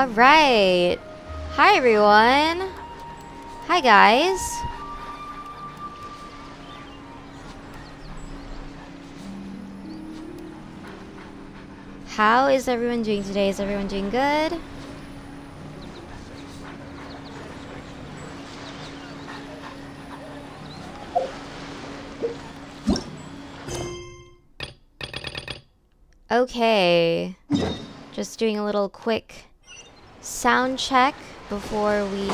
Alright. Hi everyone. Hi guys. How is everyone doing today? Is everyone doing good? Okay. Just doing a little quick sound check before we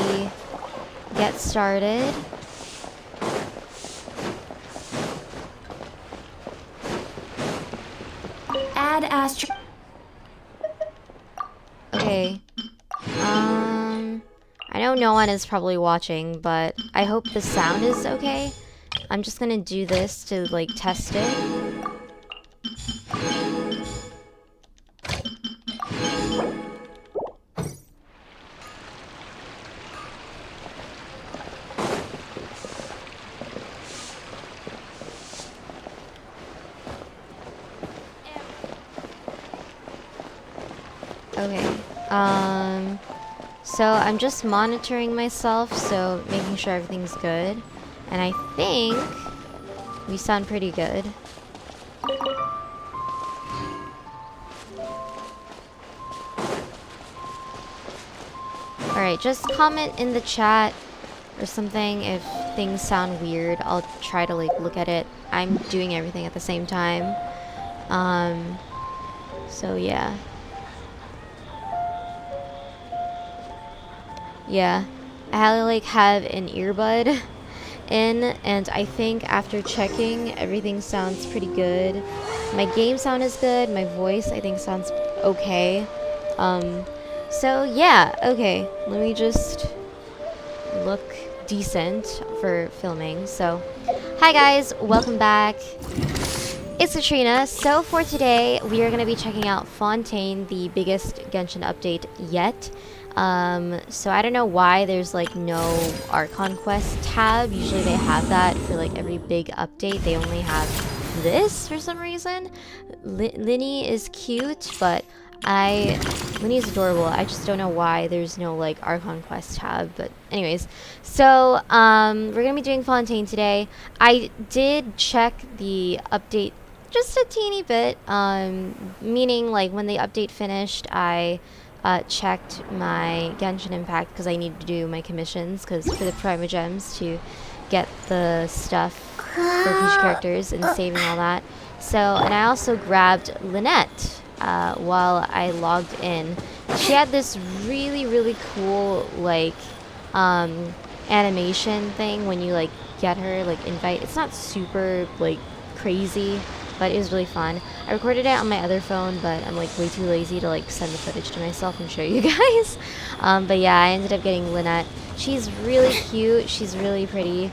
get started. Add astro. Okay. I know no one is probably watching, but I hope the sound is okay. I'm just gonna do this to like test it. Okay. So I'm just monitoring myself, so making sure everything's good. And I think we sound pretty good. Alright, just comment in the chat or something if things sound weird. I'll try to like look at it. I'm doing everything at the same time. So yeah. Yeah, I like have an earbud in, and I think after checking, everything sounds pretty good. My game sound is good. My voice, I think, sounds okay. So yeah, okay. Let me just look decent for filming. So, hi guys, welcome back. It's Katrina. So for today, we are going to be checking out Fontaine, the biggest Genshin update yet. So I don't know why there's like no Archon Quest tab. Usually they have that for like every big update. They only have this for some reason. Linny is cute, but Linny is adorable. I just don't know why there's no like Archon Quest tab. But anyways, so we're gonna be doing Fontaine today. I did check the update just a teeny bit, meaning like when the update finished, I checked my Genshin Impact because I need to do my commissions for the Prima Gems to get the stuff for future characters and saving all that. So, and I also grabbed Lynette while I logged in. She had this really cool like animation thing when you like get her, like invite. It's not super like crazy, but it was really fun. I recorded it on my other phone, but I'm like way too lazy to like send the footage to myself and show you guys. But yeah, I ended up getting Lynette. She's really cute. She's really pretty.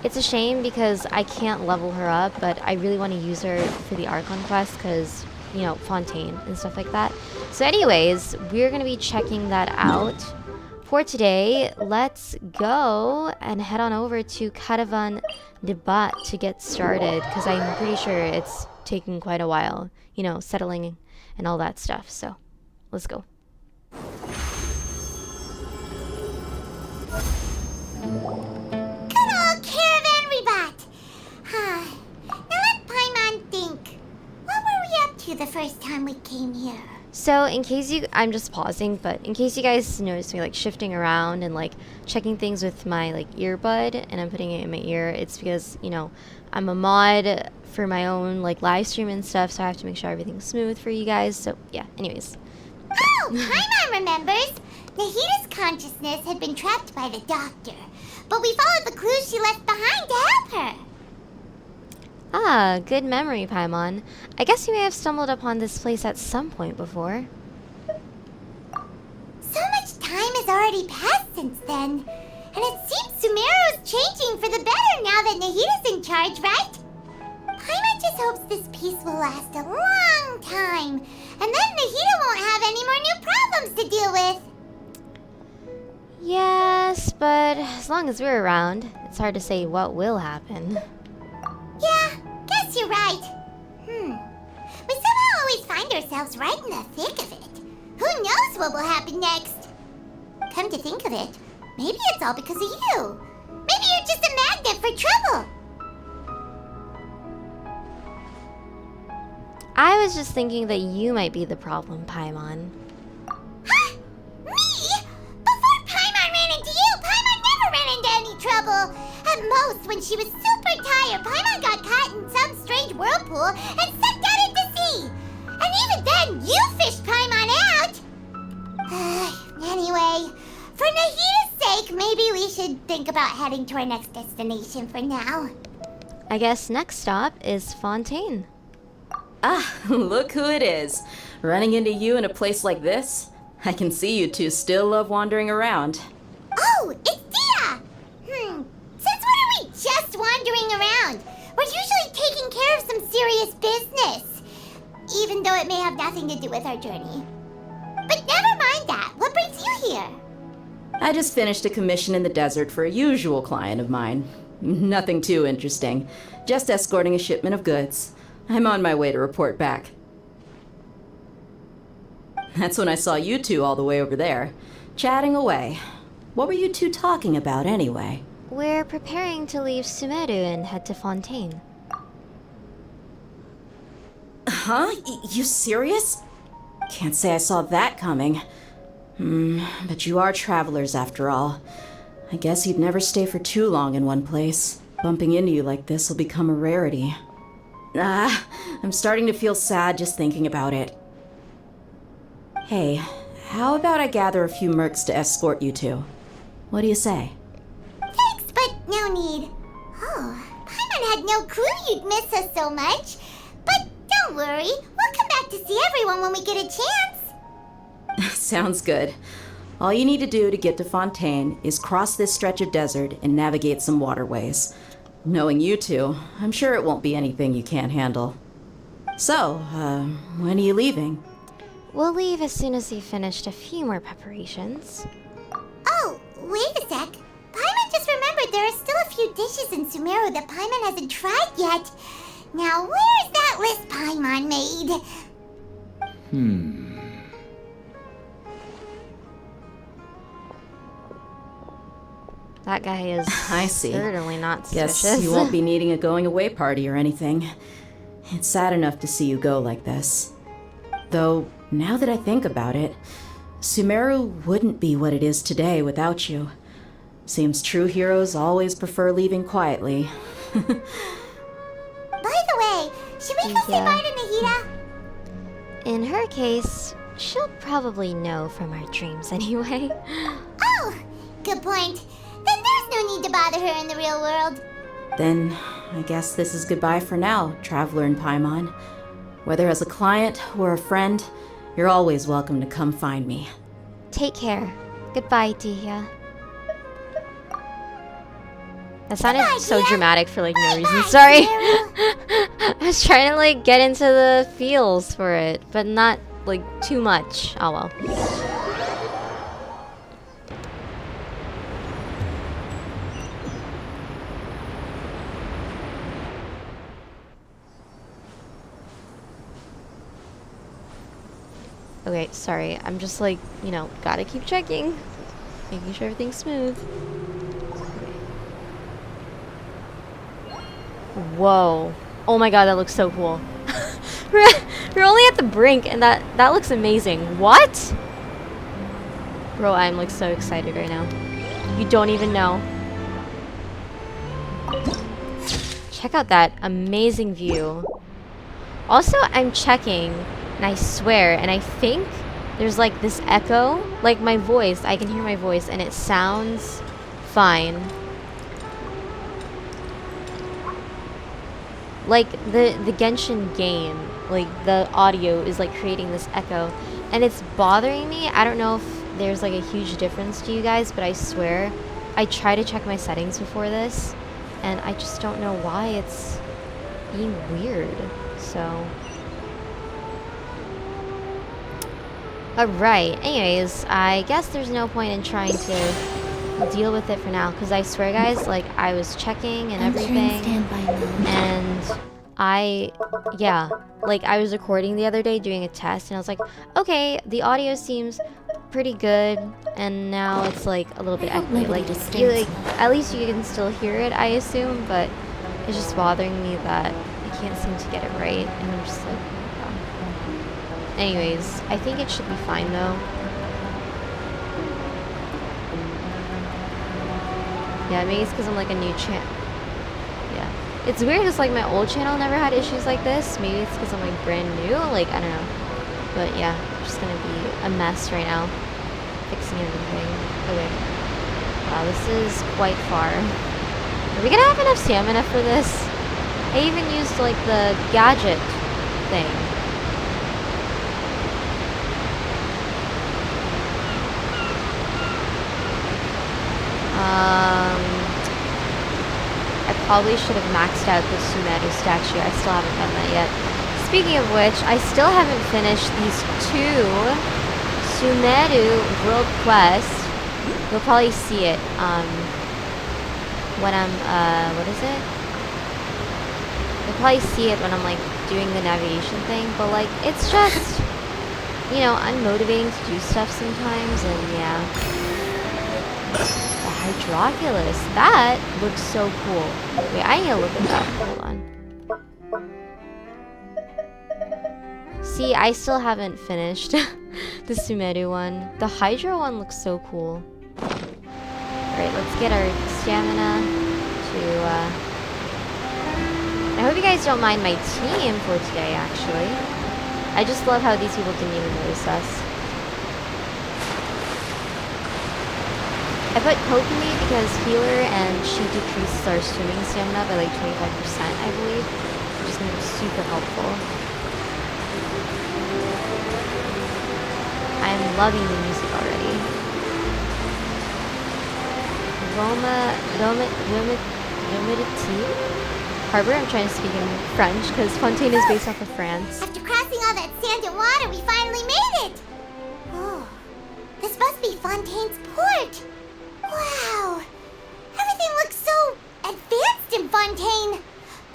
It's a shame because I can't level her up, but I really want to use her for the Archon quest because, you know, Fontaine and stuff like that. So anyways, we're going to be checking that out. For today, let's go and head on over to Caravan Debat to get started, because I'm pretty sure it's taking quite a while, you know, settling and all that stuff. So, let's go. Good old Caravan Rebat! Now let Paimon think. What were we up to the first time we came here? So, in case I'm just pausing, but in case you guys notice me like shifting around and like checking things with my like earbud and I'm putting it in my ear, it's because, you know, I'm a mod for my own like live stream and stuff, so I have to make sure everything's smooth for you guys. So, yeah, anyways. Oh, Paimon remembers! Nahita's consciousness had been trapped by the doctor, but we followed the clues she left behind to help her. Ah, good memory, Paimon. I guess you may have stumbled upon this place at some point before. So much time has already passed since then, and it seems Sumeru's changing for the better now that Nahita's in charge, right? Paimon just hopes this peace will last a long time, and then Nahita won't have any more new problems to deal with. Yes, but as long as we're around, it's hard to say what will happen. Yeah, guess you're right. We somehow always find ourselves right in the thick of it. Who knows what will happen next? Come to think of it, maybe it's all because of you. Maybe you're just a magnet for trouble. I was just thinking that you might be the problem, Paimon. Huh? Me? Before Paimon ran into you, Paimon never ran into any trouble. At most, when she was super tired, Paimon got caught in some strange whirlpool and sucked out into sea. And even then, you fished Paimon out. Anyway, for Nahita's sake, maybe we should think about heading to our next destination for now. I guess next stop is Fontaine. Ah, look who it is. Running into you in a place like this? I can see you two still love wandering around. Oh, it's Dia! Since when are we just wandering around? We're usually taking care of some serious business. Even though it may have nothing to do with our journey. But never mind that. What brings you here? I just finished a commission in the desert for a usual client of mine. Nothing too interesting. Just escorting a shipment of goods. I'm on my way to report back. That's when I saw you two all the way over there, chatting away. What were you two talking about anyway? We're preparing to leave Sumeru and head to Fontaine. Huh? You serious? Can't say I saw that coming. But you are travelers after all. I guess you'd never stay for too long in one place. Bumping into you like this will become a rarity. I'm starting to feel sad just thinking about it. Hey, how about I gather a few mercs to escort you two? What do you say? Thanks, but no need. Oh, Paimon had no clue you'd miss us so much. But don't worry, we'll come back to see everyone when we get a chance. Sounds good. All you need to do to get to Fontaine is cross this stretch of desert and navigate some waterways. Knowing you two, I'm sure it won't be anything you can't handle. So, when are you leaving? We'll leave as soon as we've finished a few more preparations. Oh, wait a sec. Paimon just remembered there are still a few dishes in Sumeru that Paimon hasn't tried yet. Now, where's that list Paimon made? That guy is I see. certainly not suspicious. Guess you won't be needing a going-away party or anything. It's sad enough to see you go like this. Though, now that I think about it, Sumeru wouldn't be what it is today without you. Seems true heroes always prefer leaving quietly. By the way, should we go say Yeah. bye to Nahita? In her case, she'll probably know from our dreams anyway. Oh, good point. Then there's no need to bother her in the real world. Then, I guess this is goodbye for now, Traveler and Paimon. Whether as a client or a friend, you're always welcome to come find me. Take care. Goodbye, Tia. That sounded Goodbye, so Tia. dramatic for like no reason. Bye, Sorry. Sumeru. I was trying to like get into the feels for it, but not like too much. Oh well. Okay, sorry. I'm just like, you know, gotta keep checking. Making sure everything's smooth. Whoa. Oh my god, that looks so cool. we're only at the brink and that looks amazing. What? Bro, I'm like so excited right now. You don't even know. Check out that amazing view. Also, I'm checking, and I swear, and I think there's like this echo, like my voice, I can hear my voice, and it sounds fine. Like the Genshin game, like the audio is like creating this echo, and it's bothering me. I don't know if there's like a huge difference to you guys, but I swear, I try to check my settings before this, and I just don't know why it's being weird. So, alright, anyways, I guess there's no point in trying to deal with it for now, because I swear guys, like I was checking and everything, and yeah, like I was recording the other day doing a test and I was like, okay, the audio seems pretty good, and now it's like a little bit echoey. Like, at least you can still hear it, I assume, but it's just bothering me that I can't seem to get it right, and I'm just like, oh. Anyways, I think it should be fine though. Yeah, maybe it's because I'm like a new channel. Yeah. It's weird, it's like my old channel never had issues like this. Maybe it's because I'm like brand new, like, I don't know. But yeah, it's just gonna be a mess right now. Fixing everything. Okay. Wow, this is quite far. Are we gonna have enough stamina for this? I even used like the gadget thing. I probably should have maxed out the Sumeru statue. I still haven't done that yet. Speaking of which, I still haven't finished these 2 Sumeru world quests. You'll probably see it when I'm what is it? You'll probably see it when I'm like doing the navigation thing, but like it's just, you know, unmotivating to do stuff sometimes, and yeah. The Hydroculus, that looks so cool. Wait, I need to look at that. Hold on. See, I still haven't finished the Sumeru one. The Hydro one looks so cool. Alright, let's get our stamina to, I hope you guys don't mind my team for today, actually. I just love how these people didn't even notice us. I put Kokomi because healer, and she decreases our swimming stamina by like 25%, I believe. Which is going to be super helpful. I'm loving the music already. Romiti? Harbor? I'm trying to speak in French because Fontaine is based off of France. After crossing all that sand and water, we finally made it! Oh, this must be Fontaine's port! Wow! Everything looks so advanced in Fontaine!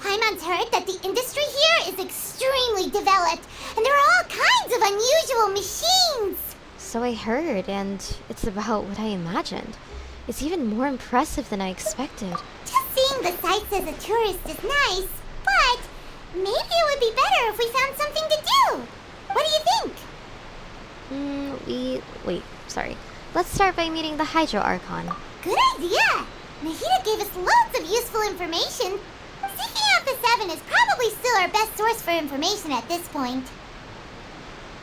Paimon's heard that the industry here is extremely developed, and there are all kinds of unusual machines! So I heard, and it's about what I imagined. It's even more impressive than I expected. Just seeing the sights as a tourist is nice, but maybe it would be better if we found something to do. What do you think? Wait, sorry. Let's start by meeting the Hydro Archon. Good idea! Nahida gave us loads of useful information. Seeking out the 7 is probably still our best source for information at this point.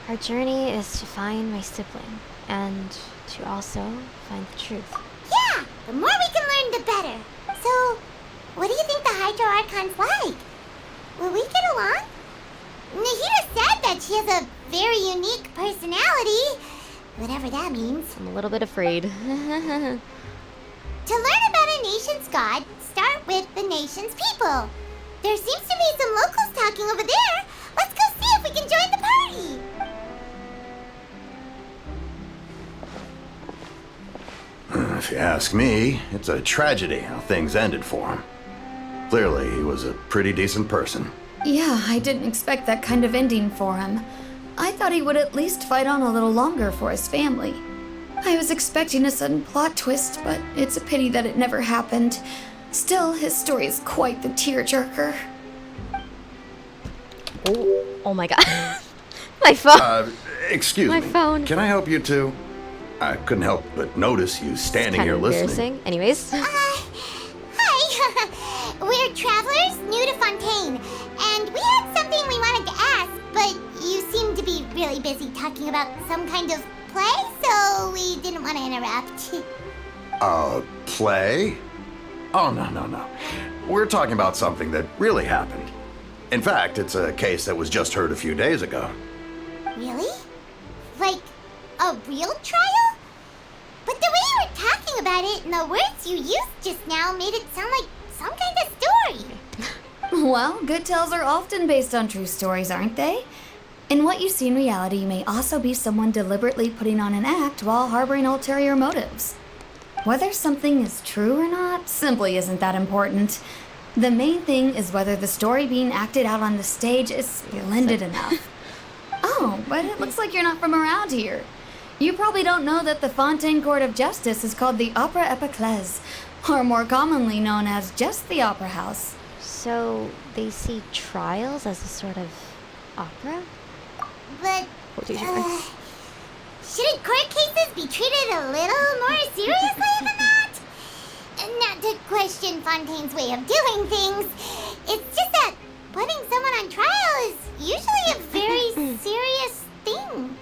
Our journey is to find my sibling, and to also find the truth. Yeah! The more we can learn, the better. So, what do you think the Hydro Archon's like? Will we get along? Nahida said that she has a very unique personality. Whatever that means. I'm a little bit afraid. To learn about a nation's god, start with the nation's people. There seems to be some locals talking over there. Let's go see if we can join the party. If you ask me, it's a tragedy how things ended for him. Clearly, he was a pretty decent person. Yeah, I didn't expect that kind of ending for him. I thought he would at least fight on a little longer for his family. I was expecting a sudden plot twist, but it's a pity that it never happened. Still, his story is quite the tearjerker. Oh my god. My phone. Excuse My me. phone. Can I help you too? I couldn't help but notice you standing Kind here of listening. embarrassing. Anyways. Hi. We're travelers new to Fontaine, and we had something we wanted to ask, but you seem to be really busy talking about some kind of play, so we didn't want to interrupt. Play? Oh, no. We're talking about something that really happened. In fact, it's a case that was just heard a few days ago. Really? Like a real trial? But the way you were talking about it and the words you used just now made it sound like some kind of story. Well, good tales are often based on true stories, aren't they? In what you see in reality may also be someone deliberately putting on an act while harboring ulterior motives. Whether something is true or not simply isn't that important. The main thing is whether the story being acted out on the stage is splendid enough. Oh, but it looks like you're not from around here. You probably don't know that the Fontaine Court of Justice is called the Opera Epiclese, or more commonly known as just the Opera House. So they see trials as a sort of opera? But, What do you think? shouldn't court cases be treated a little more seriously than that? Not to question Fontaine's way of doing things. It's just that putting someone on trial is usually a very serious thing.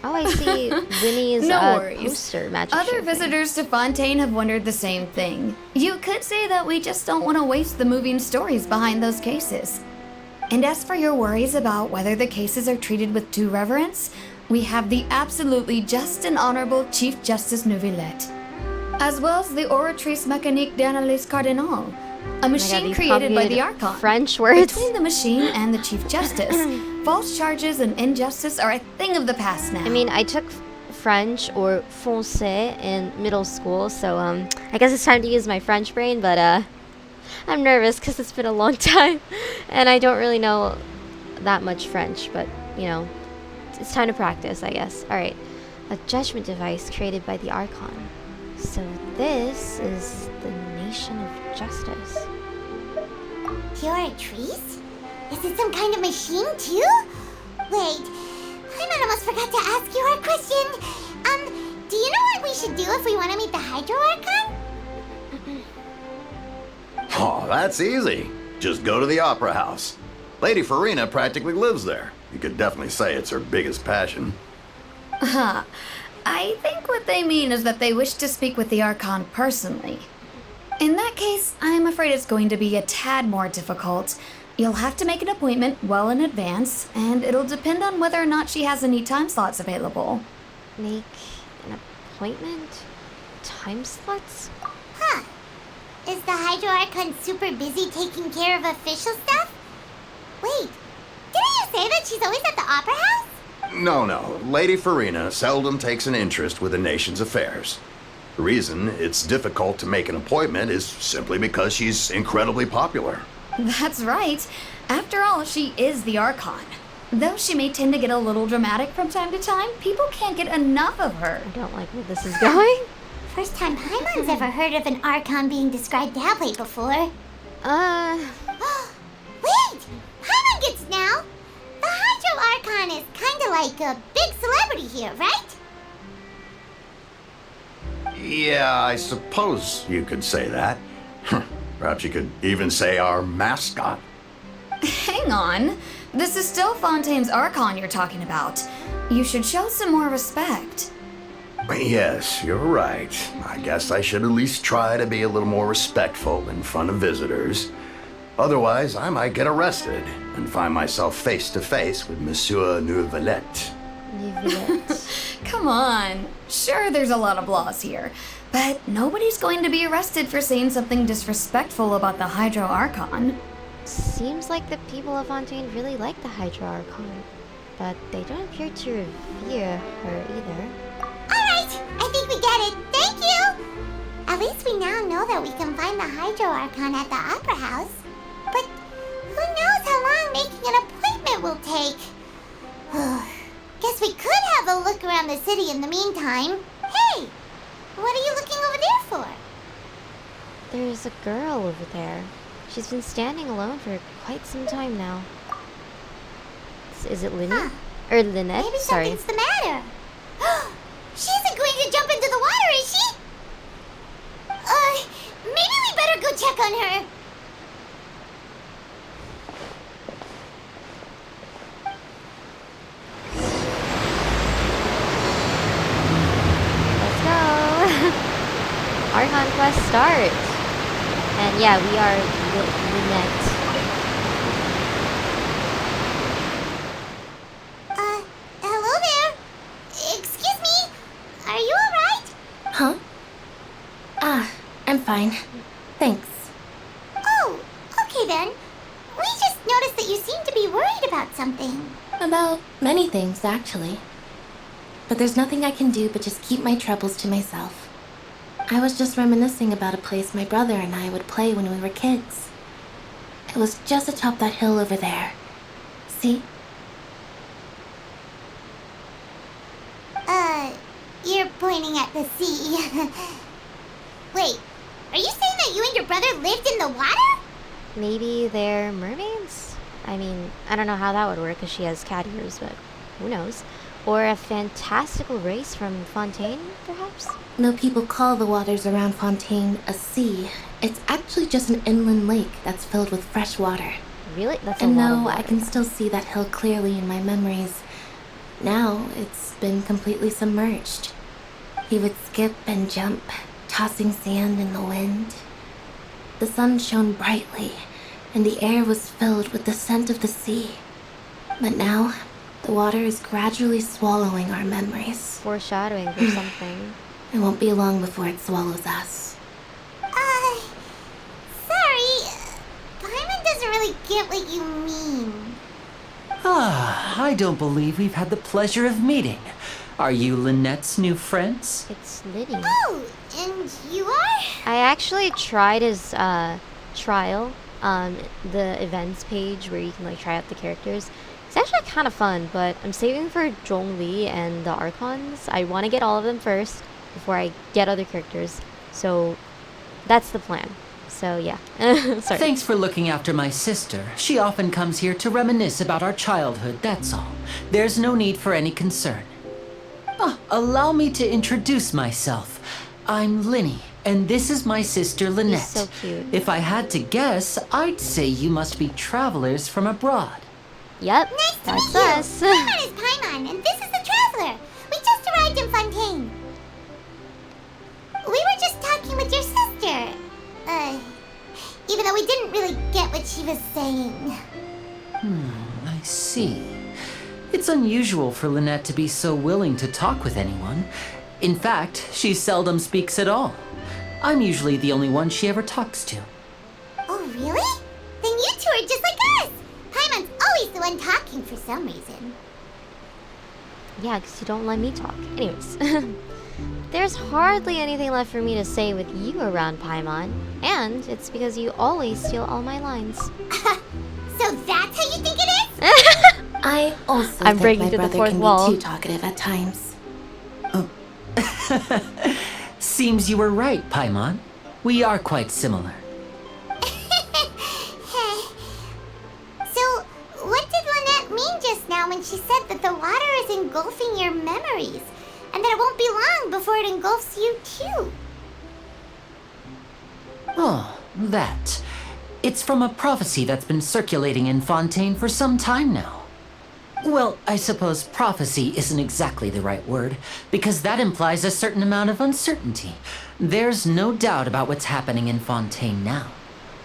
Oh, I see. Winnie's No worries. poster magic Other show thing. visitors to Fontaine have wondered the same thing. You could say that we just don't want to waste the moving stories behind those cases. And as for your worries about whether the cases are treated with due reverence, we have the absolutely just and honorable Chief Justice Neuvillette, as well as the Oratrice Mécanique d'Analyse Cardinal, a machine these created by the complicated Archon. French words. Between the machine and the Chief Justice, false charges and injustice are a thing of the past now. I mean, I took French or français in middle school, so I guess it's time to use my French brain, but I'm nervous because it's been a long time and I don't really know that much French, but you know, it's time to practice, I guess. All right, a judgment device created by the Archon. So this is the Nation of Justice. Pure trees? Is it some kind of machine too? Wait, I almost forgot to ask you our question. Do you know what we should do if we want to meet the Hydro Archon? Oh, that's easy. Just go to the Opera House. Lady Farina practically lives there. You could definitely say it's her biggest passion. I think what they mean is that they wish to speak with the Archon personally. In that case, I'm afraid it's going to be a tad more difficult. You'll have to make an appointment well in advance, and it'll depend on whether or not she has any time slots available. Make an appointment? Time slots? Huh. Is the Hydro Archon super busy taking care of official stuff? Wait, didn't you say that she's always at the Opera House? No. Lady Farina seldom takes an interest with the nation's affairs. The reason it's difficult to make an appointment is simply because she's incredibly popular. That's right. After all, she is the Archon. Though she may tend to get a little dramatic from time to time, people can't get enough of her. I don't like where this is going. First time Paimon's ever heard of an Archon being described that way before. Wait! Paimon gets now! The Hydro Archon is kinda like a big celebrity here, right? Yeah, I suppose you could say that. Perhaps you could even say our mascot. Hang on. This is still Fontaine's Archon you're talking about. You should show some more respect. Yes, you're right. I guess I should at least try to be a little more respectful in front of visitors. Otherwise, I might get arrested and find myself face to face with Monsieur Neuvillette. Come on. Sure, there's a lot of laws here, but nobody's going to be arrested for saying something disrespectful about the Hydro Archon. Seems like the people of Fontaine really like the Hydro Archon, but they don't appear to revere her either. Alright, I think we get it. Thank you! At least we now know that we can find the Hydro Archon at the Opera House. But who knows how long making an appointment will take? Guess we could have a look around the city in the meantime. Hey! What are you looking over there for? There's a girl over there. She's been standing alone for quite some time now. Is it Linny? Huh. Or Lynette? Maybe Sorry. something's the matter. She isn't going to jump into the water, is she? Maybe we better go check on her. Let's go! Archon quest start! And yeah, we are Lynette. Hello there. Excuse me. Are you alright? Huh? I'm fine. Thanks. Oh, okay then. We just noticed that you seem to be worried about something. About many things, actually. But there's nothing I can do but just keep my troubles to myself. I was just reminiscing about a place my brother and I would play when we were kids. It was just atop that hill over there. See? You're pointing at the sea. Wait, are you saying that you and your brother lived in the water? Maybe they're mermaids? I mean, I don't know how that would work because she has cat ears, but who knows? Or a fantastical race from Fontaine, perhaps? No, people call the waters around Fontaine a sea. It's actually just an inland lake that's filled with fresh water. Really? That's a And lot of no, water. I can still see that hill clearly in my memories. Now it's been completely submerged. He would skip and jump, tossing sand in the wind. The sun shone brightly, and the air was filled with the scent of the sea. But now, the water is gradually swallowing our memories. Foreshadowing for something. It won't be long before it swallows us. Sorry. Paimon doesn't really get what you mean. I don't believe we've had the pleasure of meeting. Are you Lynette's new friends? It's Liddy. Oh, and you are? I actually tried his trial, the events page where you can like try out the characters. It's actually kind of fun, but I'm saving for Zhongli and the archons. I want to get all of them first before I get other characters. So that's the plan. So yeah. Sorry. Thanks for looking after my sister. She often comes here to reminisce about our childhood, that's all. There's no need for any concern. Allow me to introduce myself. I'm Linny, and this is my sister Lynette. He's so cute. If I had to guess, I'd say you must be travelers from abroad. Yep, Nice to that's meet you. us. Paimon is Paimon, and this is the Traveler. We just arrived in Fontaine. We were just talking with your sister. Even though we didn't really get what she was saying. I see. It's unusual for Lynette to be so willing to talk with anyone. In fact, she seldom speaks at all. I'm usually the only one she ever talks to. Oh, really? Then you two are just like us. Paimon's always the one talking for some reason. Yeah, because you don't let me talk. Anyways. There's hardly anything left for me to say with you around, Paimon. And it's because you always steal all my lines. So that's how you think it is? I also I'm think breaking my through the brother fourth can wall. be too talkative at times. Seems you were right, Paimon. We are quite similar. So, what did Lynette mean just now when she said that the water is engulfing your memories? And that it won't be long before it engulfs you too? Oh, that. It's from a prophecy that's been circulating in Fontaine for some time now. Well, I suppose prophecy isn't exactly the right word, because that implies a certain amount of uncertainty. There's no doubt about what's happening in Fontaine now.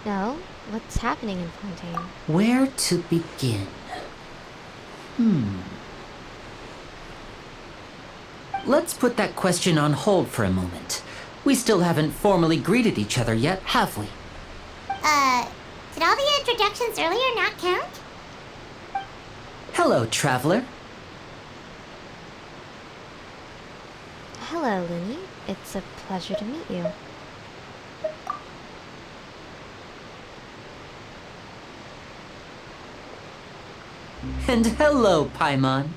No? What's happening in Fontaine? Where to begin? Let's put that question on hold for a moment. We still haven't formally greeted each other yet, have we? Did all the introductions earlier not count? Hello, traveler. Hello, Linny. It's a pleasure to meet you. And hello, Paimon.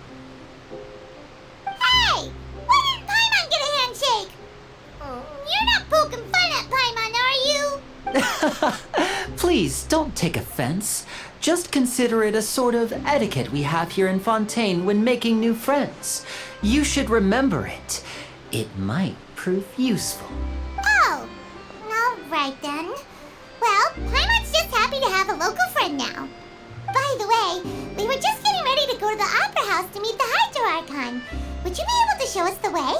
Hey! Why didn't Paimon get a handshake? You're not poking fun at Paimon, are you? Please, don't take offense. Just consider it a sort of etiquette we have here in Fontaine when making new friends. You should remember it. It might prove useful. Oh, alright then. Well, Paimon's just happy to have a local friend now. By the way, we were just getting ready to go to the Opera House to meet the Hydro Archon. Would you be able to show us the way?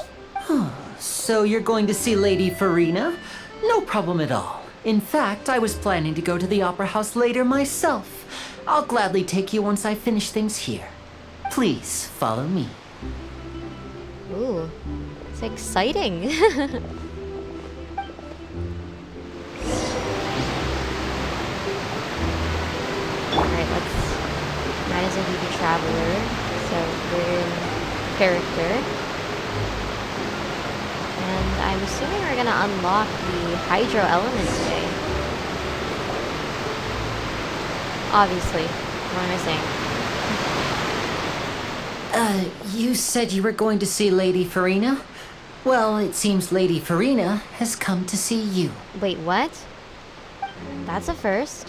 So you're going to see Lady Farina? No problem at all. In fact, I was planning to go to the Opera House later myself. I'll gladly take you once I finish things here. Please follow me. Ooh, it's exciting. Alright, might as well be the traveler. So we're in character. And I'm assuming we're gonna unlock the hydro element today. Obviously. What am I saying? You said you were going to see Lady Farina? Well, it seems Lady Farina has come to see you. Wait, what? That's a first.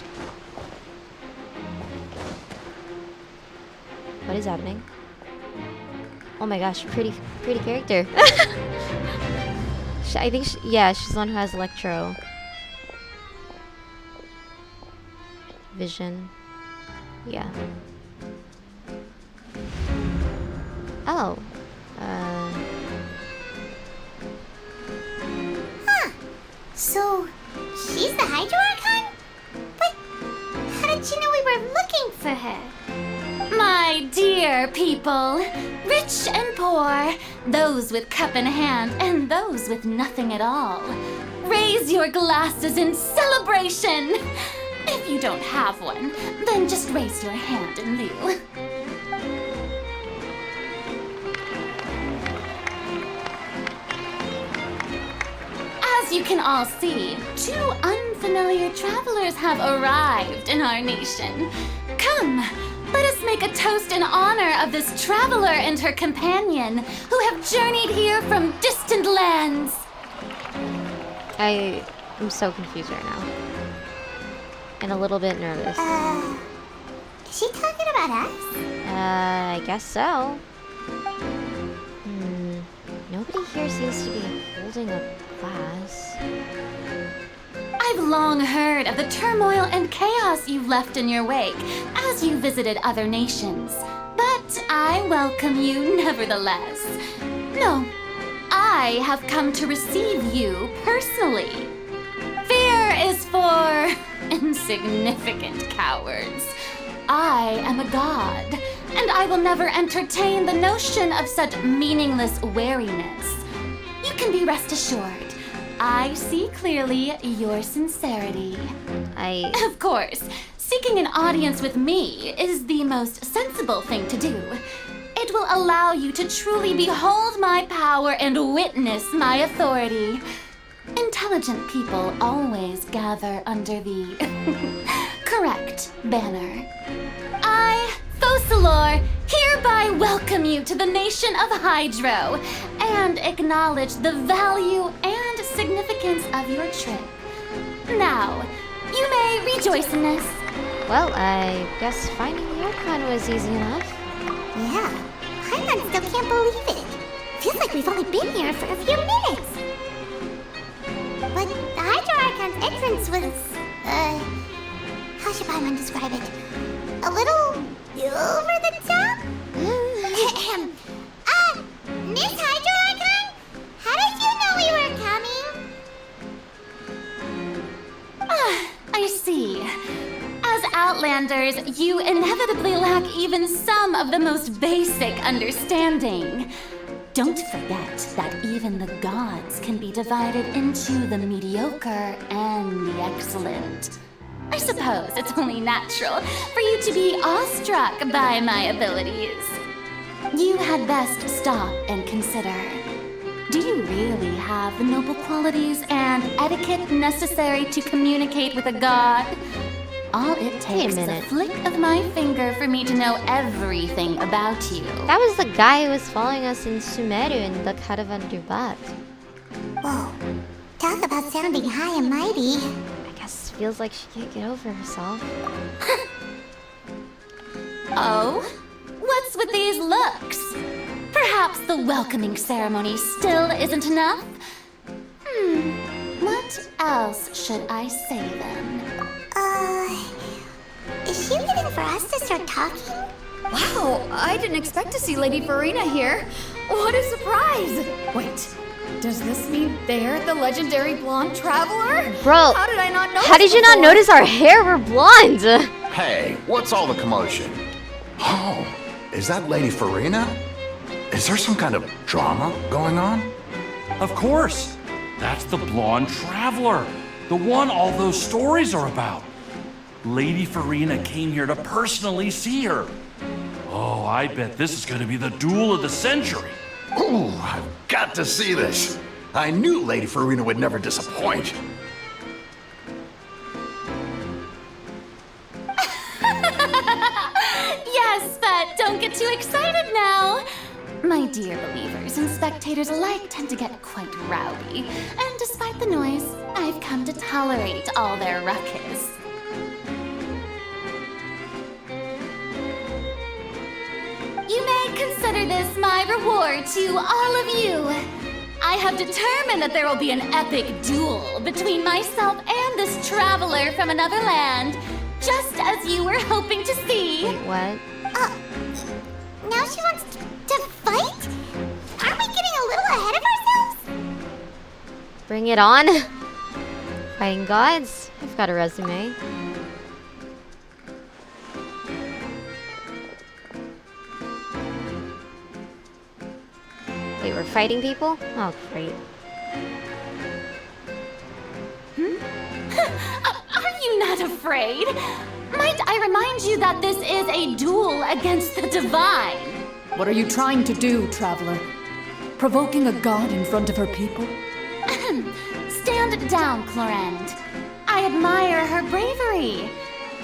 What is happening? Oh my gosh, pretty character. I think, yeah, she's the one who has electro vision. Yeah. Oh. Huh. So, she's the Hydro Archon? But how did you know we were looking for her? My dear people, rich and poor, those with cup in hand and those with nothing at all, raise your glasses in celebration. If you don't have one, then just raise your hand in lieu. As you can all see, 2 unfamiliar travelers have arrived in our nation. Come, let us make a toast in honor of this traveler and her companion who have journeyed here from distant lands. I am so confused right now. And a little bit nervous. Is she talking about us? I guess so. Nobody here seems to be holding a glass. I've long heard of the turmoil and chaos you've left in your wake as you visited other nations. But I welcome you nevertheless. No, I have come to receive you personally. Fear is for insignificant cowards. I am a god, and I will never entertain the notion of such meaningless wariness. You can be rest assured, I see clearly your sincerity. Of course, seeking an audience with me is the most sensible thing to do. It will allow you to truly behold my power and witness my authority. Intelligent people always gather under the correct banner. I, Focalor, hereby welcome you to the nation of Hydro and acknowledge the value and significance of your trip. Now, you may rejoice in this. Well, I guess finding the Archon was easy enough. Yeah, Paimon still can't believe it. Feels like we've only been here for a few minutes. But the Hydro Archon's entrance was, how should Paimon describe it? A little over the top? Miss Hydro Archon? How did you know we were coming? I see. As Outlanders, you inevitably lack even some of the most basic understanding. Don't forget that even the gods can be divided into the mediocre and the excellent. I suppose it's only natural for you to be awestruck by my abilities. You had best stop and consider. Do you really have the noble qualities and etiquette necessary to communicate with a god? All it takes is a flick of my finger for me to know everything about you. That was the guy who was following us in Sumeru in the Caravan du Bat. Whoa, talk about sounding high and mighty. I guess it feels like she can't get over herself. Oh? What's with these looks? Perhaps the welcoming ceremony still isn't enough? What else should I say then? Is she waiting for us to start talking? Wow, I didn't expect to see Lady Farina here. What a surprise! Wait, does this mean they're the legendary blonde traveler? Bro, how did I not notice? How did you not notice our hair were blonde? Hey, what's all the commotion? Oh, is that Lady Farina? Is there some kind of drama going on? Of course. That's the blonde traveler. The one all those stories are about. Lady Farina came here to personally see her. Oh, I bet this is going to be the duel of the century. Ooh, I've got to see this. I knew Lady Farina would never disappoint. get too excited now. My dear believers and spectators alike tend to get quite rowdy, and despite the noise, I've come to tolerate all their ruckus. You may consider this my reward to all of you. I have determined that there will be an epic duel between myself and this traveler from another land, just as you were hoping to see. Wait, what? Now she wants to fight? Aren't we getting a little ahead of ourselves? Bring it on. Fighting gods? I've got a resume. Wait, we're fighting people? Oh, great. Are you not afraid? Might I remind you that this is a duel against the divine? What are you trying to do, traveler? Provoking a god in front of her people? Stand down, Clorend. I admire her bravery.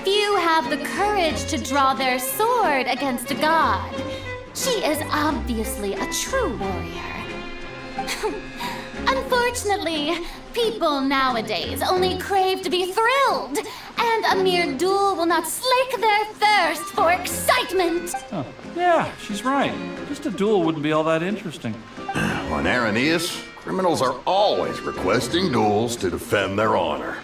Few have the courage to draw their sword against a god. She is obviously a true warrior. Unfortunately, people nowadays only crave to be thrilled, and a mere duel will not slake their thirst for excitement. Oh, yeah, she's right. Just a duel wouldn't be all that interesting. On Araneus, criminals are always requesting duels to defend their honor.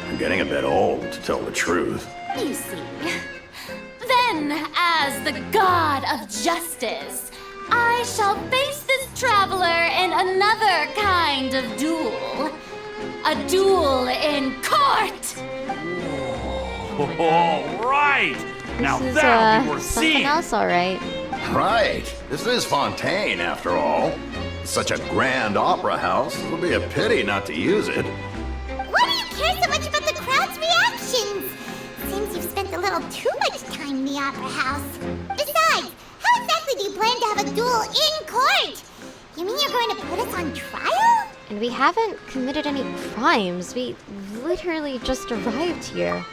I'm getting a bit old, to tell the truth. You see. Then, as the god of justice, I shall face this traveler in another kind of duel. A duel in court! All right! Now This is, that'll be worth something seeing! else, alright. Right. This is Fontaine, after all. Such a grand opera house. It would be a pity not to use it. Why do you care so much about the crowd's reactions? Seems you've spent a little too much time in the opera house. Besides, how exactly do you plan to have a duel in court? You mean you're going to put us on trial? And we haven't committed any crimes. We literally just arrived here.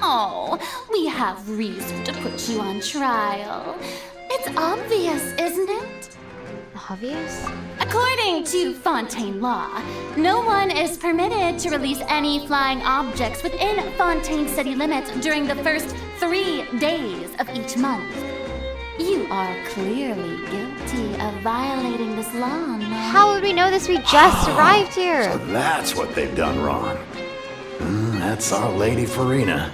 Oh, we have reason to put you on trial. It's obvious, isn't it? Obvious? According to Fontaine law, no one is permitted to release any flying objects within Fontaine city limits during the first 3 days of each month. You are clearly guilty of violating this law, no? How would we know this? We just arrived here. So that's what they've done wrong. That's our Lady Farina.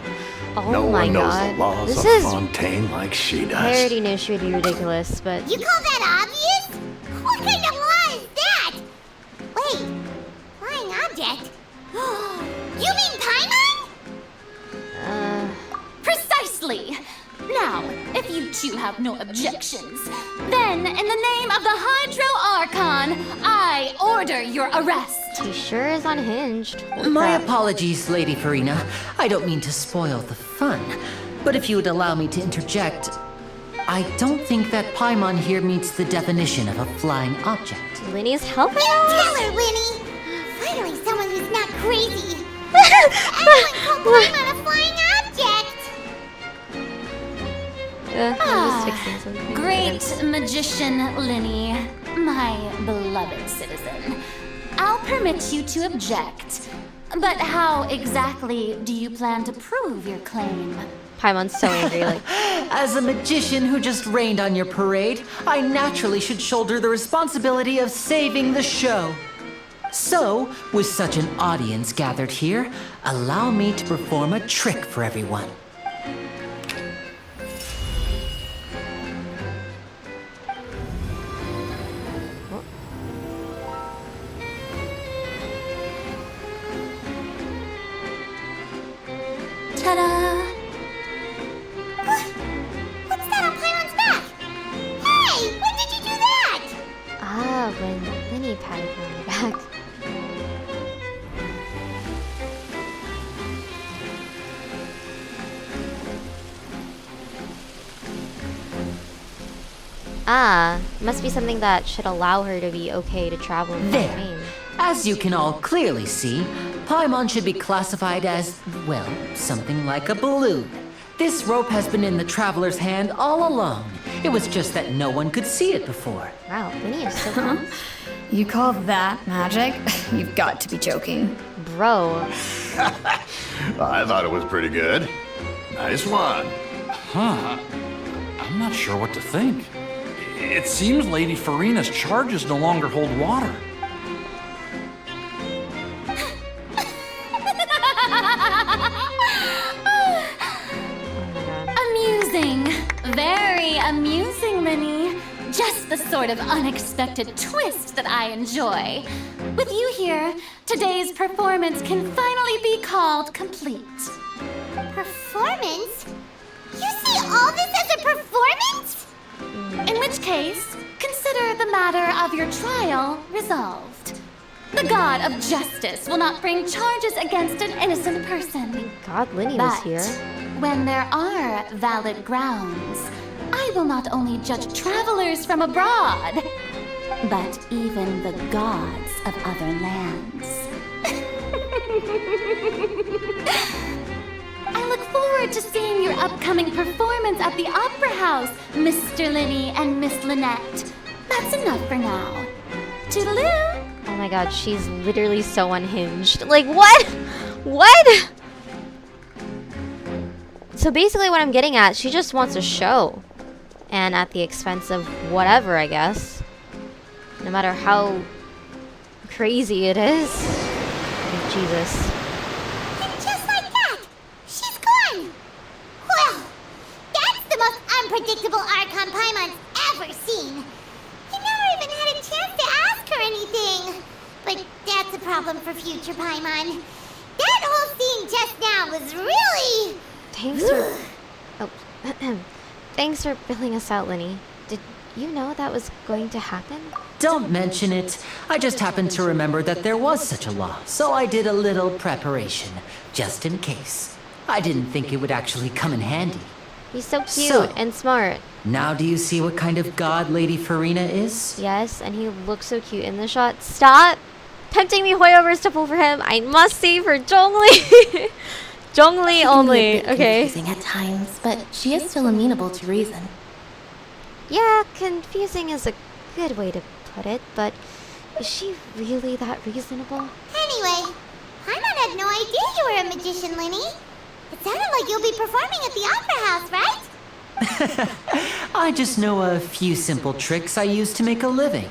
Oh No my one knows god. the laws This of is. Fontaine like she I does. already knew she would be ridiculous, but. You call that obvious? What kind of law is that? Wait, flying object? You mean Paimon? Precisely! Now, if you two have no objections, then in the name of the Hydro Archon, I order your arrest. He sure is unhinged. Holy My crap. apologies, Lady Farina. I don't mean to spoil the fun. But if you would allow me to interject, I don't think that Paimon here meets the definition of a flying object. Linny's helping Tell us? her, Winnie. Finally, someone who's not crazy. Anyone call Paimon a flying object? I'm just fixing something. Great magician Linny, my beloved citizen. I'll permit you to object. But how exactly do you plan to prove your claim? Paimon's so angry, like, As a magician who just rained on your parade, I naturally should shoulder the responsibility of saving the show. So, with such an audience gathered here, allow me to perform a trick for everyone. Ta-da! What's that on Paimon's back? Hey, when did you do that? when Linny patted her on the back. Must be something that should allow her to be okay to travel in There. Fontaine. As you can all clearly see, Paimon should be classified as, well, something like a balloon. This rope has been in the traveler's hand all along. It was just that no one could see it before. Wow, Vinny is so cool. You call that magic? You've got to be joking. Bro. I thought it was pretty good. Nice one. Huh. I'm not sure what to think. It seems Lady Farina's charges no longer hold water. Amusing. Very amusing, Linny. Just the sort of unexpected twist that I enjoy. With you here, today's performance can finally be called complete. Performance? You see all this as a performance? In which case, consider the matter of your trial resolved. The god of justice will not bring charges against an innocent person. God, Linny was But here. when there are valid grounds, I will not only judge travelers from abroad, but even the gods of other lands. I look forward to seeing your upcoming performance at the Opera House, Mr. Linny and Miss Lynette. That's enough for now. Toodaloo! Oh my god, she's literally so unhinged. Like, what? What? So basically what I'm getting at, she just wants a show. And at the expense of whatever, I guess. No matter how crazy it is. Jesus. And just like that, she's gone. Well, that's the most unpredictable Archon Paimon's ever seen. He never even had a chance to ask her anything. But that's a problem for future Paimon. That whole scene just now was really... Thanks for... Oh. Thanks for filling us out, Linny. Did you know that was going to happen? Don't mention it. I just happened to remember that there was such a law, so I did a little preparation, just in case. I didn't think it would actually come in handy. He's so cute So- and smart. Now do you see what kind of god Lady Farina is? Yes, and he looks so cute in the shot. Stop tempting me hoiovers to pull for him. I must save her Zhongli. Zhongli She can be a only. bit Okay. confusing at times, but she is still amenable to reason. Yeah, confusing is a good way to put it, but is she really that reasonable? Anyway, Paimon had no idea you were a magician, Linny. It sounded like you'll be performing at the Opera House, right? I just know a few simple tricks I use to make a living.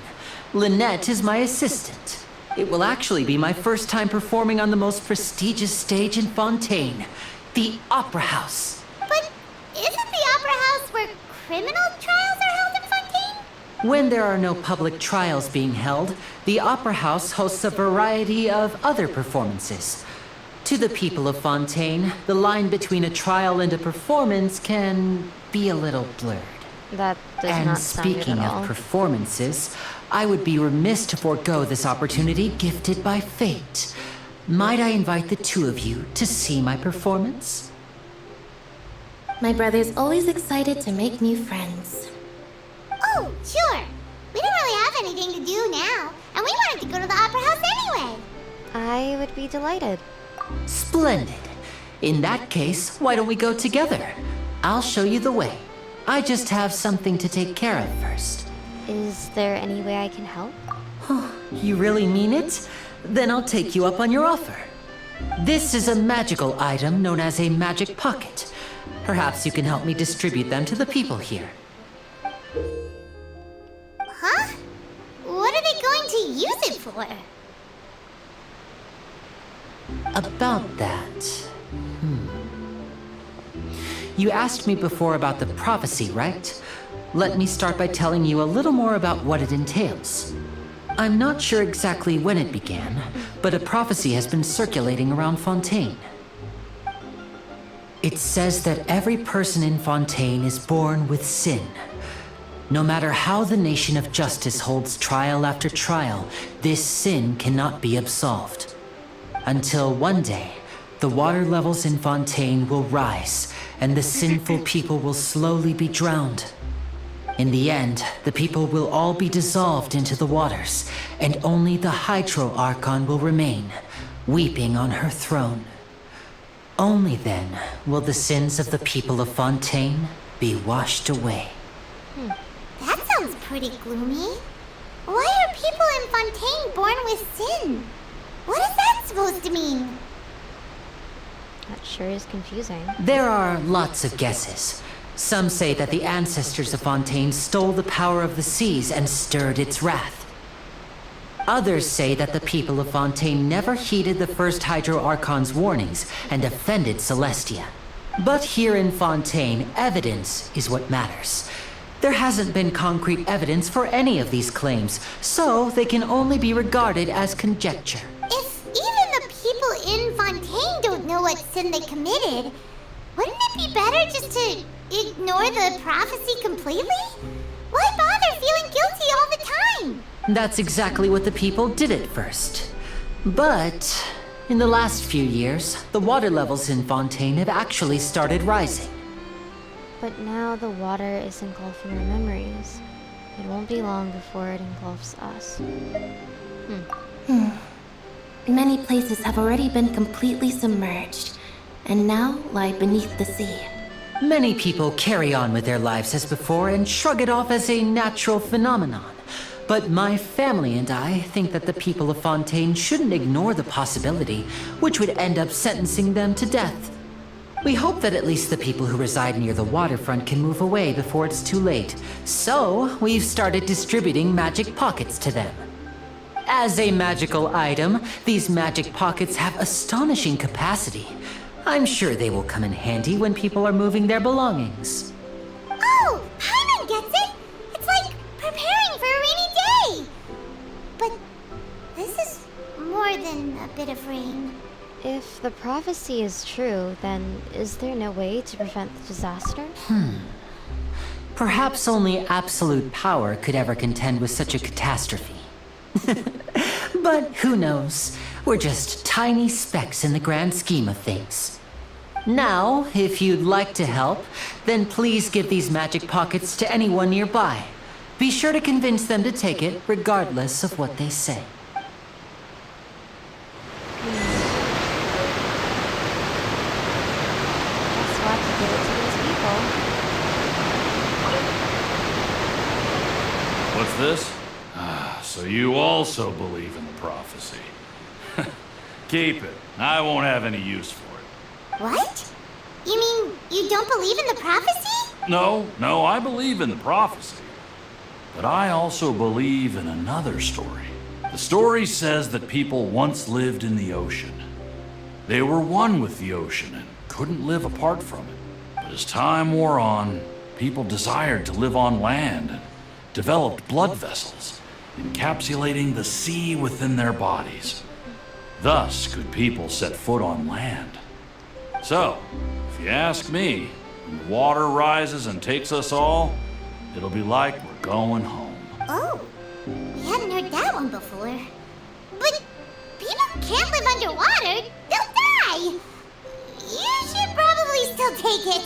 Lynette is my assistant. It will actually be my first time performing on the most prestigious stage in Fontaine, the Opera House. But isn't the Opera House where criminal trials are held in Fontaine? When there are no public trials being held, the Opera House hosts a variety of other performances. To the people of Fontaine, the line between a trial and a performance can be a little blurred. That does And not sound good speaking at all. of performances, I would be remiss to forego this opportunity gifted by fate. Might I invite the two of you to see my performance? My brother's always excited to make new friends. Oh, sure. We don't really have anything to do now, and we wanted to go to the Opera House anyway. I would be delighted. Splendid. In that case, why don't we go together? I'll show you the way. I just have something to take care of first. Is there any way I can help? You really mean it? Then I'll take you up on your offer. This is a magical item known as a magic pocket. Perhaps you can help me distribute them to the people here. Huh? What are they going to use it for? About that. You asked me before about the prophecy, right? Let me start by telling you a little more about what it entails. I'm not sure exactly when it began, but a prophecy has been circulating around Fontaine. It says that every person in Fontaine is born with sin. No matter how the nation of justice holds trial after trial, this sin cannot be absolved. Until one day, the water levels in Fontaine will rise, and the sinful people will slowly be drowned. In the end, the people will all be dissolved into the waters, and only the Hydro Archon will remain, weeping on her throne. Only then will the sins of the people of Fontaine be washed away. That sounds pretty gloomy. Why are people in Fontaine born with sin? What is that supposed to mean? That sure is confusing. There are lots of guesses. Some say that the ancestors of Fontaine stole the power of the seas and stirred its wrath. Others say that the people of Fontaine never heeded the first Hydro Archon's warnings and offended Celestia. But here in Fontaine, evidence is what matters. There hasn't been concrete evidence for any of these claims, so they can only be regarded as conjecture. If even the people in Fontaine don't know what sin they committed, wouldn't it be better just to ignore the prophecy completely? Why bother feeling guilty all the time? That's exactly what the people did at first. But in the last few years, the water levels in Fontaine have actually started rising. But now the water is engulfing our memories. It won't be long before it engulfs us. Many places have already been completely submerged, and now lie beneath the sea. Many people carry on with their lives as before and shrug it off as a natural phenomenon. But my family and I think that the people of Fontaine shouldn't ignore the possibility, which would end up sentencing them to death. We hope that at least the people who reside near the waterfront can move away before it's too late. So, we've started distributing magic pockets to them. As a magical item, these magic pockets have astonishing capacity. I'm sure they will come in handy when people are moving their belongings. Oh, Paimon gets it! It's like preparing for a rainy day! But this is more than a bit of rain. If the prophecy is true, then is there no way to prevent the disaster? Perhaps only absolute power could ever contend with such a catastrophe. But who knows? We're just tiny specks in the grand scheme of things. Now, if you'd like to help, then please give these magic pockets to anyone nearby. Be sure to convince them to take it, regardless of what they say. Guess we'll have to give it to these people. What's this? So you also believe in the prophecy. Keep it. I won't have any use for it. What? You mean you don't believe in the prophecy? No, I believe in the prophecy. But I also believe in another story. The story says that people once lived in the ocean. They were one with the ocean and couldn't live apart from it. But as time wore on, people desired to live on land and developed blood vessels, encapsulating the sea within their bodies. Thus could people set foot on land. So, if you ask me, when the water rises and takes us all, it'll be like we're going home. Oh, we hadn't heard that one before. But people can't live underwater. They'll die. You should probably still take it.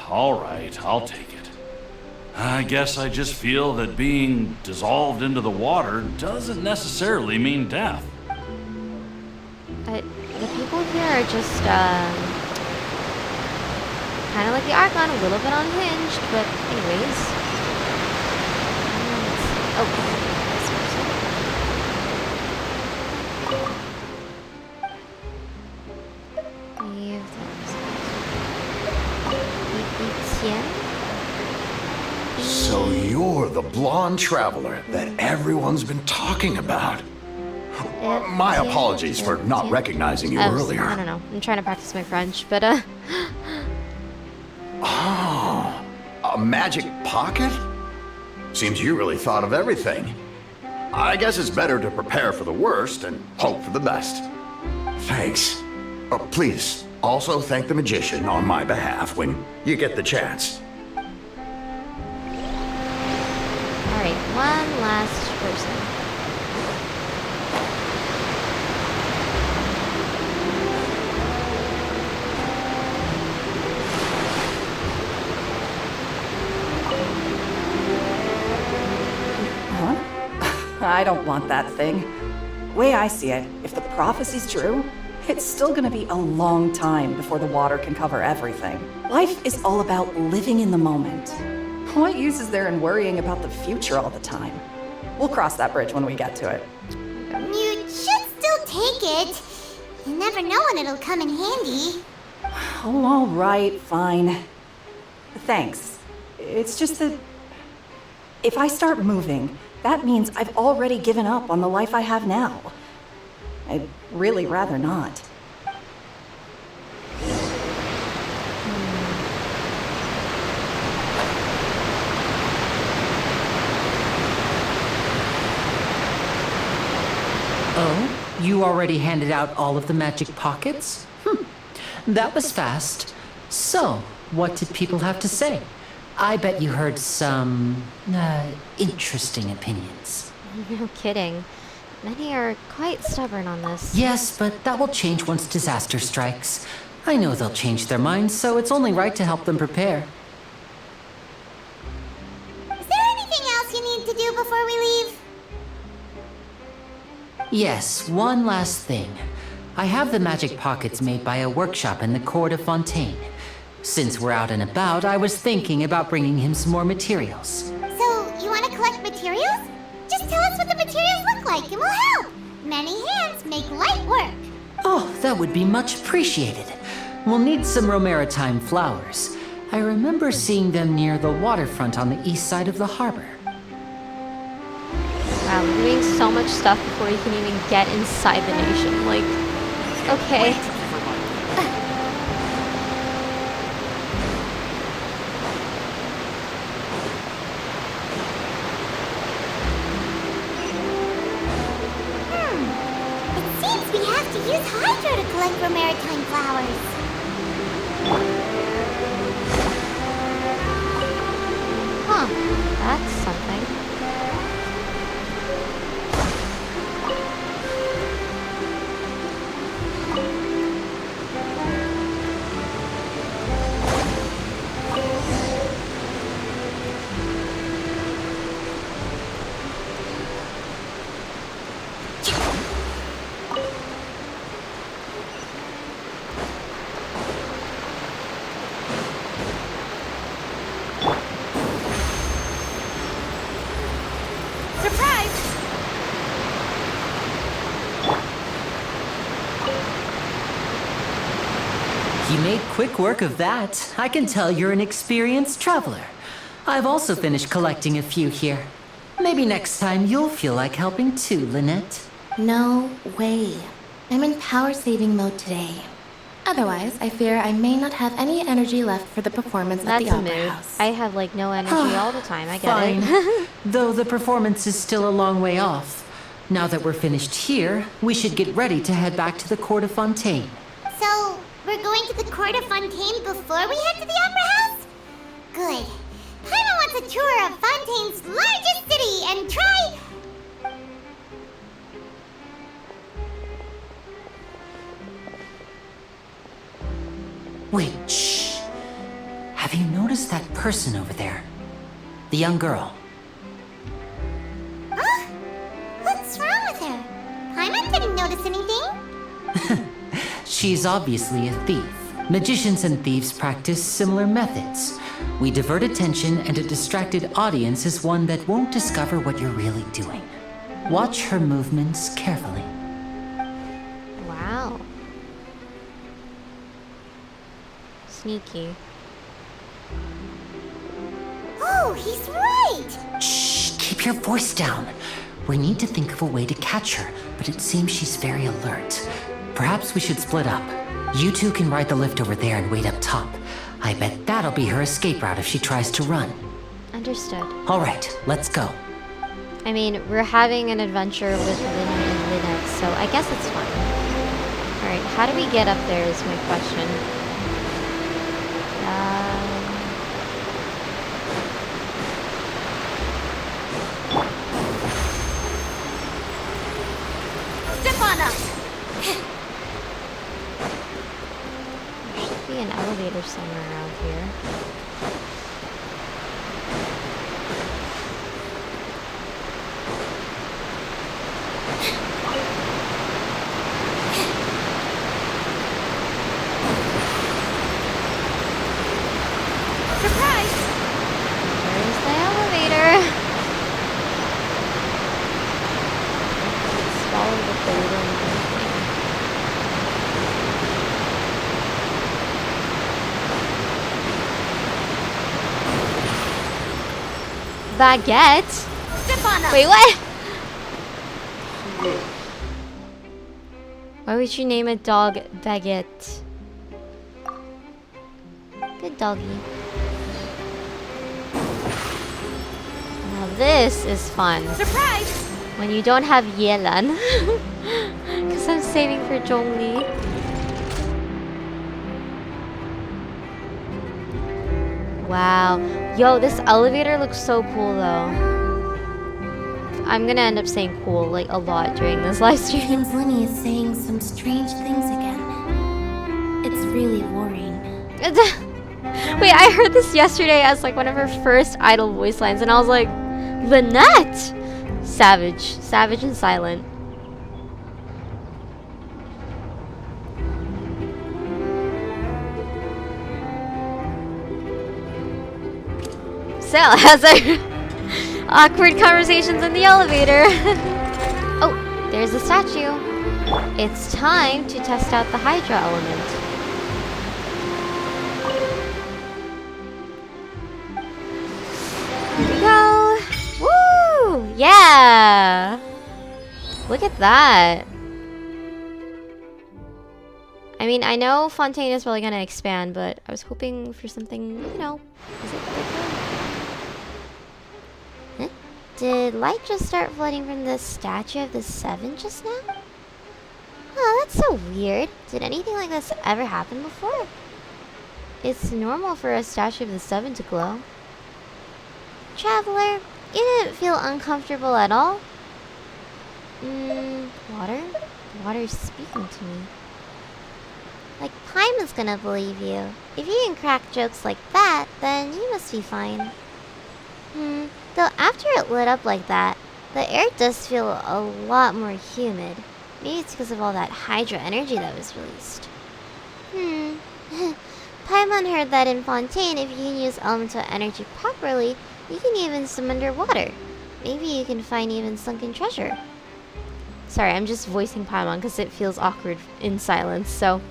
All right, I'll take it. I guess I just feel that being dissolved into the water doesn't necessarily mean death. The people here are just, kind of like the Archon, a little bit unhinged, but anyways. This person. Leave that. So you're the blonde traveler that everyone's been talking about. My apologies for not recognizing you earlier. I don't know. I'm trying to practice my French, but Oh, a magic pocket? Seems you really thought of everything. I guess it's better to prepare for the worst and hope for the best. Thanks. Please, also thank the magician on my behalf when you get the chance. Alright, one last person. I don't want that thing. way I see it, if the prophecy's true, it's still gonna be a long time before the water can cover everything. Life is all about living in the moment. What use is there in worrying about the future all the time? We'll cross that bridge when we get to it. You should still take it. You never know when it'll come in handy. Oh, all right, fine. Thanks. It's just that if I start moving, that means I've already given up on the life I have now. I'd really rather not. Oh, you already handed out all of the magic pockets? That was fast. So, what did people have to say? I bet you heard some, interesting opinions. No kidding. Many are quite stubborn on this. Yes, but that will change once disaster strikes. I know they'll change their minds, so it's only right to help them prepare. Is there anything else you need to do before we leave? Yes, one last thing. I have the magic pockets made by a workshop in the court of Fontaine. Since we're out and about, I was thinking about bringing him some more materials. So, you want to collect materials? Just tell us what the materials look like and we'll help. Many hands make light work. Oh, that would be much appreciated. We'll need some romaritime flowers. I remember seeing them near the waterfront on the east side of the harbor. Wow, we're doing so much stuff before you can even get inside the nation. Like, okay. It seems we have to use Hydro to collect romaritime flowers. Huh, that's something. You made quick work of that. I can tell you're an experienced traveler. I've also finished collecting a few here. Maybe next time you'll feel like helping too, Lynette. No way. I'm in power saving mode today. Otherwise, I fear I may not have any energy left for the performance at That's the a Opera mood. House. I have like no energy all the time. I get Fine. it. Though the performance is still a long way off. Now that we're finished here, we should get ready to head back to the court of Fontaine. So, we're going to the court of Fontaine before we head to the Opera House? Good. Paimon wants a tour of Fontaine's largest city and try... Wait, shh. Have you noticed that person over there? The young girl. Huh? What's wrong with her? Paimon didn't notice anything. She's obviously a thief. Magicians and thieves practice similar methods. We divert attention, and a distracted audience is one that won't discover what you're really doing. Watch her movements carefully. Wow. Sneaky. Oh, he's right! Shh, keep your voice down. We need to think of a way to catch her, but it seems she's very alert. Perhaps we should split up. You two can ride the lift over there and wait up top. I bet that'll be her escape route if she tries to run. Understood. All right, let's go. I mean, we're having an adventure with Lynn and Lynette, so I guess it's fine. Alright, how do we get up there is my question. Step on up! There should be an elevator somewhere around here. baguette? Step on up. Wait, what? Why would you name a dog Baguette? Good doggy. Now this is fun. Surprise! When you don't have Yelan. Because I'm saving for Zhongli. Wow. Yo, this elevator looks so cool though. I'm gonna end up saying cool like a lot during this live stream. Seems Lenny is saying some strange things again. It's really worrying. Wait, I heard this yesterday as like one of her first idol voice lines, and I was like, Lynette! Savage. Savage and silent. So, as our awkward conversations in the elevator. Oh, there's a statue. It's time to test out the Hydra element. Here we go. Woo! Yeah! Look at that. I mean, I know Fontaine is probably gonna expand, but I was hoping for something, you know, is it bigger? Did light just start flooding from the statue of the Seven just now? Oh, that's so weird. Did anything like this ever happen before? It's normal for a statue of the Seven to glow. Traveler, you didn't feel uncomfortable at all? Water? Water's speaking to me. Like Paimon's gonna believe you. If you can crack jokes like that, then you must be fine. Though after it lit up like that, the air does feel a lot more humid. Maybe it's because of all that Hydra energy that was released. Paimon heard that in Fontaine, if you can use elemental energy properly, you can even swim underwater. Maybe you can find even sunken treasure. Sorry, I'm just voicing Paimon because it feels awkward in silence, so...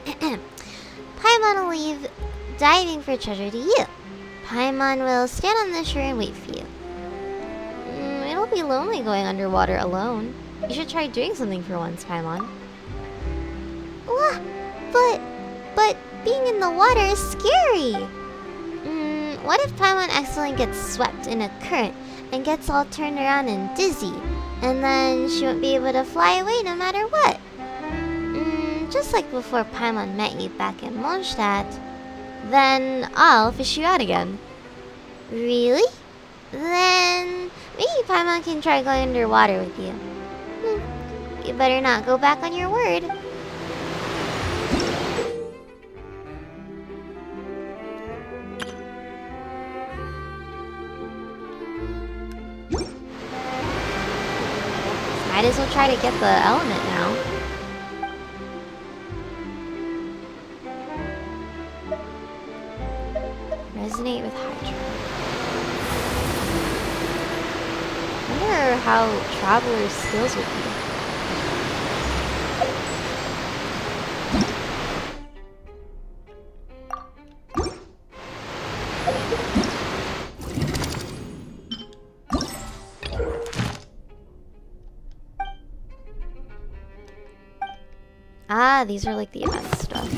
Paimon will leave diving for treasure to you. Paimon will stand on the shore and wait for you. It'll be lonely going underwater alone. You should try doing something for once, Paimon. What? But being in the water is scary. What if Paimon accidentally gets swept in a current and gets all turned around and dizzy, and then she won't be able to fly away no matter what? Just like before Paimon met you back in Mondstadt. Then I'll fish you out again. Really? Then maybe Paimon can try going underwater with you. You better not go back on your word. Might as well try to get the element now. Resonate with Hydra. I wonder how Traveler's skills would be. Ah, these are like the event stuff.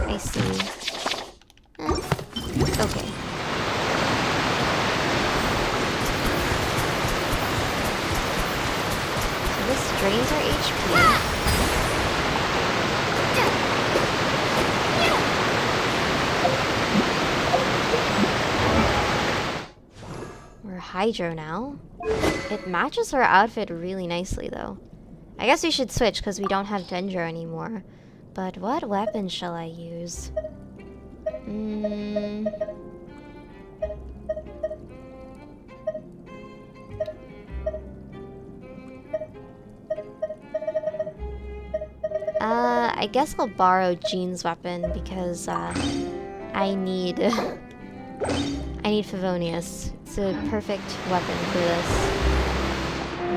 I see. Okay. So this drains our HP. We're Hydro now. It matches her outfit really nicely though. I guess we should switch because we don't have Dendro anymore. But what weapon shall I use? I guess I'll borrow Jean's weapon because I need I need Favonius. It's a perfect weapon for this.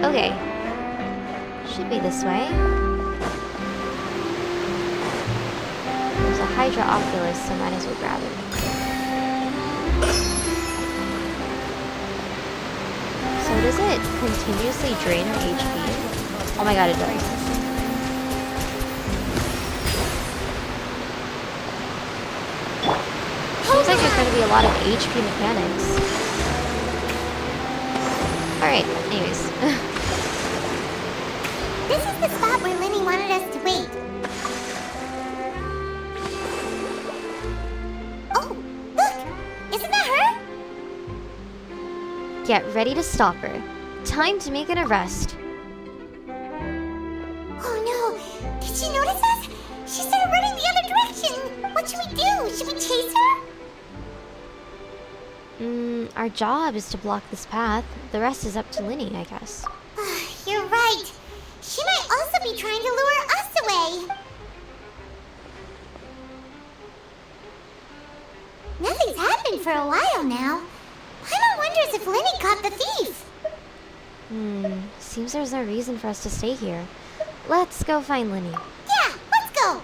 Okay. Should be this way. There's a Hydra Oculus, so might as well grab it. does it continuously drain her HP? Oh my god, it does. Seems like there's gonna be a lot of HP mechanics. Alright, anyways. This is the spot where Linny wanted us to wait. Oh, look! Isn't that her? Get ready to stop her. Time to make an arrest. Oh no! Did she notice us? She started running the other direction! What should we do? Should we chase her? Our job is to block this path. The rest is up to Linny, I guess. You're right. She might also be trying to lure us away. Nothing's happened for a while now. Paimon wonders if Linny caught the thief. Seems there's no reason for us to stay here. Let's go find Linny. Yeah, let's go.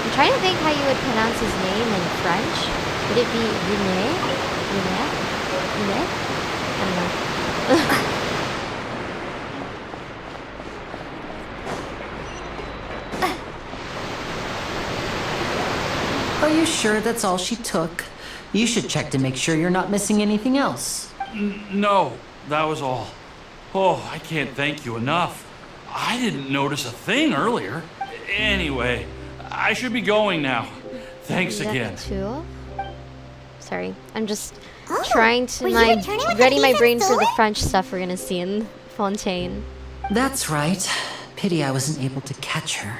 I'm trying to think how you would pronounce his name in French. Would it be Rene? Rene? Rene? I don't know. Are you sure that's all she took? You should check to make sure you're not missing anything else. No, that was all. Oh, I can't thank you enough. I didn't notice a thing earlier. Anyway, I should be going now. Thanks again. Too? Sorry, I'm just Oh, trying to were you returning with the ready my thief brain and for the stole it? French stuff we're gonna see in Fontaine. That's right. Pity I wasn't able to catch her.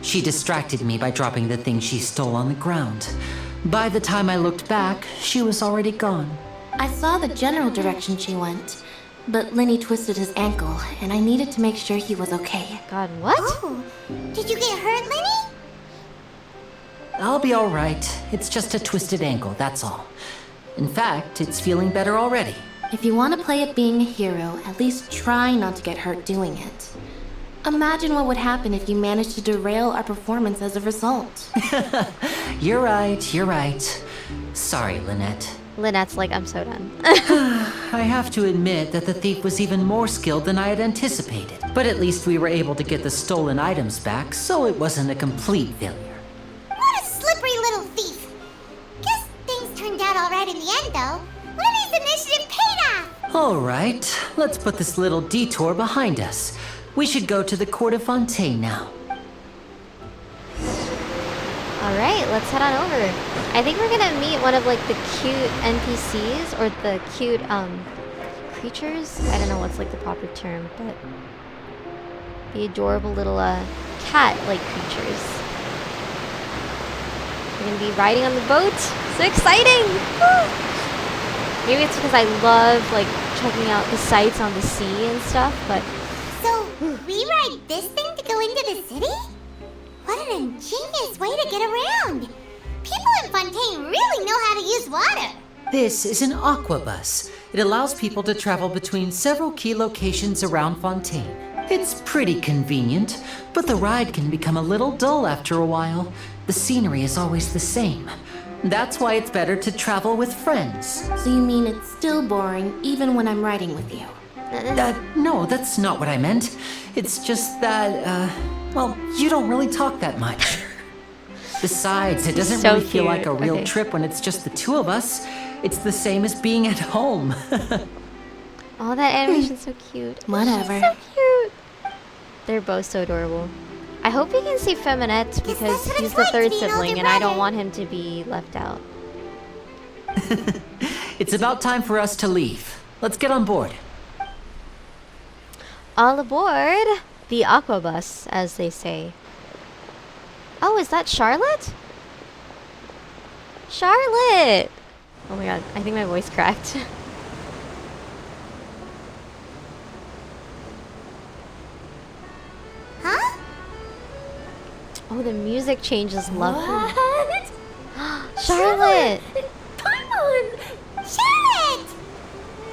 She distracted me by dropping the thing she stole on the ground. By the time I looked back, she was already gone. I saw the general direction she went, but Linny twisted his ankle, and I needed to make sure he was okay. God, what? Oh, did you get hurt, Linny? I'll be all right. It's just a twisted ankle, that's all. In fact, it's feeling better already. If you want to play at being a hero, at least try not to get hurt doing it. Imagine what would happen if you managed to derail our performance as a result. You're right. Sorry, Lynette. Lynette's like, I'm so done. I have to admit that the thief was even more skilled than I had anticipated. But at least we were able to get the stolen items back, so it wasn't a complete failure. What a slippery little thief. Guess things turned out all right in the end, though. Linny's initiative paid off. All right, let's put this little detour behind us. We should go to the court of Fontaine now. Alright, let's head on over. I think we're gonna meet one of like the cute NPCs or the cute creatures. I don't know what's like the proper term, but the adorable little cat-like creatures. We're gonna be riding on the boat. So exciting! Woo! Maybe it's because I love like checking out the sights on the sea and stuff, but So, we ride this thing to go into the city? What an ingenious way to get around. People in Fontaine really know how to use water. This is an aquabus. It allows people to travel between several key locations around Fontaine. It's pretty convenient, but the ride can become a little dull after a while. The scenery is always the same. That's why it's better to travel with friends. So you mean it's still boring even when I'm riding with you? No, that's not what I meant. It's just that, well, you don't really talk that much. Besides, it doesn't So really feel like a cute. real Okay. trip when it's just the two of us. It's the same as being at home. oh, that animation's so cute. Whatever. So cute. They're both so adorable. I hope we can see Feminette because that's what he's it's the like to third be an older sibling and I don't brother. want him to be left out. It's about time for us to leave. Let's get on board. All aboard the aquabus, as they say. Oh, is that Charlotte? Charlotte! Oh my god, I think my voice cracked. Huh? Oh, the music changes lovely. What? Charlotte! Paimon! Charlotte!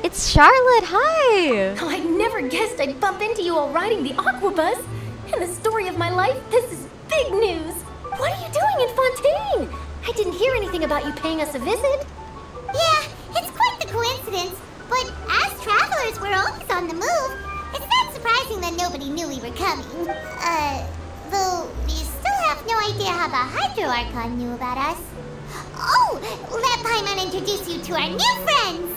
It's Charlotte, hi! Oh, I never guessed I'd bump into you while riding the aquabus. In the story of my life, this is big news. What are you doing in Fontaine? I didn't hear anything about you paying us a visit. Yeah, coincidence, but as travelers, we're always on the move. It's not surprising that nobody knew we were coming. Though we still have no idea how the Hydro Archon knew about us. Oh, let Paimon introduce you to our new friends!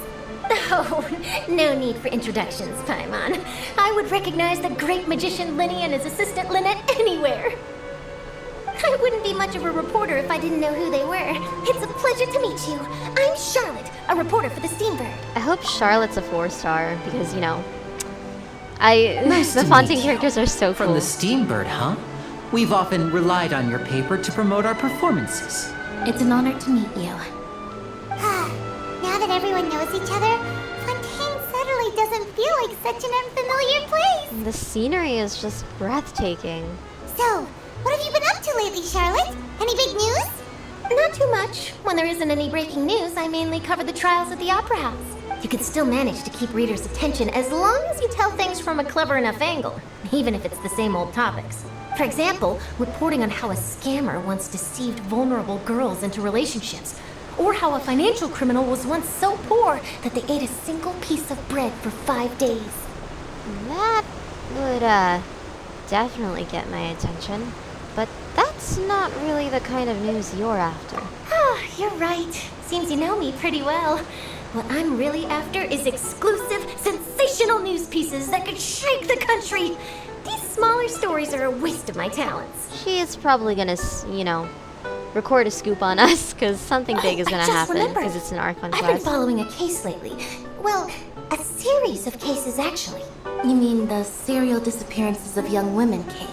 Oh, no need for introductions, Paimon. I would recognize the great magician Linny and his assistant Lynette anywhere. I wouldn't be much of a reporter if I didn't know who they were. It's a pleasure to meet you. I'm Charlotte, a reporter for the Steambird. I hope Charlotte's a 4-star because, you know, Nice the to Fontaine meet you. characters are so From cool. the Steambird, huh? We've often relied on your paper to promote our performances. It's an honor to meet you. Now that everyone knows each other, Fontaine suddenly doesn't feel like such an unfamiliar place. The scenery is just breathtaking. So, what have you been up to lately, Charlotte? Any big news? Not too much. When there isn't any breaking news, I mainly cover the trials at the Opera House. You can still manage to keep readers' attention as long as you tell things from a clever enough angle, even if it's the same old topics. For example, reporting on how a scammer once deceived vulnerable girls into relationships, or how a financial criminal was once so poor that they ate a single piece of bread for 5 days. That would, definitely get my attention. But that's not really the kind of news you're after. Ah, you're right. Seems you know me pretty well. What I'm really after is exclusive, sensational news pieces that could shake the country. These smaller stories are a waste of my talents. She is probably gonna, you know, record a scoop on us, because something big is gonna I just happen, remembered. because it's an Archon I've been class. following a case lately. Well, a series of cases, actually. You mean the serial disappearances of young women case?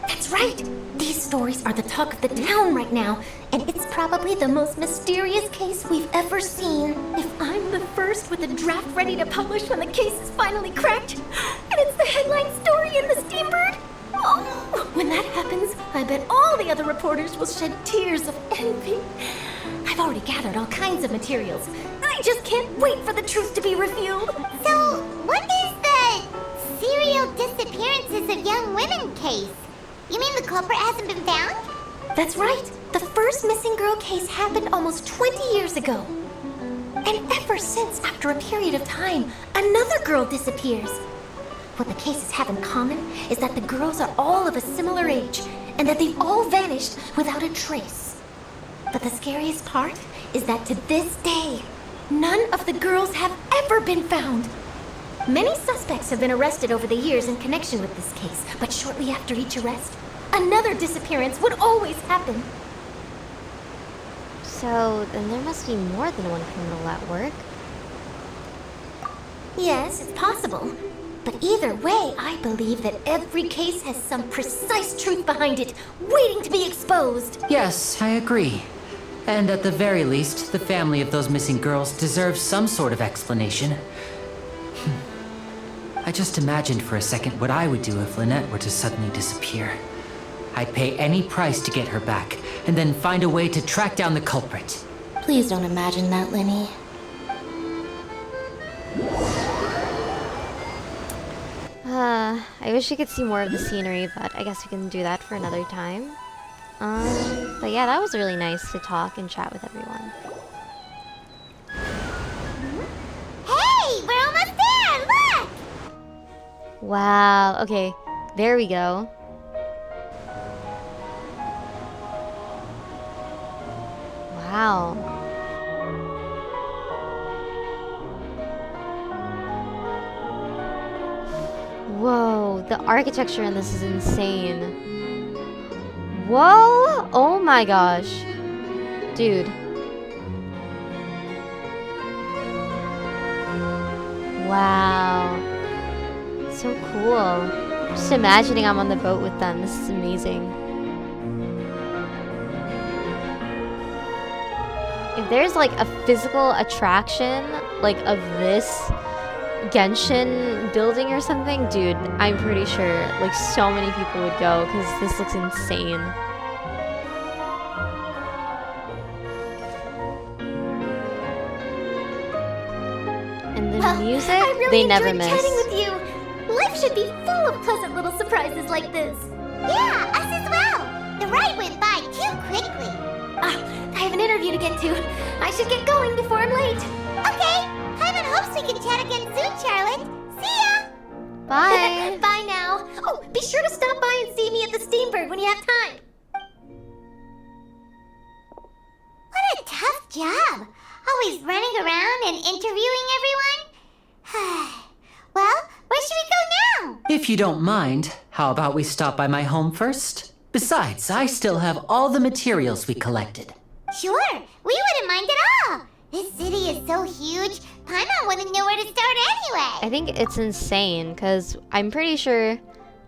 That's right. These stories are the talk of the town right now, and it's probably the most mysterious case we've ever seen. If I'm the first with a draft ready to publish when the case is finally cracked, and it's the headline story in the Steambird, oh, when that happens, I bet all the other reporters will shed tears of envy. I've already gathered all kinds of materials. I just can't wait for the truth to be revealed. So, what is the serial disappearances of young women case? You mean the culprit hasn't been found? That's right. The first missing girl case happened almost 20 years ago. And ever since, after a period of time, another girl disappears. What the cases have in common is that the girls are all of a similar age, and that they've all vanished without a trace. But the scariest part is that to this day, none of the girls have ever been found. Many suspects have been arrested over the years in connection with this case, but shortly after each arrest, another disappearance would always happen. So, then there must be more than one criminal at work. Yes, it's possible. But either way, I believe that every case has some precise truth behind it, waiting to be exposed. Yes, I agree. And at the very least, the family of those missing girls deserves some sort of explanation. I just imagined for a second what I would do if Lynette were to suddenly disappear. I'd pay any price to get her back, and then find a way to track down the culprit. Please don't imagine that, Linny. I wish we could see more of the scenery, but I guess we can do that for another time. But yeah, that was really nice to talk and chat with everyone. Hey, we're almost there! Look! Wow, okay, there we go. Wow. Whoa, the architecture in this is insane. Whoa! Oh my gosh. Dude. Wow. So cool. Just imagining I'm on the boat with them. This is amazing. If there's like a physical attraction like of this Genshin building or something, dude, I'm pretty sure like so many people would go because this looks insane. And the Well, music, I really they never enjoyed miss. chatting with you. Life should be full of pleasant little surprises like this. Yeah, us as well. The ride went by too quickly. I have an interview to get to. I should get going before I'm late. Okay, Paimon hopes we can chat again soon, Charlotte. See ya! Bye. Bye now. Oh, be sure to stop by and see me at the Steamberg when you have time. What a tough job. Always running around and interviewing everyone. Well, where should we go now? If you don't mind, how about we stop by my home first? Besides, I still have all the materials we collected. Sure, we wouldn't mind at all. This city is so huge, Paimon wouldn't know where to start anyway. I think it's insane because I'm pretty sure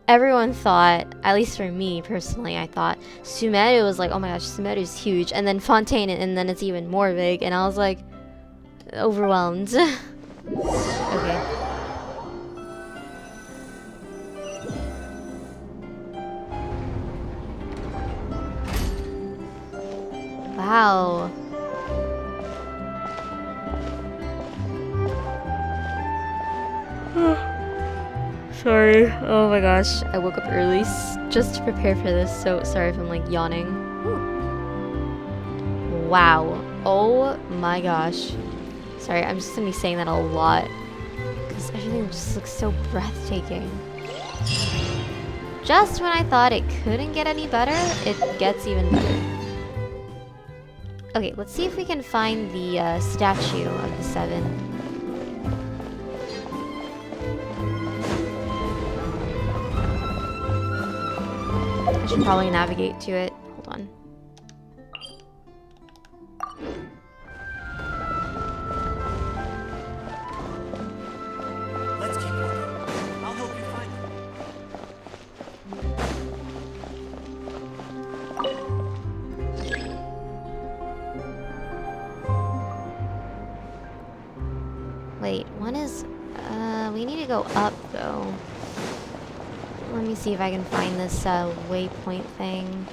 everyone thought, at least for me personally, I thought Sumeru was like, oh my gosh, Sumeru is huge, and then Fontaine, and then it's even more big, and I was like, overwhelmed. Okay. Wow. Sorry. Oh my gosh. I woke up early just to prepare for this, so sorry if I'm like yawning. Whew. Wow. Oh my gosh. Sorry, I'm just gonna be saying that a lot because everything just looks so breathtaking. Just when I thought it couldn't get any better, it gets even better. Okay, let's see if we can find the statue of the seven. I should probably navigate to it. Hold on. Let's keep looking. I'll help you find Wait, one is... we need to go up, though. Let me see if I can find this waypoint thing.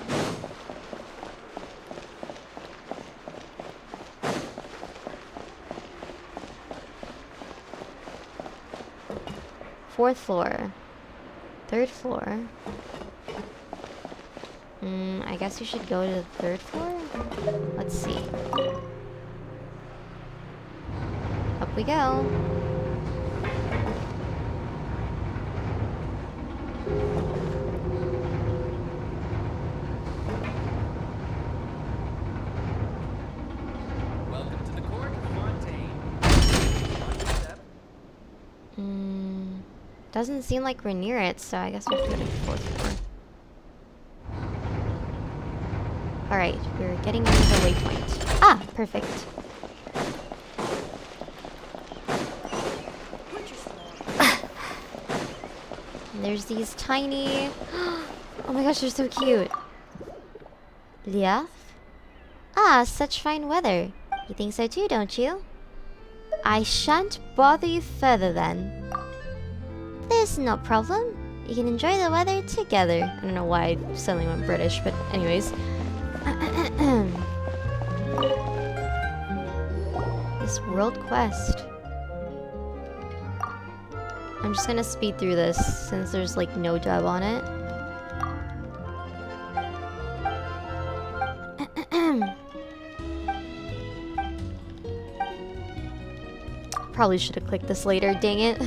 Fourth floor. Third floor. I guess we should go to the third floor? Let's see. Up we go. Welcome to the court, Fontaine. Doesn't seem like we're near it, so I guess we have to go to the fourth floor. Alright, we're getting into the waypoint. Ah, perfect. And there's these tiny... Oh my gosh, they're so cute. Liaf? Ah, such fine weather. You think so too, don't you? I shan't bother you further then. There's no problem. You can enjoy the weather together. I don't know why I suddenly went British, but anyways. This world quest. I'm just gonna speed through this since there's like no dub on it. Probably should have clicked this later, dang it.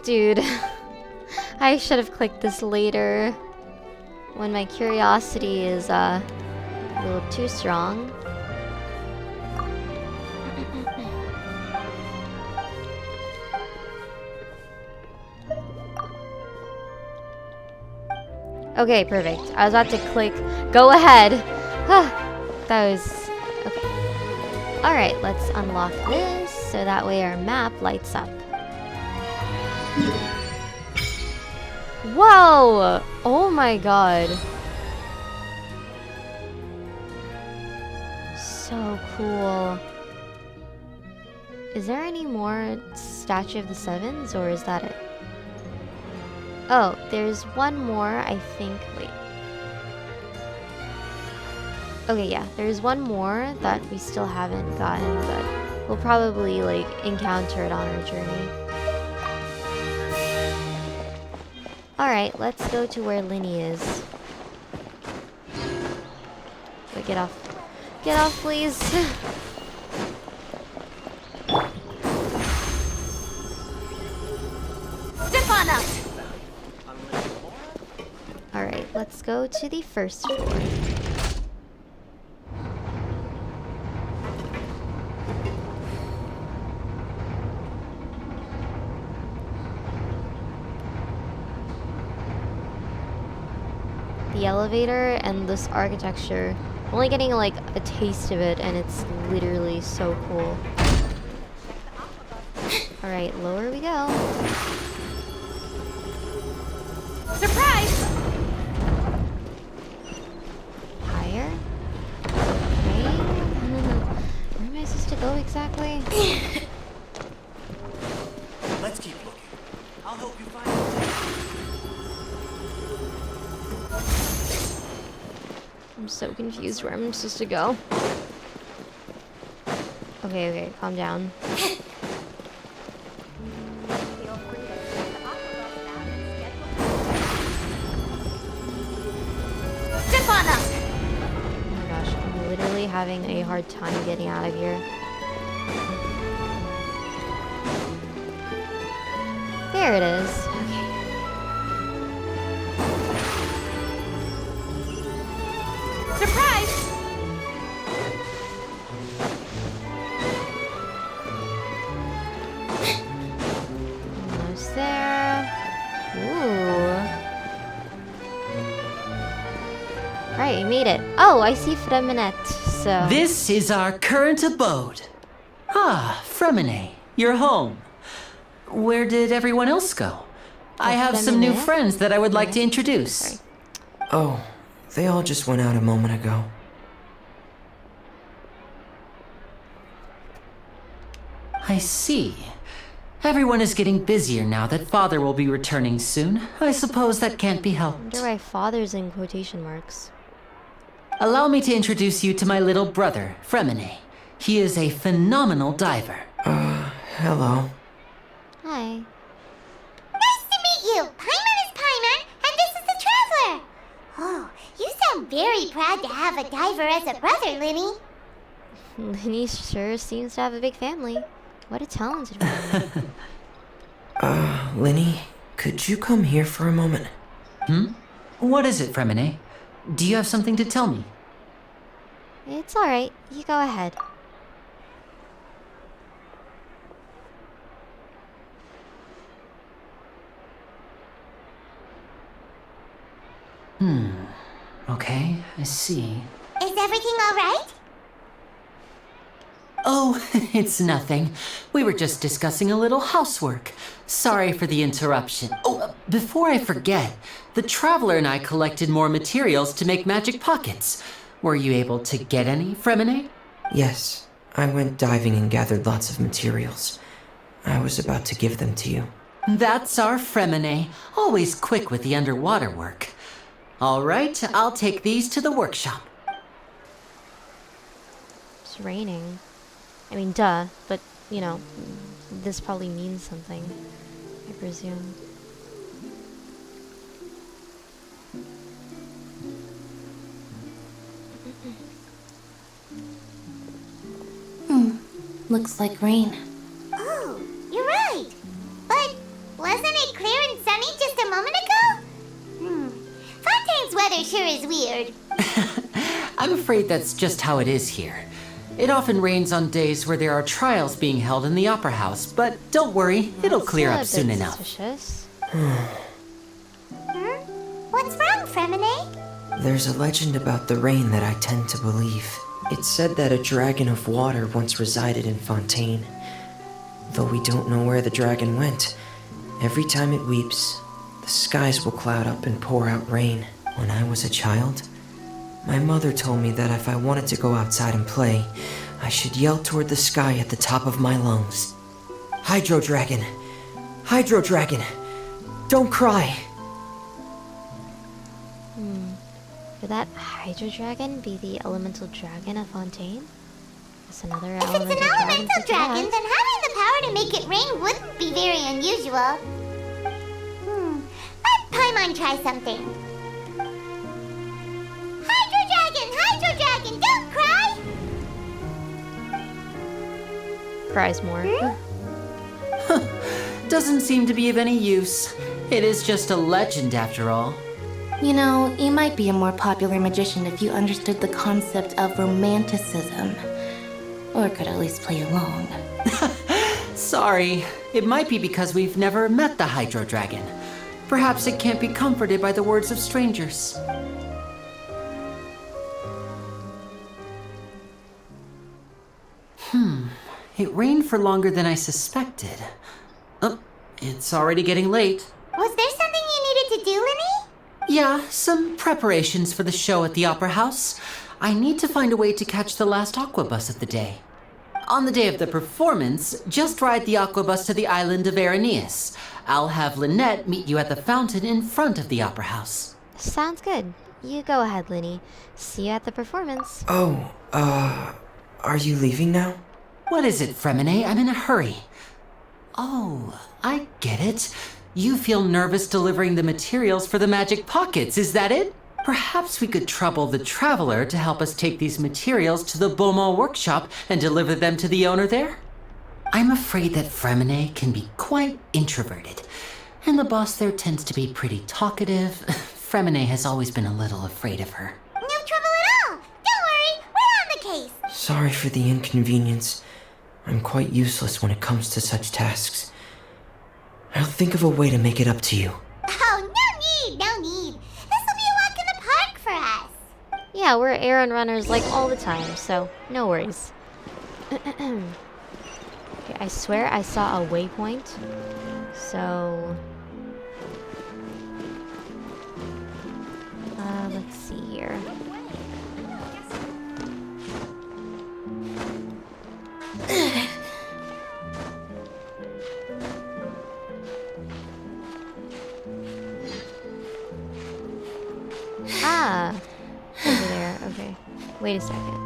Dude, I should have clicked this later when my curiosity is a little too strong. Okay, perfect. I was about to click go ahead. That was okay. Alright, let's unlock this so that way our map lights up. Whoa! Oh my god. So cool. Is there any more Statue of the Sevens, or is that it? Oh, there's one more, I think. Wait. Okay, yeah, there's one more that we still haven't gotten, but we'll probably, like, encounter it on our journey. Alright, let's go to where Linny is. Wait, get off. Get off, please. Step on up! Alright, let's go to the first floor. The elevator and this architecture, I'm only getting like a taste of it, and it's literally so cool. Alright, lower we go. Surprise! Higher? Okay. Where am I supposed to go exactly? Let's keep looking. I'll help you find it. I'm so confused where I'm supposed to go. Okay, okay, calm down. Step on up! Oh my gosh, I'm literally having a hard time getting out of here. There it is. Okay. Surprise! Almost there. Ooh. Right, we made it. Oh, I see Freminette, so... This is our current abode. Ah, Fremine, you're home. Where did everyone else go? I have some new Fremine? friends that I would like to Okay. introduce. Sorry. Oh, they all just went out a moment ago. I see. Everyone is getting busier now that Father will be returning soon. I suppose that can't be I helped. wonder why father's in quotation marks. Allow me to introduce you to my little brother, Fremine. He is a phenomenal diver. Hello. Hi. Nice to meet you! Paimon is Paimon, and this is the Traveler! Oh, you sound very proud to have a diver as a brother, Linny. Linny sure seems to have a big family. What a talented one. Linny, could you come here for a moment? What is it, Fremine? Do you have something to tell me? It's alright, you go ahead. Okay, I see. Is everything alright? Oh, it's nothing. We were just discussing a little housework. Sorry for the interruption. Oh, before I forget, the Traveler and I collected more materials to make magic pockets. Were you able to get any, Fremine? Yes, I went diving and gathered lots of materials. I was about to give them to you. That's our Fremine, always quick with the underwater work. All right, I'll take these to the workshop. It's raining. I mean, duh, but, you know, this probably means something, I presume. Looks like rain. Oh, you're right. But wasn't it clear and sunny just a moment ago? Fontaine's weather sure is weird. I'm afraid that's just how it is here. It often rains on days where there are trials being held in the Opera House, but don't worry, it'll clear up soon enough. Suspicious. What's wrong, Fremine? There's a legend about the rain that I tend to believe. It's said that a dragon of water once resided in Fontaine. Though we don't know where the dragon went, every time it weeps, the skies will cloud up and pour out rain. When I was a child, my mother told me that if I wanted to go outside and play, I should yell toward the sky at the top of my lungs. Hydro Dragon! Hydro Dragon! Don't cry! Would that Hydro Dragon be the elemental dragon of Fontaine? That's another If it's elemental an elemental dragon. dragon, then having the power to make it rain wouldn't be very unusual. Let Paimon try something. Hydro Dragon, don't cry! Cries more. Doesn't seem to be of any use. It is just a legend after all. You know, you might be a more popular magician if you understood the concept of romanticism. Or could at least play along. Sorry, it might be because we've never met the Hydro Dragon. Perhaps it can't be comforted by the words of strangers. It rained for longer than I suspected. Oh, it's already getting late. Was there something you needed to do, Linny? Yeah, some preparations for the show at the Opera House. I need to find a way to catch the last aqua bus of the day. On the day of the performance, just ride the aqua bus to the island of Aeneas. I'll have Lynette meet you at the fountain in front of the Opera House. Sounds good. You go ahead, Linny. See you at the performance. Oh, are you leaving now? What is it, Fremine? I'm in a hurry. Oh, I get it. You feel nervous delivering the materials for the magic pockets, is that it? Perhaps we could trouble the traveler to help us take these materials to the Beaumont workshop and deliver them to the owner there? I'm afraid that Fremine can be quite introverted, and the boss there tends to be pretty talkative. Fremine has always been a little afraid of her. No trouble at all. Don't worry, we're on the case. Sorry for the inconvenience. I'm quite useless when it comes to such tasks. I'll think of a way to make it up to you. Oh, no need. This will be a walk in the park for us. Yeah, we're errand runners like all the time, so no worries. Okay, I swear I saw a waypoint. So... let's see here. Ah, over there. Okay. Wait a second.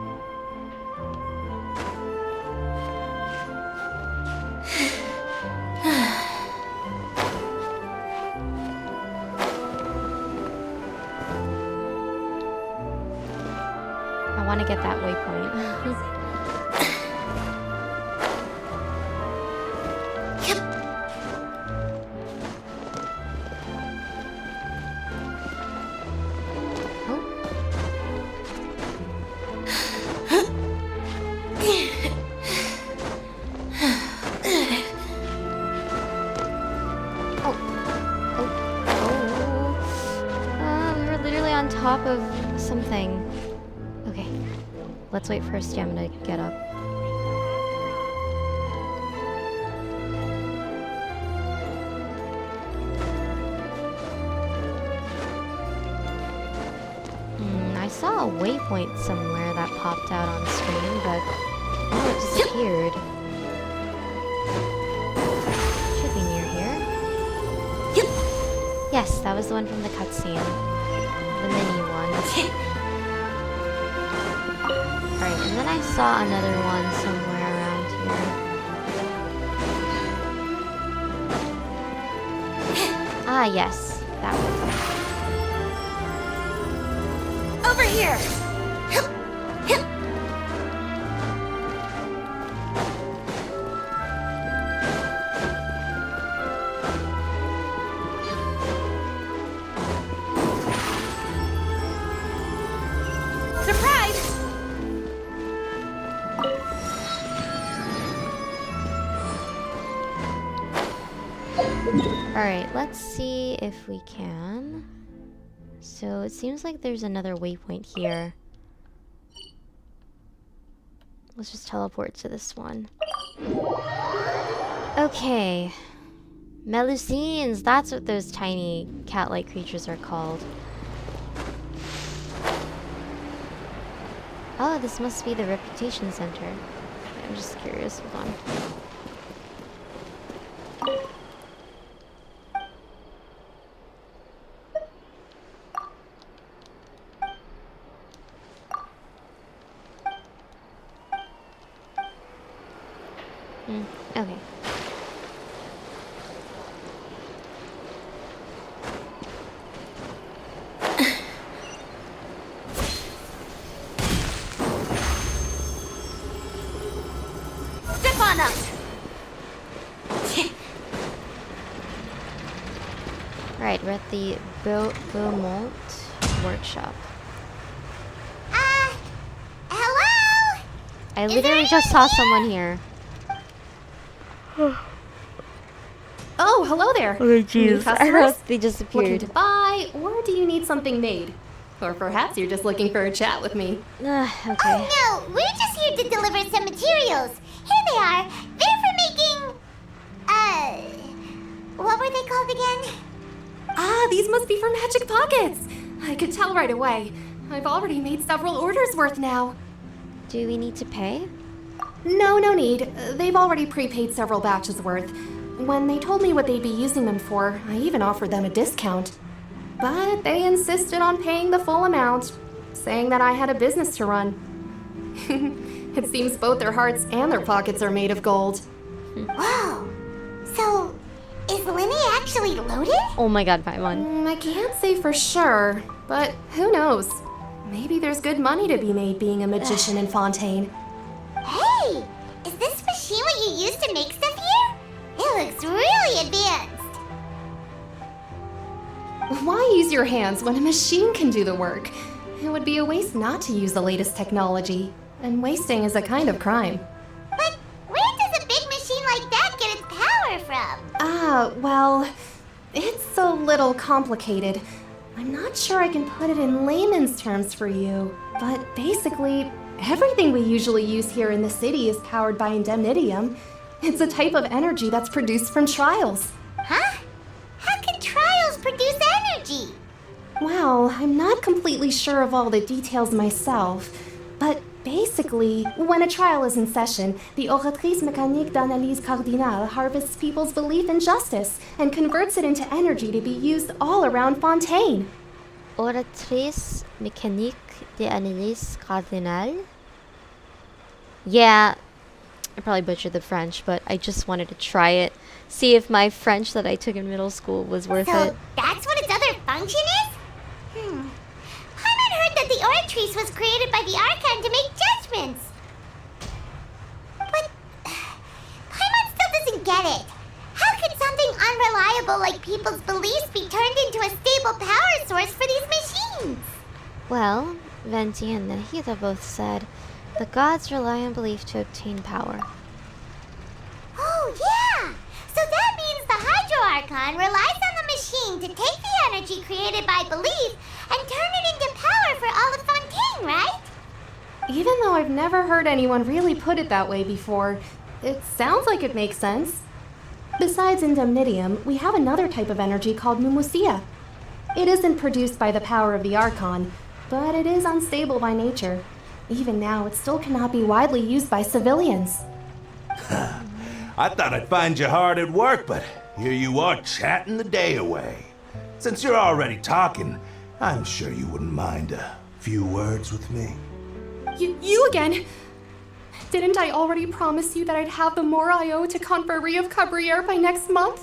I want to get that waypoint. Top of something. Okay, let's wait for stamina to get up. I saw a waypoint somewhere that popped out on screen, but oh, it disappeared. Should be near here. Yes, that was the one from the cutscene. The mini one. Alright, and then I saw another one somewhere around here. Ah, yes. That one. Over here! Alright, let's see if we can. So it seems like there's another waypoint here. Let's just teleport to this one. Okay. Melusines, that's what those tiny cat-like creatures are called. Oh, this must be the Reputation Center. I'm just curious, hold on. Okay. Step on up! Right, we're at the Beaumont workshop. Hello? I Is literally there just anyone saw someone here. Oh, hello there. Okay, New jeez. I customers? thought they Looking disappeared. to buy, or do you need something made? Or perhaps you're just looking for a chat with me. Okay. Oh no, we're just here to deliver some materials. Here they are. They're for making... what were they called again? Ah, these must be for magic pockets. I could tell right away. I've already made several orders worth now. Do we need to pay? No need. They've already prepaid several batches worth. When they told me what they'd be using them for, I even offered them a discount. But they insisted on paying the full amount, saying that I had a business to run. It seems both their hearts and their pockets are made of gold. Whoa. So, is Linny actually loaded? Oh my god, Paimon. I can't say for sure, but who knows? Maybe there's good money to be made being a magician in Fontaine. Hey, is this machine what you use to make stuff here? It looks really advanced. Why use your hands when a machine can do the work? It would be a waste not to use the latest technology, and wasting is a kind of crime. But where does a big machine like that get its power from? Well, it's a little complicated. I'm not sure I can put it in layman's terms for you, but basically, everything we usually use here in the city is powered by indemnitium. It's a type of energy that's produced from trials. Huh? How can trials produce energy? Well, I'm not completely sure of all the details myself, but basically, when a trial is in session, the Oratrice Mécanique d'Analyse Cardinale harvests people's belief in justice and converts it into energy to be used all around Fontaine. Oratrice mécanique d'analyse cardinale? Yeah, I probably butchered the French, but I just wanted to try it. See if my French that I took in middle school was worth So it. that's what its other function is? Paimon heard that the Oratrice was created by the archon to make judgments. But Paimon still doesn't get it. How could something unreliable like people's beliefs be turned into a stable power source for these machines? Well, Venti and Nahida both said the gods rely on belief to obtain power. Oh, yeah! So that means the Hydro Archon relies on the machine to take the energy created by belief and turn it into power for all of Fontaine, right? Even though I've never heard anyone really put it that way before, it sounds like it makes sense. Besides indemnitium, we have another type of energy called mumusia. It isn't produced by the power of the Archon, but it is unstable by nature. Even now, it still cannot be widely used by civilians. I thought I'd find you hard at work, but here you are chatting the day away. Since you're already talking, I'm sure you wouldn't mind a few words with me. You again? Didn't I already promise you that I'd have the more I owe to Confrérie of Cabriere by next month?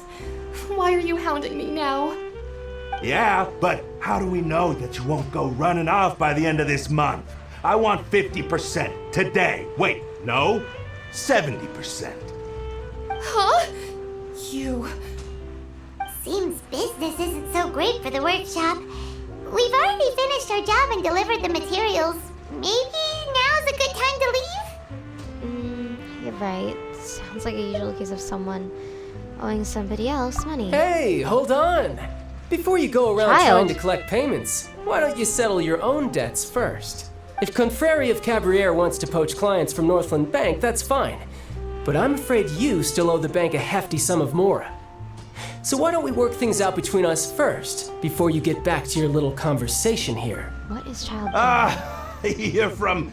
Why are you hounding me now? Yeah, but how do we know that you won't go running off by the end of this month? I want 50% today. Wait, no, 70%. Huh? You... Seems business isn't so great for the workshop. We've already finished our job and delivered the materials. Maybe now's a good time to leave? You're right. Sounds like a usual case of someone owing somebody else money. Hey, hold on! Before you go around Child. trying to collect payments, why don't you settle your own debts first? If Confrérie of Cabriere wants to poach clients from Northland Bank, that's fine. But I'm afraid you still owe the bank a hefty sum of mora. So why don't we work things out between us first, before you get back to your little conversation here? What is child? You're from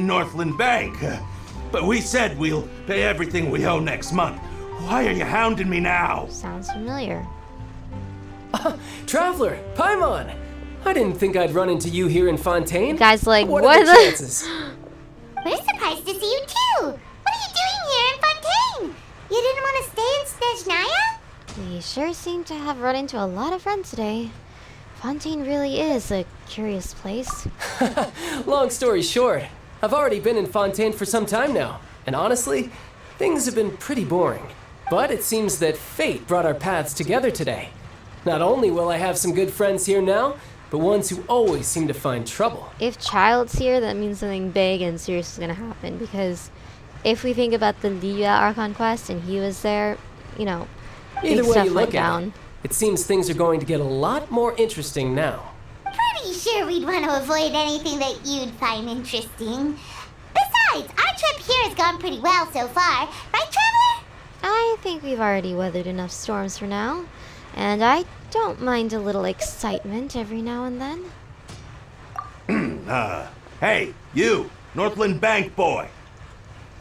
Northland Bank. But we said we'll pay everything we owe next month. Why are you hounding me now? Sounds familiar. Traveler, Paimon! I didn't think I'd run into you here in Fontaine. Guys, like, what what are the chances? We're surprised to see you too! What are you doing here in Fontaine? Snezhnaya? We sure seem to have run into a lot of friends today. Fontaine really is a curious place. Long story short, I've already been in Fontaine for some time now, and honestly, things have been pretty boring. But it seems that fate brought our paths together today. Not only will I have some good friends here now, but ones who always seem to find trouble. If Child's here, that means something big and serious is gonna happen, because if we think about the Livia Archon quest and he was there, you know, Either big way stuff you went look down. at it seems things are going to get a lot more interesting now. Pretty sure we'd want to avoid anything that you'd find interesting. Besides, our trip here has gone pretty well so far. Right, Traveler? I think we've already weathered enough storms for now, and I don't mind a little excitement every now and then. Hey, you, Northland Bank boy.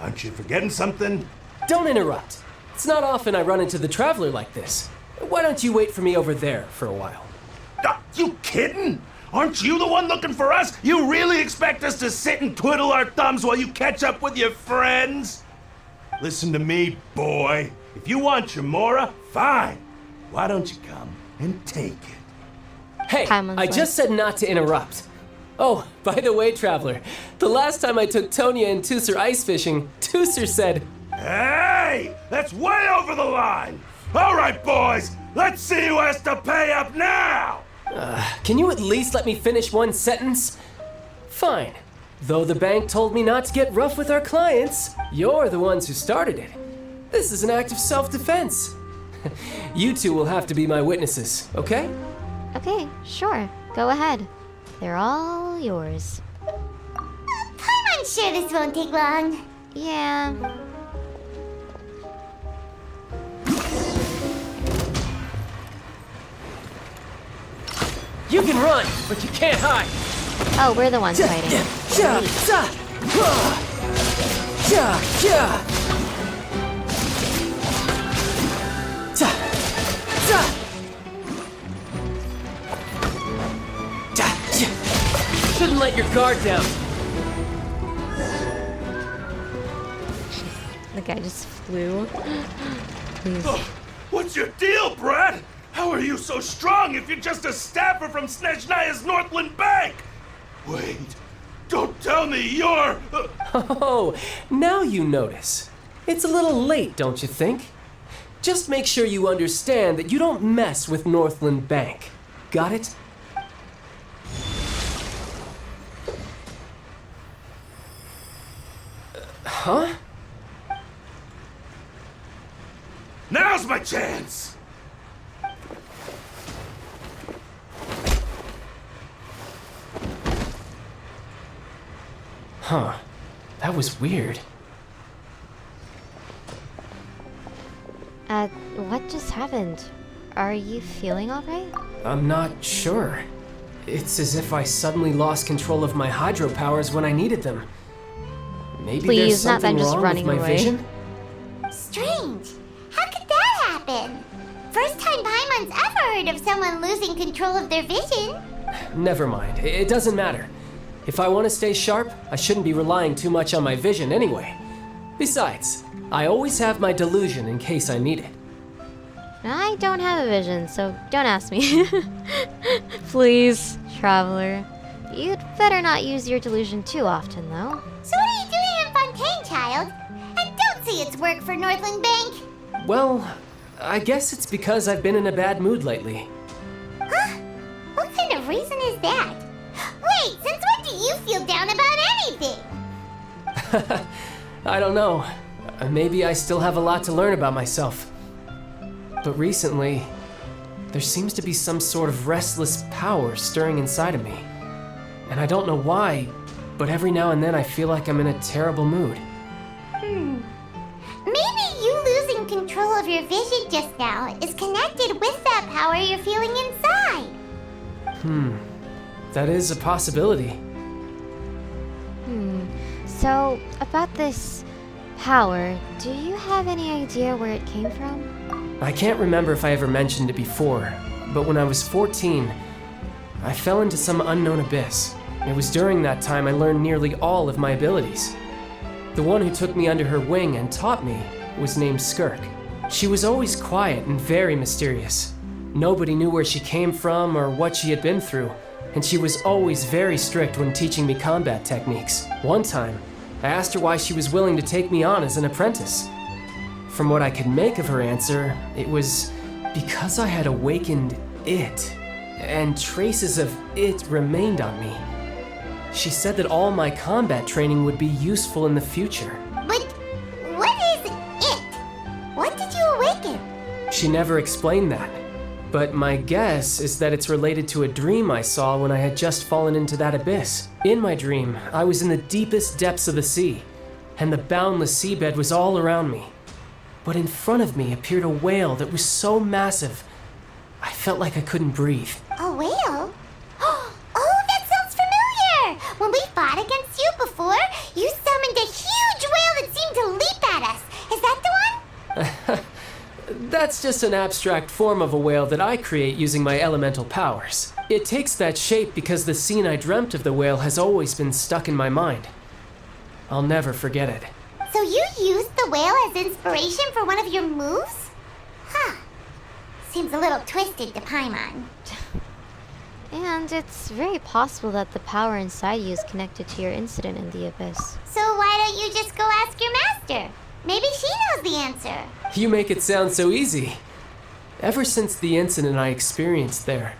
Aren't you forgetting something? Don't interrupt. It's not often I run into the Traveler like this. Why don't you wait for me over there for a while? You kidding? Aren't you the one looking for us? You really expect us to sit and twiddle our thumbs while you catch up with your friends? Listen to me, boy. If you want your Mora, fine. Why don't you come and take it? Hey, I just said not to interrupt. Oh, by the way, Traveler, the last time I took Tonya and Tusser ice fishing, Tusser said, Hey! That's way over the line! All right, boys, let's see who has to pay up now! Can you at least let me finish one sentence? Fine. Though the bank told me not to get rough with our clients, you're the ones who started it. This is an act of self-defense. You two will have to be my witnesses, okay? Okay, sure. Go ahead. They're all yours. I'm sure this won't take long. Yeah. You can run, but you can't hide. Oh, we're the ones fighting. Shouldn't let your guard down. The guy just flew. Please. What's your deal, Brad? How are you so strong if you're just a staffer from Snezhnaya's Northland Bank? Wait, don't tell me you're... Oh, now you notice. It's a little late, don't you think? Just make sure you understand that you don't mess with Northland Bank. Got it? Huh? Now's my chance! Huh. That was weird. What just happened? Are you feeling alright? I'm not sure. It's as if I suddenly lost control of my hydro powers when I needed them. Maybe Please, there's not something them just wrong running with my away. vision? Strange. How could that happen? First time Paimon's ever heard of someone losing control of their vision. Never mind. It doesn't matter. If I want to stay sharp, I shouldn't be relying too much on my vision anyway. Besides, I always have my delusion in case I need it. I don't have a vision, so don't ask me. Please, Traveler. You'd better not use your delusion too often, though. So what are you doing in Fontaine, child? And don't say it's work for Northland Bank. Well, I guess it's because I've been in a bad mood lately. Huh? What kind of reason is that? Wait, since when do you feel down about anything? I don't know. Maybe I still have a lot to learn about myself. But recently, there seems to be some sort of restless power stirring inside of me. And I don't know why, but every now and then I feel like I'm in a terrible mood. Maybe you losing control of your vision just now is connected with that power you're feeling inside. That is a possibility. So, about this power, do you have any idea where it came from? I can't remember if I ever mentioned it before, but when I was 14, I fell into some unknown abyss. It was during that time I learned nearly all of my abilities. The one who took me under her wing and taught me was named Skirk. She was always quiet and very mysterious. Nobody knew where she came from or what she had been through, and she was always very strict when teaching me combat techniques. One time, I asked her why she was willing to take me on as an apprentice. From what I could make of her answer, it was because I had awakened it, and traces of it remained on me. She said that all my combat training would be useful in the future. But what is it? What did you awaken? She never explained that, but my guess is that it's related to a dream I saw when I had just fallen into that abyss. In my dream, I was in the deepest depths of the sea, and the boundless seabed was all around me. But in front of me appeared a whale that was so massive, I felt like I couldn't breathe. A whale? Oh, that sounds familiar! When we fought against you before, you summoned a huge whale that seemed to leap at us. Is that the one? That's just an abstract form of a whale that I create using my elemental powers. It takes that shape because the scene I dreamt of the whale has always been stuck in my mind. I'll never forget it. So you used the whale as inspiration for one of your moves? Huh. Seems a little twisted to Paimon. And it's very possible that the power inside you is connected to your incident in the abyss. So why don't you just go ask your master? Maybe she knows the answer. You make it sound so easy. Ever since the incident I experienced there,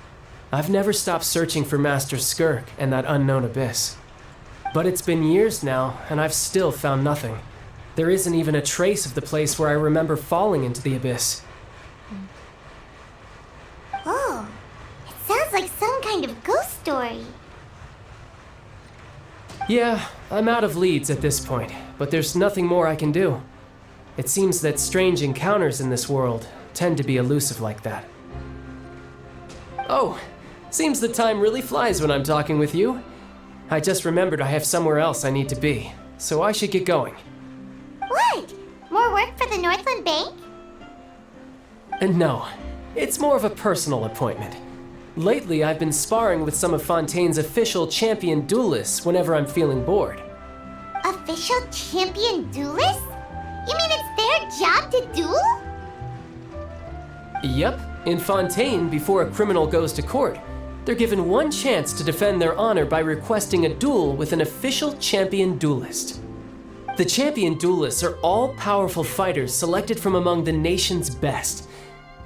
I've never stopped searching for Master Skirk and that unknown abyss. But it's been years now, and I've still found nothing. There isn't even a trace of the place where I remember falling into the abyss. Oh, it sounds like some kind of ghost story. Yeah, I'm out of leads at this point, but there's nothing more I can do. It seems that strange encounters in this world tend to be elusive like that. Oh, seems the time really flies when I'm talking with you. I just remembered I have somewhere else I need to be, so I should get going. What? More work for the Northland Bank? No, it's more of a personal appointment. Lately, I've been sparring with some of Fontaine's official champion duelists whenever I'm feeling bored. Official champion duelists? You mean it's their job to duel? Yep, in Fontaine, before a criminal goes to court, they're given one chance to defend their honor by requesting a duel with an official champion duelist. The champion duelists are all-powerful fighters selected from among the nation's best,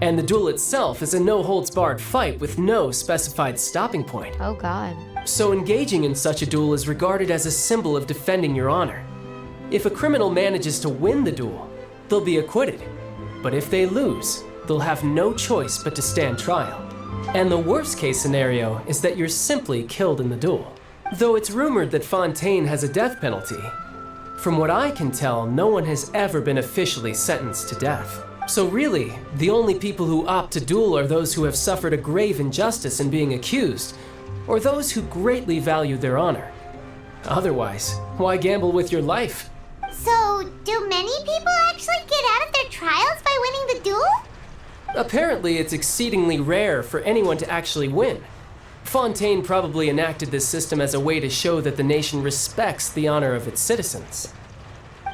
and the duel itself is a no-holds-barred fight with no specified stopping point. Oh god. So engaging in such a duel is regarded as a symbol of defending your honor. If a criminal manages to win the duel, they'll be acquitted. But if they lose, they'll have no choice but to stand trial. And the worst-case scenario is that you're simply killed in the duel. Though it's rumored that Fontaine has a death penalty, from what I can tell, no one has ever been officially sentenced to death. So really, the only people who opt to duel are those who have suffered a grave injustice in being accused, or those who greatly value their honor. Otherwise, why gamble with your life? So, do many people actually get out of their trials by winning the duel? Apparently, it's exceedingly rare for anyone to actually win. Fontaine probably enacted this system as a way to show that the nation respects the honor of its citizens.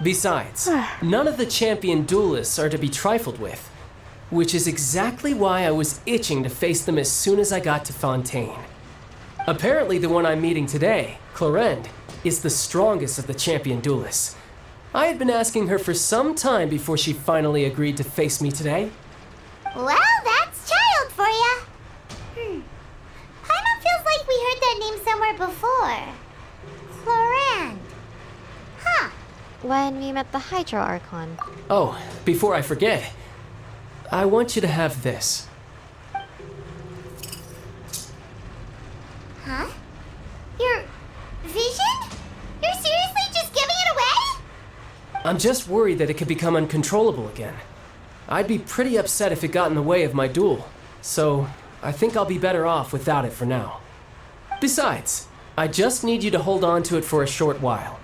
Besides, none of the champion duelists are to be trifled with, which is exactly why I was itching to face them as soon as I got to Fontaine. Apparently, the one I'm meeting today, Clorinde, is the strongest of the champion duelists. I had been asking her for some time before she finally agreed to face me today. Well, that's child for ya. Paimon feels like we heard that name somewhere before. Clorinde. Huh. When we met the Hydro Archon. Oh, before I forget, I want you to have this. Huh? Your vision? You're seriously just giving it away? I'm just worried that it could become uncontrollable again. I'd be pretty upset if it got in the way of my duel, so I think I'll be better off without it for now. Besides, I just need you to hold on to it for a short while.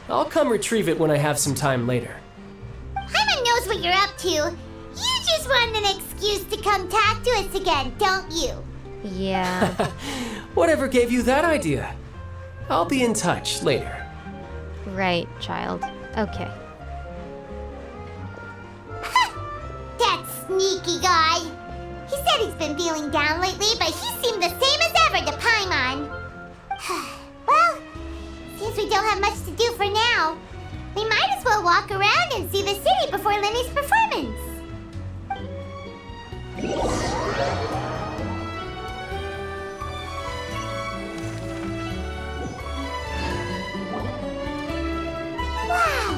I'll come retrieve it when I have some time later. Paimon knows what you're up to. You just want an excuse to come talk to us again, don't you? Yeah. Whatever gave you that idea? I'll be in touch later. Right, child. Okay. Sneaky guy. He said he's been feeling down lately, but he seemed the same as ever to Paimon. Well, seems we don't have much to do for now. We might as well walk around and see the city before Lenny's performance. Wow!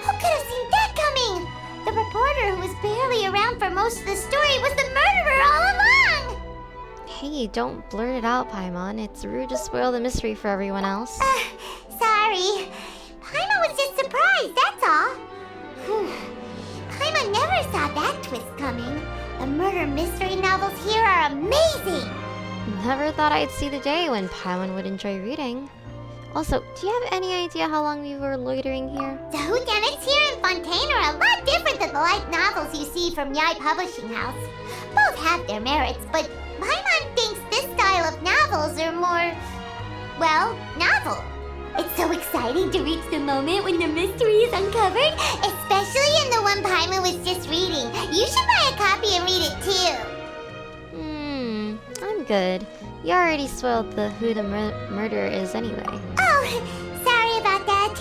Who could have seen that coming? The reporter who was barely around for most of the story was the murderer all along! Hey, don't blurt it out, Paimon. It's rude to spoil the mystery for everyone else. Sorry. Paimon was just surprised, that's all. Paimon never saw that twist coming. The murder mystery novels here are amazing! Never thought I'd see the day when Paimon would enjoy reading. Also, do you have any idea how long we were loitering here? The whodunits here in Fontaine are a lot different than the light novels you see from Yai Publishing House. Both have their merits, but Paimon thinks this style of novels are more, well, novel. It's so exciting to reach the moment when the mystery is uncovered, especially in the one Paimon was just reading. You should buy a copy and read it too. I'm good. You already spoiled who the murderer is anyway. Oh, sorry about that.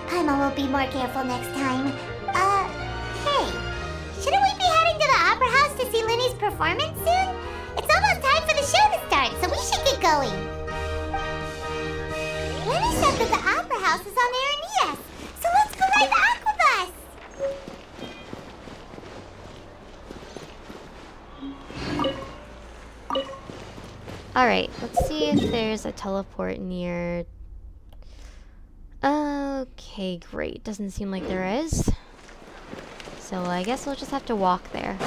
Paimon will be more careful next time. Hey, shouldn't we be heading to the Opera House to see Lenny's performance soon? It's almost time for the show to start, so we should get going. Lenny said that the Opera House is on Aeneas, so let's go ride the Aquabus! Alright, let's see if there's a teleport near... Okay, great. Doesn't seem like there is. So I guess we'll just have to walk there.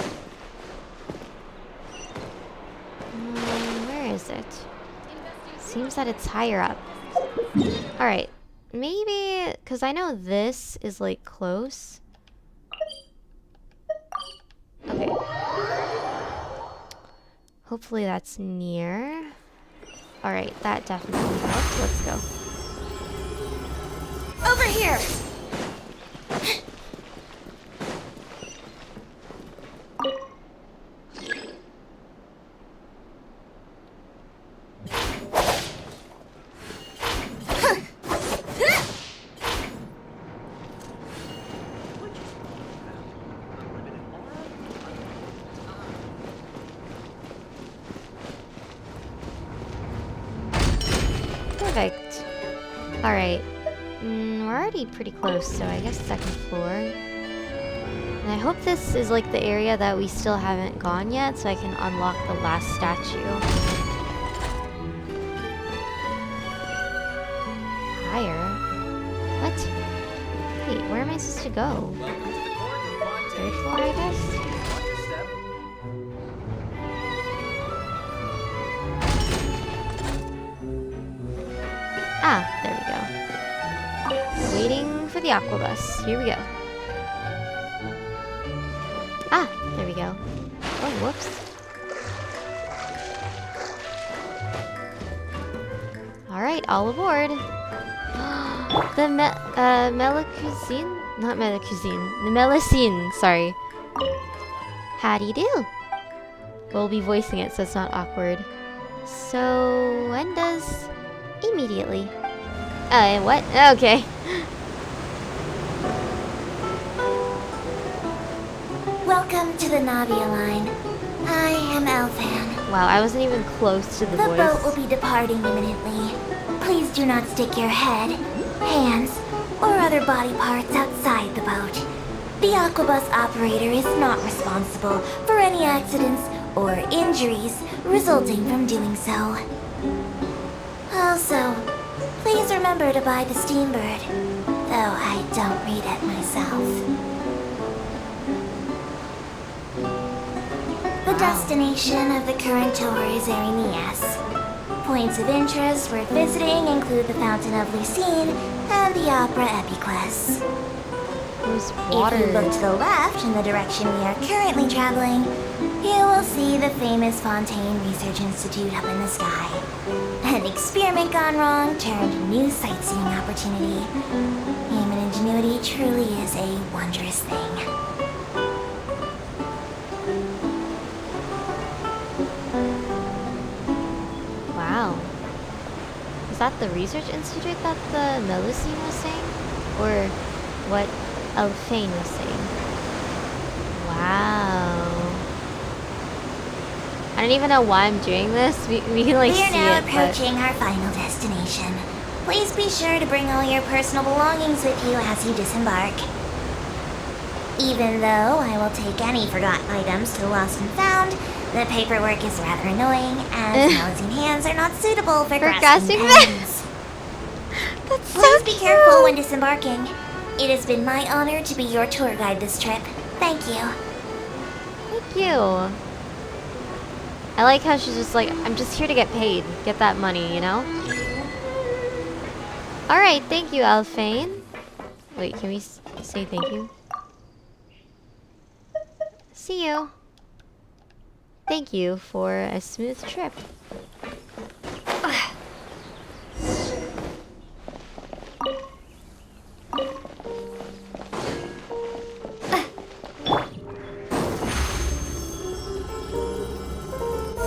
Where is it? Seems that it's higher up. Alright, maybe... Because I know this is like close. Okay. Hopefully that's near. Alright, that definitely helps. Let's go. Over here! Perfect. Alright. We're already pretty close, so I guess second floor. And I hope this is like the area that we still haven't gone yet, so I can unlock the last statue. Higher? What? Wait, where am I supposed to go? Third floor, I guess? Ah, there we go. Waiting for the Aquabus. Here we go. Ah, there we go. Oh, whoops. Alright, all aboard. The Melicusine? Not Melicusine. The Melicine, sorry. Howdy do. We'll be voicing it so it's not awkward. So, when does... Immediately. What? Okay. Welcome to the Navia line. I am Elfan. Wow, I wasn't even close to the voice. The boat will be departing imminently. Please do not stick your head, hands, or other body parts outside the boat. The Aquabus operator is not responsible for any accidents or injuries resulting from doing so. Also, please remember to buy the Steambird, though I don't read it myself. The destination of the current tour is Aeneas. Points of interest worth visiting include the Fountain of Lucine and the Opera Epiclese. There's water. If you look to the left in the direction we are currently traveling, you will see the famous Fontaine Research Institute up in the sky. An experiment gone wrong turned new sightseeing opportunity. Human ingenuity truly is a wondrous thing. Is that the research institute that the Melusine was saying? Or what Fontaine was saying? Wow. I don't even know why I'm doing this. We can like We are see now it, approaching our final destination. Please be sure to bring all your personal belongings with you as you disembark. Even though I will take any forgotten items to the lost and found, the paperwork is rather annoying, as Melusine hands are not suitable for grasping pens. That's Please be careful when disembarking. It has been my honor to be your tour guide this trip. Thank you. Thank you. I like how she's just like, I'm just here to get paid. Get that money, you know? Alright, thank you, Fontaine. Wait, can we say thank you? See you. Thank you for a smooth trip.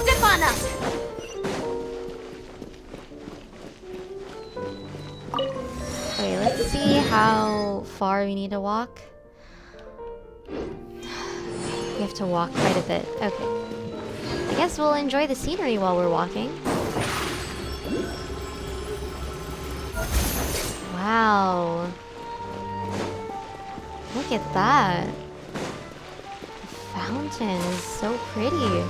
Stefana! Okay, let's see how far we need to walk. We have to walk quite a bit. Okay. I guess we'll enjoy the scenery while we're walking. Wow. Look at that. The fountain is so pretty.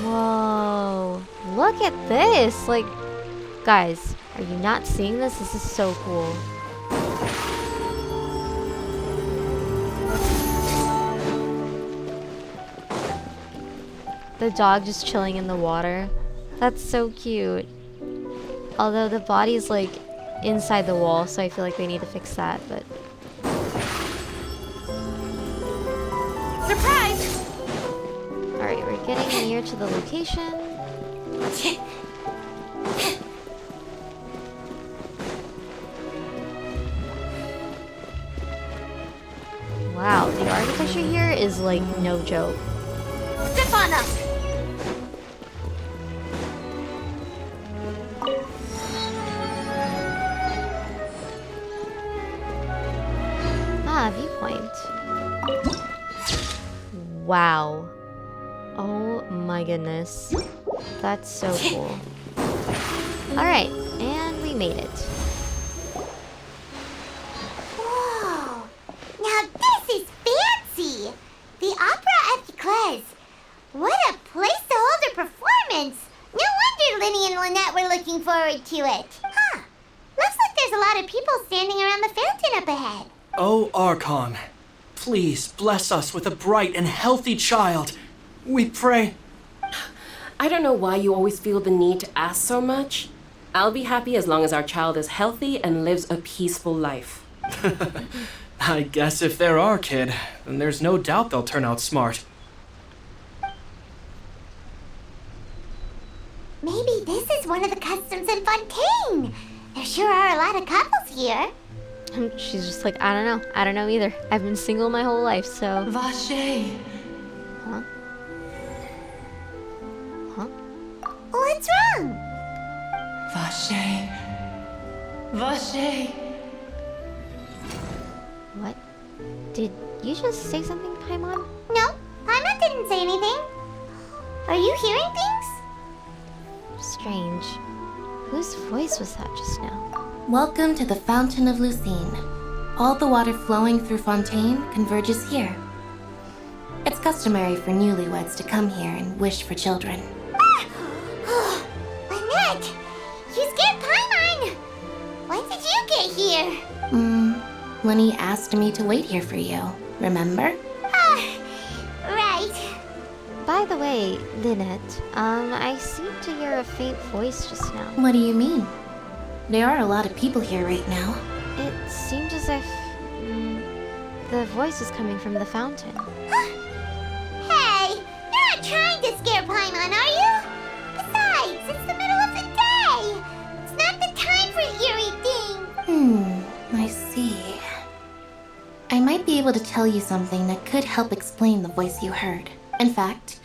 Whoa. Look at this. Like, guys, are you not seeing this? This is so cool. The dog just chilling in the water. That's so cute. Although the body's like inside the wall, so I feel like they need to fix that, but... Surprise! Alright, we're getting near to the location. Wow, the architecture here is like no joke. Stefana! Ah, viewpoint. Wow. Oh my goodness. That's so cool. Alright, and we made it. Whoa! Now this is fancy! The Opera at the Clays. What a place to hold a performance! No wonder Linny and Lynette were looking forward to it. Huh. Looks like there's a lot of people standing around the fountain up ahead. Oh, Archon, please bless us with a bright and healthy child. We pray. I don't know why you always feel the need to ask so much. I'll be happy as long as our child is healthy and lives a peaceful life. I guess if they're our kid, then there's no doubt they'll turn out smart. Maybe this is one of the customs in Fontaine. There sure are a lot of couples here. She's just like, I don't know. I don't know either. I've been single my whole life, so... Vache. Huh? Huh? What's wrong? Vache. Vache. What? Did you just say something, Paimon? No, Paimon didn't say anything. Are you hearing things? Strange. Whose voice was that just now? Welcome to the Fountain of Lucine. All the water flowing through Fontaine converges here. It's customary for newlyweds to come here and wish for children. Lynette! You scared Paimon! When did you get here? Lenny asked me to wait here for you, remember? Right. By the way, Lynette, I seemed to hear a faint voice just now. What do you mean? There are a lot of people here right now. It seemed as if the voice is coming from the fountain. Hey, you're not trying to scare Paimon, are you? Besides, it's the middle of the day. It's not the time for eerie things. I see. I might be able to tell you something that could help explain the voice you heard. In fact,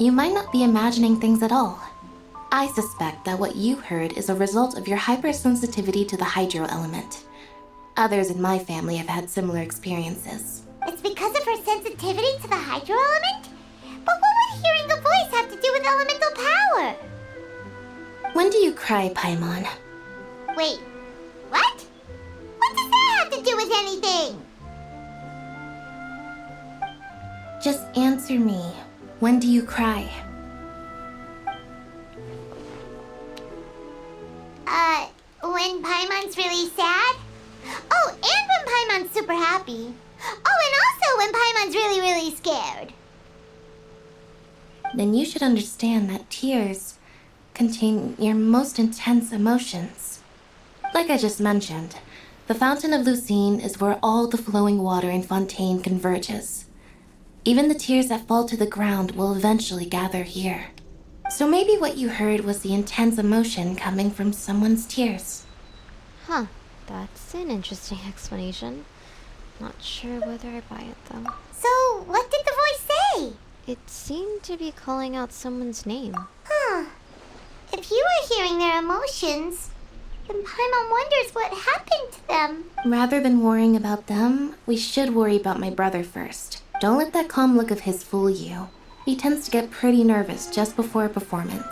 You might not be imagining things at all. I suspect that what you heard is a result of your hypersensitivity to the hydro element. Others in my family have had similar experiences. It's because of her sensitivity to the hydro element? But what would hearing a voice have to do with elemental power? When do you cry, Paimon? Wait, what? What does that have to do with anything? Just answer me. When do you cry? When Paimon's really sad? Oh, and when Paimon's super happy. Oh, and also when Paimon's really, really scared. Then you should understand that tears contain your most intense emotions. Like I just mentioned, the Fountain of Lucine is where all the flowing water in Fontaine converges. Even the tears that fall to the ground will eventually gather here. So maybe what you heard was the intense emotion coming from someone's tears. Huh, that's an interesting explanation. Not sure whether I buy it though. So, what did the voice say? It seemed to be calling out someone's name. Huh. If you were hearing their emotions, then Paimon wonders what happened to them. Rather than worrying about them, we should worry about my brother first. Don't let that calm look of his fool you. He tends to get pretty nervous just before a performance.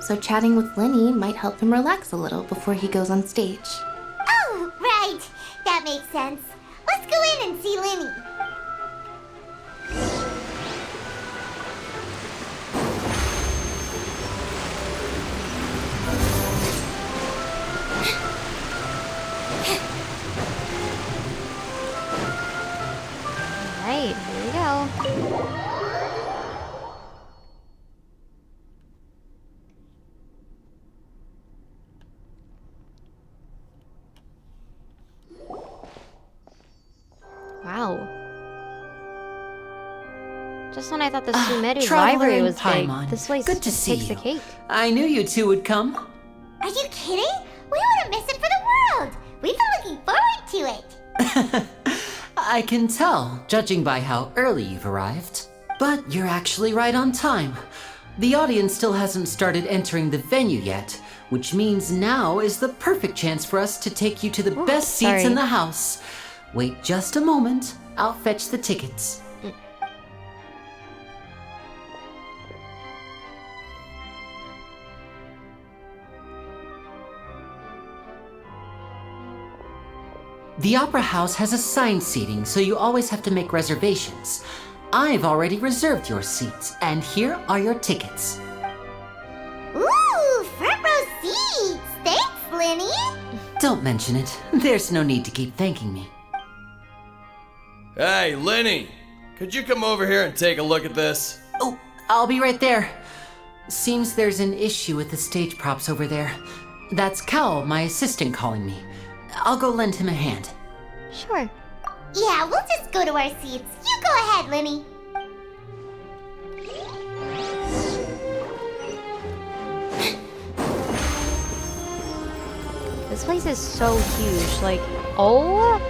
So chatting with Linny might help him relax a little before he goes on stage. Oh, right. That makes sense. Let's go in and see Linny. Alright, here we go. Wow. Just when I thought the Sumeru Traveler library in was Paimon. big, this place Good to just see takes the you. cake. I knew you two would come. Are you kidding? We wouldn't miss it for the world. We've been looking forward to it. I can tell, judging by how early you've arrived. But you're actually right on time. The audience still hasn't started entering the venue yet, which means now is the perfect chance for us to take you to the best seats sorry. in the house. Wait just a moment. I'll fetch the tickets. The Opera House has assigned seating, so you always have to make reservations. I've already reserved your seats, and here are your tickets. Ooh, front row seats. Thanks, Linny. Don't mention it. There's no need to keep thanking me. Hey, Linny! Could you come over here and take a look at this? Oh, I'll be right there. Seems there's an issue with the stage props over there. That's Cal, my assistant, calling me. I'll go lend him a hand. Sure. Yeah, we'll just go to our seats. You go ahead, Linny. This place is so huge. Like, oh?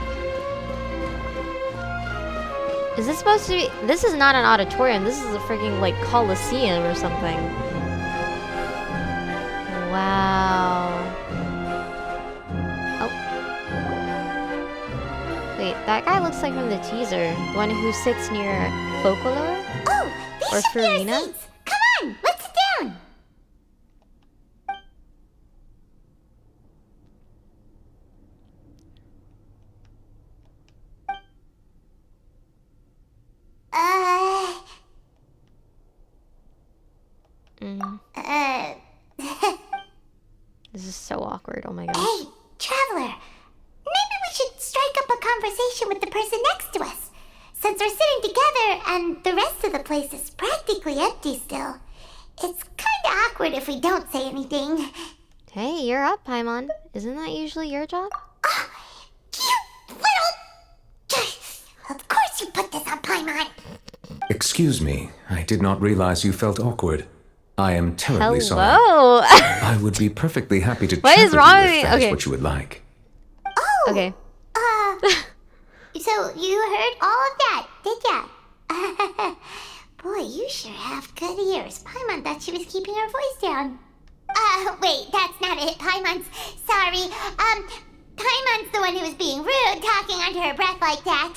Is this supposed to be... This is not an auditorium. This is a freaking, like, coliseum or something. Wow. Oh. Wait, that guy looks like from the teaser. The one who sits near Folklore? Oh, these Or should be our Farina? seats. Come on, let's sit down. This is so awkward. Oh my gosh. Hey, Traveler. Maybe we should strike up a conversation with the person next to us. Since we're sitting together and the rest of the place is practically empty still. It's kinda awkward if we don't say anything. Hey, you're up, Paimon. Isn't that usually your job? Of course you put this on Paimon. Excuse me, I did not realize you felt awkward. I am terribly sorry. Hello. I would be perfectly happy to What chat is with wrong you with if me? that is Okay. what you would like. Okay. So you heard all of that, did ya? Boy, you sure have good ears. Paimon thought she was keeping her voice down. Wait, that's not it. Paimon's sorry. Paimon's the one who was being rude, talking under her breath like that.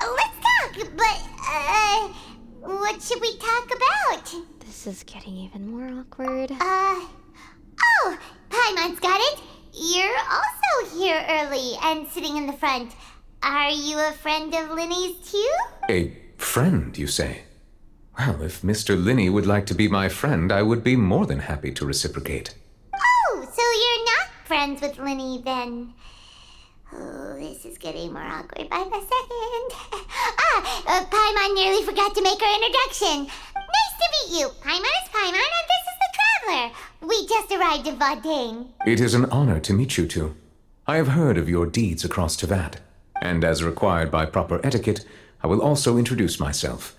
Let's talk, but, what should we talk about? This is getting even more awkward. Oh, Paimon's got it. You're also here early and sitting in the front. Are you a friend of Linny's too? A friend, you say? Well, if Mr. Linney would like to be my friend, I would be more than happy to reciprocate. Oh, so you're not friends with Linny then? Oh, this is getting more awkward by the second. Paimon nearly forgot to make her introduction. Nice to meet you. Paimon is Paimon and this is the Traveler. We just arrived in Fontaine. It is an honor to meet you two. I have heard of your deeds across Tevat, and as required by proper etiquette, I will also introduce myself.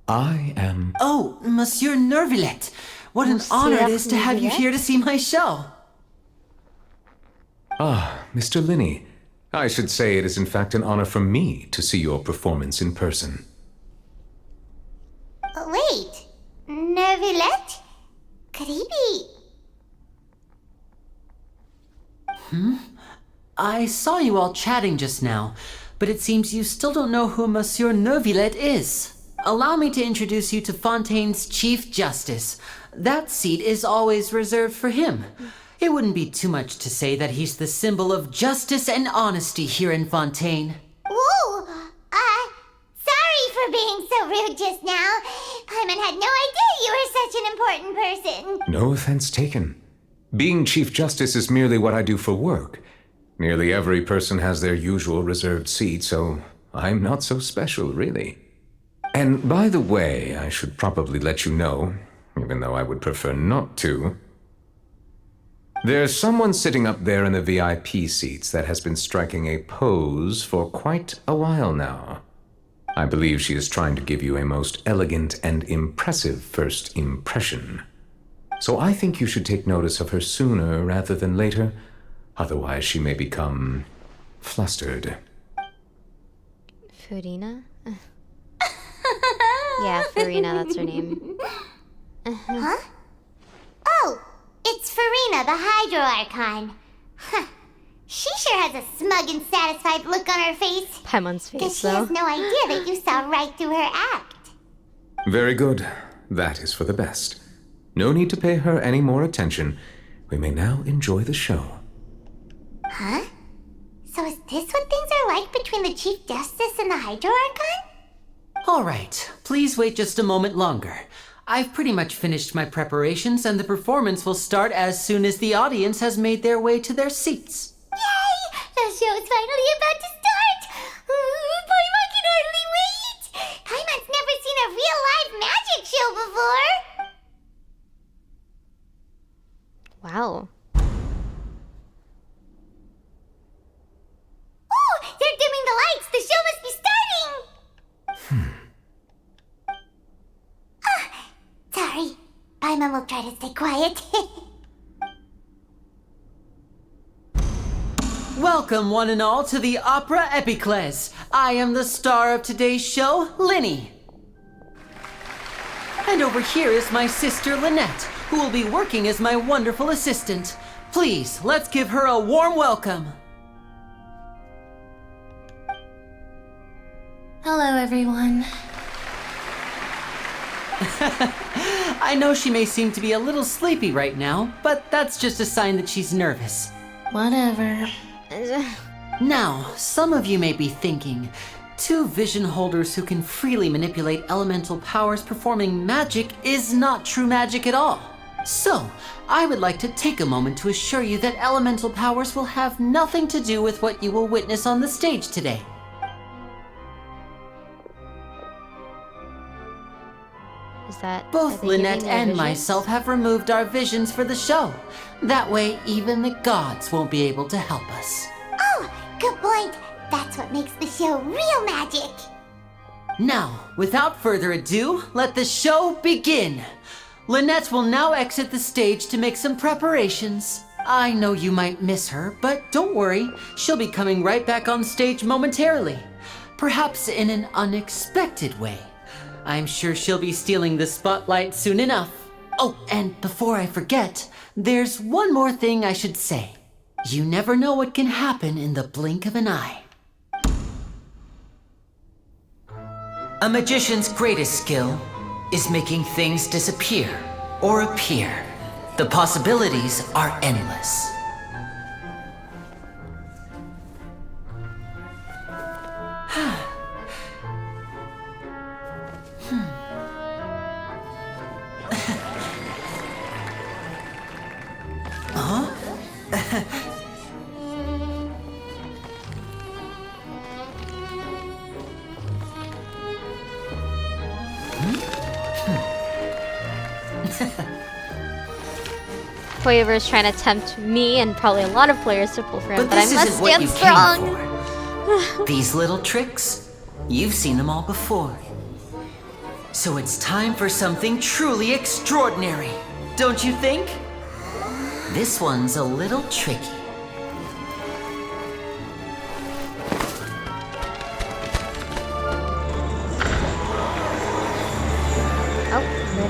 I am... Oh, Monsieur Nervillet. What an honor it is to have you here to see my show. Ah, Mr. Linney. I should say it is in fact an honor for me to see your performance in person. Wait, Nervillet? Could he be... I saw you all chatting just now, but it seems you still don't know who Monsieur Nervillet is. Allow me to introduce you to Fontaine's Chief Justice. That seat is always reserved for him. It wouldn't be too much to say that he's the symbol of justice and honesty here in Fontaine. Whoa! Sorry for being so rude just now. Paimon had no idea you were such an important person. No offense taken. Being Chief Justice is merely what I do for work. Nearly every person has their usual reserved seat, so I'm not so special, really. And by the way, I should probably let you know, even though I would prefer not to, there's someone sitting up there in the VIP seats that has been striking a pose for quite a while now. I believe she is trying to give you a most elegant and impressive first impression. So I think you should take notice of her sooner rather than later, otherwise she may become flustered. Farina? Yeah, Farina, that's her name. Huh? Oh, it's Farina, the Hydro Archon. Huh. She sure has a smug and satisfied look on her face. Paimon's face, Because she though. has no idea that you saw right through her act. Very good. That is for the best. No need to pay her any more attention. We may now enjoy the show. Huh? So is this what things are like between the Chief Justice and the Hydro Archon? All right, please wait just a moment longer. I've pretty much finished my preparations and the performance will start as soon as the audience has made their way to their seats. Yay! The show is finally about to start! Paimon can hardly wait! Paimon's never seen a real live magic show before! Wow. Oh! They're dimming the lights! The show must be starting! Sorry. Paimon will try to stay quiet. Welcome, one and all, to the Opera Epiclese. I am the star of today's show, Linny. And over here is my sister, Lynette, who will be working as my wonderful assistant. Please, let's give her a warm welcome. Hello, everyone. I know she may seem to be a little sleepy right now, but that's just a sign that she's nervous. Whatever. Now, some of you may be thinking, two vision holders who can freely manipulate elemental powers performing magic is not true magic at all. So, I would like to take a moment to assure you that elemental powers will have nothing to do with what you will witness on the stage today. Is that... Both Lynette and myself have removed our visions for the show. That way, even the gods won't be able to help us. Oh, good point. That's what makes the show real magic. Now, without further ado, let the show begin. Lynette will now exit the stage to make some preparations. I know you might miss her, but don't worry. She'll be coming right back on stage momentarily. Perhaps in an unexpected way. I'm sure she'll be stealing the spotlight soon enough. Oh, and before I forget, there's one more thing I should say. You never know what can happen in the blink of an eye. A magician's greatest skill is making things disappear or appear. The possibilities are endless. Quaver's trying to tempt me and probably a lot of players to pull for him, but I this must isn't what stand you strong. came for. These little tricks, you've seen them all before. So it's time for something truly extraordinary, don't you think? This one's a little tricky.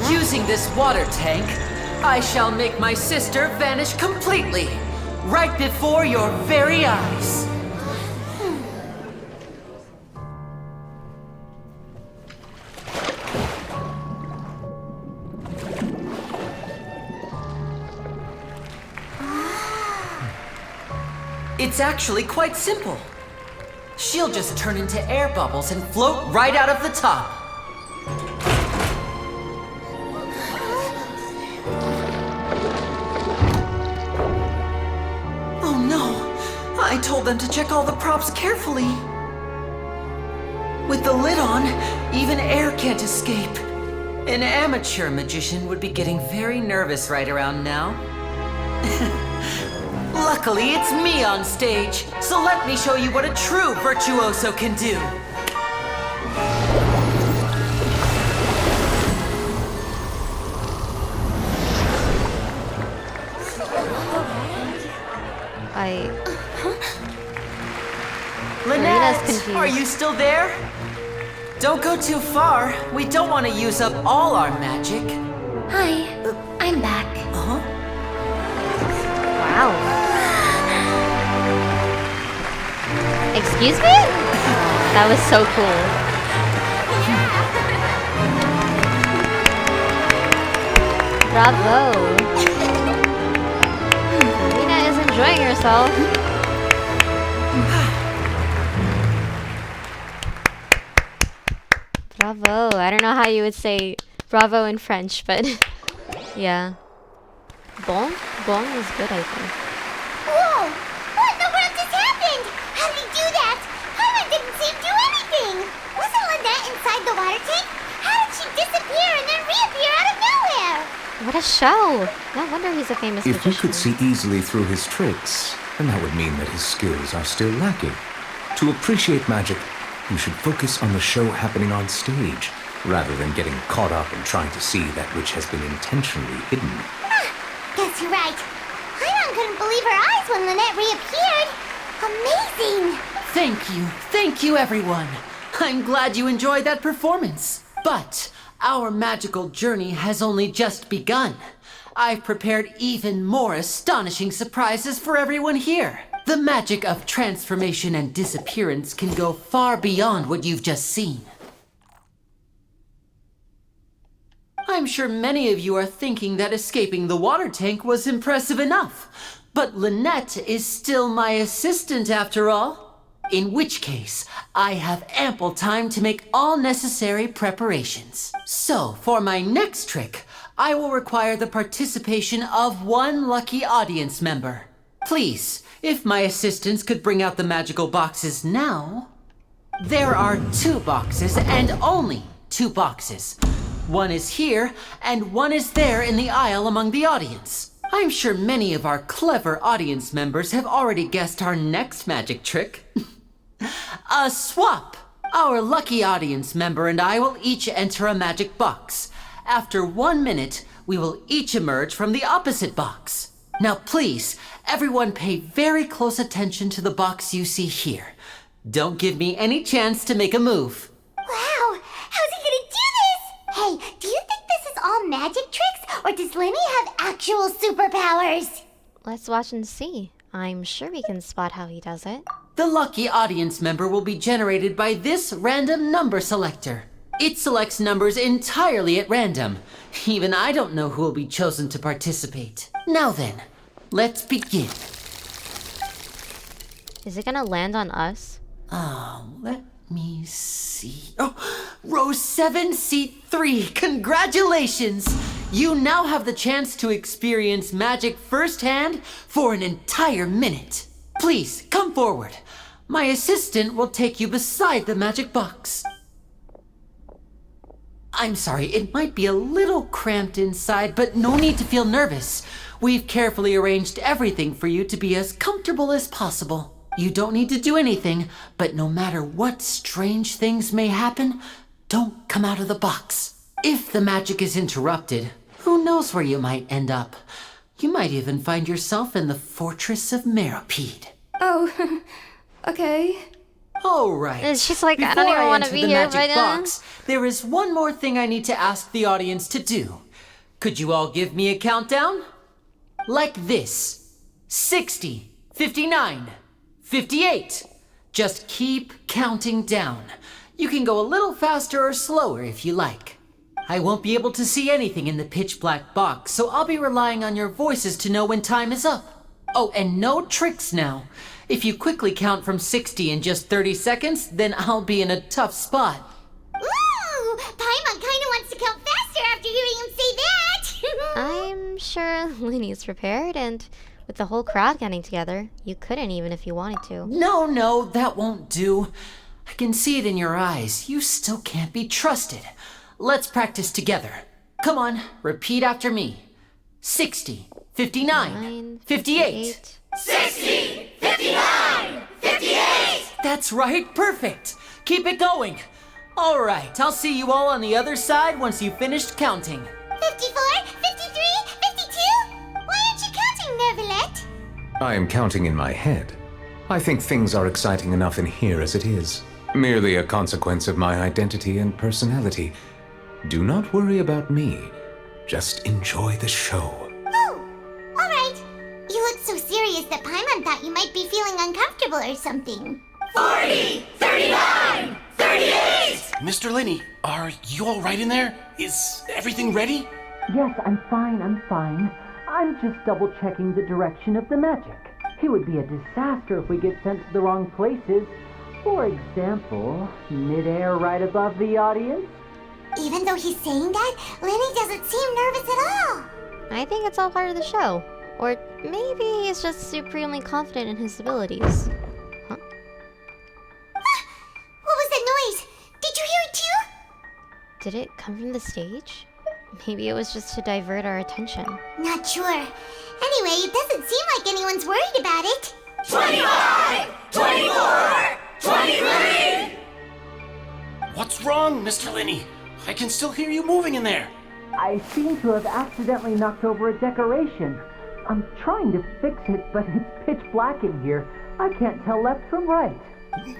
Using this water tank, I shall make my sister vanish completely, right before your very eyes. It's actually quite simple. She'll just turn into air bubbles and float right out of the top. I told them to check all the props carefully. With the lid on, even air can't escape. An amateur magician would be getting very nervous right around now. Luckily, it's me on stage, so let me show you what a true virtuoso can do. Lynette, are you still there? Don't go too far. We don't want to use up all our magic. Hi, I'm back. Uh-huh. Wow. Excuse me? That was so cool. Bravo. Karina is enjoying herself. Bravo. I don't know how you would say bravo in French, but yeah. Bon? Bon is good, I think. Whoa! What in the world just happened? How did he do that? Paimon didn't seem to do anything. Wasn't Lynette inside the water tank? How did she disappear and then reappear out of nowhere? What a show! No wonder he's a famous If we magician. could see easily through his tricks, then that would mean that his skills are still lacking. To appreciate magic, you should focus on the show happening on stage, rather than getting caught up in trying to see that which has been intentionally hidden. Guess you're right. Paimon couldn't believe her eyes when Lynette reappeared. Amazing! Thank you everyone. I'm glad you enjoyed that performance. But our magical journey has only just begun. I've prepared even more astonishing surprises for everyone here. The magic of transformation and disappearance can go far beyond what you've just seen. I'm sure many of you are thinking that escaping the water tank was impressive enough. But Lynette is still my assistant after all. In which case, I have ample time to make all necessary preparations. So, for my next trick, I will require the participation of one lucky audience member. Please, if my assistants could bring out the magical boxes now. There are 2 boxes and only 2 boxes. One is here and one is there in the aisle among the audience. I'm sure many of our clever audience members have already guessed our next magic trick. A swap! Our lucky audience member and I will each enter a magic box. After 1 minute, we will each emerge from the opposite box. Now please, everyone pay very close attention to the box you see here. Don't give me any chance to make a move. Wow! How's he gonna do magic tricks, or does Lenny have actual superpowers? Let's watch and see. I'm sure we can spot how he does it. The lucky audience member will be generated by this random number selector. It selects numbers entirely at random. Even I don't know who will be chosen to participate. Now then, let's begin. Is it gonna land on us? Let me see. Oh, row 7, seat 3. Congratulations! You now have the chance to experience magic firsthand for an entire minute. Please, come forward. My assistant will take you beside the magic box. I'm sorry, it might be a little cramped inside, but no need to feel nervous. We've carefully arranged everything for you to be as comfortable as possible. You don't need to do anything, but no matter what strange things may happen, don't come out of the box. If the magic is interrupted, who knows where you might end up? You might even find yourself in the Fortress of Meropide. Oh, okay. All right. She's like, I don't even want to be here right now. Box, there is one more thing I need to ask the audience to do. Could you all give me a countdown? Like this. 60, 59, 58. Just keep counting down. You can go a little faster or slower if you like. I won't be able to see anything in the pitch black box, so I'll be relying on your voices to know when time is up. Oh, and no tricks now. If you quickly count from 60 in just 30 seconds, then I'll be in a tough spot. Ooh, Paimon kinda wants to count faster after hearing him say that. I'm sure Looney's prepared, and with the whole crowd getting together, you couldn't even if you wanted to. No, that won't do. I can see it in your eyes. You still can't be trusted. Let's practice together. Come on, repeat after me. 60, 59, 58. 60, 59, 58! That's right, perfect. Keep it going. All right, I'll see you all on the other side once you've finished counting. 54, 53, 52? Why aren't you counting, Nervalet? I am counting in my head. I think things are exciting enough in here as it is. Merely a consequence of my identity and personality. Do not worry about me. Just enjoy the show. Oh, all right. You look so serious that Paimon thought you might be feeling uncomfortable or something. 40, 39, 38! Mr. Linney, are you all right in there? Is everything ready? Yes, I'm fine. I'm just double checking the direction of the magic. It would be a disaster if we get sent to the wrong places. For example, midair right above the audience. Even though he's saying that, Lenny doesn't seem nervous at all. I think it's all part of the show. Or maybe he's just supremely confident in his abilities. Huh? What was that noise? Did you hear it too? Did it come from the stage? Maybe it was just to divert our attention. Not sure. Anyway, it doesn't seem like anyone's worried about it. 25, 24, 23! What's wrong, Mr. Linney? I can still hear you moving in there. I seem to have accidentally knocked over a decoration. I'm trying to fix it, but it's pitch black in here. I can't tell left from right.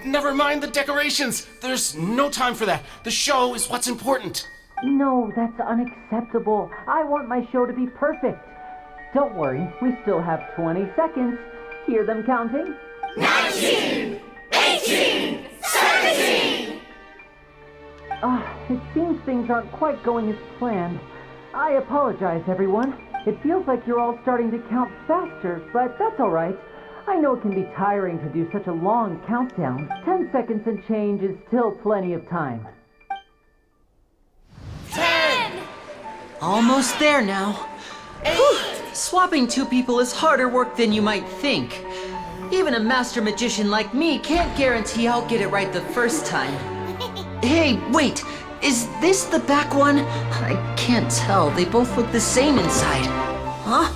Never mind the decorations. There's no time for that. The show is what's important. No, that's unacceptable. I want my show to be perfect. Don't worry, we still have 20 seconds. Hear them counting? 19, 18, 17! It seems things aren't quite going as planned. I apologize, everyone. It feels like you're all starting to count faster, but that's all right. I know it can be tiring to do such a long countdown. 10 seconds and change is still plenty of time. 10! Almost there now. 8! Swapping two people is harder work than you might think. Even a master magician like me can't guarantee I'll get it right the first time. Hey, wait! Is this the back one? I can't tell. They both look the same inside. Huh?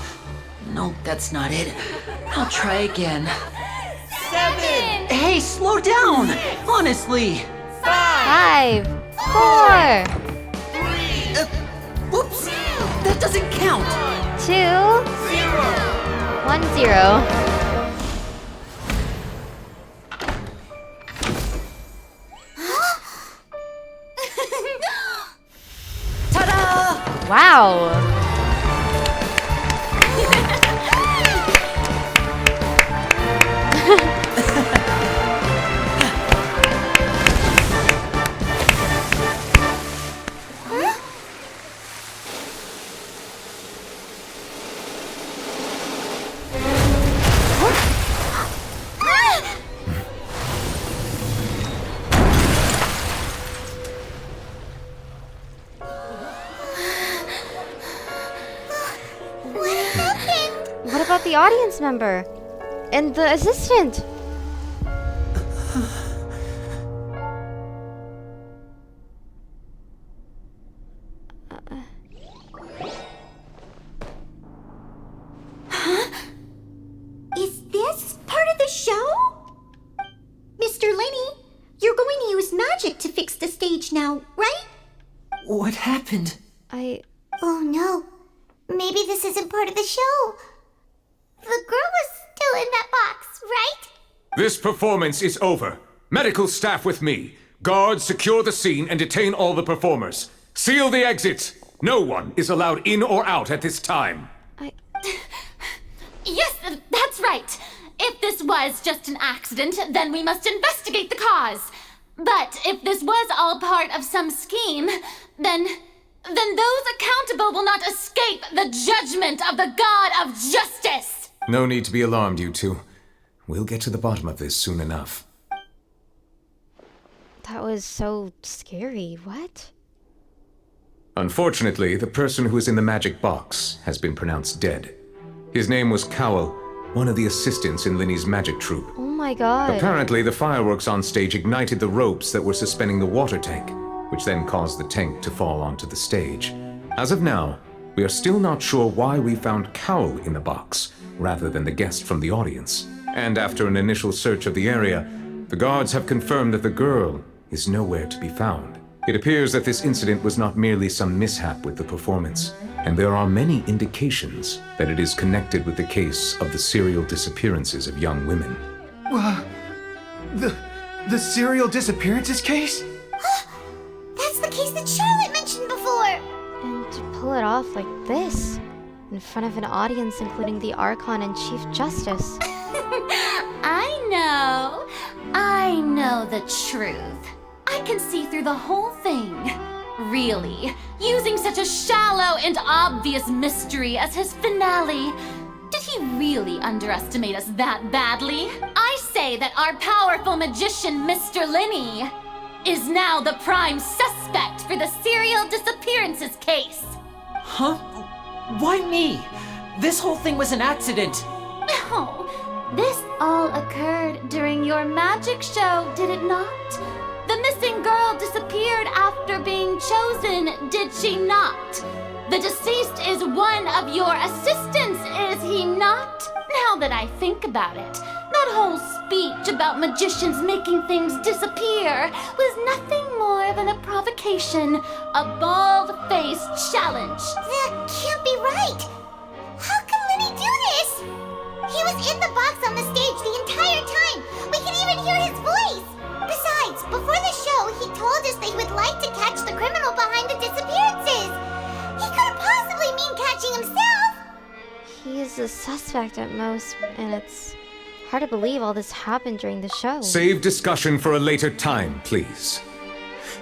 No, that's not it. I'll try again. 7! Hey, slow down! Honestly! 5, 4. Whoops! That doesn't count! 2, 1, 0. Ta-da! Wow. What about the audience member? And the assistant? Is this part of the show? Mr. Lenny, you're going to use magic to fix the stage now, right? What happened? Oh no. Maybe this isn't part of the show. The girl was still in that box, right? This performance is over. Medical staff with me. Guards, secure the scene and detain all the performers. Seal the exits. No one is allowed in or out at this time. Yes, that's right. If this was just an accident, then we must investigate the cause. But if this was all part of some scheme, then those accountable will not escape the judgment of the God of Justice. No need to be alarmed, you two. We'll get to the bottom of this soon enough. That was so scary. What? Unfortunately, the person who is in the magic box has been pronounced dead. His name was Cowell, one of the assistants in Linny's magic troupe. Oh my god. Apparently, the fireworks on stage ignited the ropes that were suspending the water tank, which then caused the tank to fall onto the stage. As of now, we are still not sure why we found Cowell in the box, rather than the guest from the audience. And after an initial search of the area, the guards have confirmed that the girl is nowhere to be found. It appears that this incident was not merely some mishap with the performance, and there are many indications that it is connected with the case of the serial disappearances of young women. The serial disappearances case? That's the case that Charlotte mentioned before. And to pull it off like this, in front of an audience including the Archon and Chief Justice. I know the truth. I can see through the whole thing. Really, using such a shallow and obvious mystery as his finale. Did he really underestimate us that badly? I say that our powerful magician, Mr. Lenny, is now the prime suspect for the serial disappearances case. Huh? Why me? This whole thing was an accident. No, this all occurred during your magic show, did it not? The missing girl disappeared after being chosen, did she not? The deceased is one of your assistants, is he not? Now that I think about it, that whole speech about magicians making things disappear was nothing more than a provocation, a bald-faced challenge. That can't be right. How can Lenny do this? He was in the box on the stage the entire time. We can even hear his voice. Besides, before the show, he told us they would like to catch the criminal behind the disappearances. He couldn't possibly mean catching himself. He is a suspect at most, and it's hard to believe all this happened during the show. Save discussion for a later time, please.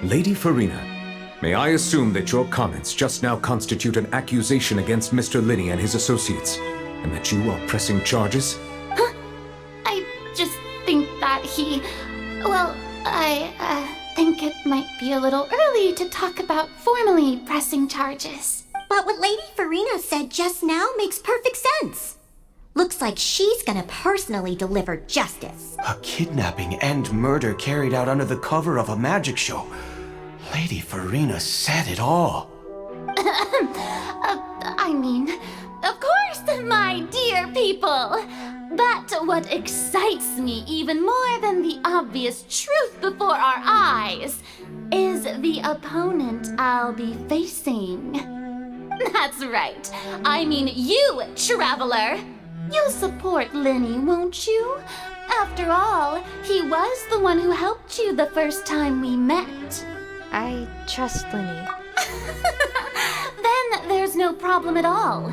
Lady Farina, may I assume that your comments just now constitute an accusation against Mr. Lenny and his associates, and that you are pressing charges? I just think that he... Well, I think it might be a little early to talk about formally pressing charges. But what Lady Farina said just now makes perfect sense. Looks like she's gonna personally deliver justice. A kidnapping and murder carried out under the cover of a magic show. Lady Farina said it all. I mean, of course, my dear people. But what excites me even more than the obvious truth before our eyes is the opponent I'll be facing. That's right. I mean you, traveler. You'll support Lenny, won't you? After all, he was the one who helped you the first time we met. I trust Lenny. Then was no problem at all.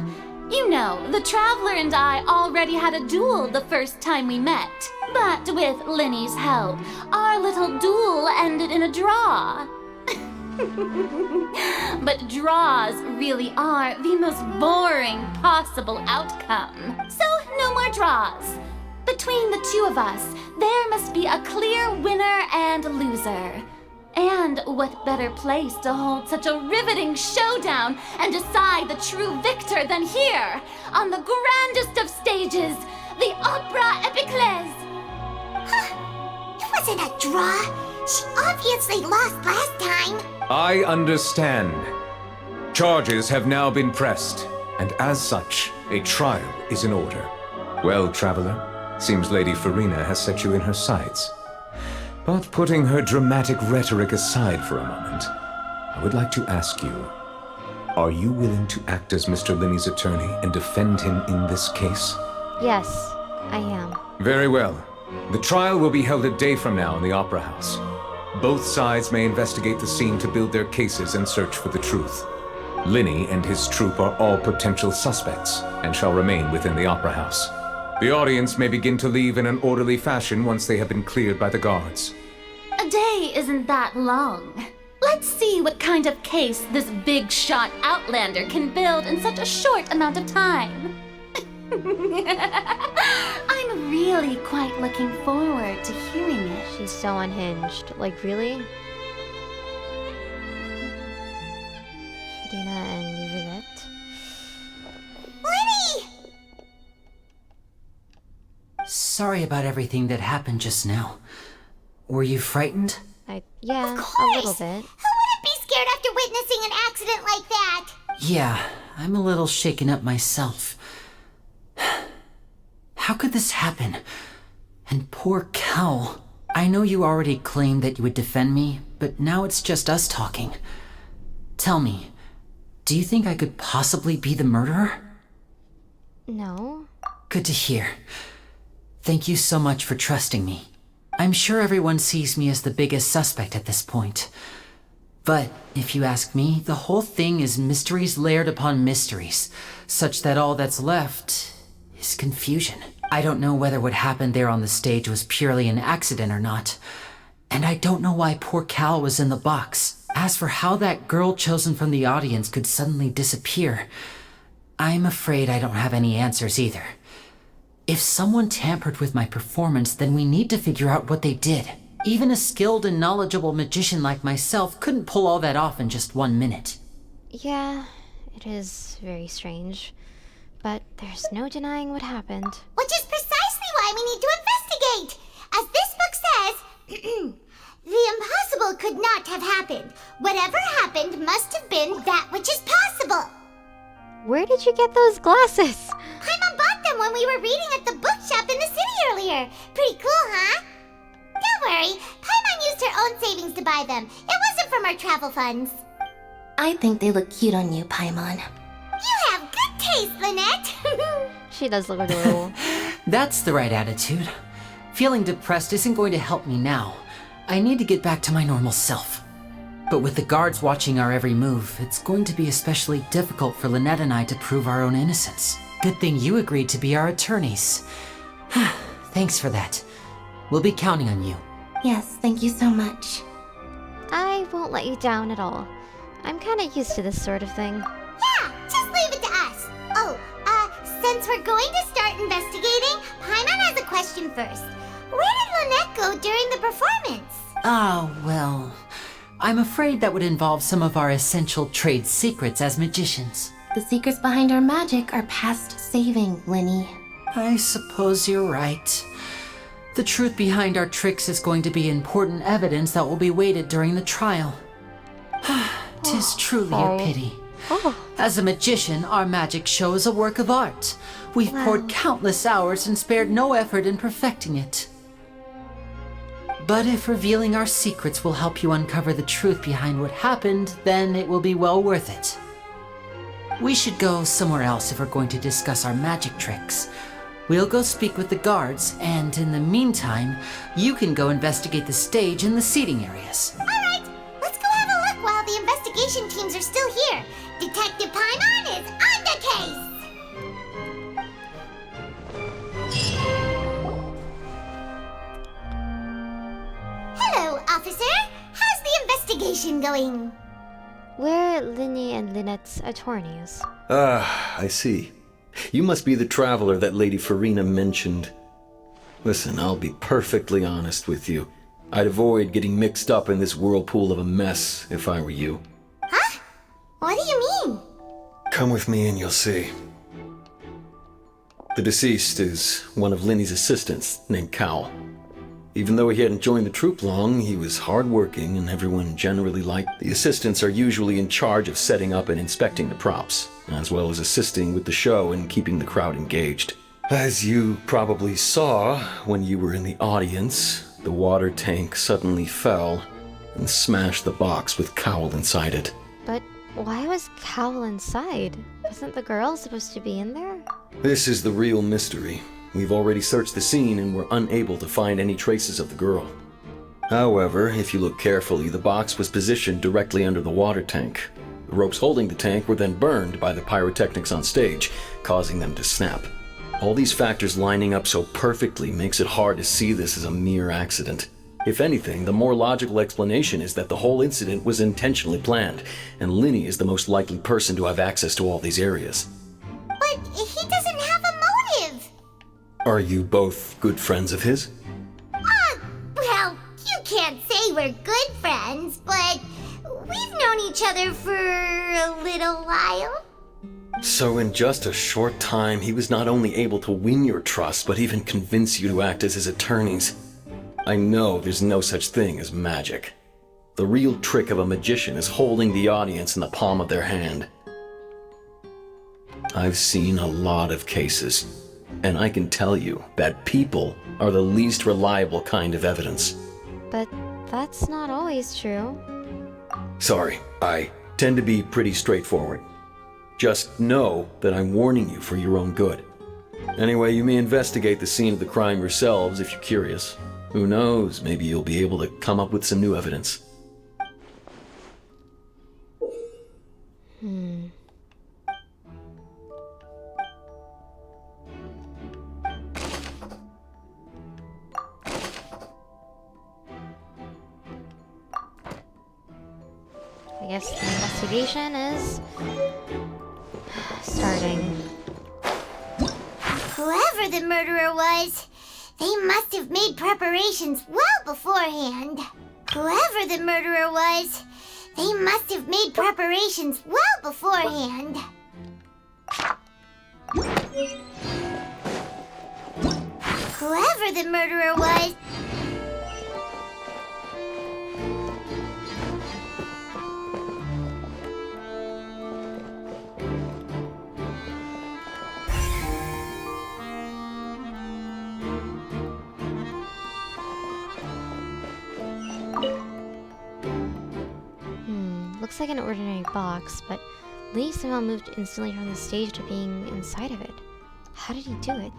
You know, the Traveler and I already had a duel the first time we met. But with Linny's help, our little duel ended in a draw. But draws really are the most boring possible outcome. So no more draws. Between the two of us, there must be a clear winner and loser. And what better place to hold such a riveting showdown and decide the true victor than here, on the grandest of stages, the Opera Epiclese. It wasn't a draw. She obviously lost last time. I understand. Charges have now been pressed, and as such, a trial is in order. Well, Traveler, seems Lady Farina has set you in her sights. But putting her dramatic rhetoric aside for a moment, I would like to ask you, are you willing to act as Mr. Linney's attorney and defend him in this case? Yes, I am. Very well. The trial will be held a day from now in the Opera House. Both sides may investigate the scene to build their cases and search for the truth. Linney and his troupe are all potential suspects and shall remain within the Opera House. The audience may begin to leave in an orderly fashion once they have been cleared by the guards. A day isn't that long. Let's see what kind of case this big shot Outlander can build in such a short amount of time. I'm really quite looking forward to hearing it. She's so unhinged. Like, really? Farina and Yvette. Linny! Sorry about everything that happened just now. Were you frightened? Yeah, a little bit. Who wouldn't be scared after witnessing an accident like that? Yeah, I'm a little shaken up myself. How could this happen? And poor Cal. I know you already claimed that you would defend me, but now it's just us talking. Tell me, do you think I could possibly be the murderer? No. Good to hear. Thank you so much for trusting me. I'm sure everyone sees me as the biggest suspect at this point. But if you ask me, the whole thing is mysteries layered upon mysteries, such that all that's left is confusion. I don't know whether what happened there on the stage was purely an accident or not. And I don't know why poor Cal was in the box. As for how that girl chosen from the audience could suddenly disappear, I'm afraid I don't have any answers either. If someone tampered with my performance, then we need to figure out what they did. Even a skilled and knowledgeable magician like myself couldn't pull all that off in just 1 minute. Yeah, it is very strange. But there's no denying what happened. Which is precisely why we need to investigate! As this book says, the impossible could not have happened. Whatever happened must have been that which is possible. Where did you get those glasses? Paimon bought them when we were reading at the bookshop in the city earlier. Pretty cool, huh? Don't worry, Paimon used her own savings to buy them. It wasn't from our travel funds. I think they look cute on you, Paimon. You have good taste, Lynette. She does look adorable. That's the right attitude. Feeling depressed isn't going to help me now. I need to get back to my normal self. But with the guards watching our every move, it's going to be especially difficult for Lynette and I to prove our own innocence. Good thing you agreed to be our attorneys. Thanks for that. We'll be counting on you. Yes, thank you so much. I won't let you down at all. I'm kind of used to this sort of thing. Yeah, just leave it to us. Oh, since we're going to start investigating, Paimon has a question first. Where did Lynette go during the performance? Well, I'm afraid that would involve some of our essential trade secrets as magicians. The secrets behind our magic are past saving, Linny. I suppose you're right. The truth behind our tricks is going to be important evidence that will be weighted during the trial. 'Tis truly a pity. As a magician, our magic show is a work of art. We've poured countless hours and spared no effort in perfecting it. But if revealing our secrets will help you uncover the truth behind what happened, then it will be well worth it. We should go somewhere else if we're going to discuss our magic tricks. We'll go speak with the guards, and in the meantime, you can go investigate the stage and the seating areas. All right, let's go have a look while the investigation teams are still here. Detective Paimon is on the case! Hello, officer. How's the investigation going? We're Linny and Lynette's attorneys. Ah, I see. You must be the traveler that Lady Farina mentioned. Listen, I'll be perfectly honest with you. I'd avoid getting mixed up in this whirlpool of a mess if I were you. Huh? What do you mean? Come with me and you'll see. The deceased is one of Linny's assistants named Cal. Even though he hadn't joined the troupe long, he was hardworking and everyone generally liked. The assistants are usually in charge of setting up and inspecting the props, as well as assisting with the show and keeping the crowd engaged. As you probably saw when you were in the audience, the water tank suddenly fell and smashed the box with Cowl inside it. But why was Cowl inside? Wasn't the girl supposed to be in there? This is the real mystery. We've already searched the scene and were unable to find any traces of the girl. However, if you look carefully, the box was positioned directly under the water tank. The ropes holding the tank were then burned by the pyrotechnics on stage, causing them to snap. All these factors lining up so perfectly makes it hard to see this as a mere accident. If anything, the more logical explanation is that the whole incident was intentionally planned, and Linny is the most likely person to have access to all these areas. But he doesn't have a motive! Are you both good friends of his? Well, you can't say we're good friends, but we've known each other for a little while. So in just a short time, he was not only able to win your trust, but even convince you to act as his attorneys. I know there's no such thing as magic. The real trick of a magician is holding the audience in the palm of their hand. I've seen a lot of cases, and I can tell you that people are the least reliable kind of evidence. But that's not always true. Sorry, I tend to be pretty straightforward. Just know that I'm warning you for your own good. Anyway, you may investigate the scene of the crime yourselves if you're curious. Who knows, maybe you'll be able to come up with some new evidence. I guess the investigation is starting. Whoever the murderer was, they must have made preparations well beforehand. Whoever the murderer was, they must have made preparations well beforehand. Whoever the murderer was... Looks like an ordinary box, but Lee somehow moved instantly from the stage to being inside of it. How did he do it?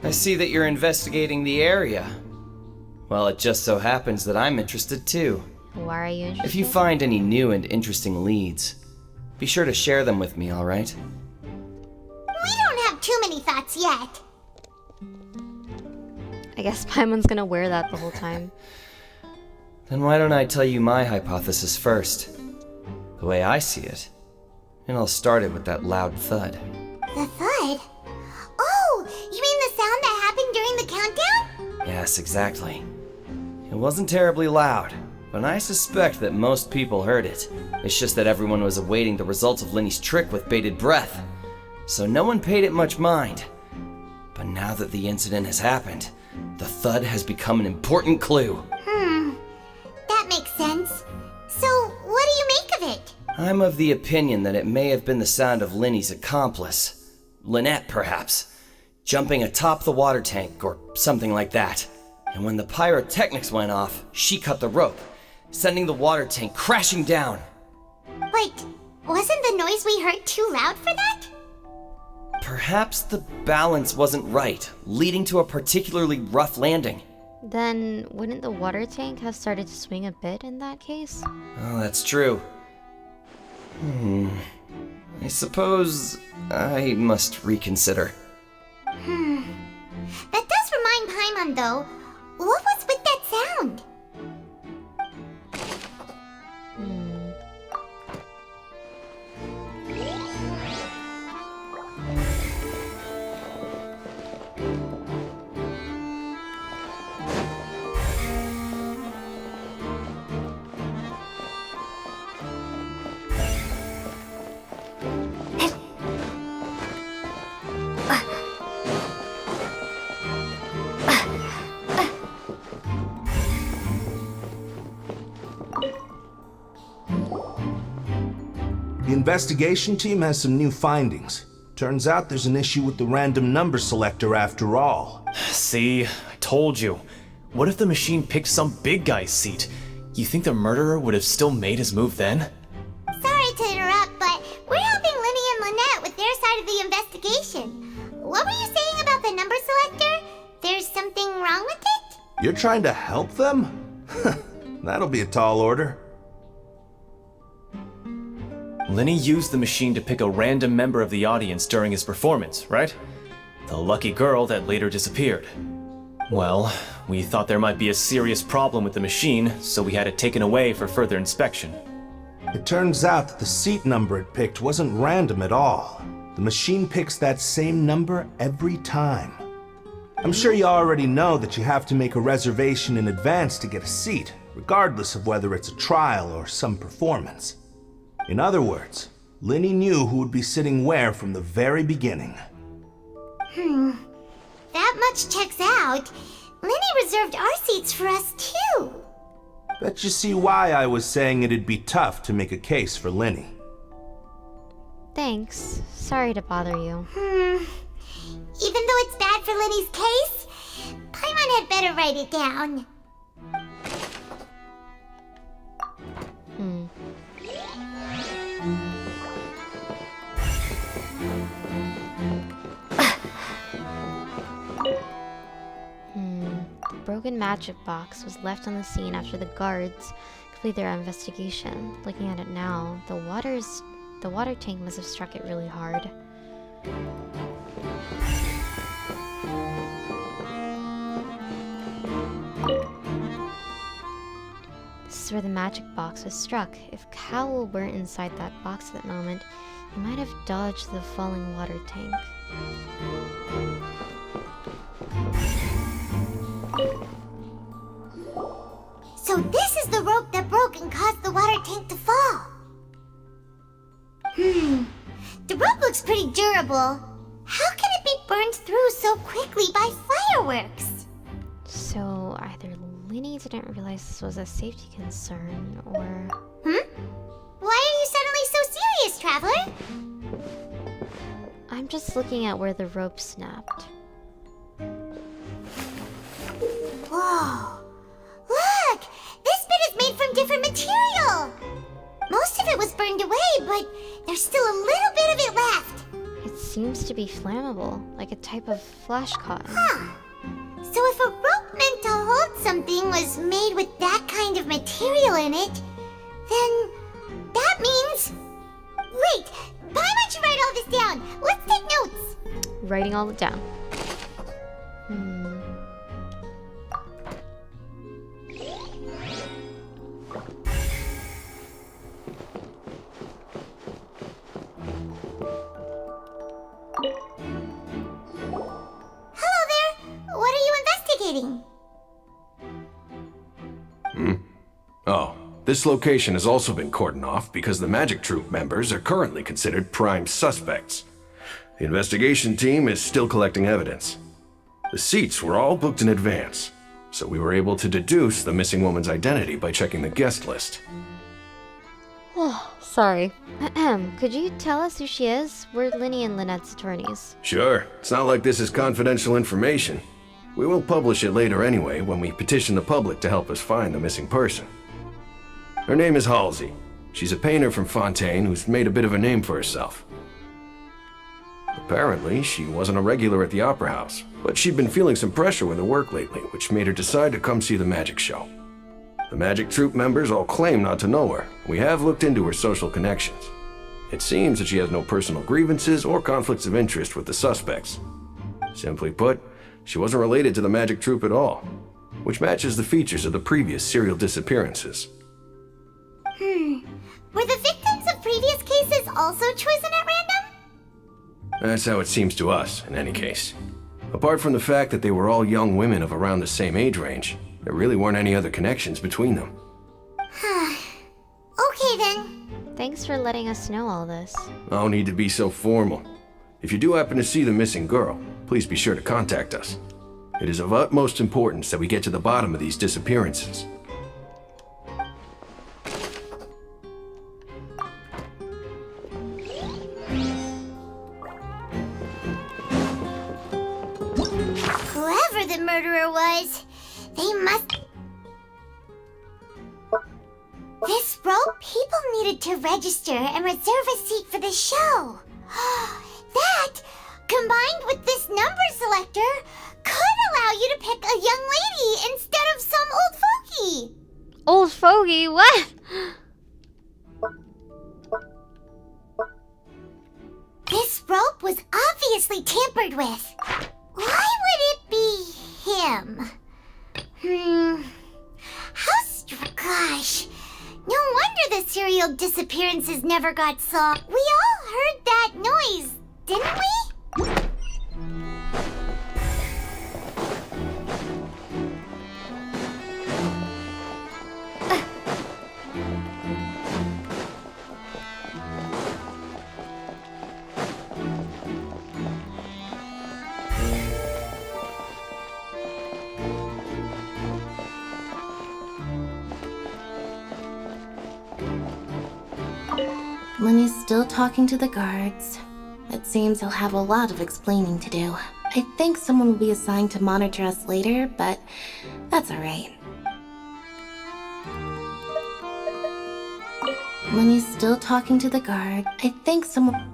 I see that you're investigating the area. Well, it just so happens that I'm interested too. Why are you interested? If you find any new and interesting leads, be sure to share them with me, alright? We don't have too many thoughts yet. I guess Paimon's gonna wear that the whole time. Then why don't I tell you my hypothesis first? The way I see it. And I'll start it with that loud thud. The thud? Oh, you mean the sound that happened during the countdown? Yes, exactly. It wasn't terribly loud, but I suspect that most people heard it. It's just that everyone was awaiting the results of Linny's trick with bated breath, so no one paid it much mind. But now that the incident has happened, the thud has become an important clue. That makes sense. So, what do you make of it? I'm of the opinion that it may have been the sound of Linny's accomplice, Lynette perhaps, jumping atop the water tank or something like that. And when the pyrotechnics went off, she cut the rope, sending the water tank crashing down. Wait, wasn't the noise we heard too loud for that? Perhaps the balance wasn't right, leading to a particularly rough landing. Then wouldn't the water tank have started to swing a bit in that case? Oh, that's true. I suppose I must reconsider. That does remind Paimon, though. What was with that sound? The investigation team has some new findings. Turns out there's an issue with the random number selector after all. See, I told you. What if the machine picked some big guy's seat? You think the murderer would have still made his move then? Sorry to interrupt, but we're helping Linny and Lynette with their side of the investigation. What were you saying about the number selector? There's something wrong with it? You're trying to help them? That'll be a tall order. Linny used the machine to pick a random member of the audience during his performance, right? The lucky girl that later disappeared. Well, we thought there might be a serious problem with the machine, so we had it taken away for further inspection. It turns out that the seat number it picked wasn't random at all. The machine picks that same number every time. I'm sure you already know that you have to make a reservation in advance to get a seat, regardless of whether it's a trial or some performance. In other words, Linny knew who would be sitting where from the very beginning. That much checks out. Linny reserved our seats for us, too. Bet you see why I was saying it'd be tough to make a case for Linny. Thanks. Sorry to bother you. Even though it's bad for Linny's case, Paimon had better write it down. The broken magic box was left on the scene after the guards completed their investigation. Looking at it now, the water tank must have struck it really hard. This is where the magic box was struck. If Cowell weren't inside that box at that moment, he might have dodged the falling water tank. So this is the rope that broke and caused the water tank to fall. The rope looks pretty durable. How can it be burned through so quickly by fireworks? So either Linny didn't realize this was a safety concern, or... Why are you suddenly so serious, Traveler? I'm just looking at where the rope snapped. Whoa. Look! This bit is made from different material! Most of it was burned away, but there's still a little bit of it left. It seems to be flammable, like a type of flash cotton. So if a rope meant to hold something was made with that kind of material in it, then that means... Wait! Why don't you write all this down? Let's take notes! Writing all it down. Hello there! What are you investigating? Oh, this location has also been cordoned off because the Magic Troop members are currently considered prime suspects. The investigation team is still collecting evidence. The seats were all booked in advance, so we were able to deduce the missing woman's identity by checking the guest list. Sorry. Could you tell us who she is? We're Linny and Lynette's attorneys. Sure, it's not like this is confidential information. We will publish it later anyway when we petition the public to help us find the missing person. Her name is Halsey. She's a painter from Fontaine who's made a bit of a name for herself. Apparently, she wasn't a regular at the Opera House, but she'd been feeling some pressure with her work lately, which made her decide to come see the magic show. The magic troupe members all claim not to know her. We have looked into her social connections. It seems that she has no personal grievances or conflicts of interest with the suspects. Simply put, she wasn't related to the magic troupe at all, which matches the features of the previous serial disappearances. Were the victims of previous cases also chosen at random? That's how it seems to us, in any case. Apart from the fact that they were all young women of around the same age range, there really weren't any other connections between them. Okay then. Thanks for letting us know all this. No need to be so formal. If you do happen to see the missing girl, please be sure to contact us. It is of utmost importance that we get to the bottom of these disappearances. Whoever the murderer was, they must... This rope, people needed to register and reserve a seat for the show. That, combined with this number selector, could allow you to pick a young lady instead of some old fogey. Old fogey? What? This rope was obviously tampered with. Why would it be him? Gosh. No wonder the serial disappearances never got solved. We all heard that noise, didn't we? Lenny's still talking to the guards. It seems he'll have a lot of explaining to do. I think someone will be assigned to monitor us later, but that's alright. Lenny's still talking to the guard. I think someone...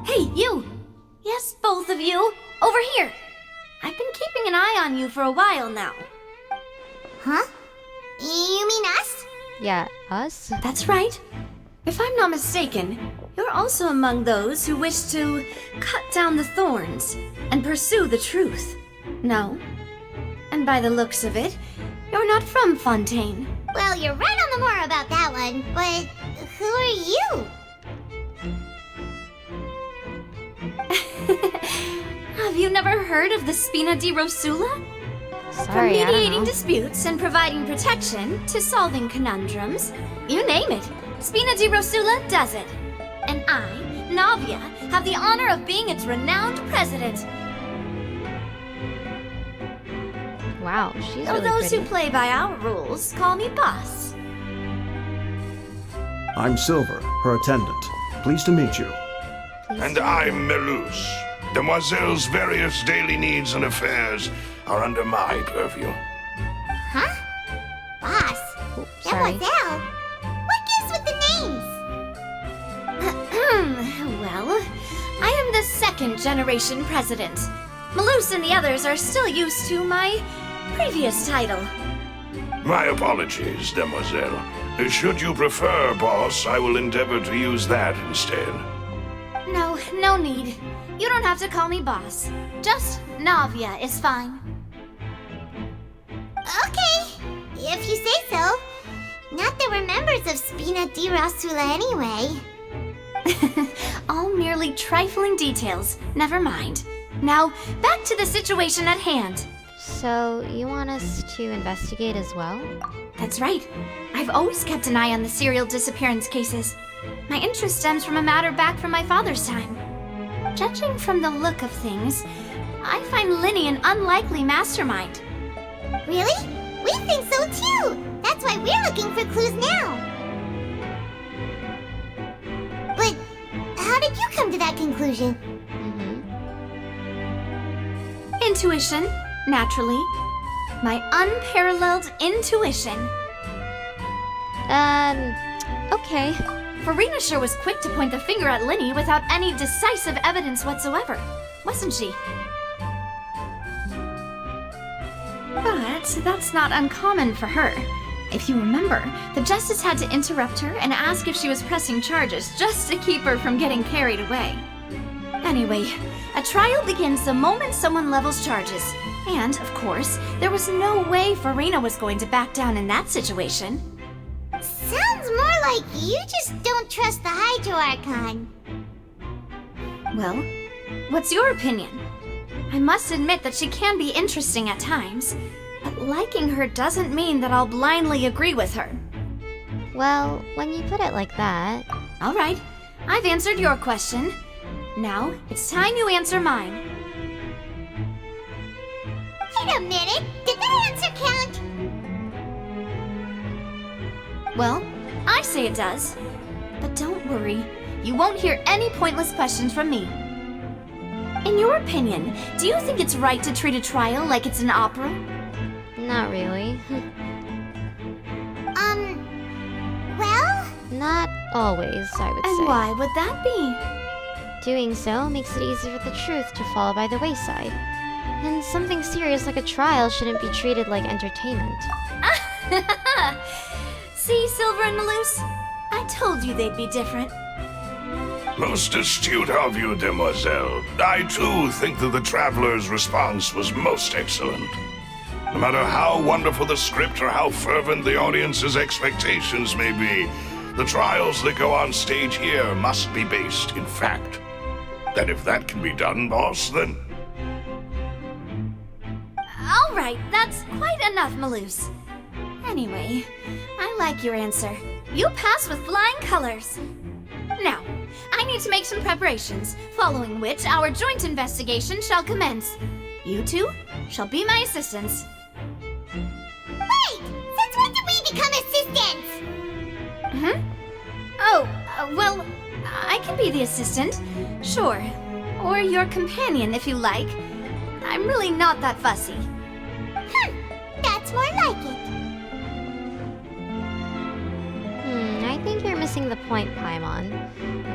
Hey, you! Yes, both of you! Over here! I've been keeping an eye on you for a while now. Huh? You mean us? Yeah, us? That's right. If I'm not mistaken, you're also among those who wish to cut down the thorns and pursue the truth. No? And by the looks of it, you're not from Fontaine. Well, you're right on the more about that one, but who are you? Have you never heard of the Spina di Rosula? Sorry, From I don't mediating know. disputes and providing protection to solving conundrums, you name it, Spina di Rosula does it. And I, Navia, have the honor of being its renowned president. Wow, she's Though really those pretty. who play by our rules call me boss. I'm Silver, her attendant. Pleased to meet you. And I'm Melus. Demoiselle's various daily needs and affairs are under my purview. Huh? Boss? Sorry. Demoiselle? What gives with the names? Well, I am the second generation president. Malus and the others are still used to my previous title. My apologies, Demoiselle. Should you prefer, boss, I will endeavor to use that instead. No need. You don't have to call me boss. Just Navia is fine. Okay, if you say so. Not that we're members of Spina di Rosula anyway. All merely trifling details. Never mind. Now, back to the situation at hand. So, you want us to investigate as well? That's right. I've always kept an eye on the serial disappearance cases. My interest stems from a matter back from my father's time. Judging from the look of things, I find Linny an unlikely mastermind. Really? We think so too! That's why we're looking for clues now. But how did you come to that conclusion? Intuition, naturally. my unparalleled intuition. Okay. Farina sure was quick to point the finger at Linny without any decisive evidence whatsoever, wasn't she? But that's not uncommon for her. If you remember, the Justice had to interrupt her and ask if she was pressing charges just to keep her from getting carried away. Anyway, a trial begins the moment someone levels charges. And, of course, there was no way Farina was going to back down in that situation. Sounds more like you just don't trust the Hydro Archon. Well, what's your opinion? I must admit that she can be interesting at times, but liking her doesn't mean that I'll blindly agree with her. Well, when you put it like that... All right, I've answered your question. Now, it's time you answer mine. Wait a minute, did that answer count? Well, I say it does. But don't worry, you won't hear any pointless questions from me. In your opinion, do you think it's right to treat a trial like it's an opera? Not really. Well? Not always, I would say. And why would that be? Doing so makes it easier for the truth to fall by the wayside. And something serious like a trial shouldn't be treated like entertainment. See, Silver and Maloose? I told you they'd be different. Most astute of you, demoiselle. I too think that the traveler's response was most excellent. No matter how wonderful the script or how fervent the audience's expectations may be, the trials that go on stage here must be based in fact. And if that can be done, boss, then... All right, that's quite enough, Maloose. Anyway, I like your answer. You pass with flying colors. Now, I need to make some preparations, following which our joint investigation shall commence. You two shall be my assistants. Wait! Since when did we become assistants? Oh, well, I can be the assistant, sure. Or your companion, if you like. I'm really not that fussy. That's more like it. I think you're missing the point, Paimon.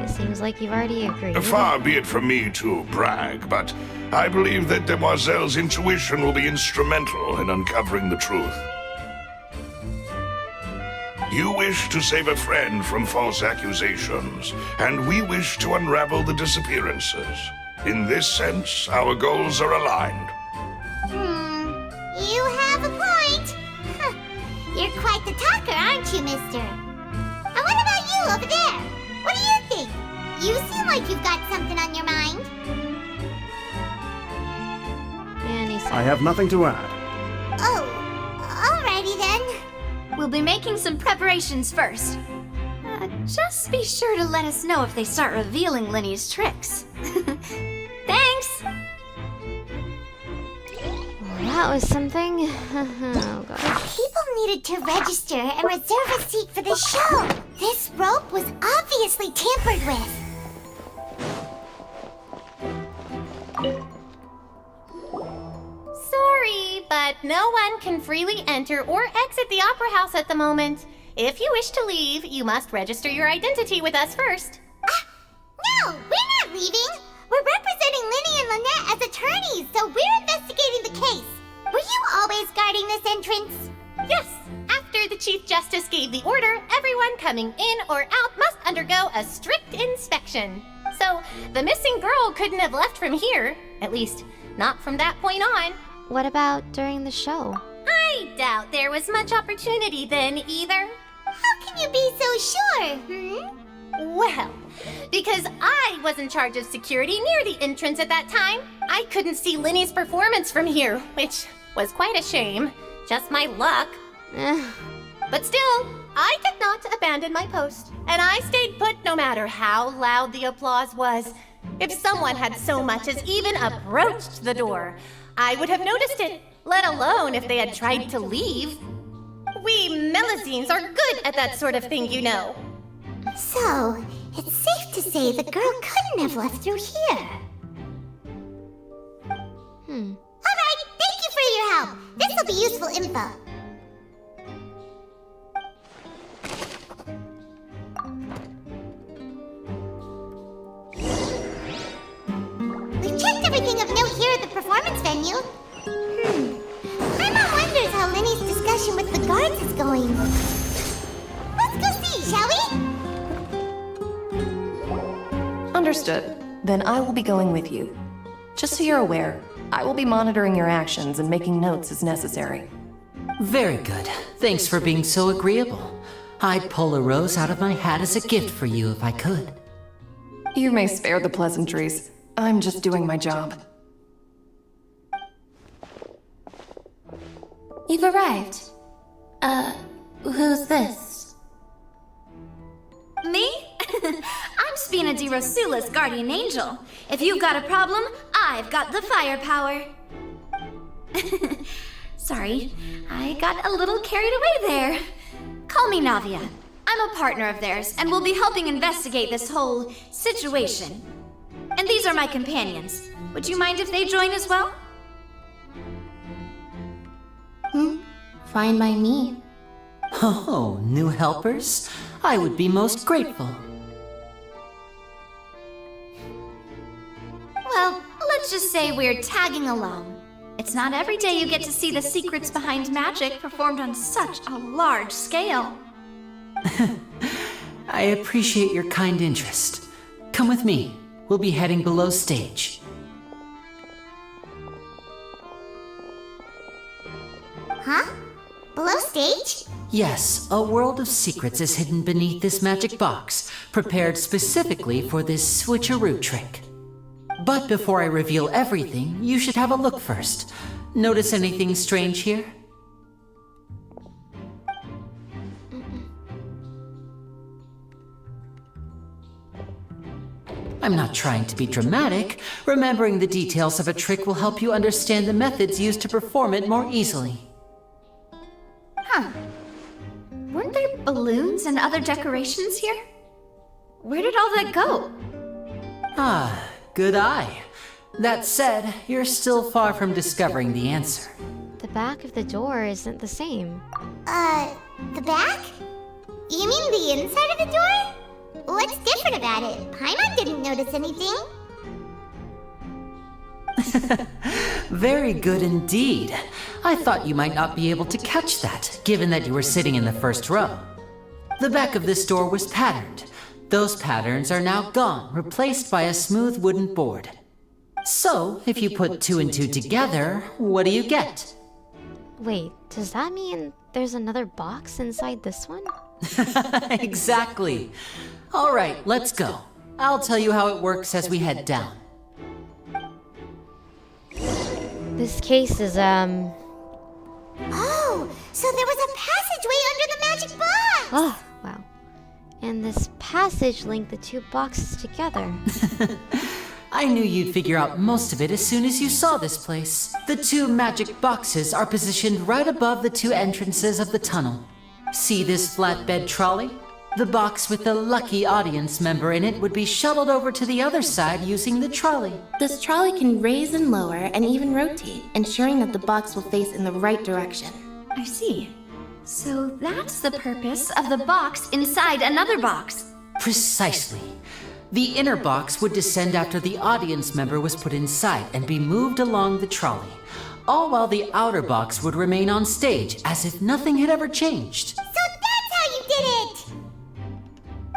It seems like you've already agreed. Far be it from me to brag, but I believe that Demoiselle's intuition will be instrumental in uncovering the truth. You wish to save a friend from false accusations, and we wish to unravel the disappearances. In this sense, our goals are aligned. You have a point. You're quite the talker, aren't you, mister? And what about you over there? What do you think? You seem like you've got something on your mind. I have nothing to add. Oh, alrighty then. We'll be making some preparations first. Just be sure to let us know if they start revealing Linny's tricks. Thanks! That was something. Oh, God. People needed to register and reserve a seat for the show. This rope was obviously tampered with. Sorry, but no one can freely enter or exit the Opera House at the moment. If you wish to leave, you must register your identity with us first. No, we're not leaving. We're representing Linny and Lynette as attorneys, so we're investigating the case. Were you always guarding this entrance? Yes. After the Chief Justice gave the order, everyone coming in or out must undergo a strict inspection. So, the missing girl couldn't have left from here. At least, not from that point on. What about during the show? I doubt there was much opportunity then either. How can you be so sure, Well, because I was in charge of security near the entrance at that time, I couldn't see Linny's performance from here, which was quite a shame. Just my luck. But still, I did not abandon my post, and I stayed put no matter how loud the applause was. If someone had so much as even approached the door, I would have noticed it, let alone if they had tried to leave. We Melazines are good at that sort of thing, you know. So, it's safe to say the girl couldn't have left through here. Alright, thank you for your help. This'll will be useful info. We've checked everything of note here at the performance venue. Paimon wonders how Lenny's discussion with the guards is going. Let's go see, shall we? Understood. Then I will be going with you. Just so you're aware, I will be monitoring your actions and making notes as necessary. Very good. Thanks for being so agreeable. I'd pull a rose out of my hat as a gift for you if I could. You may spare the pleasantries. I'm just doing my job. You've arrived. Who's this? Me? I'm Spina di Rosula's guardian angel. If you've got a problem, I've got the firepower. Sorry, I got a little carried away there. Call me Navia. I'm a partner of theirs, and we'll be helping investigate this whole situation. And these are my companions. Would you mind if they join as well? Fine by me. Oh, new helpers? I would be most grateful. Well, let's just say we're tagging along. It's not every day you get to see the secrets behind magic performed on such a large scale. I appreciate your kind interest. Come with me. We'll be heading below stage. Huh? Below stage? Yes, a world of secrets is hidden beneath this magic box, prepared specifically for this switcheroo trick. But before I reveal everything, you should have a look first. Notice anything strange here? I'm not trying to be dramatic. Remembering the details of a trick will help you understand the methods used to perform it more easily. Huh. Weren't there balloons and other decorations here? Where did all that go? Ah, good eye. That said, you're still far from discovering the answer. The back of the door isn't the same. The back? You mean the inside of the door? What's different about it? Paimon didn't notice anything. Very good indeed. I thought you might not be able to catch that, given that you were sitting in the first row. The back of this door was patterned. Those patterns are now gone, replaced by a smooth wooden board. So, if you put 2 and 2 together, what do you get? Wait, does that mean there's another box inside this one? Exactly. All right, let's go. I'll tell you how it works as we head down. This case is, Oh, so there was a passageway under the magic box! Oh, wow. And this passage linked the 2 boxes together. I knew you'd figure out most of it as soon as you saw this place. The 2 magic boxes are positioned right above the 2 entrances of the tunnel. See this flatbed trolley? The box with the lucky audience member in it would be shuttled over to the other side using the trolley. This trolley can raise and lower and even rotate, ensuring that the box will face in the right direction. I see. So that's the purpose of the box inside another box. Precisely. The inner box would descend after the audience member was put inside and be moved along the trolley, all while the outer box would remain on stage as if nothing had ever changed. So that's how you did it!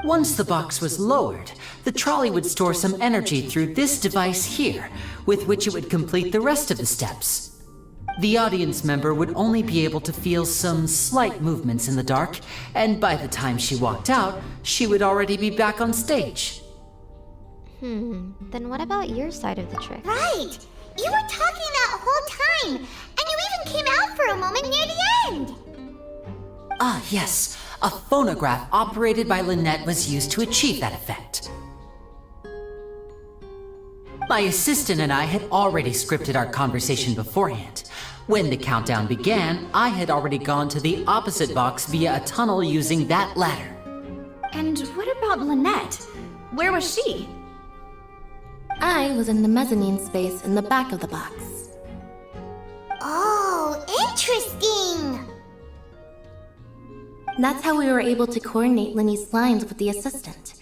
Once the box was lowered, the trolley would store some energy through this device here, with which it would complete the rest of the steps. The audience member would only be able to feel some slight movements in the dark, and by the time she walked out, she would already be back on stage. Then what about your side of the trick? Right! You were talking that whole time, and you even came out for a moment near the end! Ah, yes. A phonograph operated by Lynette was used to achieve that effect. My assistant and I had already scripted our conversation beforehand. When the countdown began, I had already gone to the opposite box via a tunnel using that ladder. And what about Lynette? Where was she? I was in the mezzanine space in the back of the box. Oh, interesting! Interesting! That's how we were able to coordinate Linny's lines with the assistant.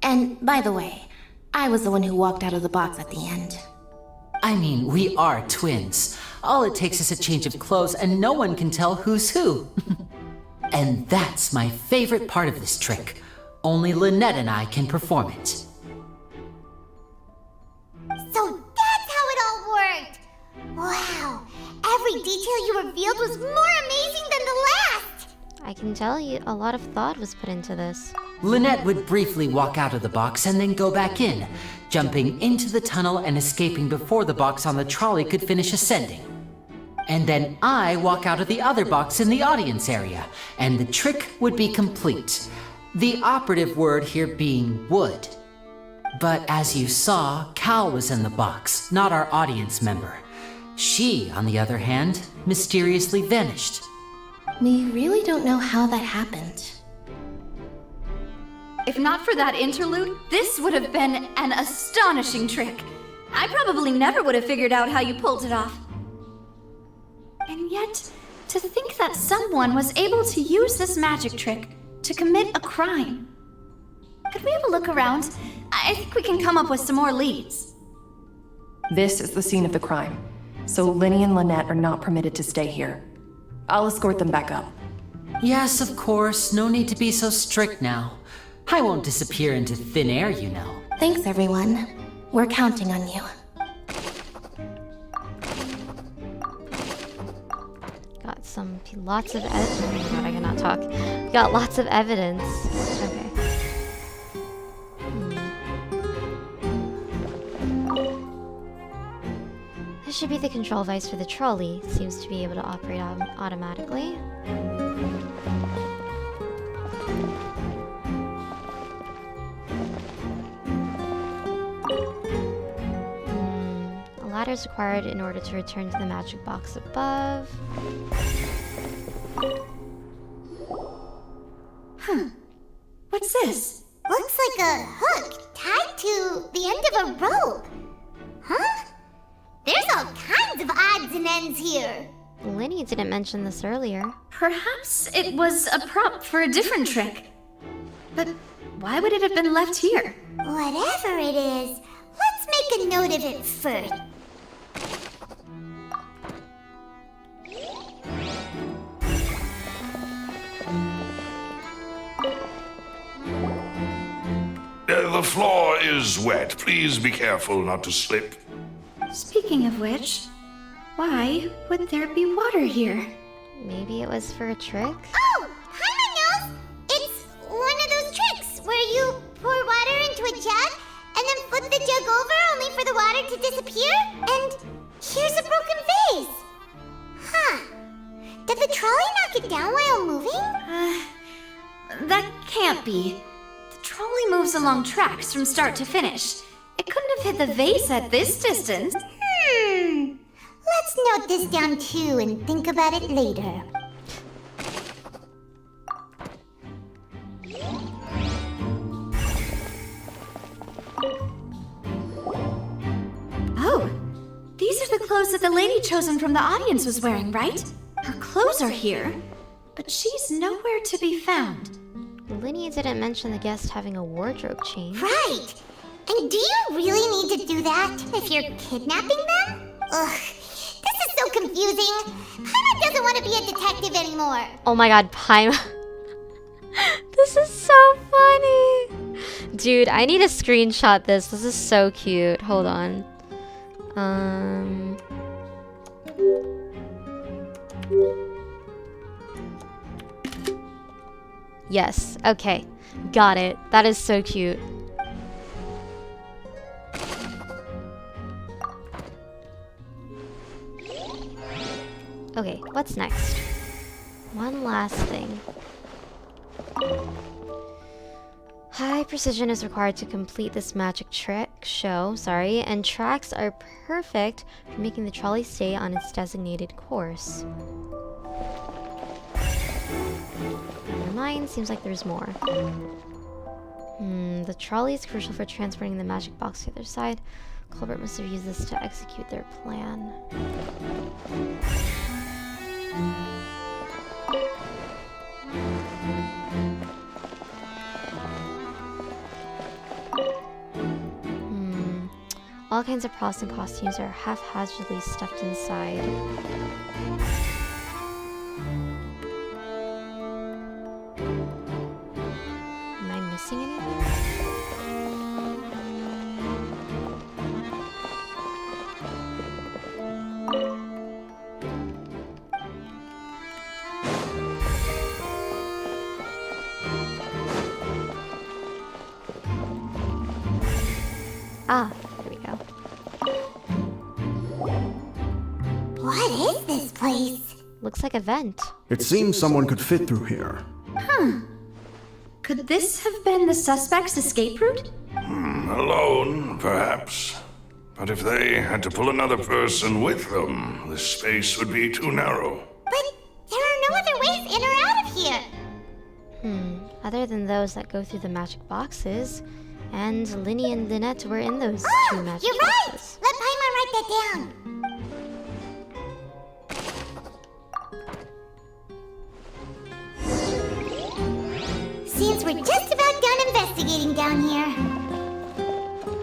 And by the way, I was the one who walked out of the box at the end. I mean, we are twins. All it takes is a change of clothes and no one can tell who's who. And that's my favorite part of this trick. Only Lynette and I can perform it. So that's how it all worked! Wow, every detail you revealed was more amazing than the last! I can tell you a lot of thought was put into this. Lynette would briefly walk out of the box and then go back in, jumping into the tunnel and escaping before the box on the trolley could finish ascending. And then I walk out of the other box in the audience area, and the trick would be complete. The operative word here being would. But as you saw, Cal was in the box, not our audience member. She, on the other hand, mysteriously vanished. We really don't know how that happened. If not for that interlude, this would have been an astonishing trick. I probably never would have figured out how you pulled it off. And yet, to think that someone was able to use this magic trick to commit a crime. Could we have a look around? I think we can come up with some more leads. This is the scene of the crime, so Linny and Lynette are not permitted to stay here. I'll escort them back up. Yes, of course. No need to be so strict now. I won't disappear into thin air, you know. Thanks, everyone. We're counting on you. Got lots of evidence. Oh my god, I cannot talk. We got lots of evidence. Okay. This should be the control device for the trolley. It seems to be able to operate automatically. A ladder is required in order to return to the magic box above. What's this? Looks like a hook tied to the end of a rope. Huh? There's all kinds of odds and ends here. Linny didn't mention this earlier. Perhaps it was a prop for a different trick. But why would it have been left here? Whatever it is, let's make a note of it first. The floor is wet. Please be careful not to slip. Speaking of which, why would there be water here? Maybe it was for a trick? Oh, Paimon knows! It's one of those tricks where you pour water into a jug and then flip the jug over only for the water to disappear. And here's a broken vase. Huh. Did the trolley knock it down while moving? That can't be. The trolley moves along tracks from start to finish. It couldn't have hit the vase at this distance. Let's note this down too and think about it later. Oh, these are the clothes that the lady chosen from the audience was wearing, right? Her clothes are here, but she's nowhere to be found. Linny didn't mention the guest having a wardrobe change. Right! And do you really need to do that if you're kidnapping them? Ugh, this is so confusing. Paimon doesn't want to be a detective anymore. Oh my god, Paimon. This is so funny. Dude, I need to screenshot this. This is so cute. Hold on. Yes, okay. Got it. That is so cute. Okay, what's next? One last thing. High precision is required to complete this magic show, and tracks are perfect for making the trolley stay on its designated course. Never mind, seems like there's more. The trolley is crucial for transporting the magic box to the other side. Colbert must have used this to execute their plan. All kinds of props and costumes are haphazardly stuffed inside. Am I missing anything? Ah, there we go. What is this place? Looks like a vent. It seems someone could fit through here. Could this have been the suspect's escape route? Alone, perhaps. But if they had to pull another person with them, the space would be too narrow. But there are no other ways in or out of here. Other than those that go through the magic boxes. And Linny and Lynette were in those two magic You're right! boxes. Let Paimon write that down. Seems we're just about done investigating down here.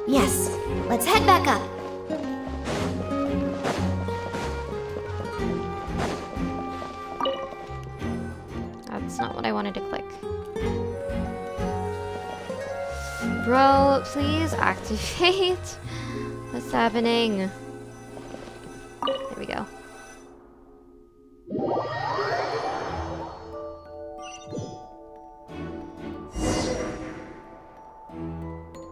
Yes. Let's head back up. That's not what I wanted to click. Bro, please activate. What's happening? There we go.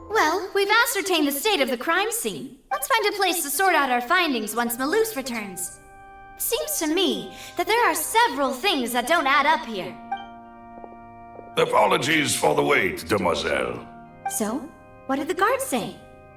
Well, we've ascertained the state of the crime scene. Let's find a place to sort out our findings once Malus returns. It seems to me that there are several things that don't add up here. Apologies for the wait, demoiselle. So, what did the guards say?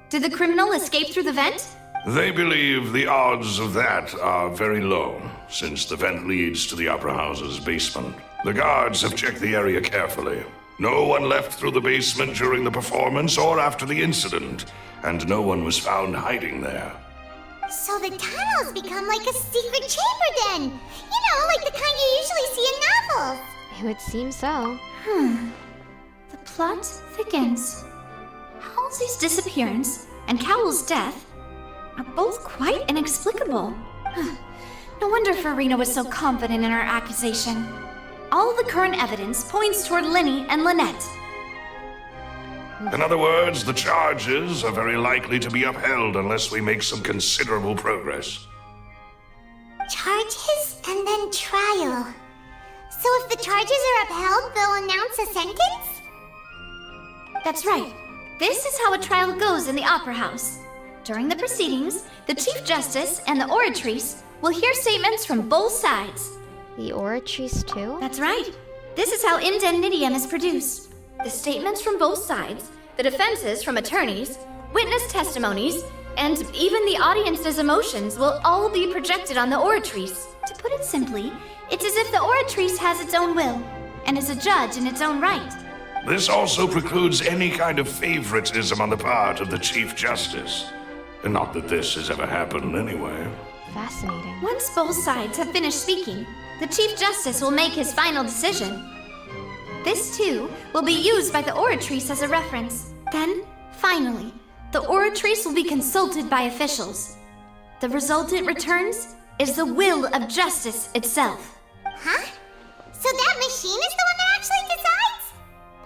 Did the criminal escape through the vent? They believe the odds of that are very low, since the vent leads to the Opera House's basement. The guards have checked the area carefully. No one left through the basement during the performance or after the incident, and no one was found hiding there. So the tunnels become like a secret chamber then. You know, like the kind you usually see in novels. It would seem so. The plot thickens. Halsey's disappearance and Cowell's death are both quite inexplicable. No wonder Farina was so confident in her accusation. All the current evidence points toward Linny and Lynette. In other words, the charges are very likely to be upheld unless we make some considerable progress. Charges and then trial. So if the charges are upheld, they'll announce a sentence? That's right. This is how a trial goes in the Opera House. During the proceedings, the Chief Justice and the Oratrice will hear statements from both sides. The Oratrice too? That's right. This is how indemnitium is produced. The statements from both sides, the defenses from attorneys, witness testimonies, and even the audience's emotions will all be projected on the Oratrice. To put it simply, it's as if the Oratrice has its own will, and is a judge in its own right. This also precludes any kind of favoritism on the part of the Chief Justice. And not that this has ever happened anyway. Fascinating. Once both sides have finished speaking, the Chief Justice will make his final decision. This, too, will be used by the Oratrice as a reference. Then, finally, the Oratrice will be consulted by officials. The result it returns is the will of justice itself. Huh? So that machine is the one that actually decides?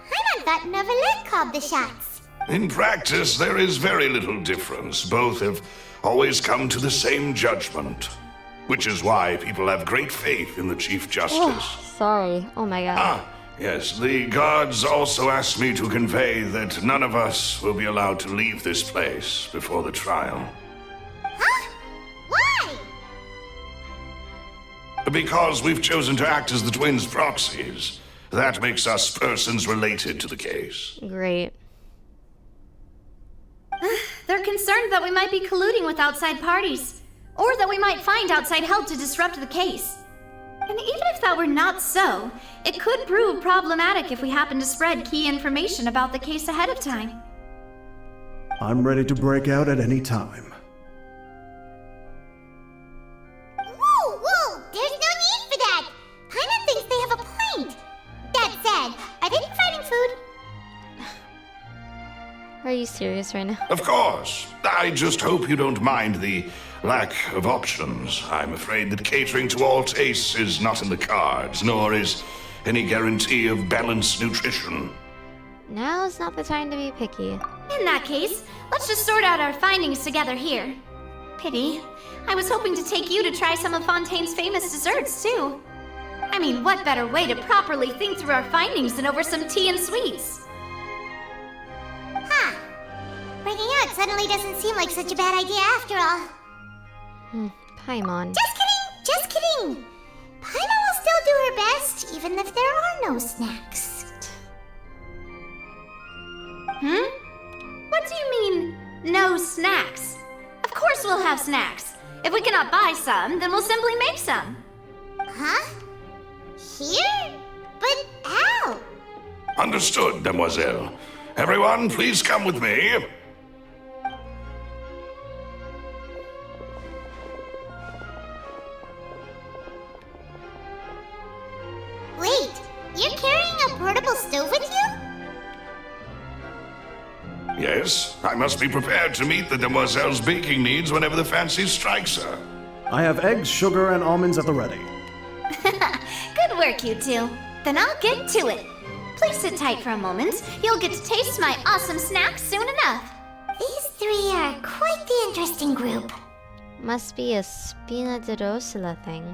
Paimon thought Neverlet called the shots. In practice, there is very little difference. Both have always come to the same judgment. Which is why people have great faith in the Chief Justice. Oh, sorry. Oh my god. Yes, the guards also asked me to convey that none of us will be allowed to leave this place before the trial. Huh? Why? Because we've chosen to act as the twins' proxies. That makes us persons related to the case. Great. They're concerned that we might be colluding with outside parties, or that we might find outside help to disrupt the case. And even if that were not so, it could prove problematic if we happen to spread key information about the case ahead of time. I'm ready to break out at any time. Whoa, whoa! There's no need Are you serious right now? Of course. I just hope you don't mind the lack of options. I'm afraid that catering to all tastes is not in the cards, nor is any guarantee of balanced nutrition. Now's not the time to be picky. In that case, let's just sort out our findings together here. Pity. I was hoping to take you to try some of Fontaine's famous desserts, too. I mean, what better way to properly think through our findings than over some tea and sweets? Huh. Breaking out suddenly doesn't seem like such a bad idea after all. Paimon. Just kidding! Paimon will still do her best, even if there are no snacks. What do you mean, no snacks? Of course we'll have snacks. If we cannot buy some, then we'll simply make some. Huh? Here? But how? Understood, Demoiselle. Everyone, please come with me. Wait, you're carrying a portable stove with you? Yes, I must be prepared to meet the Demoiselle's baking needs whenever the fancy strikes her. I have eggs, sugar, and almonds at the ready. Good work, you two. Then I'll get to it. Please sit tight for a moment. You'll get to taste my awesome snacks soon enough. These three are quite the interesting group. Must be a Spina de Rosula thing.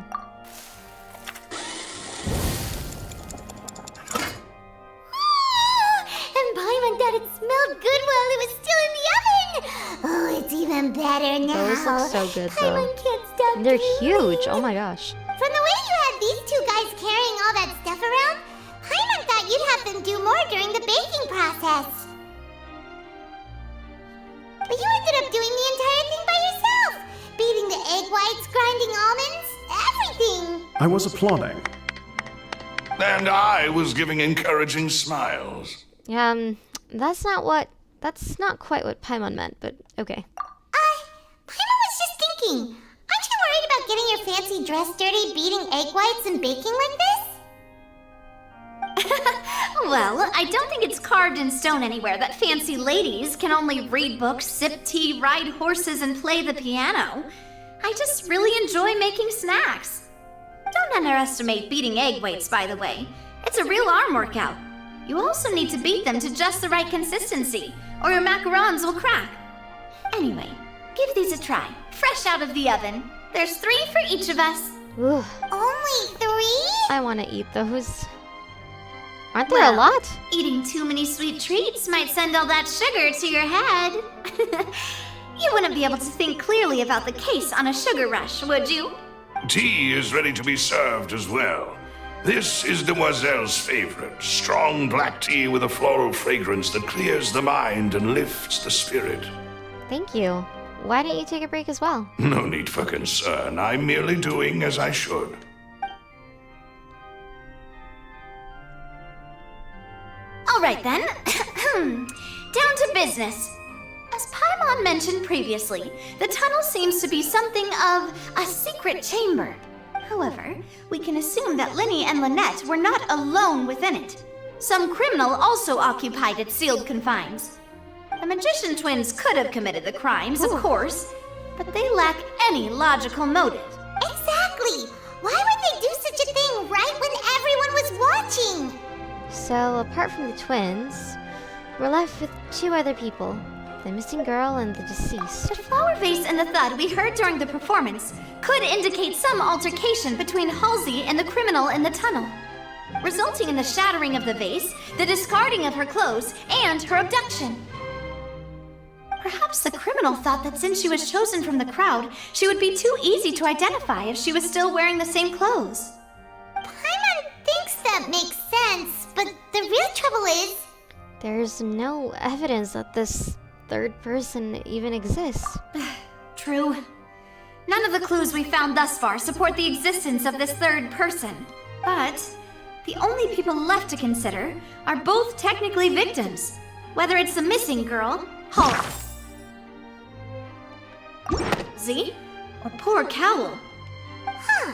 And Paimon thought it smelled good while it was still in the oven! Oh, it's even better now. Those look so good, though. Paimon can't stop And they're dreaming. huge. Oh my gosh. From the way you had these two guys carrying all that stuff around, Paimon thought you'd have them do more during the baking process. But you ended up doing the entire thing by yourself! Beating the egg whites, grinding almonds, everything! I was applauding. And I was giving encouraging smiles. That's not quite what Paimon meant, but okay. Paimon was just thinking, aren't you worried about getting your fancy dress dirty, beating egg whites and baking like this? Well, I don't think it's carved in stone anywhere that fancy ladies can only read books, sip tea, ride horses, and play the piano. I just really enjoy making snacks. Don't underestimate beating egg whites, by the way. It's a real arm workout. You also need to beat them to just the right consistency, or your macarons will crack. Anyway, give these a try, fresh out of the oven. There's 3 for each of us. Ooh, Only 3? I want to eat those. Aren't there a lot? Eating too many sweet treats might send all that sugar to your head. You wouldn't be able to think clearly about the case on a sugar rush, would you? Tea is ready to be served as well. This is Demoiselle's favorite, strong black tea with a floral fragrance that clears the mind and lifts the spirit. Thank you. Why didn't you take a break as well? No need for concern. I'm merely doing as I should. All right then. Down to business. As Paimon mentioned previously, the tunnel seems to be something of a secret chamber. However, we can assume that Linny and Lynette were not alone within it. Some criminal also occupied its sealed confines. The magician twins could have committed the crimes, of course, but they lack any logical motive. Exactly! Why would they do such a thing right when everyone was watching? So, apart from the twins, we're left with 2 other people. The missing girl and the deceased. The flower vase and the thud we heard during the performance could indicate some altercation between Halsey and the criminal in the tunnel, resulting in the shattering of the vase, the discarding of her clothes, and her abduction. Perhaps the criminal thought that since she was chosen from the crowd, she would be too easy to identify if she was still wearing the same clothes. Paimon thinks that makes sense, but the real trouble is... There's no evidence that this third person even exists. True. None of the clues we found thus far support the existence of this third person. But the only people left to consider are both technically victims, whether it's the missing girl, Halsey, or poor Cowl. Huh.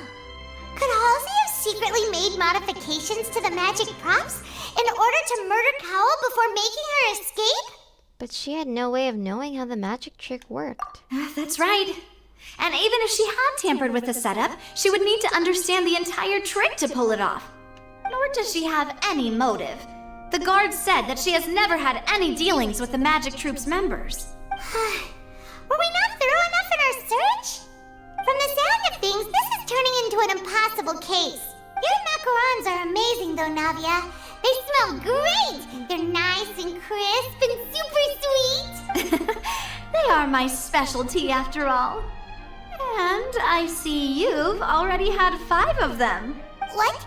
Could Halsey have secretly made modifications to the magic props in order to murder Cowl before making her escape? But she had no way of knowing how the magic trick worked. That's right. And even if she had tampered with the setup, she would need to understand the entire trick to pull it off. Nor does she have any motive. The guard said that she has never had any dealings with the magic troop's members. Were we not thorough enough in our search? From the sound of things, this is turning into an impossible case. Your macarons are amazing though, Navia. They smell great! They're nice and crisp and super sweet! They are my specialty after all. And I see you've already had 5 of them. What?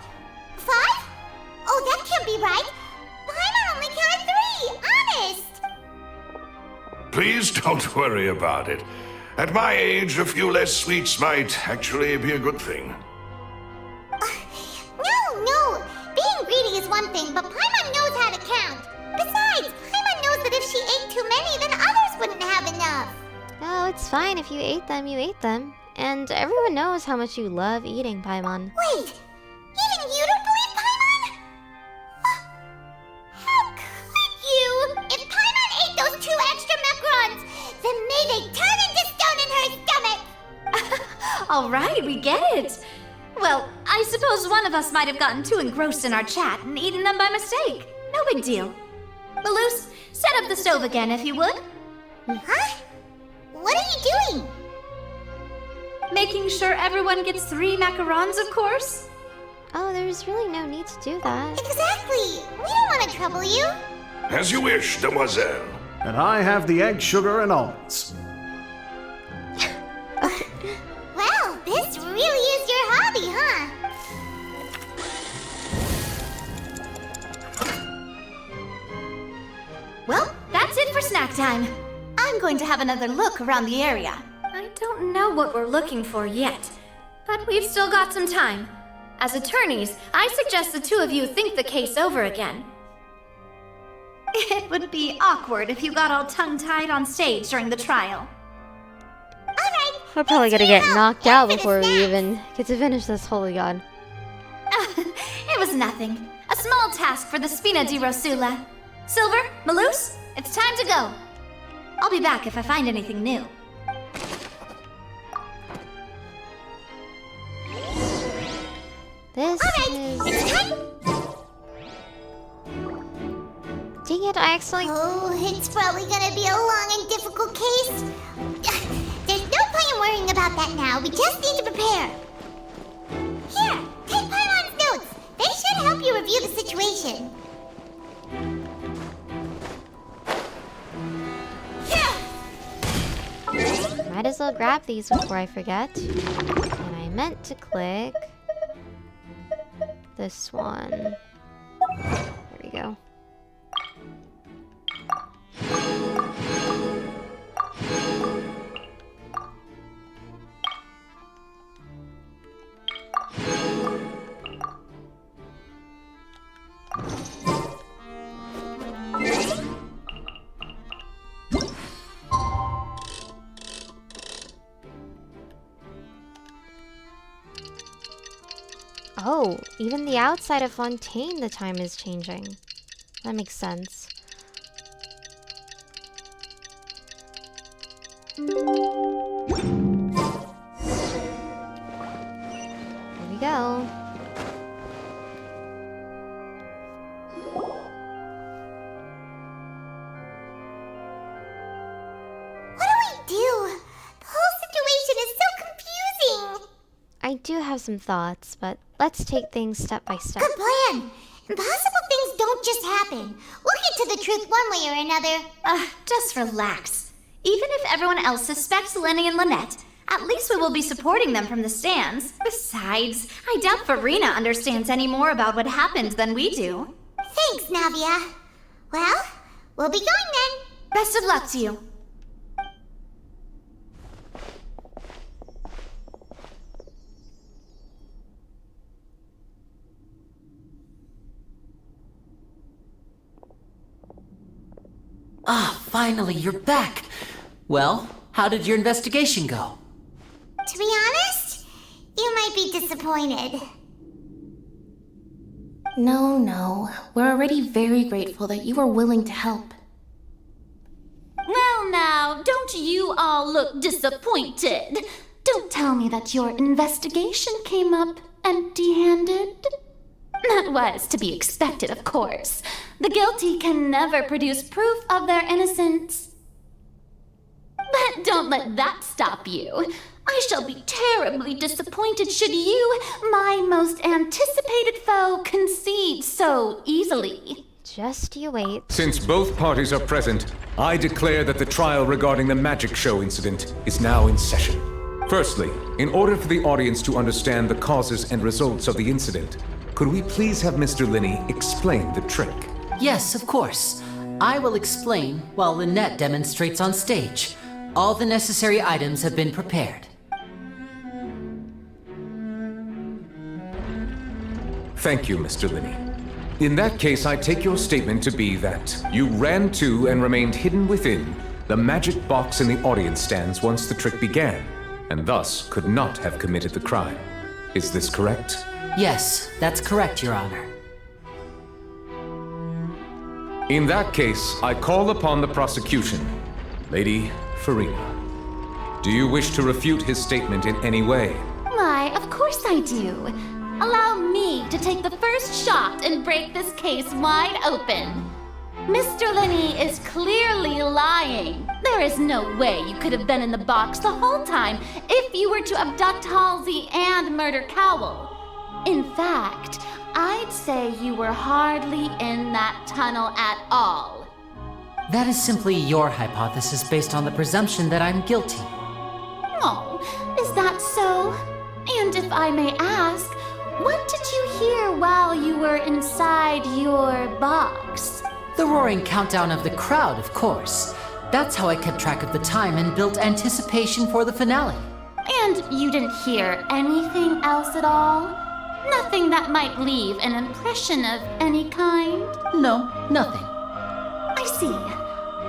5? Oh, that can't be right! Paimon only counted 3, honest! Please don't worry about it. At my age, a few less sweets might actually be a good thing. No! Being greedy is one thing, but Paimon knows how to count. Besides, Paimon knows that if she ate too many, then others wouldn't have enough. Oh, it's fine. If you ate them, you ate them. And everyone knows how much you love eating, Paimon. Wait! Even you don't believe Paimon? How could you? If Paimon ate those 2 extra macarons, then may they turn into stone in her stomach! All right, we get it. Well, I suppose one of us might have gotten too engrossed in our chat and eaten them by mistake. No big deal. Malus, set up the stove again if you would. Huh? What are you doing? Making sure everyone gets 3 macarons, of course. Oh, there's really no need to do that. Exactly! We don't want to trouble you. As you wish, demoiselle. And I have the egg, sugar, and almonds. Well, this really is your hobby, huh? Well, that's it for snack time. I'm going to have another look around the area. I don't know what we're looking for yet, but we've still got some time. As attorneys, I suggest the 2 of you think the case over again. It would be awkward if you got all tongue-tied on stage during the trial. We're probably gonna get knocked out before we even get to finish this, holy god. It was nothing. A small task for the Spina di Rosula. Silver, Malus, it's time to go. I'll be back if I find anything new. This It's time. Dang it, I actually... Oh, it's probably gonna be a long and difficult case. There's no point in worrying about that now. We just need to prepare. Here, take Paimon's notes. They should help you review the situation. Might as well grab these before I forget. And I meant to click this one. There we go. Oh, even the outside of Fontaine, the time is changing. That makes sense. Here we go. What do we do? The whole situation is so confusing. I do have some thoughts, but let's take things step by step. Good plan. Impossible things don't just happen. We'll get to the truth one way or another. Just relax. Even if everyone else suspects Lenny and Lynette, at least we will be supporting them from the stands. Besides, I doubt Farina understands any more about what happened than we do. Thanks, Navia. Well, we'll be going then. Best of luck to you. Ah, finally, you're back. Well, how did your investigation go? To be honest, you might be disappointed. No, we're already very grateful that you were willing to help. Now, don't you all look disappointed. Don't tell me that your investigation came up empty-handed. That was to be expected, of course. The guilty can never produce proof of their innocence. But don't let that stop you. I shall be terribly disappointed should you, my most anticipated foe, concede so easily. Just you wait. Since both parties are present, I declare that the trial regarding the magic show incident is now in session. Firstly, in order for the audience to understand the causes and results of the incident, could we please have Mr. Linney explain the trick? Yes, of course. I will explain while Lynette demonstrates on stage. All the necessary items have been prepared. Thank you, Mr. Linney. In that case, I take your statement to be that you ran to and remained hidden within the magic box in the audience stands once the trick began, and thus could not have committed the crime. Is this correct? Yes, that's correct, Your Honor. In that case, I call upon the prosecution. Lady Farina, do you wish to refute his statement in any way? Why, of course I do. Allow me to take the first shot and break this case wide open. Mr. Linney is clearly lying. There is no way you could have been in the box the whole time if you were to abduct Halsey and murder Cowell. In fact, I'd say you were hardly in that tunnel at all. That is simply your hypothesis based on the presumption that I'm guilty. Oh, is that so? And if I may ask, what did you hear while you were inside your box? The roaring countdown of the crowd, of course. That's how I kept track of the time and built anticipation for the finale. And you didn't hear anything else at all? Nothing that might leave an impression of any kind? No, nothing. I see.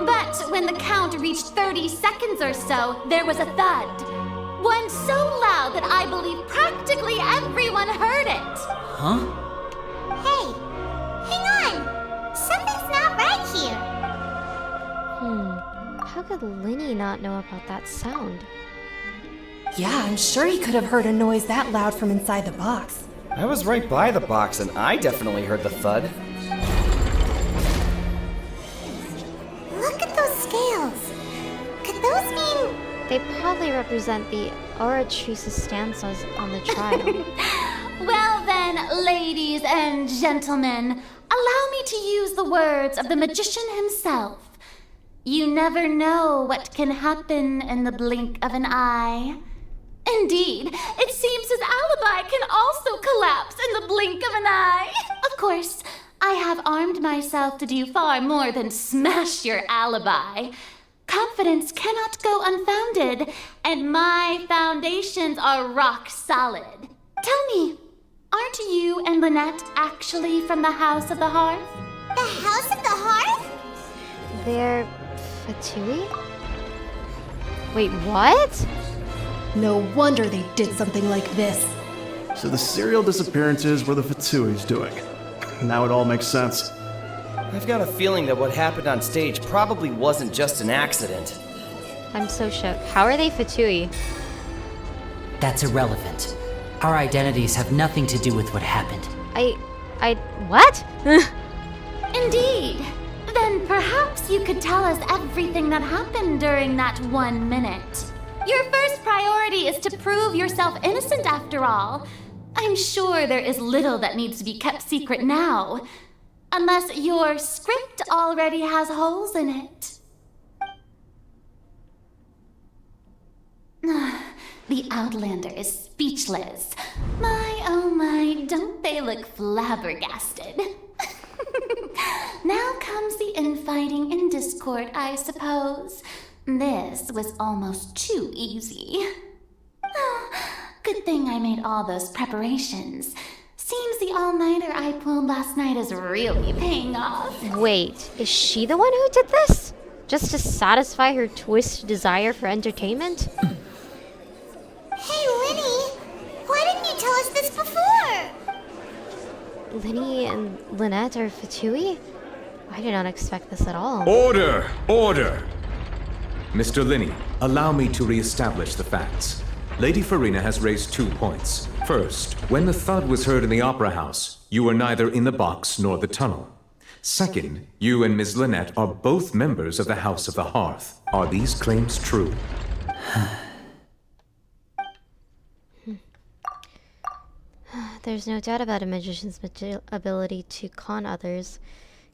But when the count reached 30 seconds or so, there was a thud. One so loud that I believe practically everyone heard it. Huh? Hey, hang on. Something's not right here. How could Linny not know about that sound? Yeah, I'm sure he could have heard a noise that loud from inside the box. I was right by the box and I definitely heard the thud. Look at those scales. Could those mean... They probably represent the oratrice's stanzas on the trial. Well then, ladies and gentlemen, allow me to use the words of the magician himself. You never know what can happen in the blink of an eye. Indeed, it seems his alibi can also collapse in the blink of an eye. Of course, I have armed myself to do far more than smash your alibi. Confidence cannot go unfounded, and my foundations are rock solid. Tell me, aren't you and Lynette actually from the House of the Hearth? The House of the Hearth? They're Fatui? Wait, what? No wonder they did something like this. So the serial disappearances were the Fatui's doing. Now it all makes sense. I've got a feeling that what happened on stage probably wasn't just an accident. I'm so shook. How are they Fatui? That's irrelevant. Our identities have nothing to do with what happened. What? Indeed. Then perhaps you could tell us everything that happened during that 1 minute. Your first priority is to prove yourself innocent after all. I'm sure there is little that needs to be kept secret now. Unless your script already has holes in it. The Outlander is speechless. My, oh my, don't they look flabbergasted? Now comes the infighting and discord, I suppose. This was almost too easy. Good thing I made all those preparations. Seems the all-nighter I pulled last night is really paying off. Wait, is she the one who did this? Just to satisfy her twisted desire for entertainment? Hey, Linny! Why didn't you tell us this before? Linny and Lynette are Fatui? I did not expect this at all. Order! Order! Mr. Linney, allow me to re-establish the facts. Lady Farina has raised 2 points. First, when the thud was heard in the Opera House, you were neither in the box nor the tunnel. Second, you and Ms. Lynette are both members of the House of the Hearth. Are these claims true? There's no doubt about a magician's ability to con others.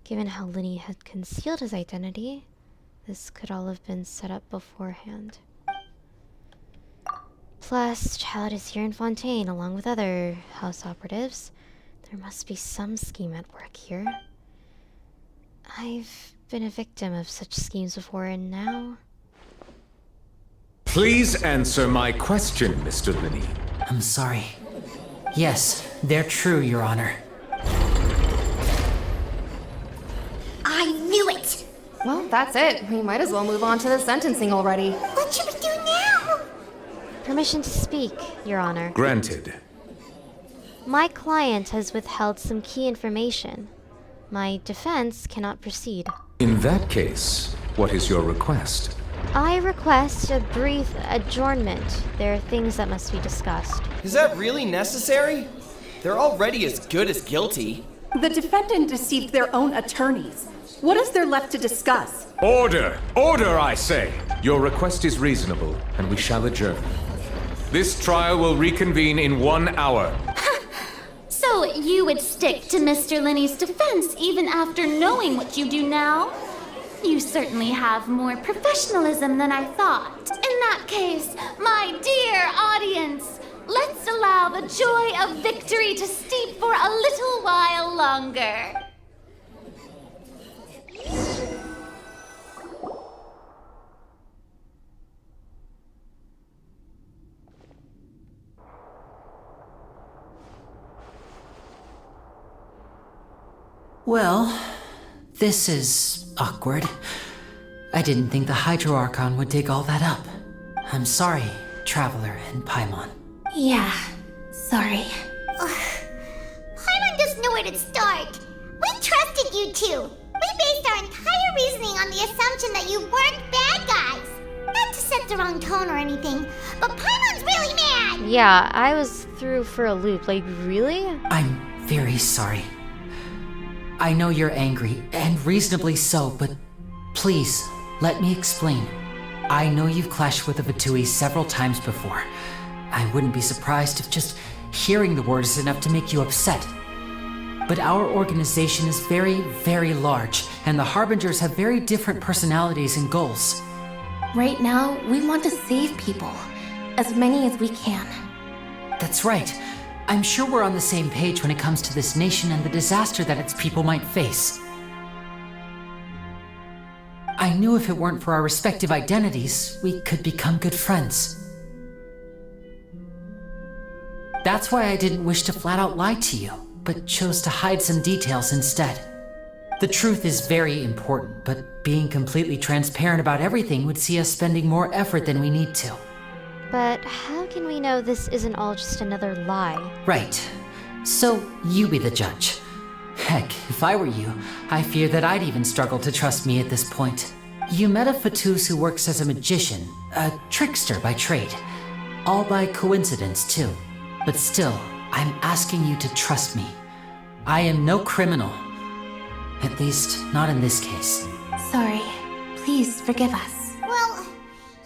Given how Linny had concealed his identity, this could all have been set up beforehand. Plus, Child is here in Fontaine along with other house operatives. There must be some scheme at work here. I've been a victim of such schemes before, and now... Please answer my question, Mr. Linney. I'm sorry. Yes, they're true, Your Honor. I knew it! Well, that's it. We might as well move on to the sentencing already. What should we do now? Permission to speak, Your Honor. Granted. My client has withheld some key information. My defense cannot proceed. In that case, what is your request? I request a brief adjournment. There are things that must be discussed. Is that really necessary? They're already as good as guilty. The defendant deceived their own attorneys. What is there left to discuss? Order! Order, I say! Your request is reasonable, and we shall adjourn. This trial will reconvene in 1 hour. So you would stick to Mr. Linney's defense even after knowing what you do now? You certainly have more professionalism than I thought. In that case, my dear audience, let's allow the joy of victory to steep for a little while longer. Well, this is awkward. I didn't think the Hydro Archon would dig all that up. I'm sorry, Traveler and Paimon. Yeah, sorry. Paimon doesn't know where to start. We trusted you two. We based our entire reasoning on the assumption that you weren't bad guys. Not to set the wrong tone or anything, but Paimon's really mad! Yeah, I was through for a loop. Like, really? I'm very sorry. I know you're angry, and reasonably so, but please, let me explain. I know you've clashed with the Fatui several times before. I wouldn't be surprised if just hearing the word is enough to make you upset. But our organization is very, very large, and the Harbingers have very different personalities and goals. Right now, we want to save people. As many as we can. That's right. I'm sure we're on the same page when it comes to this nation and the disaster that its people might face. I knew if it weren't for our respective identities, we could become good friends. That's why I didn't wish to flat out lie to you, but chose to hide some details instead. The truth is very important, but being completely transparent about everything would see us spending more effort than we need to. But how can we know this isn't all just another lie? Right. So, you be the judge. Heck, if I were you, I fear that I'd even struggle to trust me at this point. You met a Fatus who works as a magician, a trickster by trade. All by coincidence, too. But still, I'm asking you to trust me. I am no criminal. At least, not in this case. Sorry. Please forgive us. Well,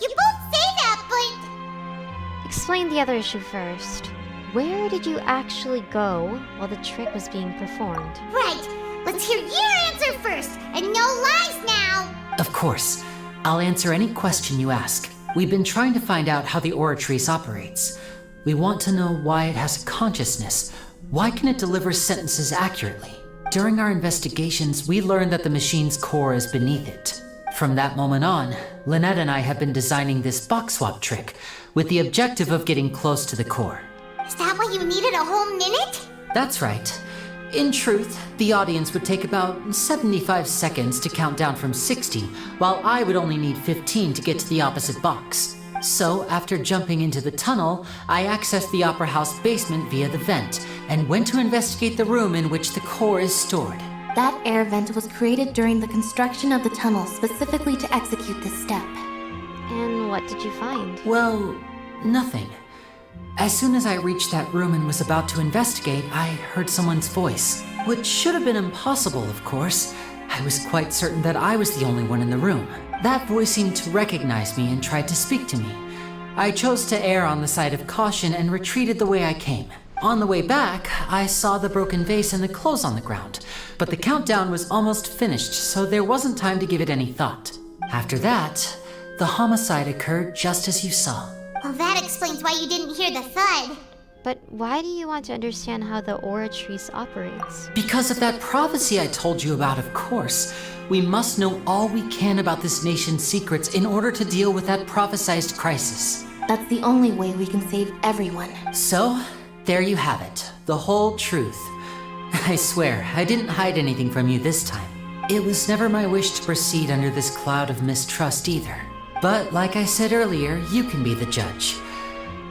you both say that, but... Explain the other issue first. Where did you actually go while the trick was being performed? Right. Let's hear your answer first, and no lies now! Of course. I'll answer any question you ask. We've been trying to find out how the Oratrice operates. We want to know why it has a consciousness. Why can it deliver sentences accurately? During our investigations, we learned that the machine's core is beneath it. From that moment on, Lynette and I have been designing this box swap trick with the objective of getting close to the core. Is that why you needed a whole minute? That's right. In truth, the audience would take about 75 seconds to count down from 60, while I would only need 15 to get to the opposite box. So, after jumping into the tunnel, I accessed the Opera House basement via the vent, and went to investigate the room in which the core is stored. That air vent was created during the construction of the tunnel specifically to execute this step. And what did you find? Well, nothing. As soon as I reached that room and was about to investigate, I heard someone's voice. Which should have been impossible, of course. I was quite certain that I was the only one in the room. That voice seemed to recognize me and tried to speak to me. I chose to err on the side of caution and retreated the way I came. On the way back, I saw the broken vase and the clothes on the ground, but the countdown was almost finished, so there wasn't time to give it any thought. After that, the homicide occurred just as you saw. Well, that explains why you didn't hear the thud. But why do you want to understand how the aura trace operates? Because of that prophecy I told you about, of course. We must know all we can about this nation's secrets in order to deal with that prophesized crisis. That's the only way we can save everyone. So, there you have it. The whole truth. I swear, I didn't hide anything from you this time. It was never my wish to proceed under this cloud of mistrust either. But like I said earlier, you can be the judge.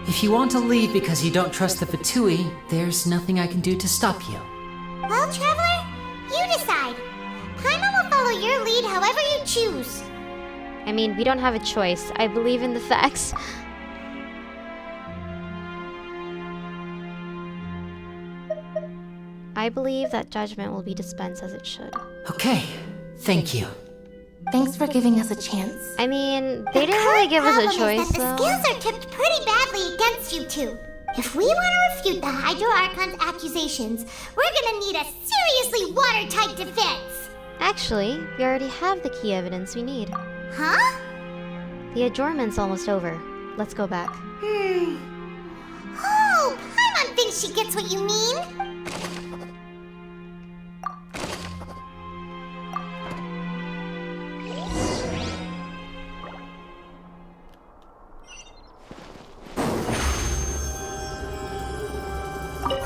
If you want to leave because you don't trust the Fatui, there's nothing I can do to stop you. Well, Traveler, you decide. Paimon will follow your lead however you choose. I mean, we don't have a choice. I believe in the facts. I believe that judgment will be dispensed as it should. Okay, thank you. Thanks for giving us a chance. I mean, they didn't really give us a choice, The skills are tipped pretty badly against you two. If we want to refute the Hydro Archon's accusations, we're gonna need a seriously watertight defense. Actually, we already have the key evidence we need. Huh? The adjournment's almost over. Let's go back. Oh, Paimon thinks she gets what you mean.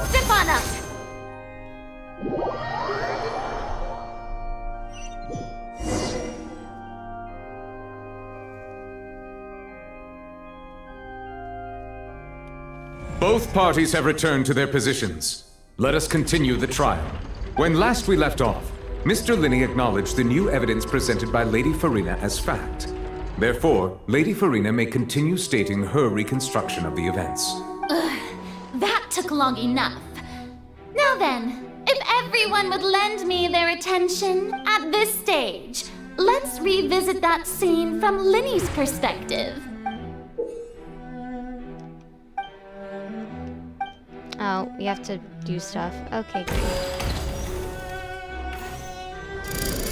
Zip on up! Both parties have returned to their positions. Let us continue the trial. When last we left off, Mr. Linney acknowledged the new evidence presented by Lady Farina as fact. Therefore, Lady Farina may continue stating her reconstruction of the events. That took long enough. Now then, if everyone would lend me their attention at this stage, let's revisit that scene from Linney's perspective. Oh, we have to do stuff. Okay, great.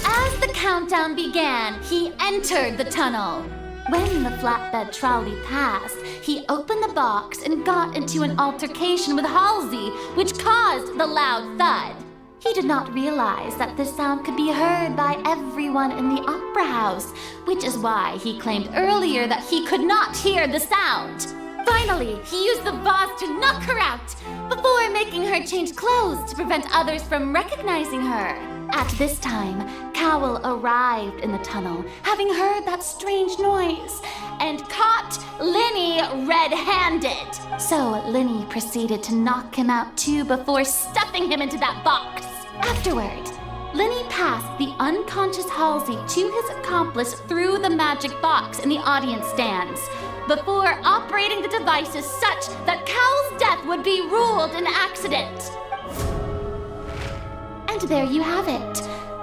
As the countdown began, he entered the tunnel. When the flatbed trolley passed, he opened the box and got into an altercation with Halsey, which caused the loud thud. He did not realize that this sound could be heard by everyone in the opera house, which is why he claimed earlier that he could not hear the sound. Finally, he used the vase to knock her out, before making her change clothes to prevent others from recognizing her. At this time, Cowell arrived in the tunnel, having heard that strange noise, and caught Linney red-handed. So Linney proceeded to knock him out too before stuffing him into that box. Afterward, Linney passed the unconscious Halsey to his accomplice through the magic box in the audience stands, before operating the devices such that Cowell's death would be ruled an accident. And there you have it.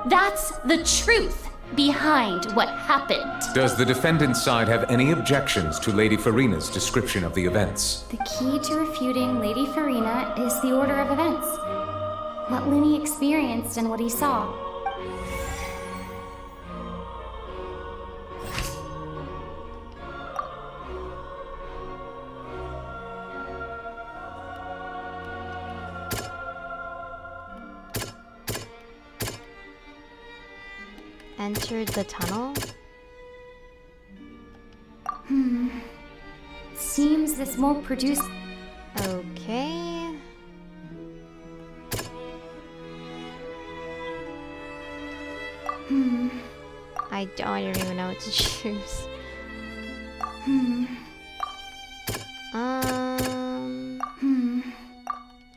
That's the truth behind what happened. Does the defendant's side have any objections to Lady Farina's description of the events? The key to refuting Lady Farina is the order of events. What Linney experienced and what he saw. Entered the tunnel? Seems this won't produce... Okay... I don't even know what to choose.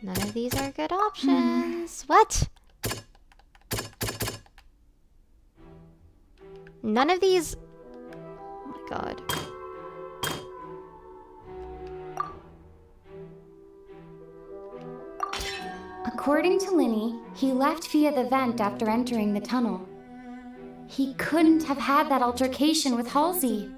None of these are good options. What? None of these... Oh my god. According to Linny, he left via the vent after entering the tunnel. He couldn't have had that altercation with Halsey.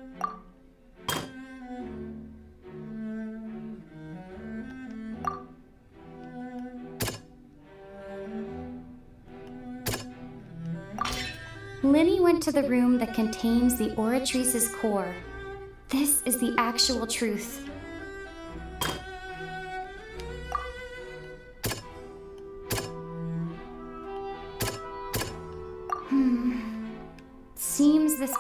Linny went to the room that contains the Oratrice's core. This is the actual truth. Seems this...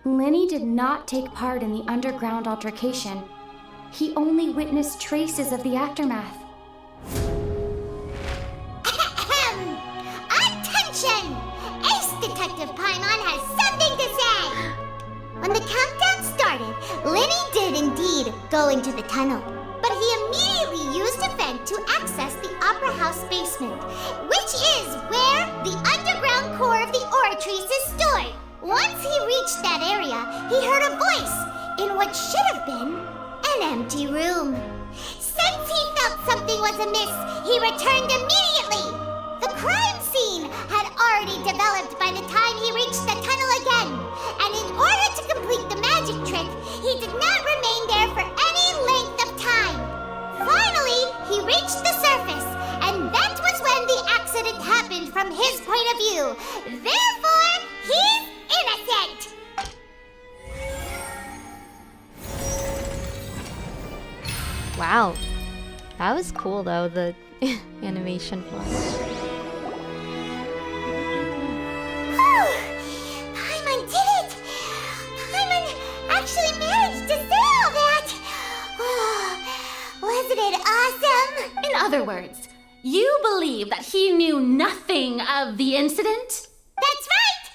Linny did not take part in the underground altercation. He only witnessed traces of the aftermath. Attention! Ace Detective Paimon has something to say! When the countdown started, Linny did indeed go into the tunnel, but he immediately used a vent to access the Opera House basement, which is where the underground core of the Oratrice is stored. Once he reached that area, he heard a voice in what should have been an empty room. Since he felt something was amiss, he returned immediately. The crime scene had already developed by the time he reached the tunnel again, and in order to complete the magic trick, he did not remain there for any length of time. Finally, he reached the surface, and that was when the accident happened from his point of view. Therefore, he's innocent! Wow. That was cool though, the animation flash. Paimon did it! Paimon actually managed to say all that! Wasn't it awesome? In other words, you believe that he knew nothing of the incident? That's right!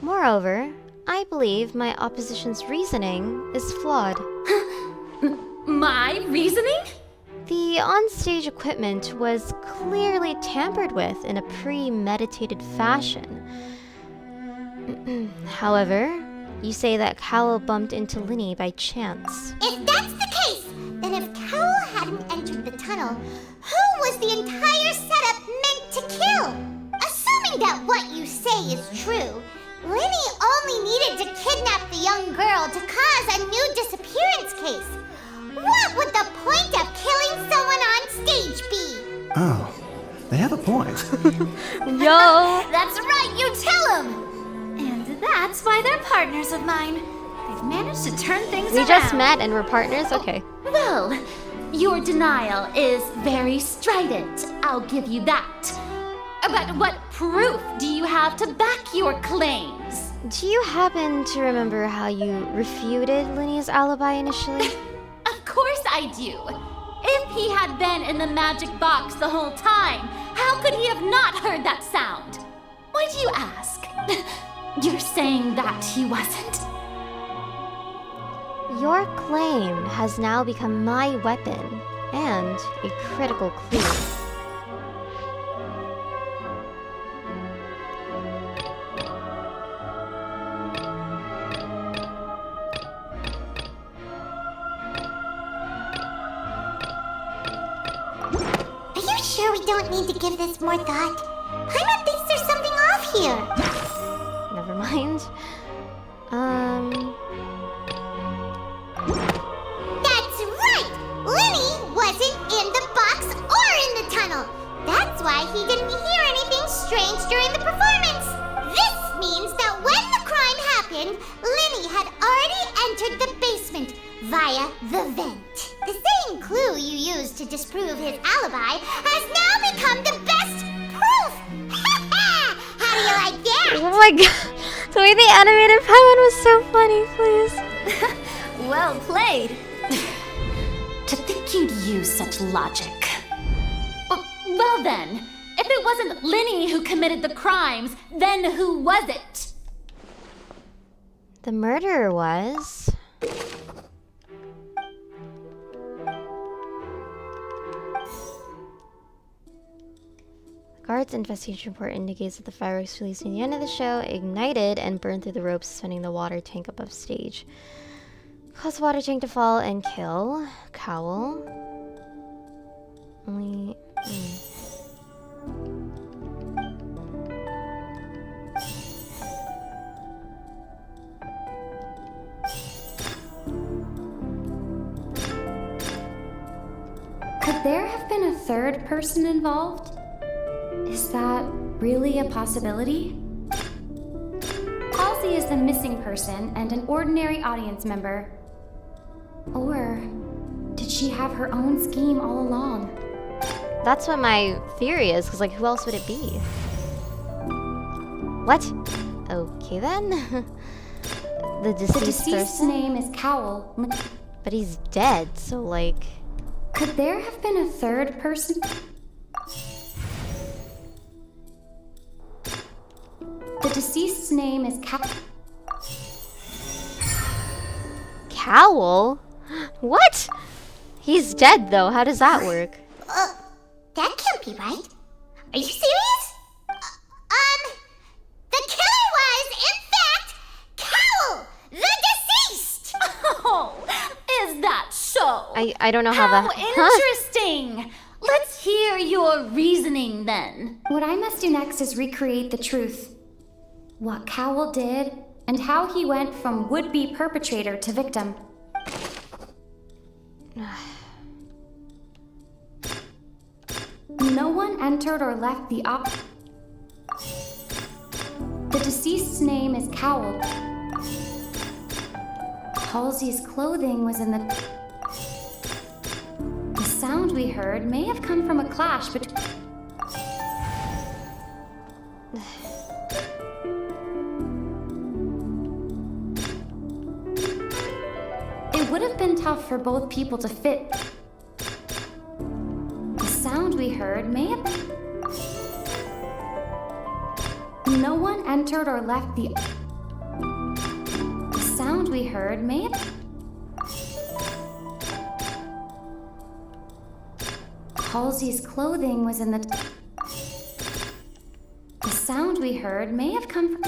Moreover, I believe my opposition's reasoning is flawed. My reasoning? The onstage equipment was clearly tampered with in a premeditated fashion. However, you say that Cowell bumped into Linny by chance. If that's the case, then if Cowell hadn't entered the tunnel, who was the entire setup meant to kill? Assuming that what you say is true, Linny only needed to kidnap the young girl to cause a new disappearance case. What would the point of killing someone on stage be? Oh, they have a point. Yo! That's right, you tell them! And that's why they're partners of mine. They've managed to turn things around. We just met and we're partners? Okay. Well, your denial is very strident, I'll give you that. But what proof do you have to back your claims? Do you happen to remember how you refuted Linny's alibi initially? Of course I do. If he had been in the magic box the whole time, how could he have not heard that sound? Why do you ask? You're saying that he wasn't? Your claim has now become my weapon and a critical clue. Sure, we don't need to give this more thought. Paimon thinks there's something off here. Never mind. That's right! Linny wasn't in the box or in the tunnel. That's why he didn't hear anything strange during the performance. This means that when the crime happened, Linny had already entered the basement via the vent. The same clue you used to disprove his alibi has now become the best proof! How do you like that? Oh my god! The way they animated Paimon was so funny, please. Well played. To think you'd use such logic. Well then, if it wasn't Linny who committed the crimes, then who was it? The murderer was... Guard's investigation report indicates that the fireworks released near the end of the show ignited and burned through the ropes suspending the water tank above stage. Caused the water tank to fall and kill Cowl. Only... Could there have been a third person involved? Is that really a possibility? Halsey is the missing person and an ordinary audience member. Or did she have her own scheme all along? That's what my theory is, because, like, who else would it be? What? Okay, then. The deceased person? Name is Cowl. But he's dead, so, like... Could there have been a third person? The deceased's name is Cowl? What? He's dead, though. How does that work? That can't be right. Are you serious? The killer was, in fact, Cowl, the deceased! Oh, is that so? I don't know how that... Interesting! Let's hear your reasoning, then. What I must do next is recreate the truth. What Cowl did, and how he went from would-be perpetrator to victim. No one entered or left the The deceased's name is Cowl. Halsey's clothing was in the sound we heard may have come from a clash between... It would have been tough for both people to fit. The sound we heard may have... No one entered or left the sound we heard may have... Halsey's clothing was in the sound we heard may have come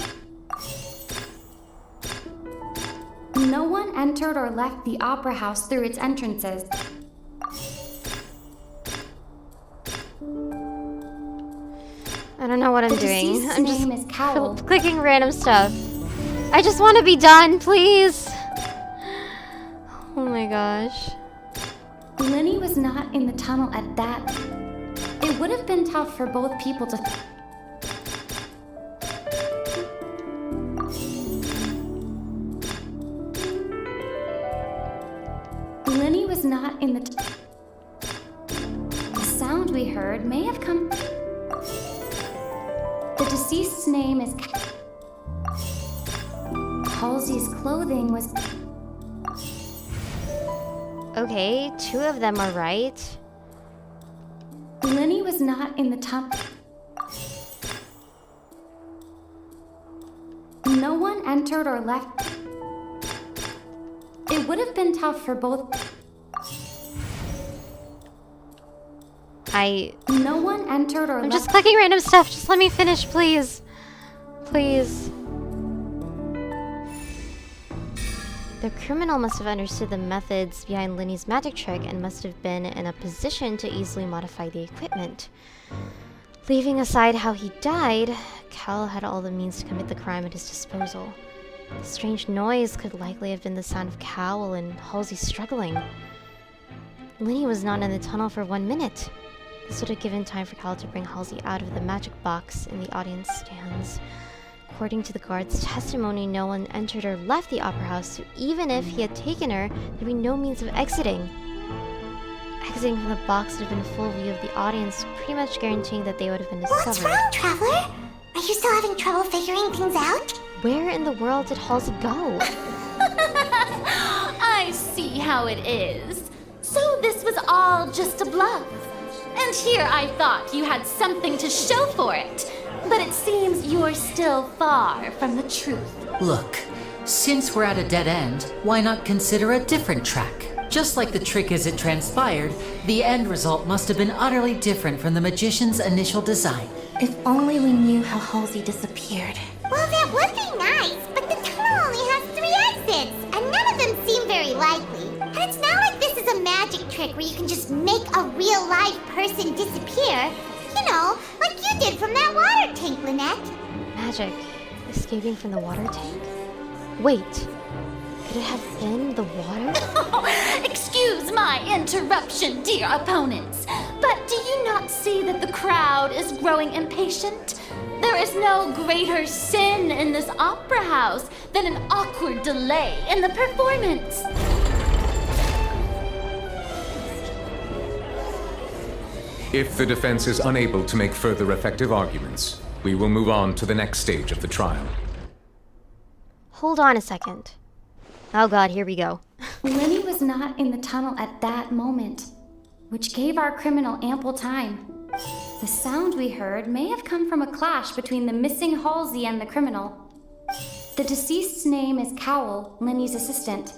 from... No one entered or left the opera house through its entrances. I don't know what I'm doing. I'm just name is Cowl. clicking random stuff. I just want to be done, please. Oh my gosh. Linny was not in the tunnel at that. It would have been tough for both people to... Linny was not in the sound we heard may have come... The deceased's name is... Halsey's clothing was... Okay, two of them are right. Linny was not in the tunnel. No one entered or left. It would have been tough for both. No one entered or left. I'm just clicking random stuff. Just let me finish, please. Please. The criminal must have understood the methods behind Linny's magic trick and must have been in a position to easily modify the equipment. Leaving aside how he died, Cal had all the means to commit the crime at his disposal. The strange noise could likely have been the sound of Cowl and Halsey struggling. Linny was not in the tunnel for 1 minute. This would have given time for Cal to bring Halsey out of the magic box in the audience stands. According to the guard's testimony, no one entered or left the opera house, so even if he had taken her, there'd be no means of exiting. Exiting from the box would have been a full view of the audience, pretty much guaranteeing that they would have been discovered. What's wrong, Traveler? Are you still having trouble figuring things out? Where in the world did Halsey go? I see how it is. So this was all just a bluff. And here I thought you had something to show for it. But it seems you're still far from the truth. Look, since we're at a dead end, why not consider a different track? Just like the trick as it transpired, the end result must have been utterly different from the magician's initial design. If only we knew how Halsey disappeared. Well, that would be nice, but the tunnel only has 3 exits, and none of them seem very likely. And it's not like this is a magic trick where you can just make a real live person disappear. You know, like you did from that water tank, Lynette. Magic. Escaping from the water tank? Wait. Could it have been the water? Excuse my interruption, dear opponents, but do you not see that the crowd is growing impatient? There is no greater sin in this opera house than an awkward delay in the performance. If the defense is unable to make further effective arguments, we will move on to the next stage of the trial. Hold on a second. Oh god, here we go. Lenny was not in the tunnel at that moment, which gave our criminal ample time. The sound we heard may have come from a clash between the missing Halsey and the criminal. The deceased's name is Cowell, Lenny's assistant.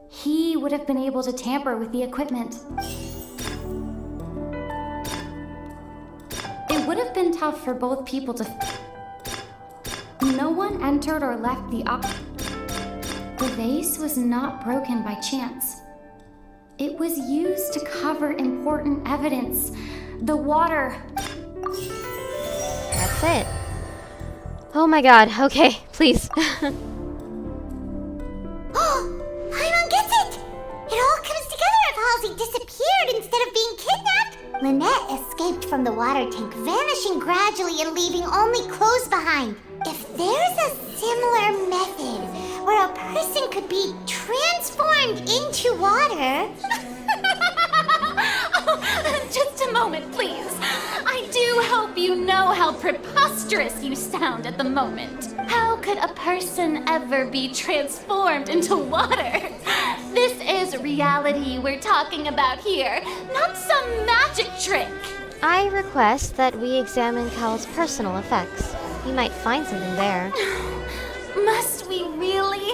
He would have been able to tamper with the equipment. It would have been tough for both people to... No one entered or left the The vase was not broken by chance. It was used to cover important evidence. The water. That's it. Oh my god, okay, please. Paimon gets it! It all comes together if Halsey disappeared instead of being kidnapped. Lynette escaped from the water tank, vanishing gradually and leaving only clothes behind. If there's a similar method where a person could be transformed into water... Just a moment, please. I do hope you know how preposterous you sound at the moment. How could a person ever be transformed into water? This is reality we're talking about here, not some magic trick. I request that we examine Cal's personal effects. We might find something there. Must we really?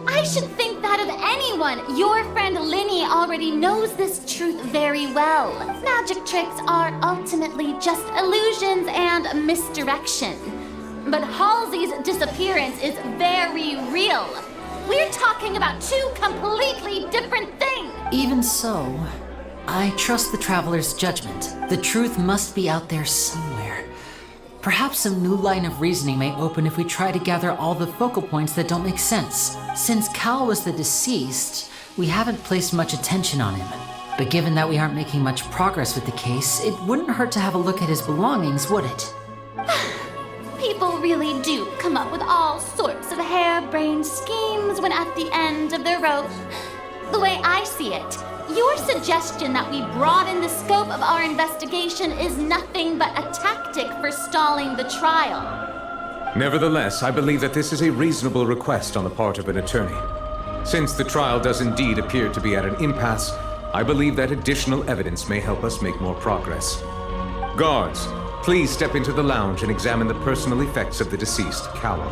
I should think that of anyone. Your friend Linny already knows this truth very well. Magic tricks are ultimately just illusions and misdirection. But Halsey's disappearance is very real. We're talking about 2 completely different things. Even so, I trust the traveler's judgment. The truth must be out there somewhere. Perhaps a new line of reasoning may open if we try to gather all the focal points that don't make sense. Since Cal was the deceased, we haven't placed much attention on him. But given that we aren't making much progress with the case, it wouldn't hurt to have a look at his belongings, would it? People really do come up with all sorts of harebrained schemes when at the end of their rope. The way I see it, your suggestion that we broaden the scope of our investigation is nothing but a tactic for stalling the trial. Nevertheless, I believe that this is a reasonable request on the part of an attorney. Since the trial does indeed appear to be at an impasse, I believe that additional evidence may help us make more progress. Guards, please step into the lounge and examine the personal effects of the deceased, Cowell.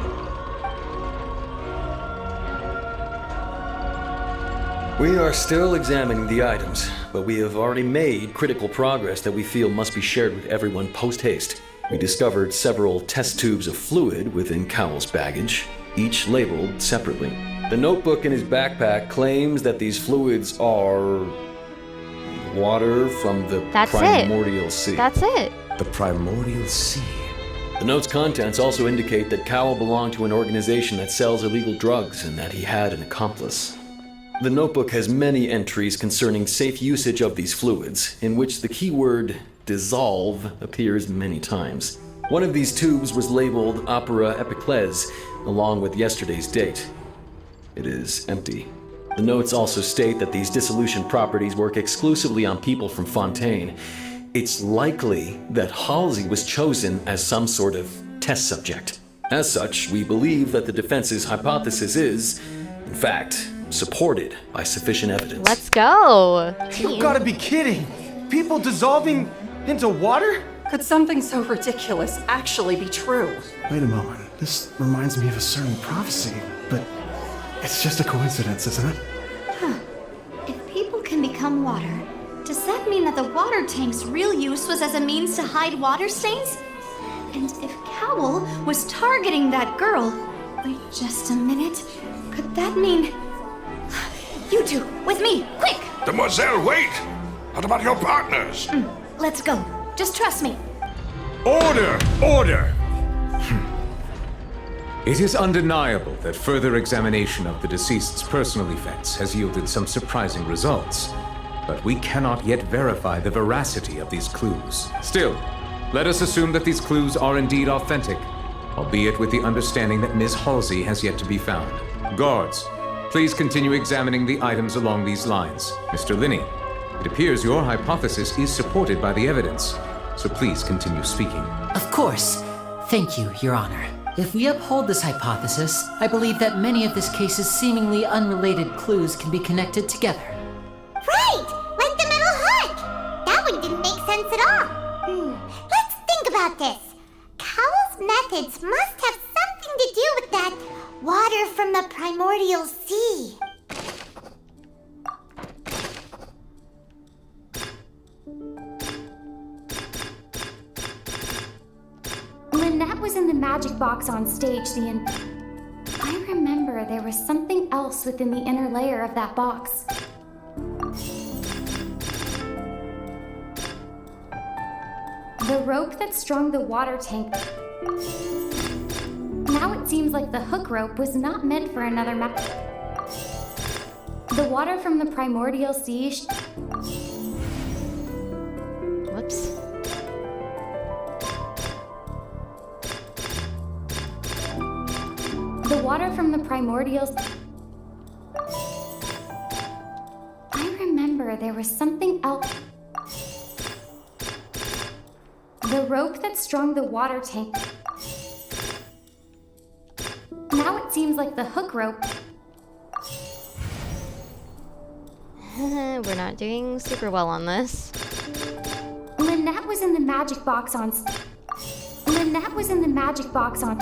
We are still examining the items, but we have already made critical progress that we feel must be shared with everyone post-haste. We discovered several test tubes of fluid within Cowell's baggage, each labeled separately. The notebook in his backpack claims that these fluids are... water from the primordial sea. That's it. The primordial sea. The note's contents also indicate that Cowell belonged to an organization that sells illegal drugs and that he had an accomplice. The notebook has many entries concerning safe usage of these fluids, in which the keyword dissolve appears many times. One of these tubes was labeled Opera Epiclese, along with yesterday's date. It is empty. The notes also state that these dissolution properties work exclusively on people from Fontaine. It's likely that Halsey was chosen as some sort of test subject. As such, we believe that the defense's hypothesis is, in fact, supported by sufficient evidence. Let's go. You gotta be kidding! People dissolving into water? Could something so ridiculous actually be true? Wait a moment. This reminds me of a certain prophecy, but it's just a coincidence, isn't it? If become water, does that mean that the water tank's real use was as a means to hide water stains? And if Cowl was targeting that girl... Wait just a minute. Could that mean... You two, with me, quick! Demoiselle, wait! What about your partners? Let's go. Just trust me. Order! Order! It is undeniable that further examination of the deceased's personal effects has yielded some surprising results. But we cannot yet verify the veracity of these clues. Still, let us assume that these clues are indeed authentic, albeit with the understanding that Ms. Halsey has yet to be found. Guards, please continue examining the items along these lines. Mr. Linney, it appears your hypothesis is supported by the evidence, so please continue speaking. Of course. Thank you, Your Honor. If we uphold this hypothesis, I believe that many of this case's seemingly unrelated clues can be connected together. Right! Like the metal hook! That one didn't make sense at all. Let's think about this. Cowl's methods must have something to do with that water from the primordial sea. Lynette was in the magic box on stage I remember there was something else within the inner layer of that box. The rope that strung the water tank. Now it seems like the hook rope was not meant for another The water from the primordial sea. Whoops. The water from the primordial. I remember there was something else. The rope that strung the water tank. Now it seems like the hook rope. We're not doing super well on this. Lynette was in the magic box on. Lynette was in the magic box on.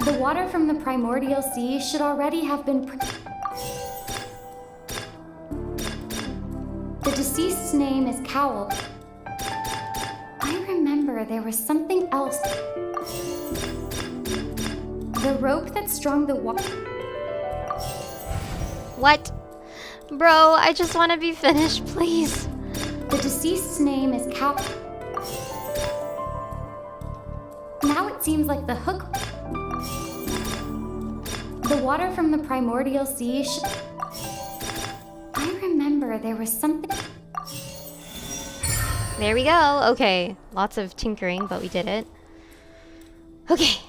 The water from the primordial sea should already have been. The deceased's name is Cowl. I remember there was something else. The rope that strung the water. What? Bro, I just want to be finished, please. The deceased's name is Cowl. Now it seems like the hook. The water from the primordial sea. I remember there was something. There we go. Okay. Lots of tinkering, but we did it. Okay.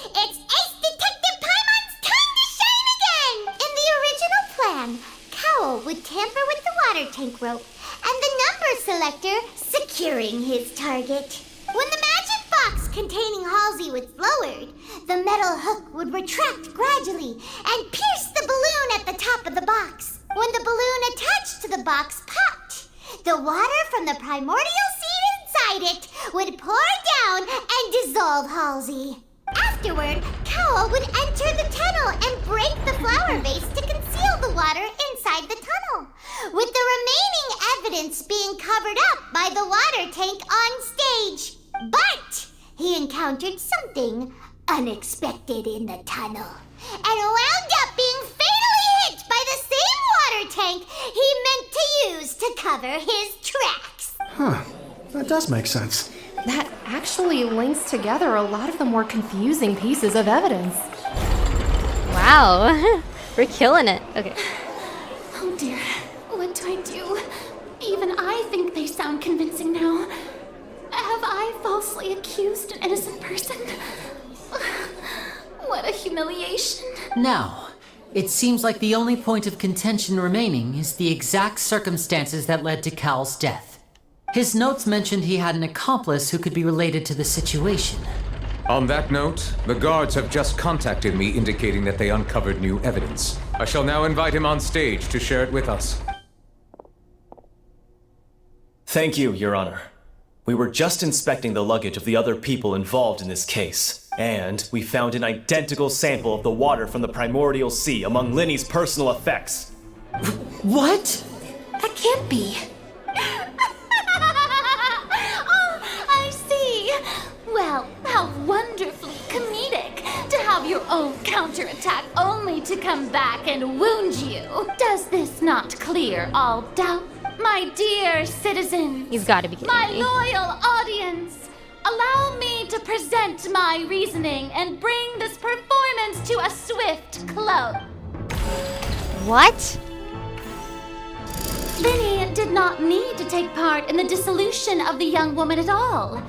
It's Ace Detective Paimon's time to shine again! In the original plan, Cowl would tamper with the water tank rope and the number selector securing his target. When the magic box containing Halsey was lowered, the metal hook would retract gradually and pierce the balloon at the top of the box. When the balloon attached to the box popped, the water from the primordial seed inside it would pour down and dissolve Halsey. Afterward, Cowl would enter the tunnel and break the flower vase to conceal the water inside the tunnel, with the remaining evidence being covered up by the water tank on stage. But he encountered something unexpected in the tunnel and wound up being fatally hit by the same water tank he meant to use to cover his tracks. Huh. That does make sense. That actually links together a lot of the more confusing pieces of evidence. Wow. We're killing it. Okay. Oh dear. What do I do? Even I think they sound convincing now. Have I falsely accused an innocent person? What a humiliation. Now, it seems like the only point of contention remaining is the exact circumstances that led to Cowl's death. His notes mentioned he had an accomplice who could be related to the situation. On that note, the guards have just contacted me indicating that they uncovered new evidence. I shall now invite him on stage to share it with us. Thank you, Your Honor. We were just inspecting the luggage of the other people involved in this case. And we found an identical sample of the water from the primordial sea among Linny's personal effects. What? That can't be. Oh, I see. Well, how wonderfully comedic to have your own counterattack only to come back and wound you. Does this not clear all doubt? My dear citizens, He's gotta be kidding my me. loyal audience, allow me to present my reasoning and bring this performance to a swift close. What? Linny did not need to take part in the dissolution of the young woman at all.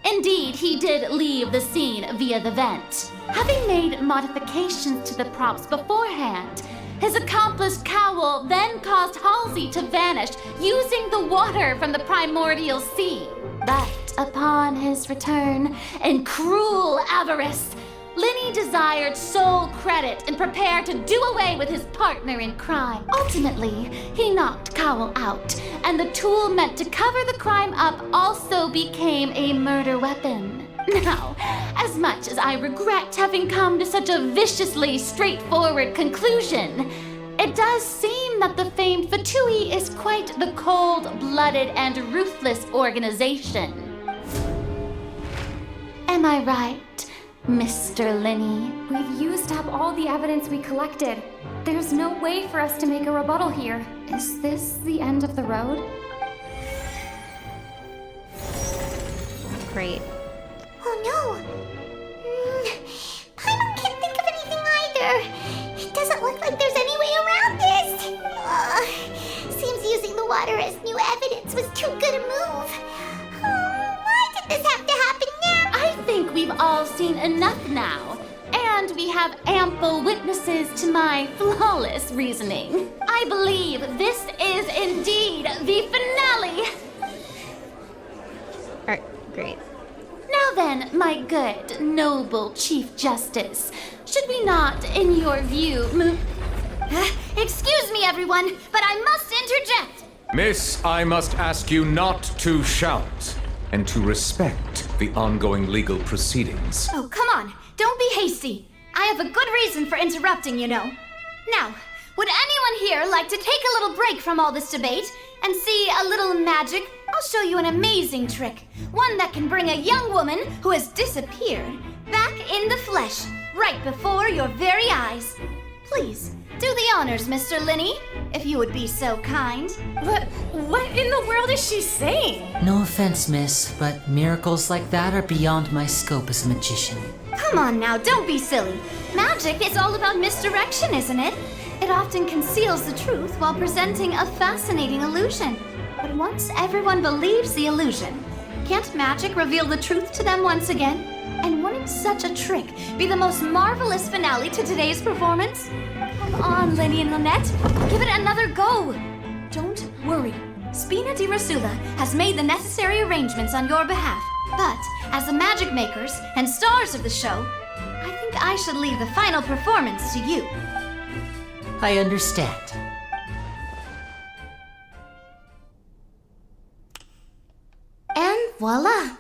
Indeed, he did leave the scene via the vent. Having made modifications to the props beforehand, his accomplice Cowl then caused Halsey to vanish using the water from the primordial sea. But upon his return, in cruel avarice, Linny desired sole credit and prepared to do away with his partner in crime. Ultimately, he knocked Cowl out, and the tool meant to cover the crime up also became a murder weapon. Now, as much as I regret having come to such a viciously straightforward conclusion, it does seem that the famed Fatui is quite the cold-blooded and ruthless organization. Am I right, Mr. Linny? We've used up all the evidence we collected. There's no way for us to make a rebuttal here. Is this the end of the road? Great. Oh no! Paimon can't think of anything either. It doesn't look like there's any way around this. Seems using the water as new evidence was too good a move. Why did this have to happen now? I think we've all seen enough now, and we have ample witnesses to my flawless reasoning. I believe this is indeed the finale. Alright, great. Now then, my good, noble Chief Justice, should we not, in your view, excuse me, everyone, but I must interject. Miss, I must ask you not to shout and to respect the ongoing legal proceedings. Oh, come on. Don't be hasty. I have a good reason for interrupting, you know. Now, would anyone here like to take a little break from all this debate and see a little magic? I'll show you an amazing trick. One that can bring a young woman who has disappeared back in the flesh, right before your very eyes. Please, do the honors, Mr. Linny, if you would be so kind. What in the world is she saying? No offense, miss, but miracles like that are beyond my scope as a magician. Come on now, don't be silly. Magic is all about misdirection, isn't it? It often conceals the truth while presenting a fascinating illusion. But once everyone believes the illusion, can't magic reveal the truth to them once again? And wouldn't such a trick be the most marvelous finale to today's performance? Come on, Linny and Lynette, give it another go. Don't worry, Spina di Rasula has made the necessary arrangements on your behalf. But as the magic makers and stars of the show, I think I should leave the final performance to you. I understand. And voila!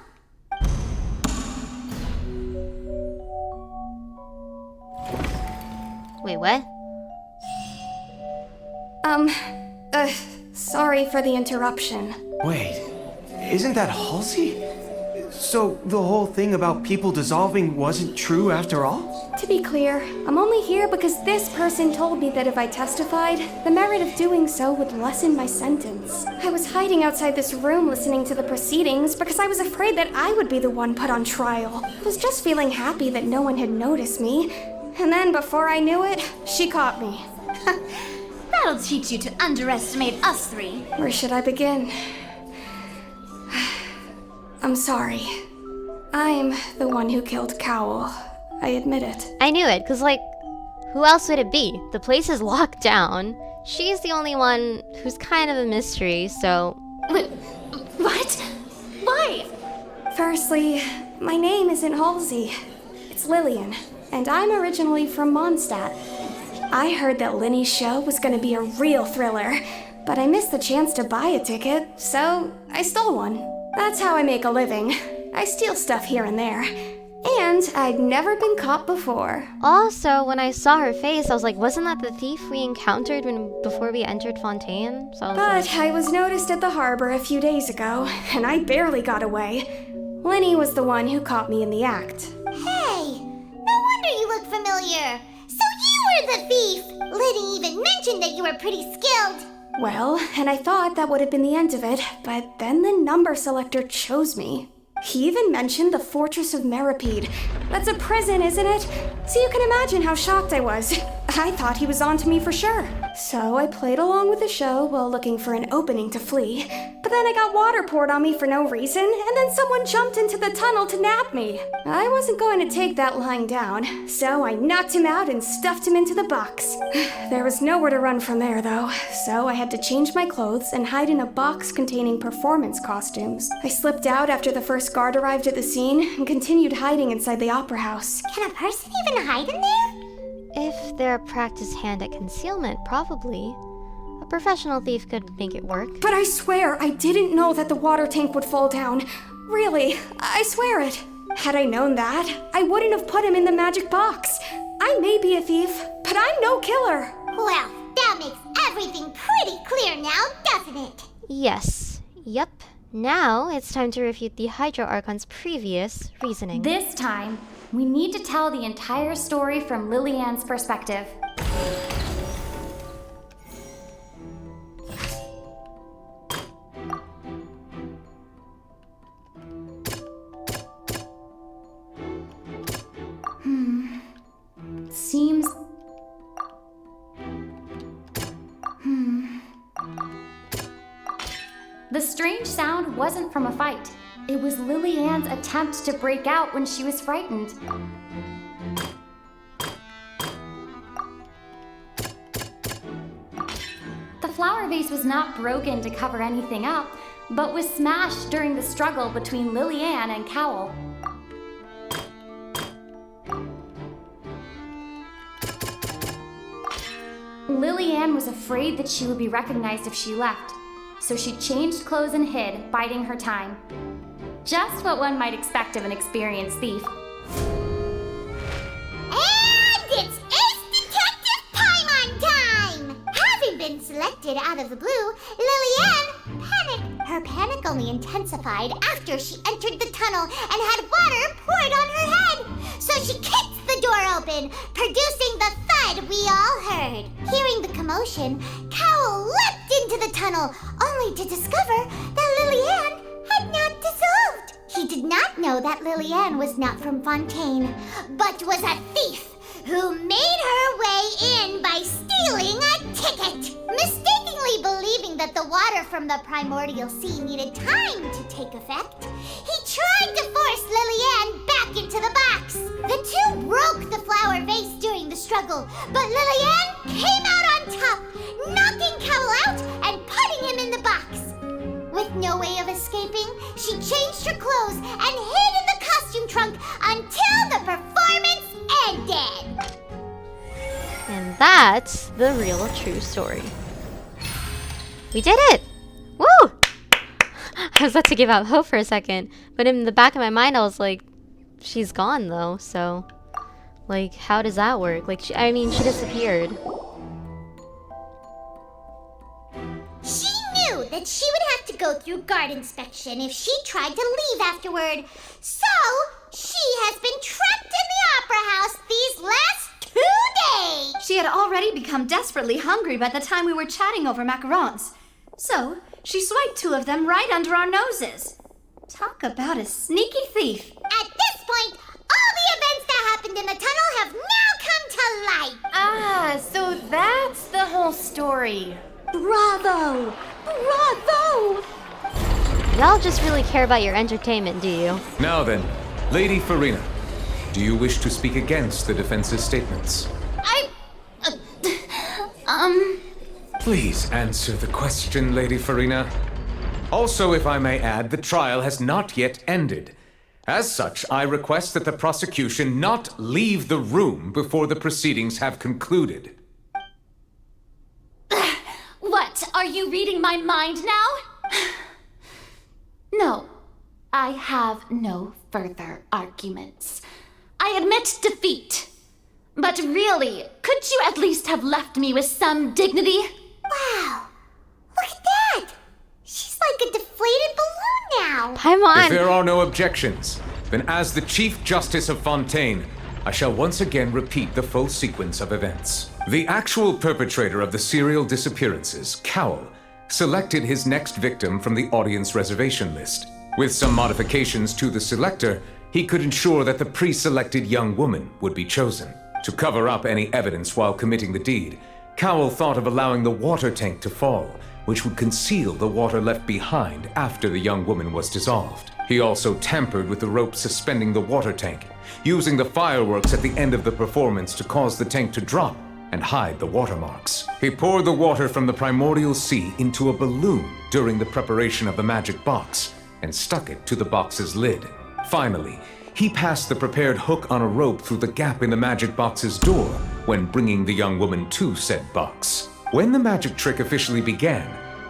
Wait, what? Sorry for the interruption. Wait, isn't that Halsey? So the whole thing about people dissolving wasn't true after all? To be clear, I'm only here because this person told me that if I testified, the merit of doing so would lessen my sentence. I was hiding outside this room listening to the proceedings because I was afraid that I would be the one put on trial. I was just feeling happy that no one had noticed me. And then before I knew it, she caught me. That'll teach you to underestimate us three. Where should I begin? I'm sorry. I'm the one who killed Cowl. I admit it. I knew it, because, like, who else would it be? The place is locked down. She's the only one who's kind of a mystery, so... What? Why? Firstly, my name isn't Halsey. It's Lillian, and I'm originally from Mondstadt. I heard that Linny's show was gonna be a real thriller, but I missed the chance to buy a ticket, so I stole one. That's how I make a living. I steal stuff here and there. And I'd never been caught before. Also, when I saw her face, I was like, wasn't that the thief we encountered before we entered Fontaine? So I was noticed at the harbor a few days ago, and I barely got away. Lenny was the one who caught me in the act. Hey, no wonder you look familiar. So you were the thief! Liddy even mentioned that you were pretty skilled. Well, and I thought that would have been the end of it, but then the number selector chose me. He even mentioned the Fortress of Meripede. That's a prison, isn't it? So you can imagine how shocked I was. I thought he was on to me for sure. So I played along with the show while looking for an opening to flee. But then I got water poured on me for no reason, and then someone jumped into the tunnel to nab me. I wasn't going to take that lying down, so I knocked him out and stuffed him into the box. There was nowhere to run from there, though, so I had to change my clothes and hide in a box containing performance costumes. I slipped out after the first guard arrived at the scene and continued hiding inside the opera house. Can a person even hide in there? if they're a practiced hand at concealment, probably. A professional thief could make it work. But I swear I didn't know that the water tank would fall down. Really, I swear it. Had I known that, I wouldn't have put him in the magic box. I may be a thief, but I'm no killer. Well, that makes everything pretty clear now, doesn't it? Yes. Yep. Now it's time to refute the Hydro Archon's previous reasoning. This time, we need to tell the entire story from Lillian's perspective. Seems... The strange sound wasn't from a fight. It was Lillian's attempt to break out when she was frightened. The flower vase was not broken to cover anything up, but was smashed during the struggle between Lillian and Cowell. Lillian was afraid that she would be recognized if she left, so she changed clothes and hid, biding her time. Just what one might expect of an experienced thief. And it's Ace Detective Paimon time! Having been selected out of the blue, Lillian panicked. Her panic only intensified after she entered the tunnel and had water poured on her head. So she kicked the door open, producing the thud we all heard. Hearing the commotion, Cowell leapt into the tunnel, only to discover that Lillian had not dissolved. He did not know that Lillian was not from Fontaine, but was a thief who made her way in by stealing a ticket. Mistakenly believing that the water from the primordial sea needed time to take effect, he tried to force Lillian back into the box. The two broke the flower vase during the struggle, but Lillian came out on top, knocking Cowell out and putting him in the box. With no way of escaping, she changed her clothes and hid in the costume trunk until the performance ended. And that's the real true story. We did it! Woo! I was about to give up hope for a second, but in the back of my mind I was like, she's gone though, so like, how does that work? Like, she disappeared. She knew that she would have to go through guard inspection if she tried to leave afterward. So, she has been trapped in the opera house these last 2 days. She had already become desperately hungry by the time we were chatting over macarons. So, she swiped 2 of them right under our noses. Talk about a sneaky thief. At this point, all the events that happened in the tunnel have now come to light. Ah, so that's the whole story. Bravo! Bravo! Y'all just really care about your entertainment, do you? Now then, Lady Farina, do you wish to speak against the defense's statements? Please answer the question, Lady Farina. Also, if I may add, the trial has not yet ended. As such, I request that the prosecution not leave the room before the proceedings have concluded. What? Are you reading my mind now? No, I have no further arguments. I admit defeat. But really, could you at least have left me with some dignity? Wow! Look at that! She's like a deflated balloon now! If there are no objections, then as the Chief Justice of Fontaine, I shall once again repeat the full sequence of events. The actual perpetrator of the serial disappearances, Cowell, selected his next victim from the audience reservation list. With some modifications to the selector, he could ensure that the pre-selected young woman would be chosen. To cover up any evidence while committing the deed, Cowell thought of allowing the water tank to fall, which would conceal the water left behind after the young woman was dissolved. He also tampered with the rope suspending the water tank, using the fireworks at the end of the performance to cause the tank to drop and hide the watermarks. He poured the water from the primordial sea into a balloon during the preparation of the magic box and stuck it to the box's lid. Finally, he passed the prepared hook on a rope through the gap in the magic box's door when bringing the young woman to said box. When the magic trick officially began,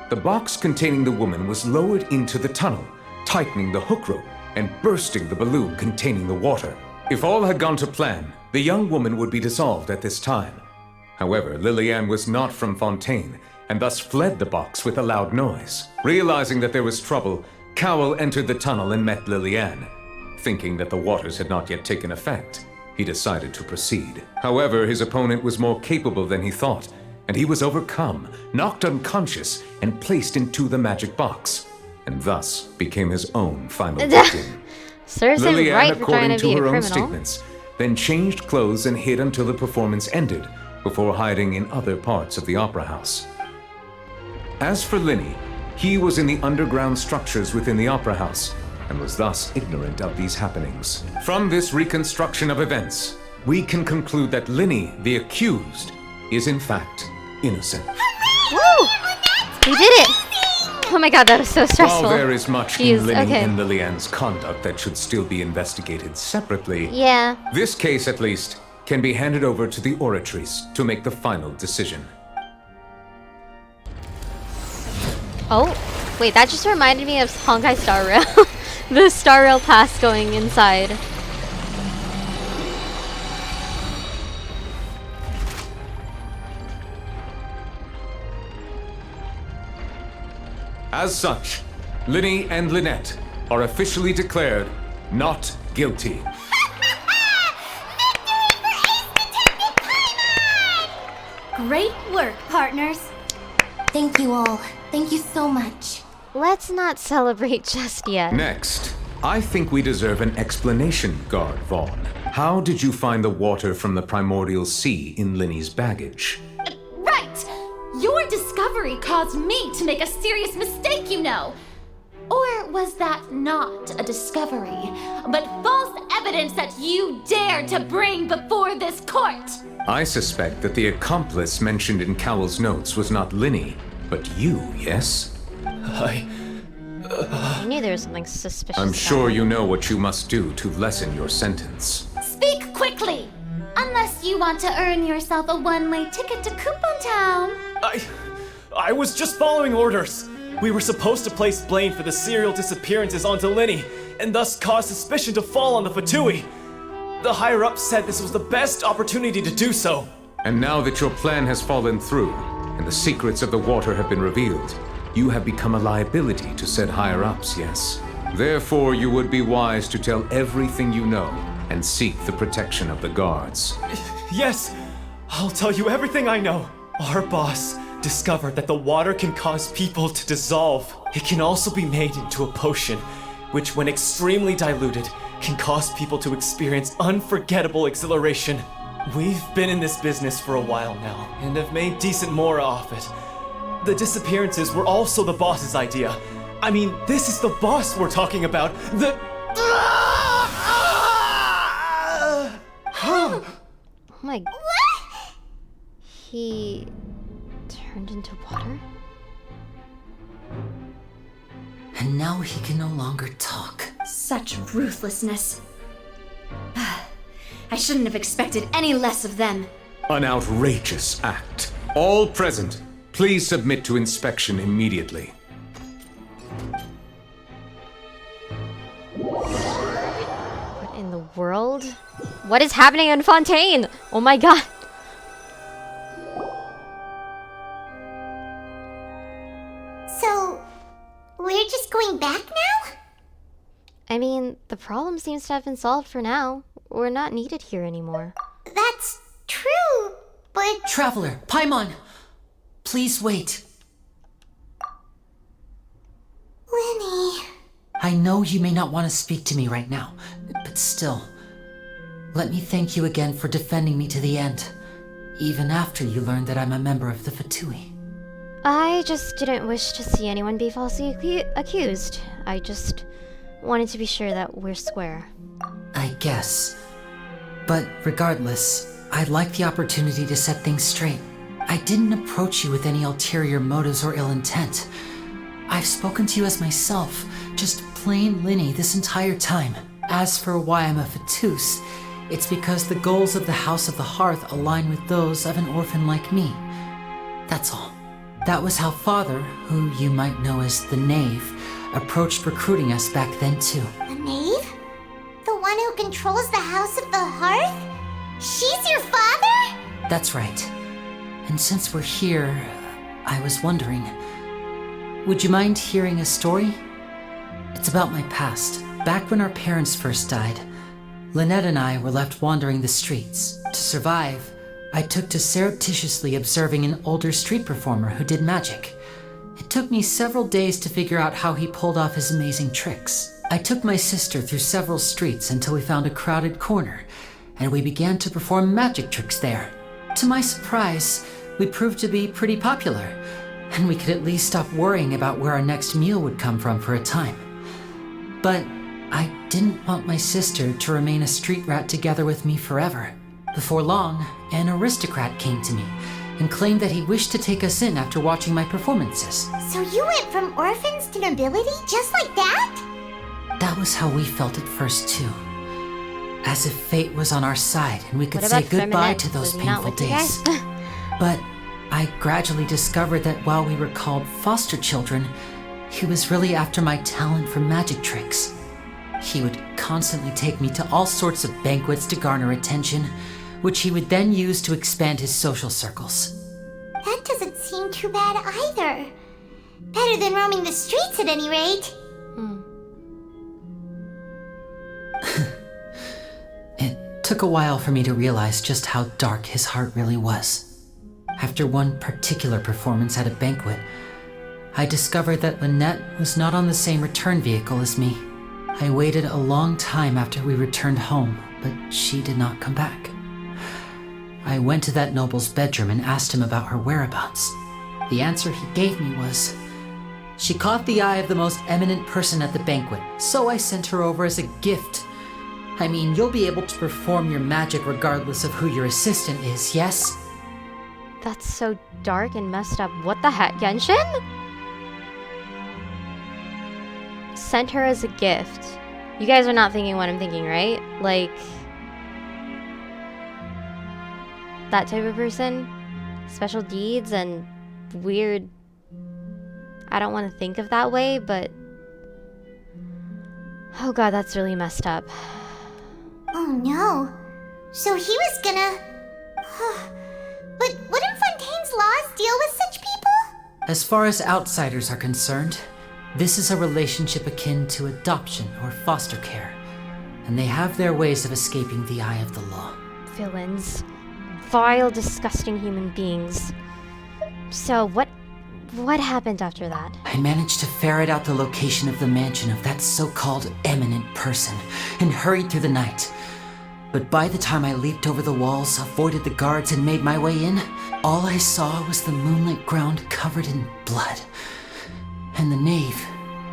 the box containing the woman was lowered into the tunnel, tightening the hook rope and bursting the balloon containing the water. If all had gone to plan, the young woman would be dissolved at this time. However, Lillian was not from Fontaine, and thus fled the box with a loud noise. Realizing that there was trouble, Cowell entered the tunnel and met Lillian. Thinking that the waters had not yet taken effect, he decided to proceed. However, his opponent was more capable than he thought, and he was overcome, knocked unconscious, and placed into the magic box, and thus became his own final victim. Serves him Lillian, right for trying according to be to a her own criminal. statements, then changed clothes and hid until the performance ended, before hiding in other parts of the opera house. As for Linny, he was in the underground structures within the opera house, and was thus ignorant of these happenings. From this reconstruction of events, we can conclude that Linny, the accused, is in fact innocent. Woo! We did it! Oh my god, that was so stressful. While there is much Jeez, in Linny okay. and Lillian's conduct that should still be investigated separately, Yeah. this case at least can be handed over to the oratories to make the final decision. Oh, wait, that just reminded me of Honkai Star Rail. The Star Rail pass going inside. As such, Linny and Lynette are officially declared not guilty. Great work, partners. Thank you all. Thank you so much. Let's not celebrate just yet. Next, I think we deserve an explanation, Guard Vaughn. How did you find the water from the primordial sea in Linny's baggage? Right! Your discovery caused me to make a serious mistake, you know. Or was that not a discovery, but false evidence that you dared to bring before this court? I suspect that the accomplice mentioned in Cowell's notes was not Linny, but you, yes? I knew there was something suspicious. I'm about sure it. you know what you must do to lessen your sentence. Speak quickly! Unless you want to earn yourself a one-way ticket to Coupon Town. I was just following orders. We were supposed to place blame for the serial disappearances onto Linny, and thus cause suspicion to fall on the Fatui. The higher-ups said this was the best opportunity to do so. And now that your plan has fallen through, and the secrets of the water have been revealed, you have become a liability to said higher-ups, yes? Therefore, you would be wise to tell everything you know, and seek the protection of the guards. Yes, I'll tell you everything I know. Our boss discovered that the water can cause people to dissolve. It can also be made into a potion, which when extremely diluted, can cause people to experience unforgettable exhilaration. We've been in this business for a while now, and have made decent more off it. The disappearances were also the boss's idea. I mean, this is the boss we're talking about. Oh my... He... turned into water? And now he can no longer talk. Such ruthlessness. I shouldn't have expected any less of them. An outrageous act. All present, please submit to inspection immediately. world? What is happening in Fontaine? Oh my god. So, we're just going back now? I mean, the problem seems to have been solved for now. We're not needed here anymore. That's true, but... Traveler, Paimon! Please wait. Lenny... I know you may not want to speak to me right now, but still, let me thank you again for defending me to the end, even after you learned that I'm a member of the Fatui. I just didn't wish to see anyone be falsely accused. I just wanted to be sure that we're square. I guess. But regardless, I'd like the opportunity to set things straight. I didn't approach you with any ulterior motives or ill intent. I've spoken to you as myself, just plain Linny this entire time. As for why I'm a Fatus, it's because the goals of the House of the Hearth align with those of an orphan like me. That's all. That was how Father, who you might know as the Knave, approached recruiting us back then too. The Knave? The one who controls the House of the Hearth? She's your father? That's right. And since we're here, I was wondering, would you mind hearing a story? It's about my past. Back when our parents first died, Lynette and I were left wandering the streets. To survive, I took to surreptitiously observing an older street performer who did magic. It took me several days to figure out how he pulled off his amazing tricks. I took my sister through several streets until we found a crowded corner, and we began to perform magic tricks there. To my surprise, we proved to be pretty popular, and we could at least stop worrying about where our next meal would come from for a time. But I didn't want my sister to remain a street rat together with me forever. Before long, an aristocrat came to me and claimed that he wished to take us in after watching my performances. So you went from orphans to nobility just like that? That was how we felt at first too. As if fate was on our side and we could What say about goodbye Feminette? to those Was he not painful with you days. guys? But I gradually discovered that while we were called foster children, he was really after my talent for magic tricks. He would constantly take me to all sorts of banquets to garner attention, which he would then use to expand his social circles. That doesn't seem too bad either. Better than roaming the streets at any rate. It took a while for me to realize just how dark his heart really was. After one particular performance at a banquet, I discovered that Lynette was not on the same return vehicle as me. I waited a long time after we returned home, but she did not come back. I went to that noble's bedroom and asked him about her whereabouts. The answer he gave me was, she caught the eye of the most eminent person at the banquet, so I sent her over as a gift. I mean, you'll be able to perform your magic regardless of who your assistant is, yes? That's so dark and messed up. What the heck, Genshin? Sent her as a gift. You guys are not thinking what I'm thinking, right? Like, that type of person? Special deeds and weird... I don't want to think of that way, but... Oh god, that's really messed up. Oh no. So he was gonna... But wouldn't Fontaine's laws deal with such people? As far as outsiders are concerned, this is a relationship akin to adoption or foster care, and they have their ways of escaping the eye of the law. Villains. Vile, disgusting human beings. So, what happened after that? I managed to ferret out the location of the mansion of that so-called eminent person and hurried through the night. But by the time I leaped over the walls, avoided the guards, and made my way in, all I saw was the moonlit ground covered in blood, and the knave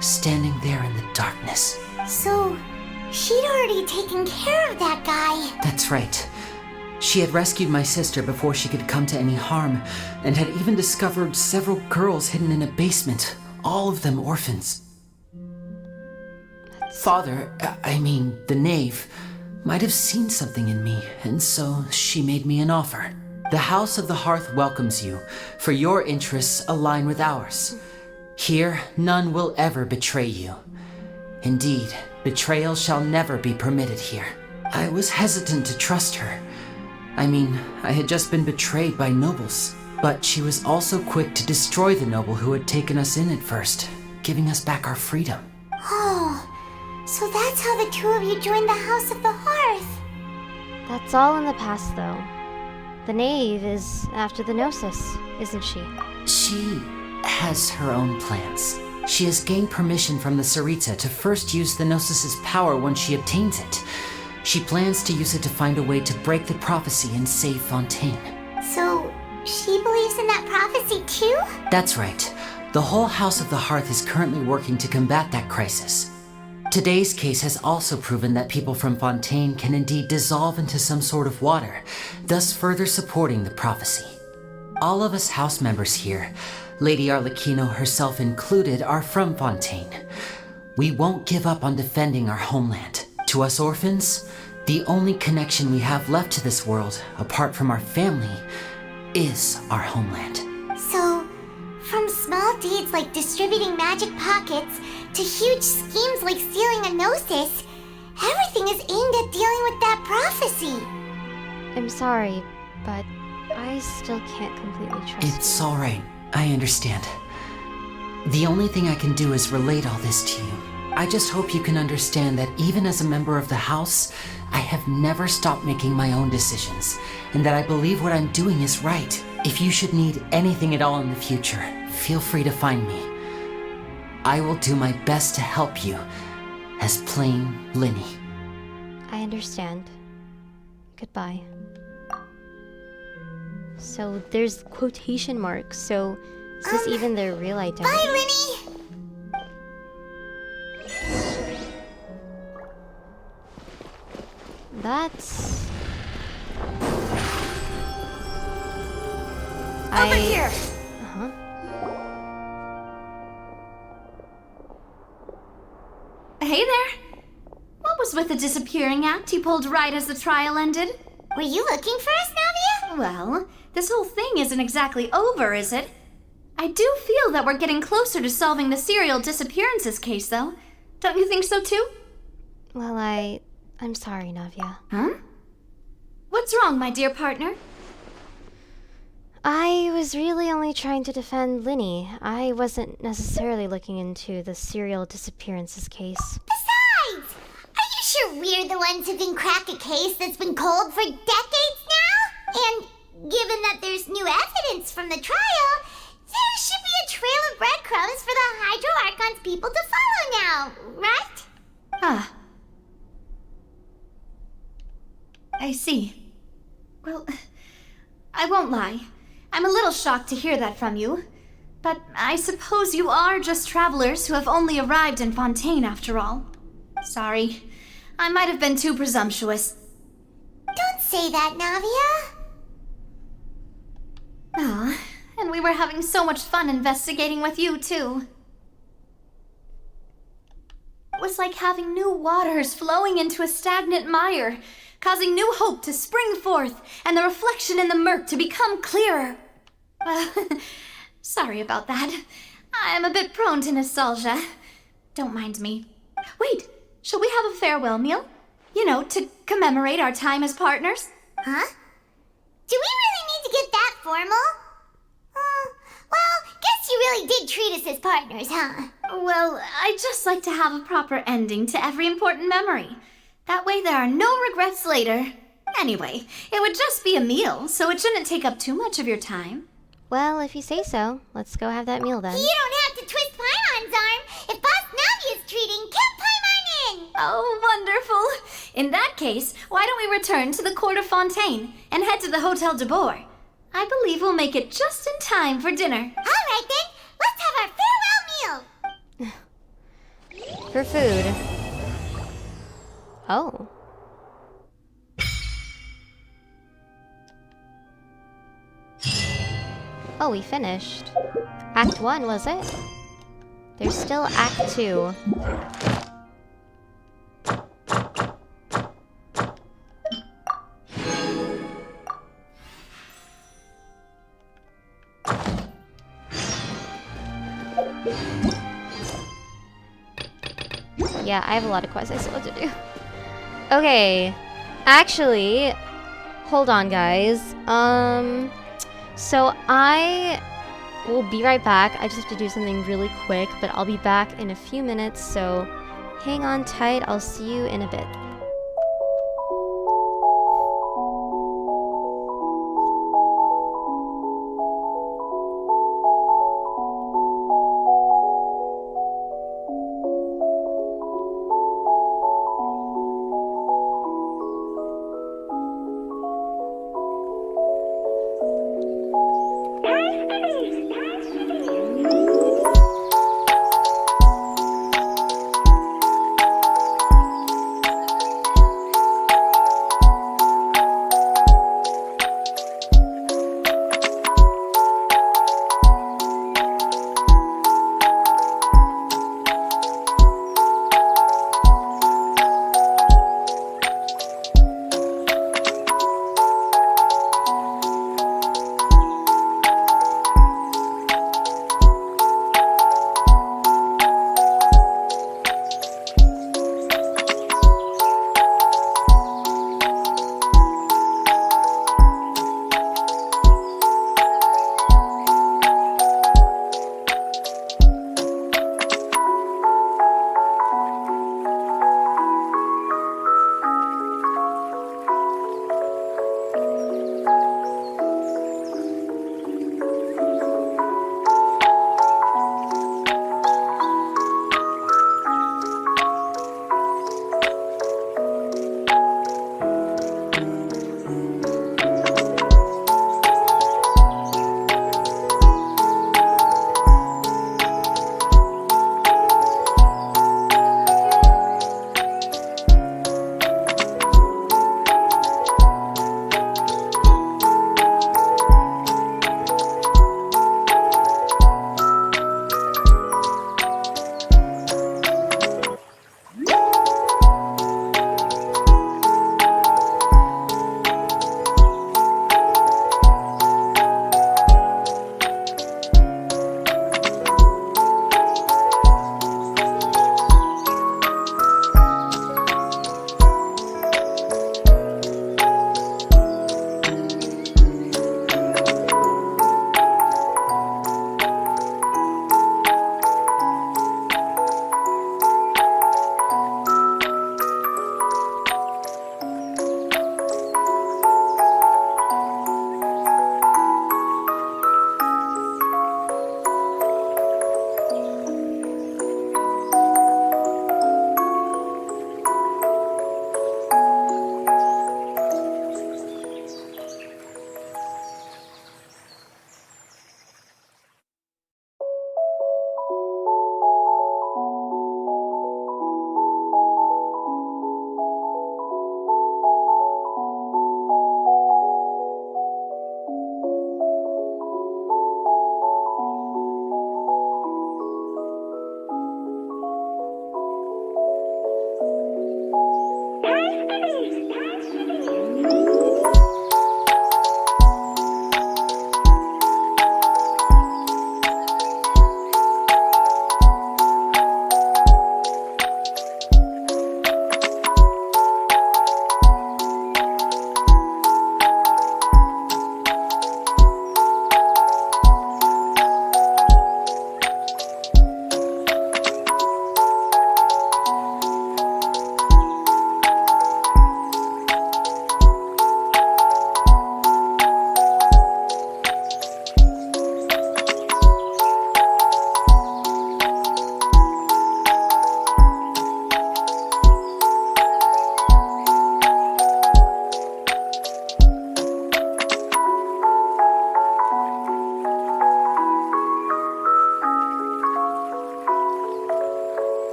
standing there in the darkness. So, she'd already taken care of that guy. That's right. She had rescued my sister before she could come to any harm, and had even discovered several girls hidden in a basement, all of them orphans. Father, I mean, the knave, might have seen something in me, and so she made me an offer. The House of the Hearth welcomes you, for your interests align with ours. Here, none will ever betray you. Indeed, betrayal shall never be permitted here. I was hesitant to trust her. I mean, I had just been betrayed by nobles. But she was also quick to destroy the noble who had taken us in at first, giving us back our freedom. Oh, so that's how the two of you joined the House of the Hearth. That's all in the past, though. The knave is after the Gnosis, isn't she? She has her own plans. She has gained permission from the Sarita to first use the Gnosis' power when she obtains it. She plans to use it to find a way to break the prophecy and save Fontaine. So, she believes in that prophecy too? That's right. The whole House of the Hearth is currently working to combat that crisis. Today's case has also proven that people from Fontaine can indeed dissolve into some sort of water, thus further supporting the prophecy. All of us house members here, Lady Arlecchino herself included, are from Fontaine. We won't give up on defending our homeland. To us orphans, the only connection we have left to this world, apart from our family, is our homeland. So, from small deeds like distributing magic pockets to huge schemes like stealing a Gnosis, everything is aimed at dealing with that prophecy. I'm sorry, but I still can't completely trust It's all right. I understand. The only thing I can do is relate all this to you. I just hope you can understand that even as a member of the House, I have never stopped making my own decisions, and that I believe what I'm doing is right. If you should need anything at all in the future, feel free to find me. I will do my best to help you, as plain Linny. I understand. Goodbye. So there's quotation marks, so is this even their real identity? Bye, Linny! That's... Over here! Uh-huh. Hey there! What was with the disappearing act you pulled right as the trial ended? Were you looking for us, Navia? Well, this whole thing isn't exactly over, is it? I do feel that we're getting closer to solving the serial disappearances case, though. Don't you think so, too? Well, I'm sorry, Navia. Huh? What's wrong, my dear partner? I was really only trying to defend Linny. I wasn't necessarily looking into the serial disappearances case. Besides, are you sure we're the ones who can crack a case that's been cold for decades now? And given that there's new evidence from the trial, there should be a trail of breadcrumbs for the Hydro Archon's people to follow now, right? Ah. I see. Well, I won't lie. I'm a little shocked to hear that from you. But I suppose you are just travelers who have only arrived in Fontaine after all. Sorry. I might have been too presumptuous. Don't say that, Navia. Ah, and we were having so much fun investigating with you, too. It was like having new waters flowing into a stagnant mire, causing new hope to spring forth, and the reflection in the murk to become clearer. Well, sorry about that. I'm a bit prone to nostalgia. Don't mind me. Wait, shall we have a farewell meal? You know, to commemorate our time as partners? Huh? Do we really need to get that formal? Well, guess you really did treat us as partners, huh? Well, I'd just like to have a proper ending to every important memory. That way there are no regrets later. Anyway, it would just be a meal, so it shouldn't take up too much of your time. Well, if you say so, let's go have that meal then. You don't have to twist Paimon's arm. If Boss Navia's treating, count Paimon in! Oh, wonderful. In that case, why don't we return to the court of Fontaine and head to the Hotel de Boer? I believe we'll make it just in time for dinner. All right then, let's have our farewell meal. For food. Oh. Oh, we finished. Act 1, was it? There's still Act 2. Yeah, I have a lot of quests I still have to do. Okay. Actually, hold on, guys. So I will be right back. I just have to do something really quick, but I'll be back in a few minutes, so hang on tight. I'll see you in a bit.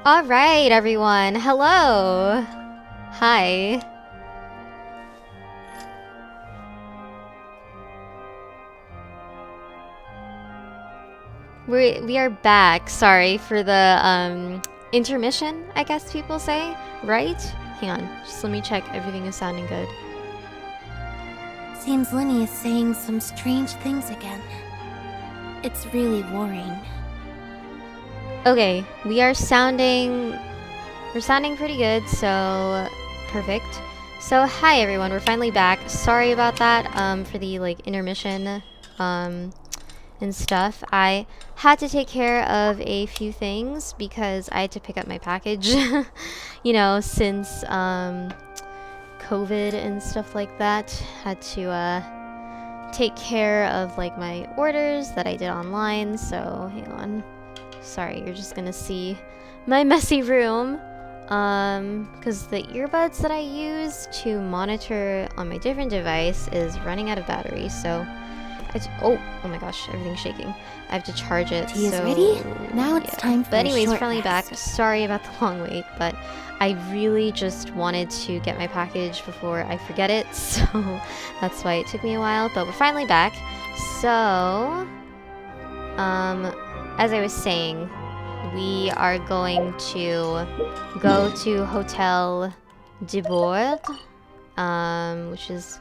Alright, everyone. Hello. Hi. We are back. Sorry for the intermission, I guess people say, right? Hang on, just let me check everything is sounding good. Seems Linny is saying some strange things again. It's really worrying. Okay, we're sounding pretty good, so perfect. So hi everyone, we're finally back. Sorry about that, for the like intermission, and stuff. I had to take care of a few things because I had to pick up my package, you know, since COVID and stuff like that. Had to take care of like my orders that I did online, so hang on. Sorry, you're just gonna see my messy room, because the earbuds that I use to monitor on my different device is running out of battery, so oh my gosh, everything's shaking. I have to charge it. Tea is ready? Now it's time for But anyways, a short finally rest. back. Sorry about the long wait, but I really just wanted to get my package before I forget it, so that's why it took me a while, but we're finally back. So, as I was saying, we are going to go to Hotel de Bourg, which is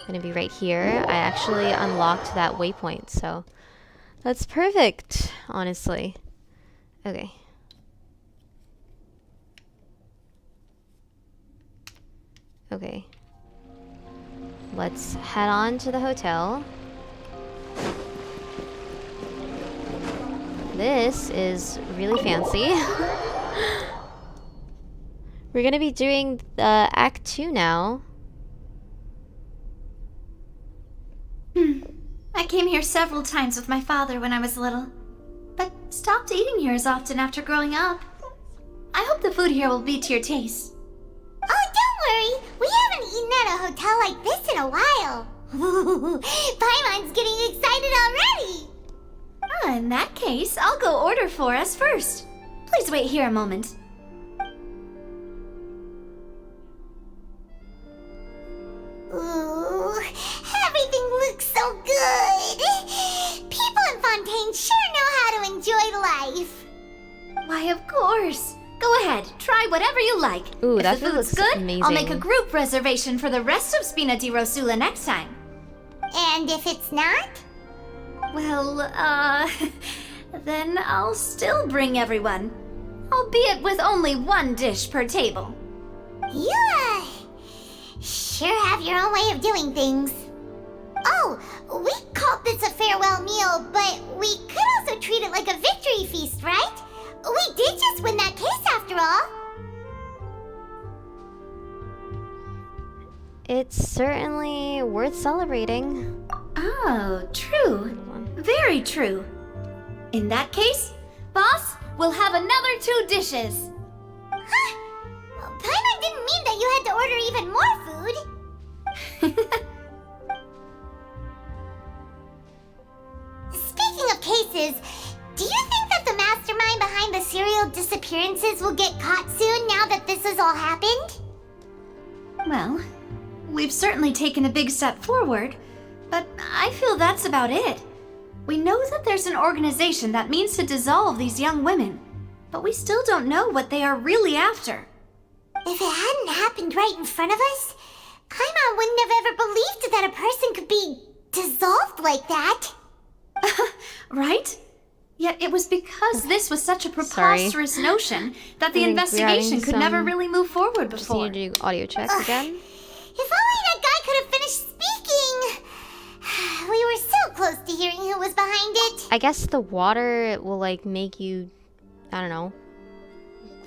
gonna be right here. I actually unlocked that waypoint, so that's perfect, honestly. Okay. Okay. Let's head on to the hotel. This is really fancy. We're gonna be doing Act 2 now. I came here several times with my father when I was little, but stopped eating here as often after growing up. I hope the food here will be to your taste. Oh, don't worry. We haven't eaten at a hotel like this in a while. Paimon's getting excited already. In that case, I'll go order for us first. Please wait here a moment. Ooh, everything looks so good. People in Fontaine sure know how to enjoy life. Why, of course. Go ahead, try whatever you like. Ooh, if that the food food's looks good, amazing. I'll make a group reservation for the rest of Spina di Rosula next time. And if it's not? Well, then I'll still bring everyone. Albeit with only one dish per table. You, sure have your own way of doing things. Oh, we called this a farewell meal, but we could also treat it like a victory feast, right? We did just win that case after all. It's certainly worth celebrating. Oh, true. Very true. In that case, boss, we'll have another 2 dishes. Huh? Paimon didn't mean that you had to order even more food. Speaking of cases, do you think that the mastermind behind the serial disappearances will get caught soon now that this has all happened? Well, we've certainly taken a big step forward, but I feel that's about it. We know that there's an organization that means to dissolve these young women, but we still don't know what they are really after. If it hadn't happened right in front of us, Paimon wouldn't have ever believed that a person could be dissolved like that. Right? Yet it was because this was such a preposterous notion that the investigation could never really move forward before. Just need to do audio check again. If only that guy could have finished speaking! We were so close to hearing who was behind it. I guess the water will like make you, I don't know,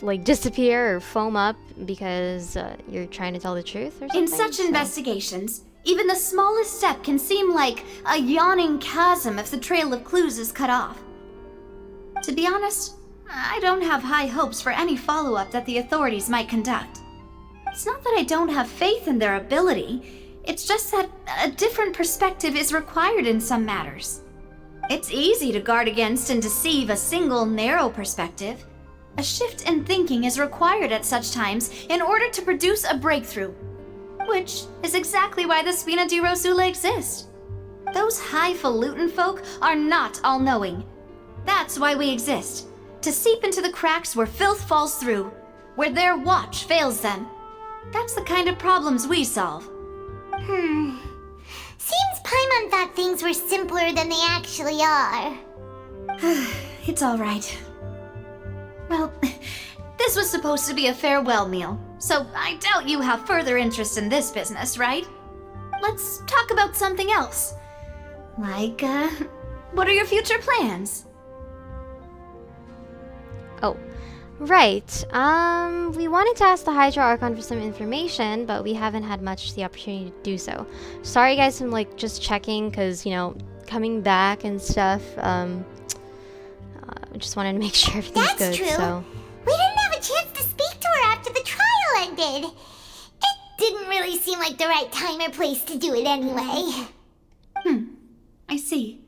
like disappear or foam up because you're trying to tell the truth or something? In such investigations, even the smallest step can seem like a yawning chasm if the trail of clues is cut off. To be honest, I don't have high hopes for any follow-up that the authorities might conduct. It's not that I don't have faith in their ability, it's just that a different perspective is required in some matters. It's easy to guard against and deceive a single narrow perspective, A shift in thinking is required at such times in order to produce a breakthrough. Which is exactly why the Spina di Rosula exist. Those highfalutin folk are not all-knowing. That's why we exist. To seep into the cracks where filth falls through, where their watch fails them. That's the kind of problems we solve. Seems Paimon thought things were simpler than they actually are. It's all right. Well, this was supposed to be a farewell meal, so I doubt you have further interest in this business, right? Let's talk about something else. Like, what are your future plans? Oh, right. We wanted to ask the Hydra Archon for some information, but we haven't had much the opportunity to do so. Sorry guys, I'm like just checking because, you know, coming back and stuff, just wanted to make sure everything's good. That's true. So. We didn't have a chance to speak to her after the trial ended. It didn't really seem like the right time or place to do it anyway. I see.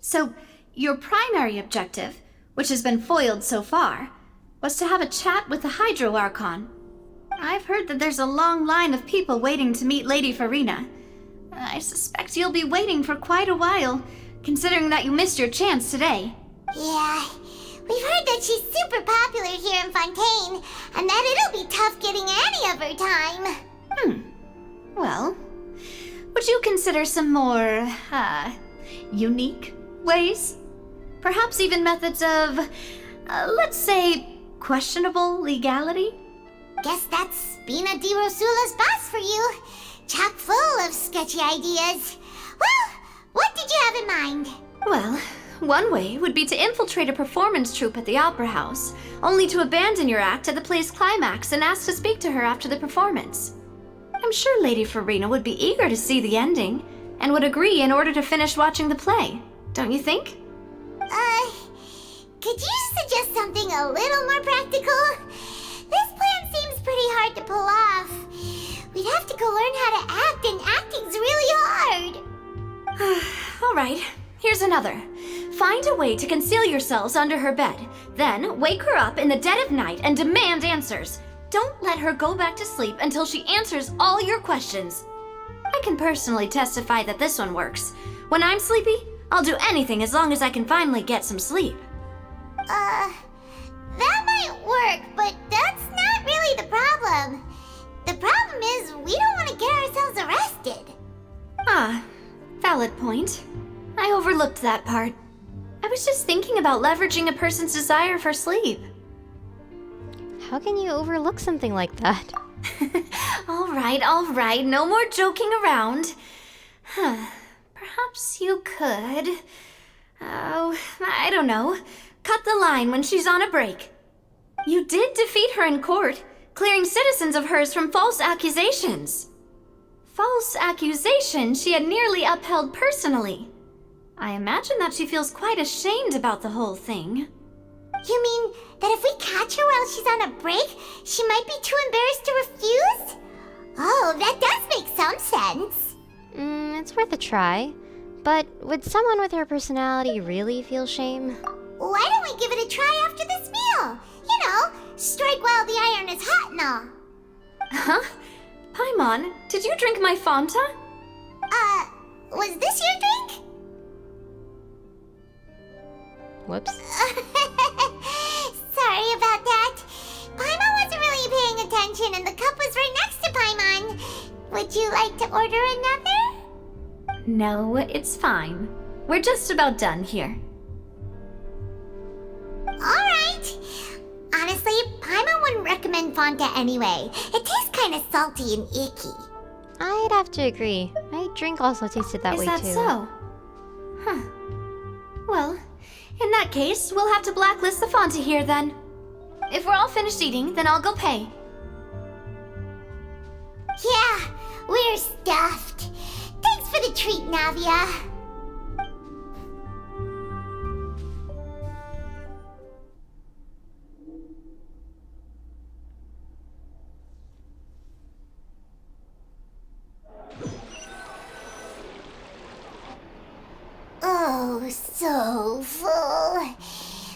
So, your primary objective, which has been foiled so far, was to have a chat with the Hydro Archon. I've heard that there's a long line of people waiting to meet Lady Farina. I suspect you'll be waiting for quite a while, considering that you missed your chance today. Yeah, we've heard that she's super popular here in Fontaine, and that it'll be tough getting any of her time. Well, would you consider some more, unique ways? Perhaps even methods of, let's say, questionable legality? Guess that's Spina di Rosula's boss for you. Chock full of sketchy ideas. Well, what did you have in mind? Well, one way would be to infiltrate a performance troupe at the Opera House, only to abandon your act at the play's climax and ask to speak to her after the performance. I'm sure Lady Farina would be eager to see the ending, and would agree in order to finish watching the play, don't you think? Could you suggest something a little more practical? This plan seems pretty hard to pull off. We'd have to go learn how to act, and acting's really hard. All right, here's another. Find a way to conceal yourselves under her bed. Then wake her up in the dead of night and demand answers. Don't let her go back to sleep until she answers all your questions. I can personally testify that this one works. When I'm sleepy, I'll do anything as long as I can finally get some sleep. That might work, but that's not really the problem. The problem is we don't want to get ourselves arrested. Valid point. I overlooked that part. I was just thinking about leveraging a person's desire for sleep. How can you overlook something like that? All right, no more joking around. Perhaps you could... Oh, I don't know. Cut the line when she's on a break. You did defeat her in court, clearing citizens of hers from false accusations. False accusations she had nearly upheld personally. I imagine that she feels quite ashamed about the whole thing. You mean that if we catch her while she's on a break, she might be too embarrassed to refuse? Oh, that does make some sense. It's worth a try. But would someone with her personality really feel shame? Why don't we give it a try after this meal? You know, strike while the iron is hot and all. Huh? Paimon, did you drink my Fanta? Was this your drink? Whoops. Sorry about that. Paimon wasn't really paying attention and the cup was right next to Paimon. Would you like to order another? No, it's fine. We're just about done here. Alright. Honestly, Paimon wouldn't recommend Fonta anyway. It tastes kind of salty and icky. I'd have to agree. My drink also tasted that way too. Is that so? Huh. Well, in that case, we'll have to blacklist the Fonta here then. If we're all finished eating, then I'll go pay. Yeah, we're stuffed. Thanks for the treat, Navia. Oh, so full.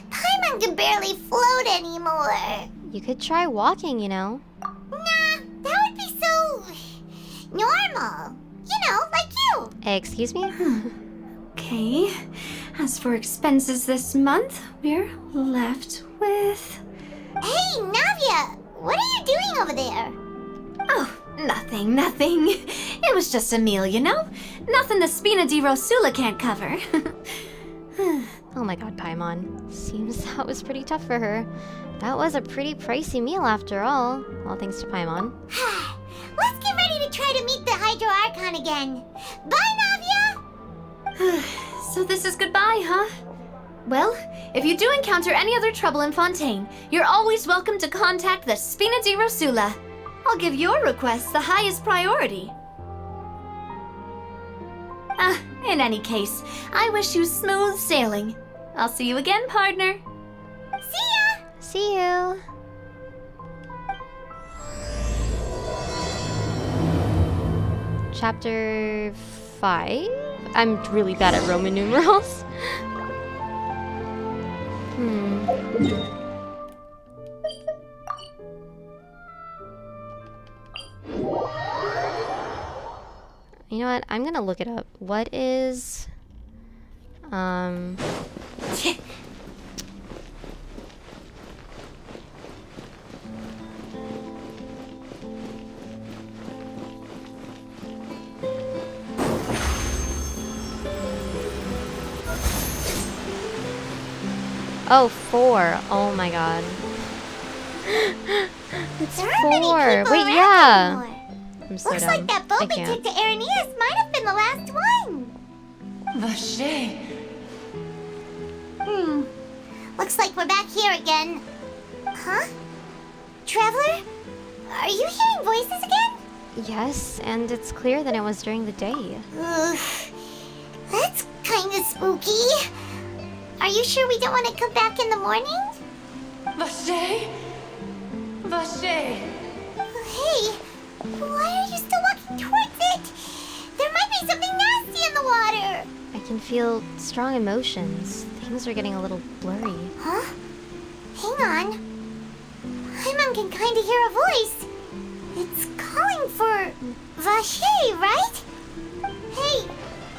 Paimon can barely float out anymore. You could try walking, you know. Nah, that would be so normal. You know, like you. Excuse me? Okay. As for expenses this month, we're left with... Hey, Navia! What are you doing over there? Oh, nothing. It was just a meal, you know? Nothing the Spina di Rosula can't cover. Oh my god, Paimon. Seems that was pretty tough for her. That was a pretty pricey meal after all. All thanks to Paimon. Let's get ready to try to meet the Hydro Archon again. Bye, Navia! So this is goodbye, huh? Well, if you do encounter any other trouble in Fontaine, you're always welcome to contact the Spina di Rosula. I'll give your request the highest priority. In any case, I wish you smooth sailing. I'll see you again, partner. See ya! See you. Chapter 5? I'm really bad at Roman numerals. You know what? I'm gonna look it up. What is... Oh, 4. Oh my god. It's 4. Wait, yeah. I'm so Looks dumb. like that boat I we can't. took to Araneus might have been the last one. Vache. Looks like we're back here again. Huh? Traveler? Are you hearing voices again? Yes, and it's clear that it was during the day. Ugh. That's kinda spooky. Are you sure we don't want to come back in the morning? Vache? Vache. Hey, why are you still walking towards it? There might be something nasty in the water. I can feel strong emotions. Things are getting a little blurry. Huh? Hang on. Paimon can kinda hear a voice. It's calling for Vache, right? Hey,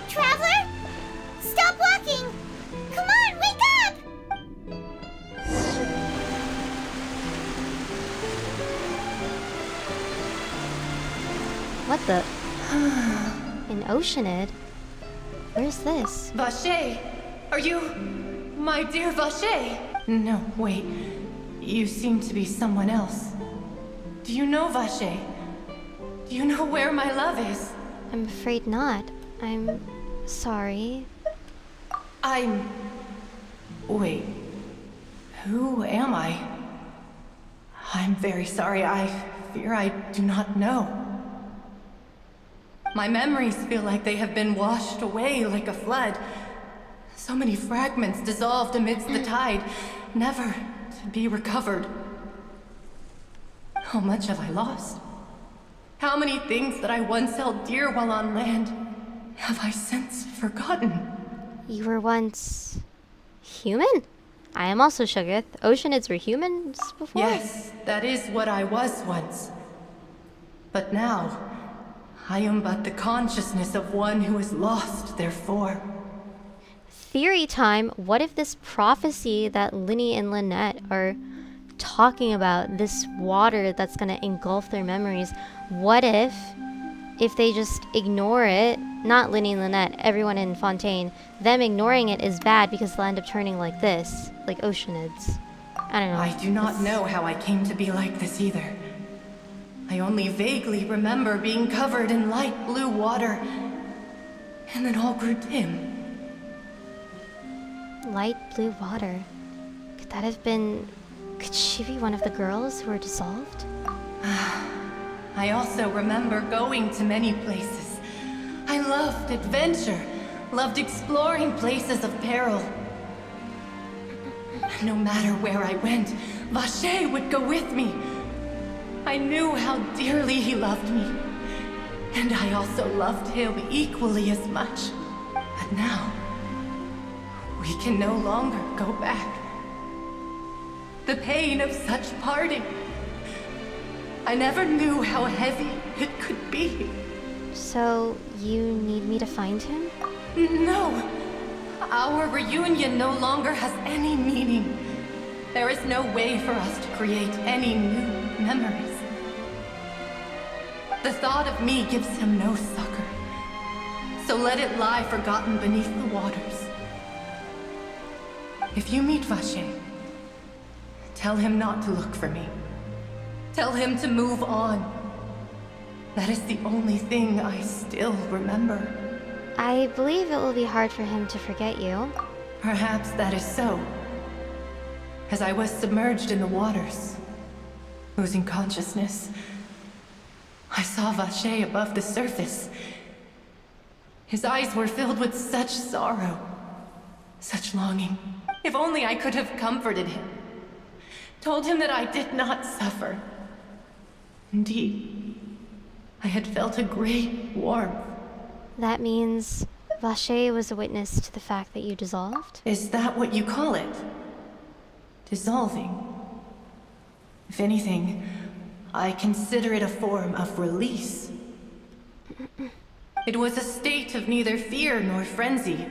Traveler? Stop walking! Come on, wake up! What the? In Oceanid? Where's this? Vache! Are you... my dear Vache? No, wait. You seem to be someone else. Do you know Vache? Do you know where my love is? I'm afraid not. I'm sorry. Wait. Who am I? I'm very sorry. I fear I do not know. My memories feel like they have been washed away like a flood. So many fragments dissolved amidst the tide, never to be recovered. How much have I lost? How many things that I once held dear while on land have I since forgotten? You were once... human? I am also Shugith. Oceanids were humans before? Yes, that is what I was once. But now, I am but the consciousness of one who is lost, therefore. Theory time. What if this prophecy that Linny and Lynette are talking about, this water that's gonna engulf their memories, what if they just ignore it, not Linny and Lynette, everyone in Fontaine, them ignoring it is bad because they'll end up turning like this, like Oceanids. I don't know. I do not know how I came to be like this either. I only vaguely remember being covered in light blue water, and then all grew dim. Light blue water. Could that have been... could she be one of the girls who were dissolved? I also remember going to many places. I loved adventure, loved exploring places of peril. No matter where I went, Vache would go with me. I knew how dearly he loved me, and I also loved him equally as much. But now, we can no longer go back. The pain of such parting. I never knew how heavy it could be. So, you need me to find him? No. Our reunion no longer has any meaning. There is no way for us to create any new memories. The thought of me gives him no succor. So let it lie forgotten beneath the waters. If you meet Vache, tell him not to look for me. Tell him to move on. That is the only thing I still remember. I believe it will be hard for him to forget you. Perhaps that is so. As I was submerged in the waters, losing consciousness, I saw Vache above the surface. His eyes were filled with such sorrow, such longing. If only I could have comforted him, told him that I did not suffer. Indeed, I had felt a great warmth. That means Vache was a witness to the fact that you dissolved? Is that what you call it? Dissolving? If anything, I consider it a form of release. It was a state of neither fear nor frenzy,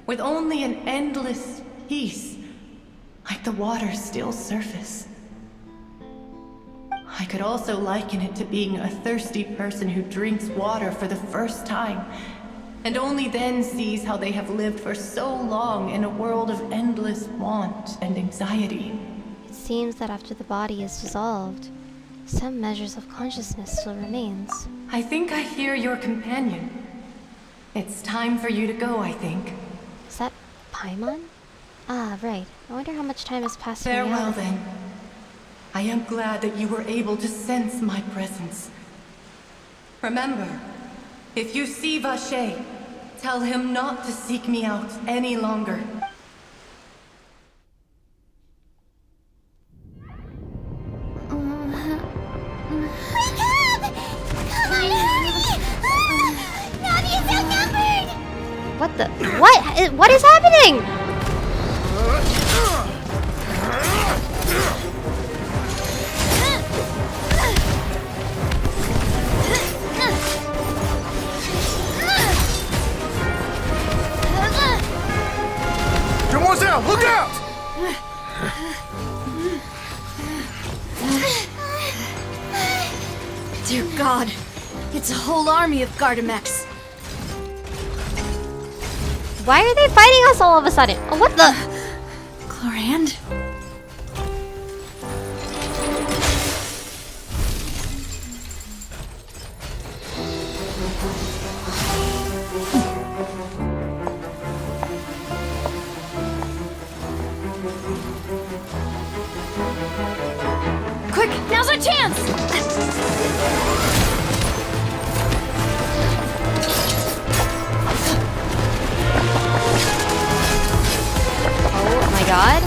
with only an endless peace, like the water's still surface. I could also liken it to being a thirsty person who drinks water for the first time, and only then sees how they have lived for so long in a world of endless want and anxiety. It seems that after the body is dissolved, some measures of consciousness still remains. I think I hear your companion. It's time for you to go, I think. Is that Paimon? Ah, right. I wonder how much time has passed. Farewell, then. I am glad that you were able to sense my presence. Remember, if you see Vache, tell him not to seek me out any longer. What the? What is happening? Demoiselle, look out! Dear God, it's a whole army of Gardamex. Why are they fighting us all of a sudden? Oh, what the? Clorand? Quick, now's our chance! Oh my god.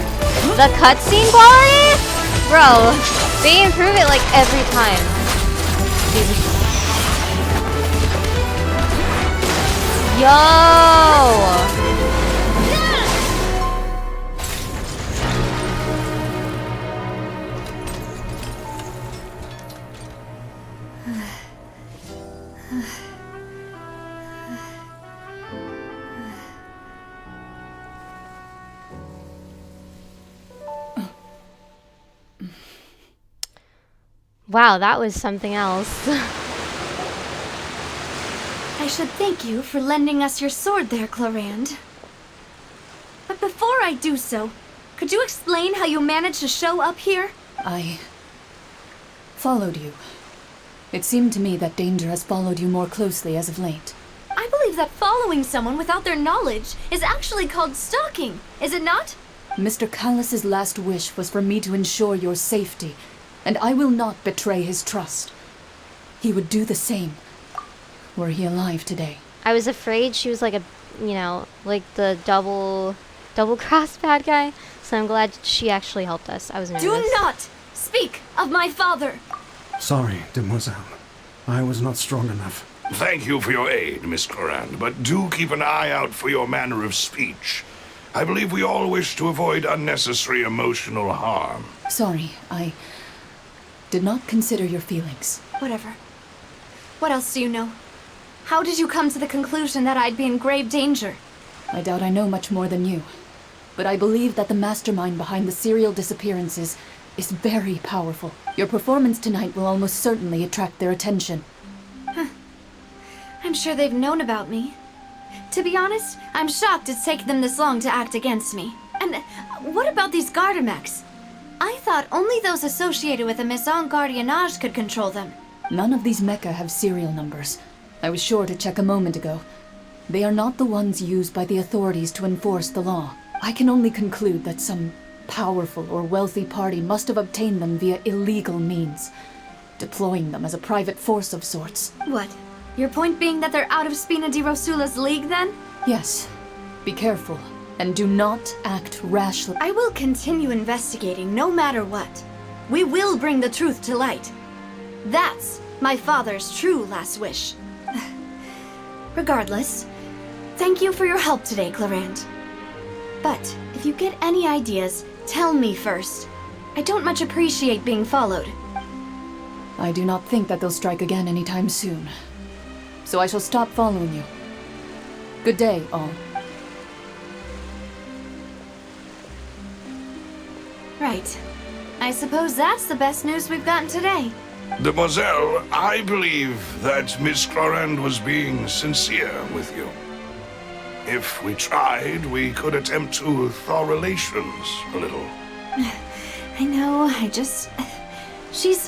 The cutscene quality? Bro, they improve it like every time. Yo! Wow, that was something else. I should thank you for lending us your sword there, Clorand. But before I do so, could you explain how you managed to show up here? I followed you. It seemed to me that danger has followed you more closely as of late. I believe that following someone without their knowledge is actually called stalking, is it not? Mr. Callus's last wish was for me to ensure your safety, and I will not betray his trust. He would do the same, were he alive today. I was afraid she was like a, you know, like the double-crossed bad guy, so I'm glad she actually helped us. I was nervous. Do not speak of my father! Sorry, demoiselle. I was not strong enough. Thank you for your aid, Miss Clorand, but do keep an eye out for your manner of speech. I believe we all wish to avoid unnecessary emotional harm. Sorry, I did not consider your feelings. Whatever. What else do you know? How did you come to the conclusion that I'd be in grave danger? I doubt I know much more than you, but I believe that the mastermind behind the serial disappearances is very powerful. Your performance tonight will almost certainly attract their attention. I'm sure they've known about me. To be honest, I'm shocked it's taken them this long to act against me. And what about these Gardamex? I thought only those associated with the Maison Gardiennage could control them. None of these mecha have serial numbers. I was sure to check a moment ago. They are not the ones used by the authorities to enforce the law. I can only conclude that some powerful or wealthy party must have obtained them via illegal means, deploying them as a private force of sorts. What? Your point being that they're out of Spina di Rosula's league, then? Yes. Be careful, and do not act rashly. I will continue investigating no matter what. We will bring the truth to light. That's my father's true last wish. Regardless, thank you for your help today, Clarant. But if you get any ideas, tell me first. I don't much appreciate being followed. I do not think that they'll strike again anytime soon. So I shall stop following you. Good day, all. Right. I suppose that's the best news we've gotten today. Demoiselle, I believe that Miss Clorand was being sincere with you. If we tried, we could attempt to thaw relations a little. I know, she's...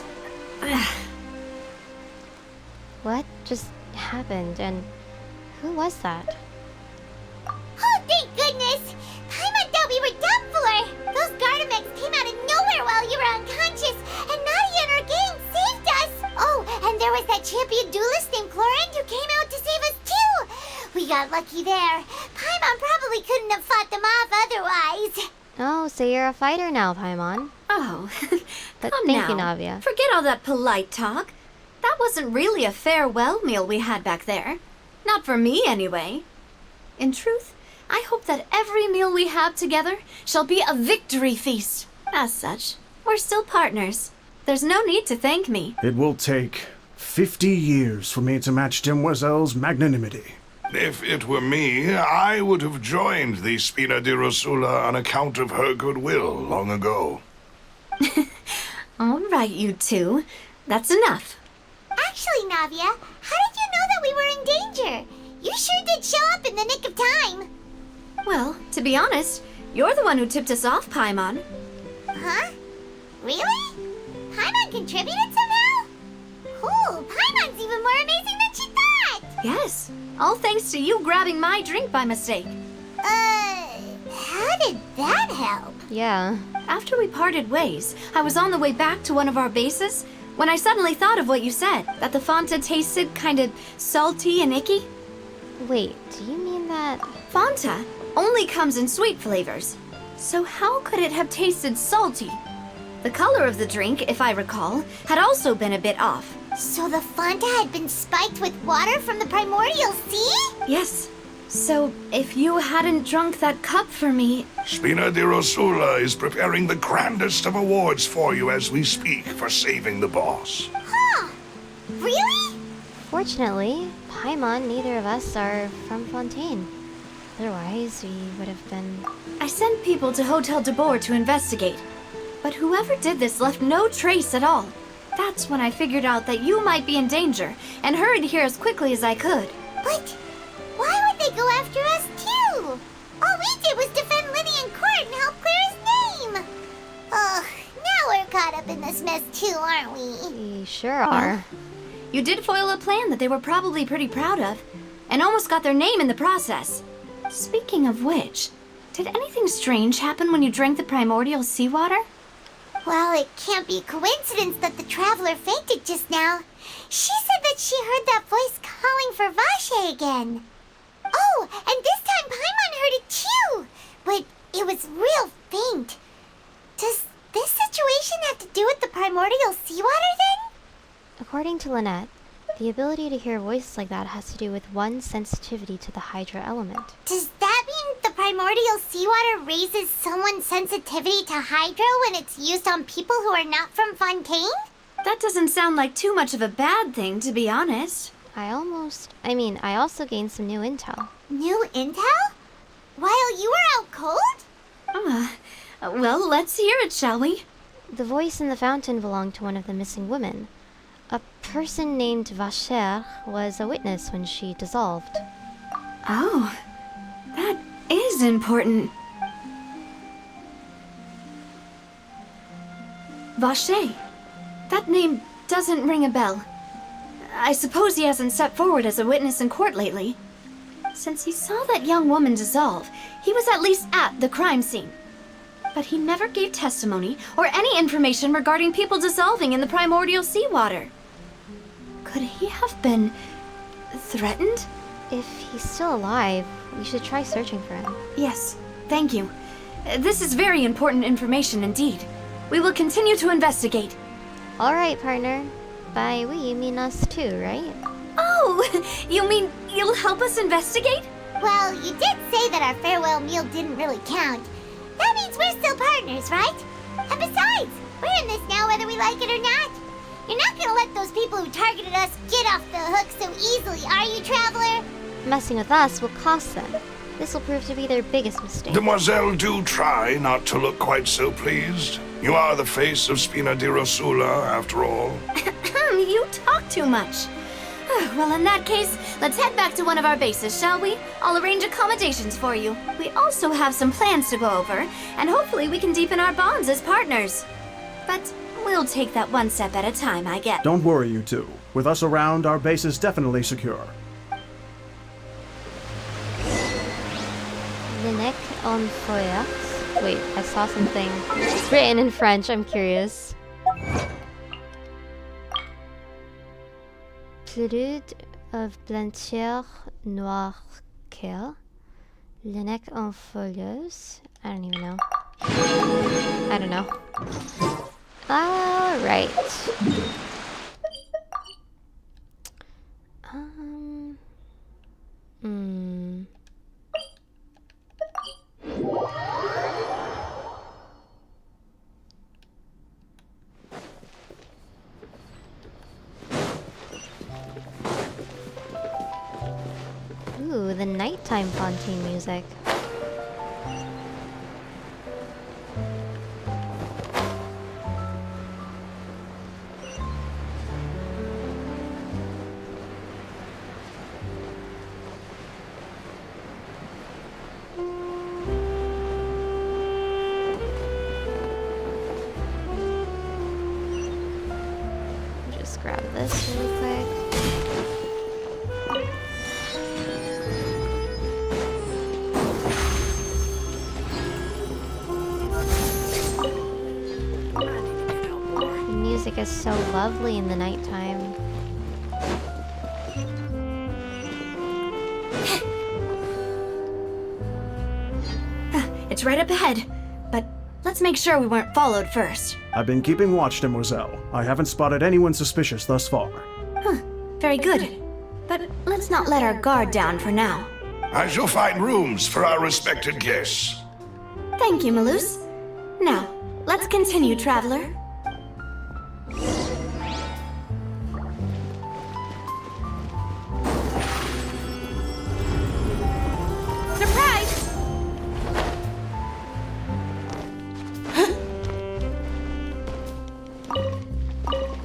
What just happened, and who was that? Oh, thank goodness! Paimon thought we were done for! Those Gardamex came out of nowhere while you were unconscious, and Nadia and her gang saved us! Oh, and there was that champion duelist named Clorand who came out to save us too! We got lucky there. Paimon probably couldn't have fought them off otherwise. Oh, so you're a fighter now, Paimon. Oh, But come thank you, now. Navia. Forget all that polite talk. That wasn't really a farewell meal we had back there. Not for me, anyway. In truth, I hope that every meal we have together shall be a victory feast. As such, we're still partners. There's no need to thank me. It will take 50 years for me to match Demoiselle's magnanimity. If it were me, I would have joined the Spina di Rosula on account of her goodwill long ago. All right, you two. That's enough. Actually, Navia, how did you know that we were in danger? You sure did show up in the nick of time. Well, to be honest, you're the one who tipped us off, Paimon. Huh? Really? Paimon contributed somehow? Cool, Paimon's even more amazing than she thought! Yes, all thanks to you grabbing my drink by mistake. How did that help? Yeah. After we parted ways, I was on the way back to one of our bases when I suddenly thought of what you said, that the Fanta tasted kind of salty and icky. Wait, do you mean that? Fanta only comes in sweet flavors. So how could it have tasted salty? The color of the drink, if I recall, had also been a bit off. So the Fanta had been spiked with water from the primordial sea? Yes. So if you hadn't drunk that cup for me... Spina di Rosula is preparing the grandest of awards for you as we speak for saving the boss. Huh. Really? Fortunately, Paimon, neither of us are from Fontaine. Otherwise, we would have been... I sent people to Hotel de Boer to investigate. But whoever did this left no trace at all. That's when I figured out that you might be in danger and hurried here as quickly as I could. But why would they go after us too? All we did was defend Linny in court and help clear his name. Ugh, now we're caught up in this mess too, aren't we? We sure are. You did foil a plan that they were probably pretty proud of, and almost got their name in the process. Speaking of which, did anything strange happen when you drank the primordial seawater? Well, it can't be a coincidence that the traveler fainted just now. She said that she heard that voice calling for Vache again. Oh, and this time Paimon heard it too, but it was real faint. Does this situation have to do with the primordial seawater then? According to Lynette, the ability to hear voices like that has to do with one's sensitivity to the Hydra element. Does that mean the primordial seawater raises someone's sensitivity to hydro when it's used on people who are not from Fontaine? That doesn't sound like too much of a bad thing, to be honest. I also gained some new intel. New intel? While you were out cold? Well, let's hear it, shall we? The voice in the fountain belonged to one of the missing women. A person named Vacher was a witness when she dissolved. Oh, that is important. Vacher. That name doesn't ring a bell. I suppose he hasn't stepped forward as a witness in court lately. Since he saw that young woman dissolve, he was at least at the crime scene. But he never gave testimony or any information regarding people dissolving in the primordial seawater. Could he have been threatened? If he's still alive, we should try searching for him. Yes, thank you. This is very important information indeed. We will continue to investigate. All right, partner. By we, you mean us too, right? Oh, you mean you'll help us investigate? Well, you did say that our farewell meal didn't really count. That means we're still partners, right? And besides, we're in this now whether we like it or not. You're not gonna let those people who targeted us get off the hook so easily, are you, Traveler? Messing with us will cost them. This will prove to be their biggest mistake. Demoiselle, do try not to look quite so pleased. You are the face of Spina di Rosula, after all. You talk too much. Well, in that case, let's head back to one of our bases, shall we? I'll arrange accommodations for you. We also have some plans to go over, and hopefully we can deepen our bonds as partners. But we'll take that one step at a time, I guess. Don't worry, you two. With us around, our base is definitely secure. Linek en Foyax. Wait, I saw something. It's written in French, I'm curious. Plude of blancheur noir care. Linek en folieuse. I don't even know. I don't know. Alright. Ooh, the nighttime Fontaine music. Just grab this really quick. The music is so lovely in the nighttime. It's right up ahead, but let's make sure we weren't followed first. I've been keeping watch, Demoiselle. I haven't spotted anyone suspicious thus far. Very good. But let's not let our guard down for now. I shall find rooms for our respected guests. Thank you, Malus. Now, let's continue, Traveler. Surprise!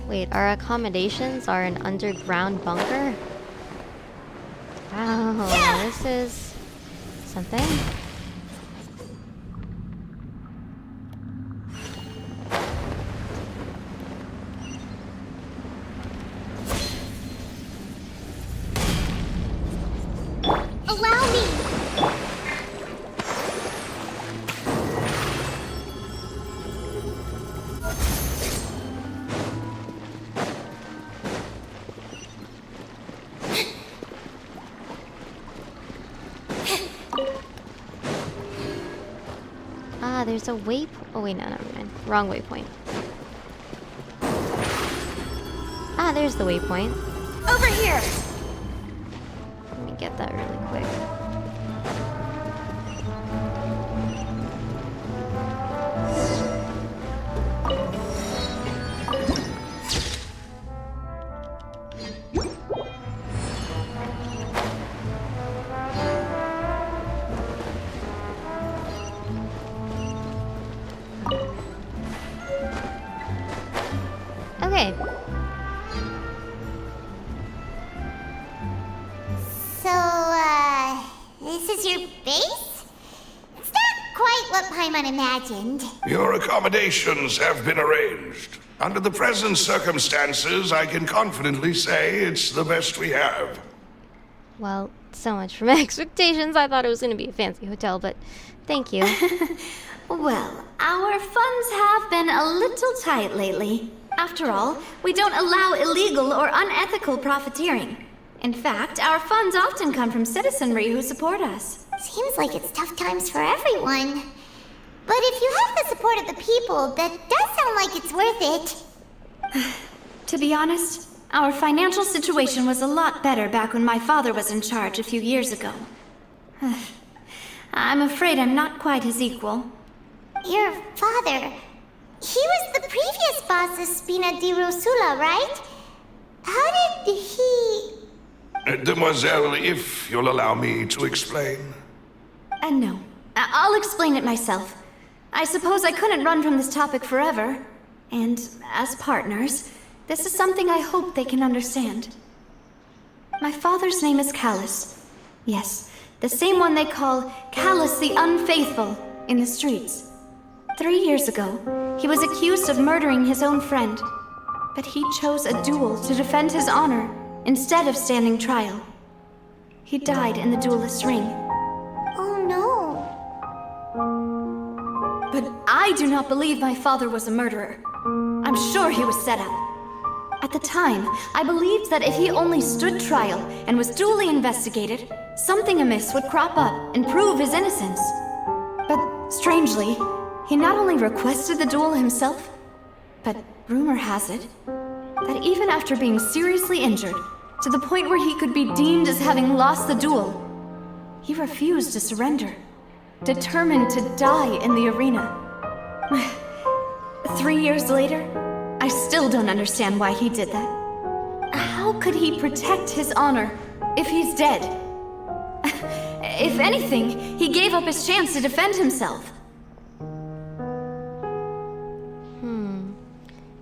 Wait, our accommodations are an underground bunker? Wow, this is something. Allow me! Ah, there's a waypoint. Oh wait, no, never mind. Wrong waypoint. Ah, there's the waypoint. Over here! Let me get that really quick. is your base? It's not quite what Paimon imagined. Your accommodations have been arranged. Under the present circumstances, I can confidently say it's the best we have. Well, so much for my expectations. I thought it was going to be a fancy hotel, but thank you. Well, our funds have been a little tight lately. After all, we don't allow illegal or unethical profiteering. In fact, our funds often come from citizenry who support us. Seems like it's tough times for everyone. But if you have the support of the people, that does sound like it's worth it. To be honest, our financial situation was a lot better back when my father was in charge a few years ago. I'm afraid I'm not quite his equal. Your father... He was the previous boss of Spina di Rosula, right? How did he... Demoiselle, if you'll allow me to explain. No. I'll explain it myself. I suppose I couldn't run from this topic forever. And as partners, this is something I hope they can understand. My father's name is Callus. Yes, the same one they call Callus the Unfaithful in the streets. 3 years ago, he was accused of murdering his own friend. But he chose a duel to defend his honor instead of standing trial. He died in the duelist's ring. Oh no. But I do not believe my father was a murderer. I'm sure he was set up. At the time, I believed that if he only stood trial and was duly investigated, something amiss would crop up and prove his innocence. But strangely, he not only requested the duel himself, but rumor has it that even after being seriously injured, to the point where he could be deemed as having lost the duel, he refused to surrender, determined to die in the arena. 3 years later, I still don't understand why he did that. How could he protect his honor if he's dead? If anything, he gave up his chance to defend himself.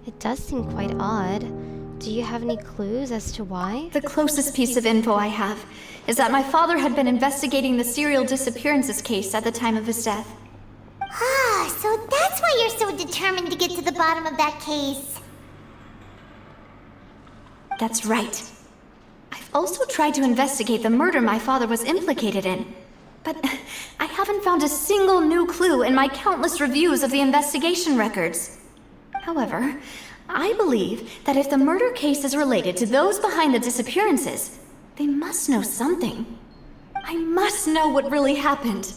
It does seem quite odd. Do you have any clues as to why? The closest piece of info I have is that my father had been investigating the serial disappearances case at the time of his death. Ah, so that's why you're so determined to get to the bottom of that case. That's right. I've also tried to investigate the murder my father was implicated in, but I haven't found a single new clue in my countless reviews of the investigation records. However, I believe that if the murder case is related to those behind the disappearances, they must know something. I must know what really happened.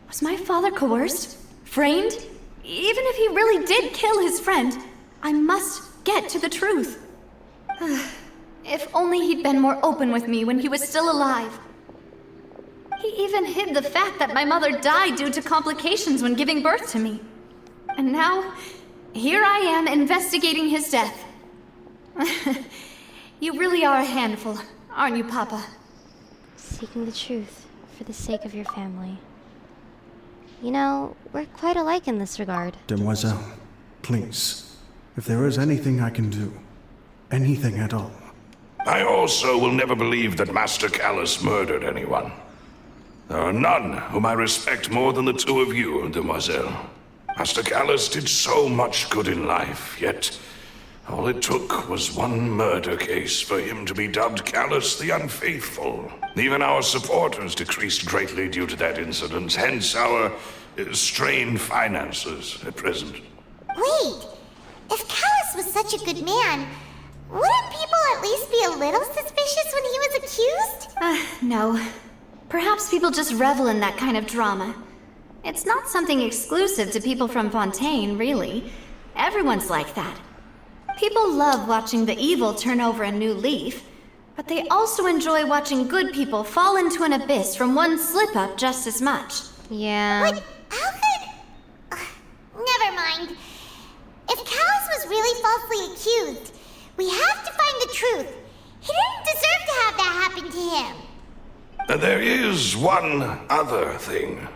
Was my father coerced? Framed? Even if he really did kill his friend, I must get to the truth. If only he'd been more open with me when he was still alive. He even hid the fact that my mother died due to complications when giving birth to me. And now, here I am investigating his death. You really are a handful, aren't you, Papa? Seeking the truth for the sake of your family. You know, we're quite alike in this regard. Demoiselle, please, if there is anything I can do, anything at all. I also will never believe that Master Callus murdered anyone. There are none whom I respect more than the two of you, Demoiselle. Master Callus did so much good in life, yet all it took was one murder case for him to be dubbed Callus the Unfaithful. Even our supporters decreased greatly due to that incident, hence our strained finances at present. Wait, if Callus was such a good man, wouldn't people at least be a little suspicious when he was accused? No. Perhaps people just revel in that kind of drama. It's not something exclusive to people from Fontaine, really. Everyone's like that. People love watching the evil turn over a new leaf, but they also enjoy watching good people fall into an abyss from one slip-up just as much. Yeah. But how could... never mind. If Callus was really falsely accused, we have to find the truth. He didn't deserve to have that happen to him. There is one other thing.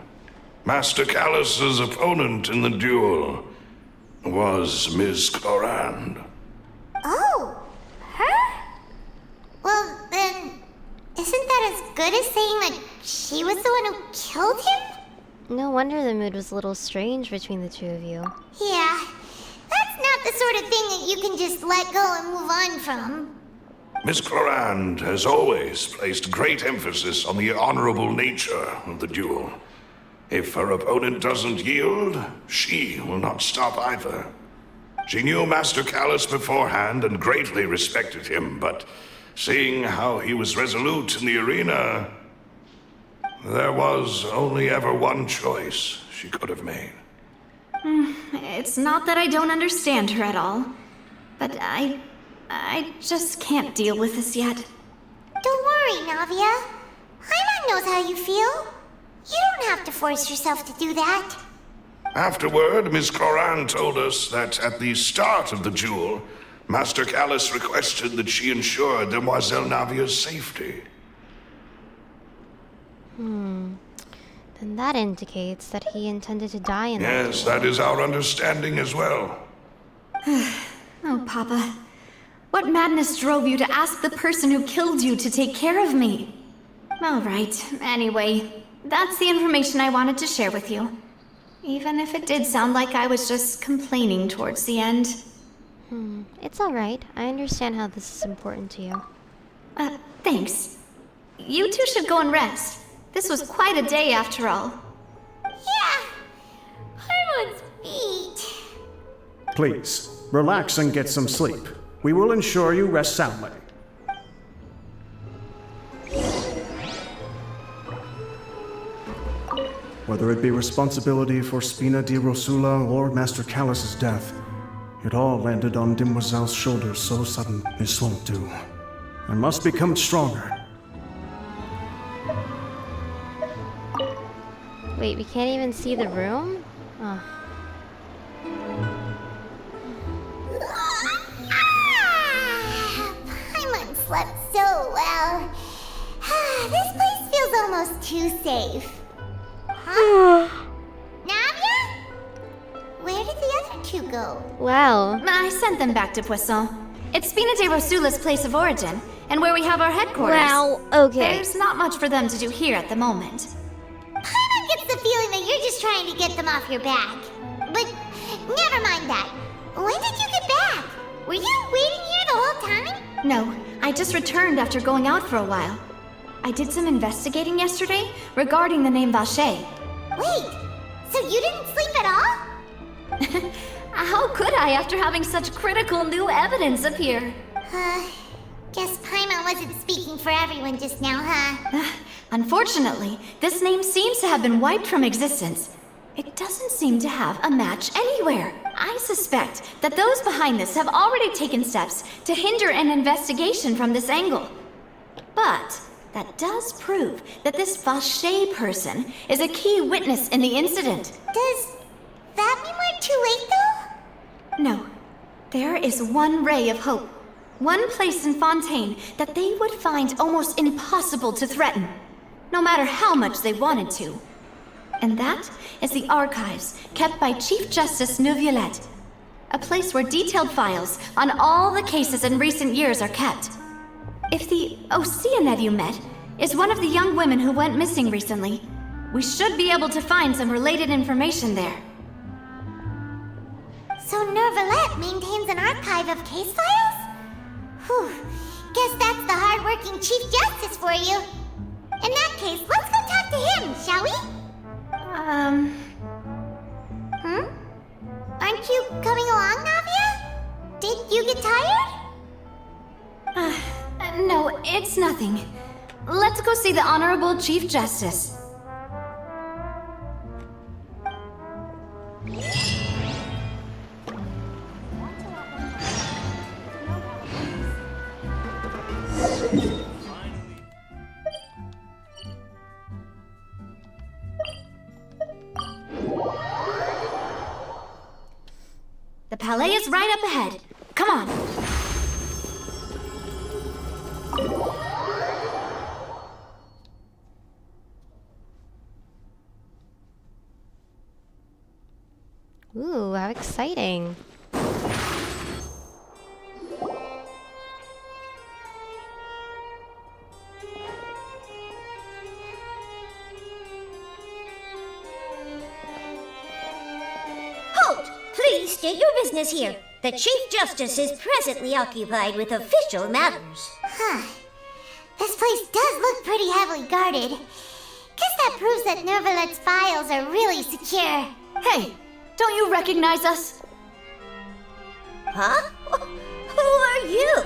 Master Callus's opponent in the duel was Ms. Clorand. Oh, her? Well, then, isn't that as good as saying that she was the one who killed him? No wonder the mood was a little strange between the two of you. Yeah, that's not the sort of thing that you can just let go and move on from. Miss Clorand has always placed great emphasis on the honorable nature of the duel. If her opponent doesn't yield, she will not stop either. She knew Master Callus beforehand and greatly respected him, but seeing how he was resolute in the arena, there was only ever one choice she could have made. It's not that I don't understand her at all, but I just can't deal with this yet. Don't worry, Navia. Paimon knows how you feel. You don't have to force yourself to do that. Afterward, Miss Clorand told us that at the start of the duel, Master Callus requested that she ensure Demoiselle Navia's safety. Then that indicates that he intended to die in that Yes, that is our understanding as well. Oh, Papa. What madness drove you to ask the person who killed you to take care of me? All right, anyway, that's the information I wanted to share with you. Even if it did sound like I was just complaining towards the end. It's alright. I understand how this is important to you. Thanks. You two should go and rest. This was quite a day after all. Yeah, Paimon's beat. Please, relax and get some sleep. We will ensure you rest soundly. Whether it be responsibility for Spina di Rosula or Master Callus's death, it all landed on Demoiselle's shoulders so sudden. This won't do. I must become stronger. Wait, we can't even see the room? Oh. Paimon slept so well. This place feels almost too safe. Huh? Navia? Where did the other two go? Wow. I sent them back to Poisson. It's Spina de Rosula's place of origin, and where we have our headquarters. Wow, okay. There's not much for them to do here at the moment. Paimon gets the feeling that you're just trying to get them off your back. But never mind that. When did you get back? Were you waiting here the whole time? No, I just returned after going out for a while. I did some investigating yesterday regarding the name Vache. Wait, so you didn't sleep at all? How could I after having such critical new evidence appear? Guess Paimon wasn't speaking for everyone just now, huh? Unfortunately, this name seems to have been wiped from existence. It doesn't seem to have a match anywhere. I suspect that those behind this have already taken steps to hinder an investigation from this angle. But that does prove that this Vache person is a key witness in the incident. Does that mean we're too late, though? No. There is one ray of hope. One place in Fontaine that they would find almost impossible to threaten, no matter how much they wanted to. And that is the archives kept by Chief Justice Neuvillette, a place where detailed files on all the cases in recent years are kept. If the Oceanette you met is one of the young women who went missing recently, we should be able to find some related information there. So Neuvillette maintains an archive of case files? Whew, guess that's the hard-working Chief Justice for you. In that case, let's go talk to him, shall we? Aren't you coming along, Navia? Did you get tired? No, it's nothing. Let's go see the Honorable Chief Justice. The Palais is right up ahead. Come on. Ooh, how exciting. Please state your business here. The Chief Justice is presently occupied with official matters. Huh. This place does look pretty heavily guarded. Guess that proves that Nervalet's files are really secure. Hey, don't you recognize us? Huh? Who are you?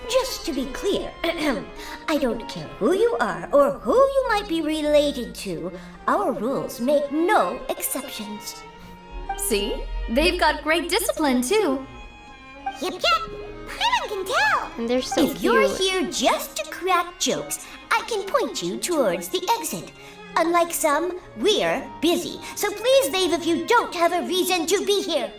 Just to be clear, I don't care who you are or who you might be related to. Our rules make no exceptions. See? They've got great discipline, too. Yep. Paimon can tell. And they're so If you're here just to crack jokes, I can point you towards the exit. Unlike some, we're busy, so please leave if you don't have a reason to be here.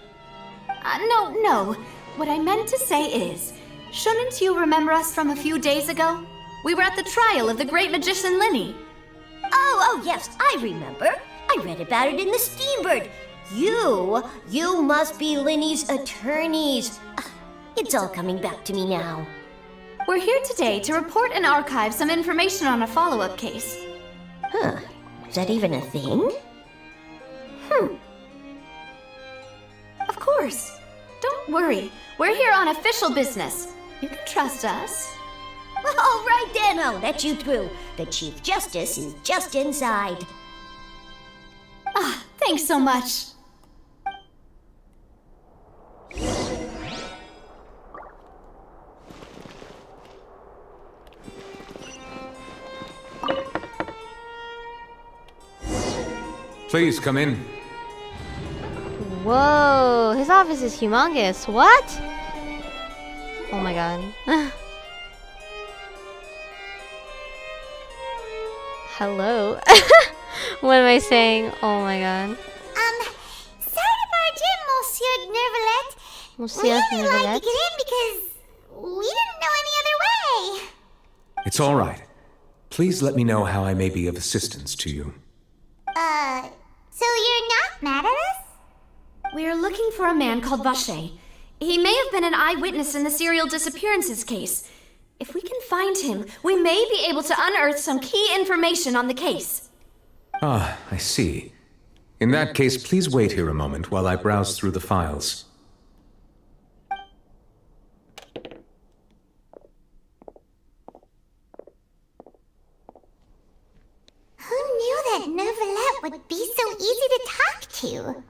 No. What I meant to say is, shouldn't you remember us from a few days ago? We were at the trial of the great magician Linny. Oh, yes, I remember. I read about it in the Steambird. You must be Linny's attorneys. It's all coming back to me now. We're here today to report and archive some information on a follow-up case. Huh. Is that even a thing? Of course. Don't worry. We're here on official business. You can trust us. All right then, I'll let you through. The Chief Justice is just inside. Thanks so much. Please come in. Whoa, his office is humongous. What? Oh my god. Hello. What am I saying? Oh my god. Sorry to barge in, Monsieur Nervalet. Monsieur We only like Nervalet? to get in because we didn't know any other way. It's all right. Please let me know how I may be of assistance to you. So you're not mad at us? We're looking for a man called Vache. He may have been an eyewitness in the serial disappearances case. If we can find him, we may be able to unearth some key information on the case. Ah, I see. In that case, please wait here a moment while I browse through the files. Who knew that Nervalet would be so easy to talk to?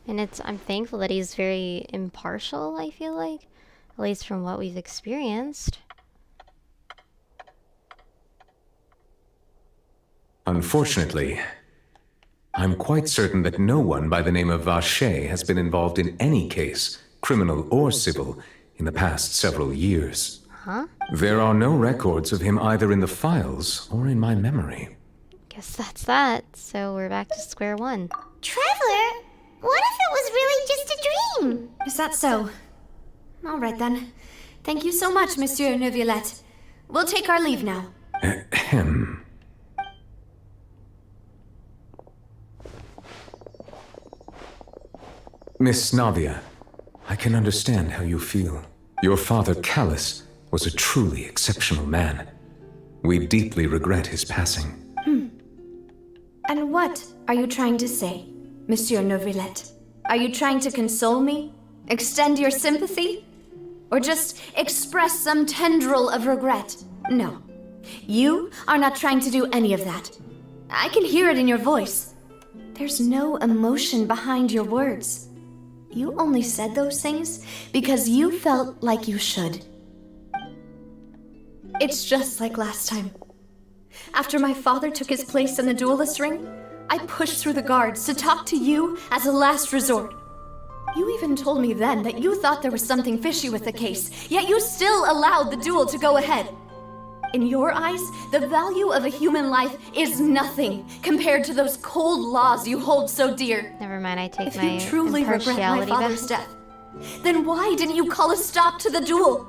And I'm thankful that he's very impartial, I feel like. At least from what we've experienced. Unfortunately, I'm quite certain that no one by the name of Vache has been involved in any case, criminal or civil, in the past several years. Huh? There are no records of him either in the files or in my memory. Guess that's that. So we're back to square one. Traveler, what if it was really just a dream? Is that so? All right then. Thank you so much, Monsieur Neuvillette. We'll take our leave now. Ahem. Miss Navia, I can understand how you feel. Your father, Callus, was a truly exceptional man. We deeply regret his passing. And what are you trying to say, Monsieur Neuvillette? Are you trying to console me? Extend your sympathy? Or just express some tendril of regret? No. You are not trying to do any of that. I can hear it in your voice. There's no emotion behind your words. You only said those things because you felt like you should. It's just like last time. After my father took his place in the duelist ring, I pushed through the guards to talk to you as a last resort. You even told me then that you thought there was something fishy with the case, yet you still allowed the duel to go ahead. In your eyes, the value of a human life is nothing compared to those cold laws you hold so dear. Never mind, I take If my you truly regret my impartiality back. father's death, then why didn't you call a stop to the duel?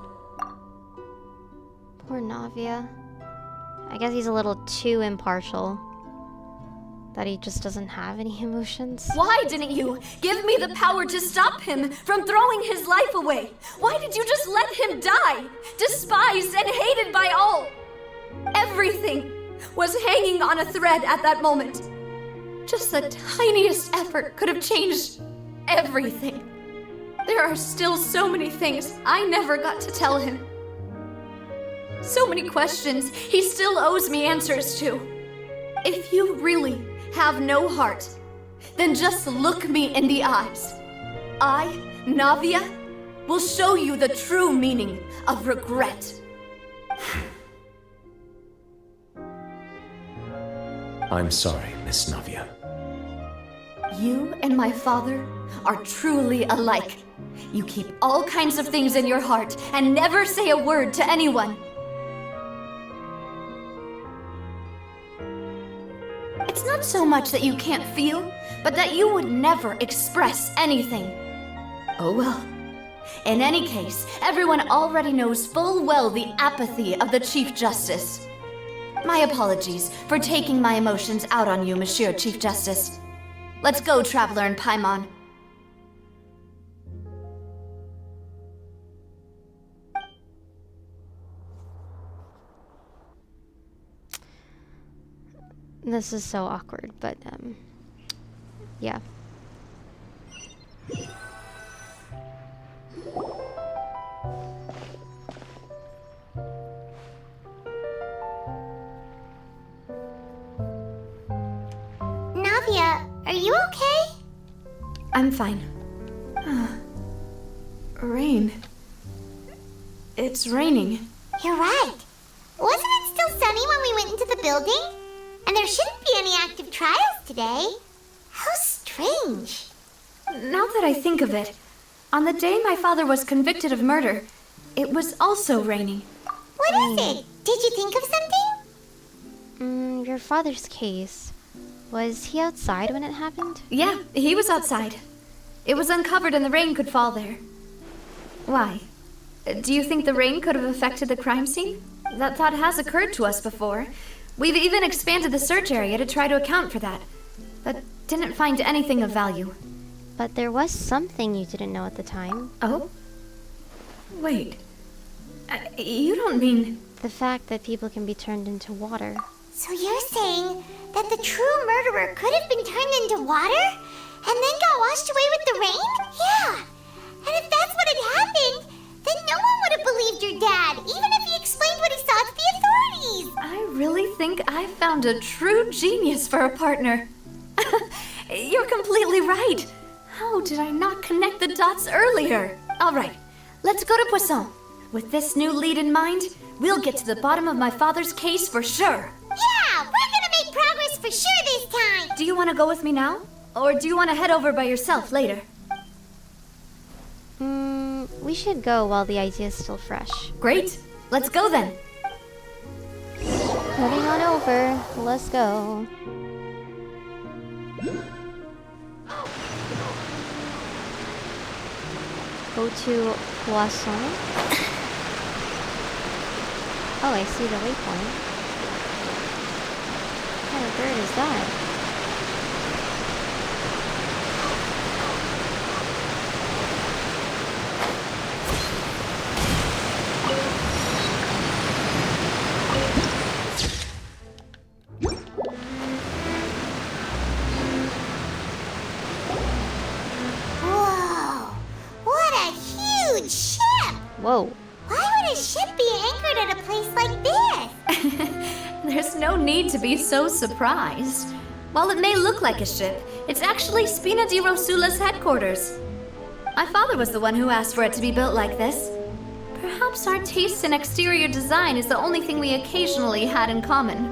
Poor Navia. I guess he's a little too impartial. That he just doesn't have any emotions. Why didn't you give me the power to stop him from throwing his life away? Why did you just let him die, despised and hated by all? Everything was hanging on a thread at that moment. Just the tiniest effort could have changed everything. There are still so many things I never got to tell him. So many questions he still owes me answers to. If you really have no heart, then just look me in the eyes. I, Navia, will show you the true meaning of regret. I'm sorry, Miss Navia. You and my father are truly alike. You keep all kinds of things in your heart and never say a word to anyone. It's not so much that you can't feel, but that you would never express anything. Oh well. In any case, everyone already knows full well the apathy of the Chief Justice. My apologies for taking my emotions out on you, Monsieur Chief Justice. Let's go, Traveler and Paimon. This is so awkward, but yeah. Navia, are you okay? I'm fine. Rain. It's raining. You're right. Wasn't it still sunny when we went into the building? And there shouldn't be any active trials today. How strange. Now that I think of it, on the day my father was convicted of murder, it was also raining. What is it? Did you think of something? Your father's case. Was he outside when it happened? Yeah, he was outside. It was uncovered and the rain could fall there. Why? Do you think the rain could have affected the crime scene? That thought has occurred to us before. We've even expanded the search area to try to account for that, but didn't find anything of value. But there was something you didn't know at the time. Oh? Wait. You don't mean... The fact that people can be turned into water. So you're saying that the true murderer could have been turned into water and then got washed away with the rain? Yeah. And if that's what had happened, then no one would have believed your dad, even if he explained what he saw to the authorities. I really think I found a true genius for a partner. You're completely right. How did I not connect the dots earlier? All right, let's go to Poisson. With this new lead in mind, we'll get to the bottom of my father's case for sure. Yeah, we're gonna make progress for sure this time. Do you want to go with me now? Or do you want to head over by yourself later? We should go while the idea is still fresh. Great. Let's go then. Heading on over. Let's go. Go to Poisson. Oh, I see the waypoint. What kind of bird is that? Whoa. Why would a ship be anchored at a place like this? There's no need to be so surprised. While it may look like a ship, it's actually Spina di Rosula's headquarters. My father was the one who asked for it to be built like this. Perhaps our taste in exterior design is the only thing we occasionally had in common.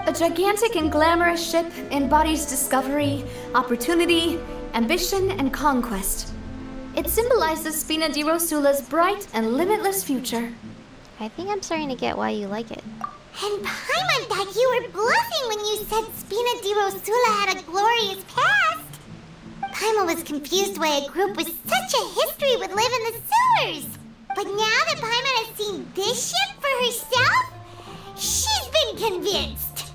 A gigantic and glamorous ship embodies discovery, opportunity, ambition, and conquest. It symbolizes Spina di Rosula's bright and limitless future. I think I'm starting to get why you like it. And Paimon thought you were bluffing when you said Spina di Rosula had a glorious past. Paimon was confused why a group with such a history would live in the sewers. But now that Paimon has seen this ship for herself, she's been convinced.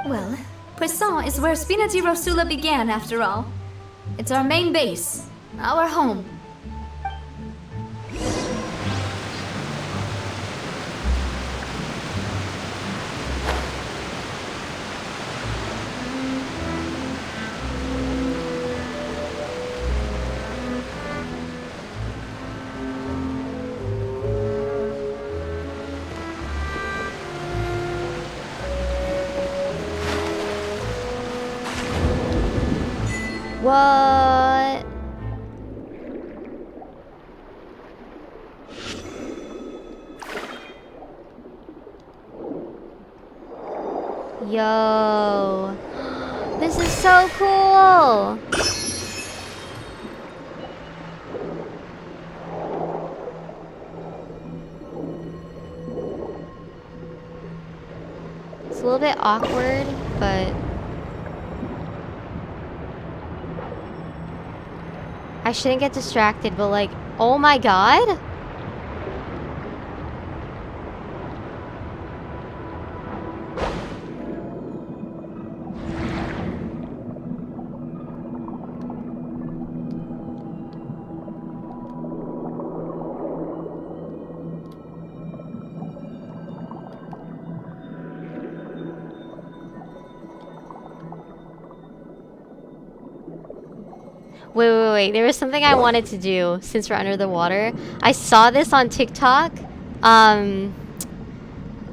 Well, Poisson is where Spina di Rosula began, after all. It's our main base, our home. What? Yo. This is so cool. It's a little bit awkward, but I shouldn't get distracted, but like, oh my god? Wait. There was something I wanted to do since we're under the water. I saw this on TikTok,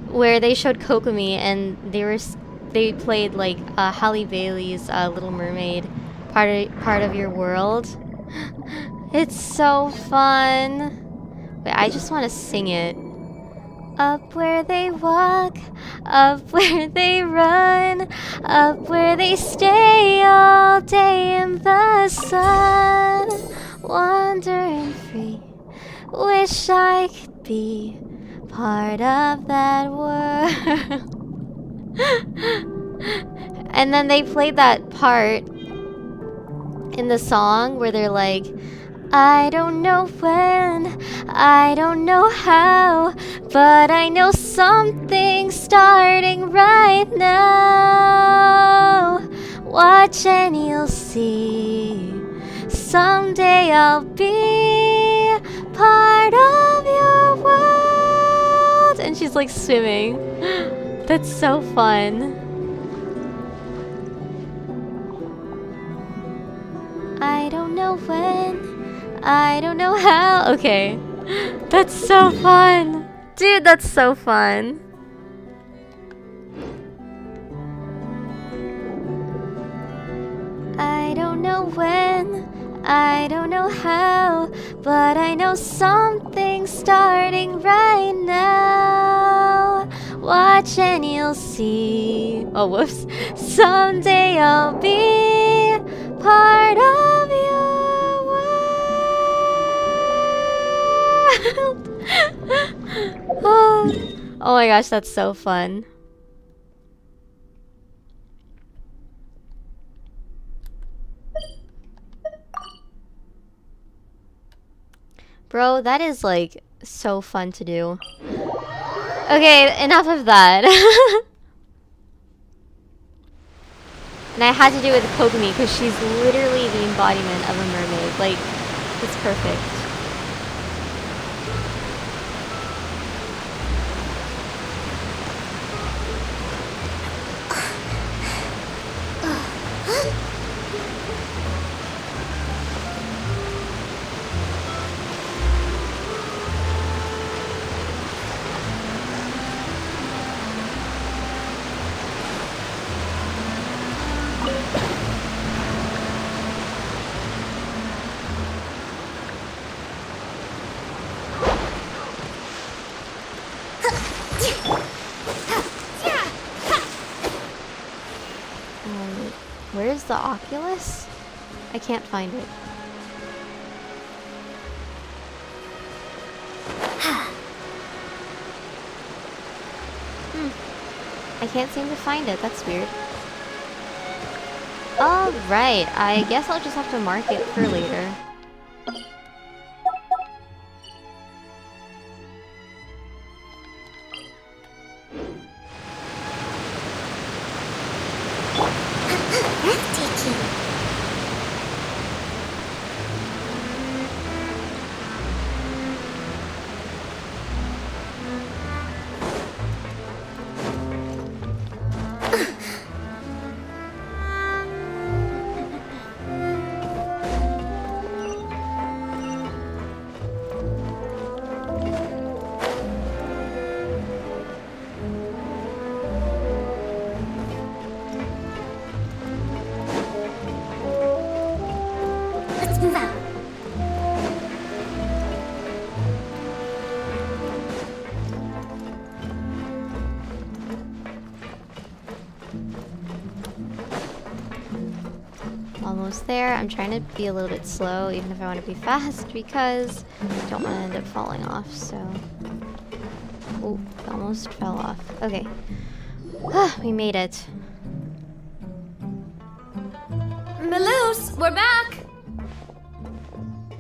where they showed Kokomi and they played like Halle Bailey's Little Mermaid, part of your world. It's so fun. Wait, I just want to sing it. Up where they walk, up where they run, up where they stay all day in the sun, wandering free. Wish I could be part of that world. And then they played that part in the song where they're like, I don't know when, I don't know how, but I know something's starting right now. Watch and you'll see, someday I'll be part of your world. And she's like swimming. That's so fun. I don't know when, I don't know how. Okay. That's so fun. Dude, that's so fun. I don't know when, I don't know how, but I know something's starting right now. Watch and you'll see. Oh, whoops. Someday I'll be part of your world. Oh my gosh, that's so fun. Bro, that is like so fun to do. Okay, enough of that. And I had to do it with Kokomi because she's literally the embodiment of a mermaid. Like, it's perfect. Where's the Oculus? I can't find it. I can't seem to find it. That's weird. Alright, I guess I'll just have to mark it for later. almost there. I'm trying to be a little bit slow, even if I want to be fast, because I don't want to end up falling off, so... Oh, almost fell off. Okay. We made it. Maloose, we're back!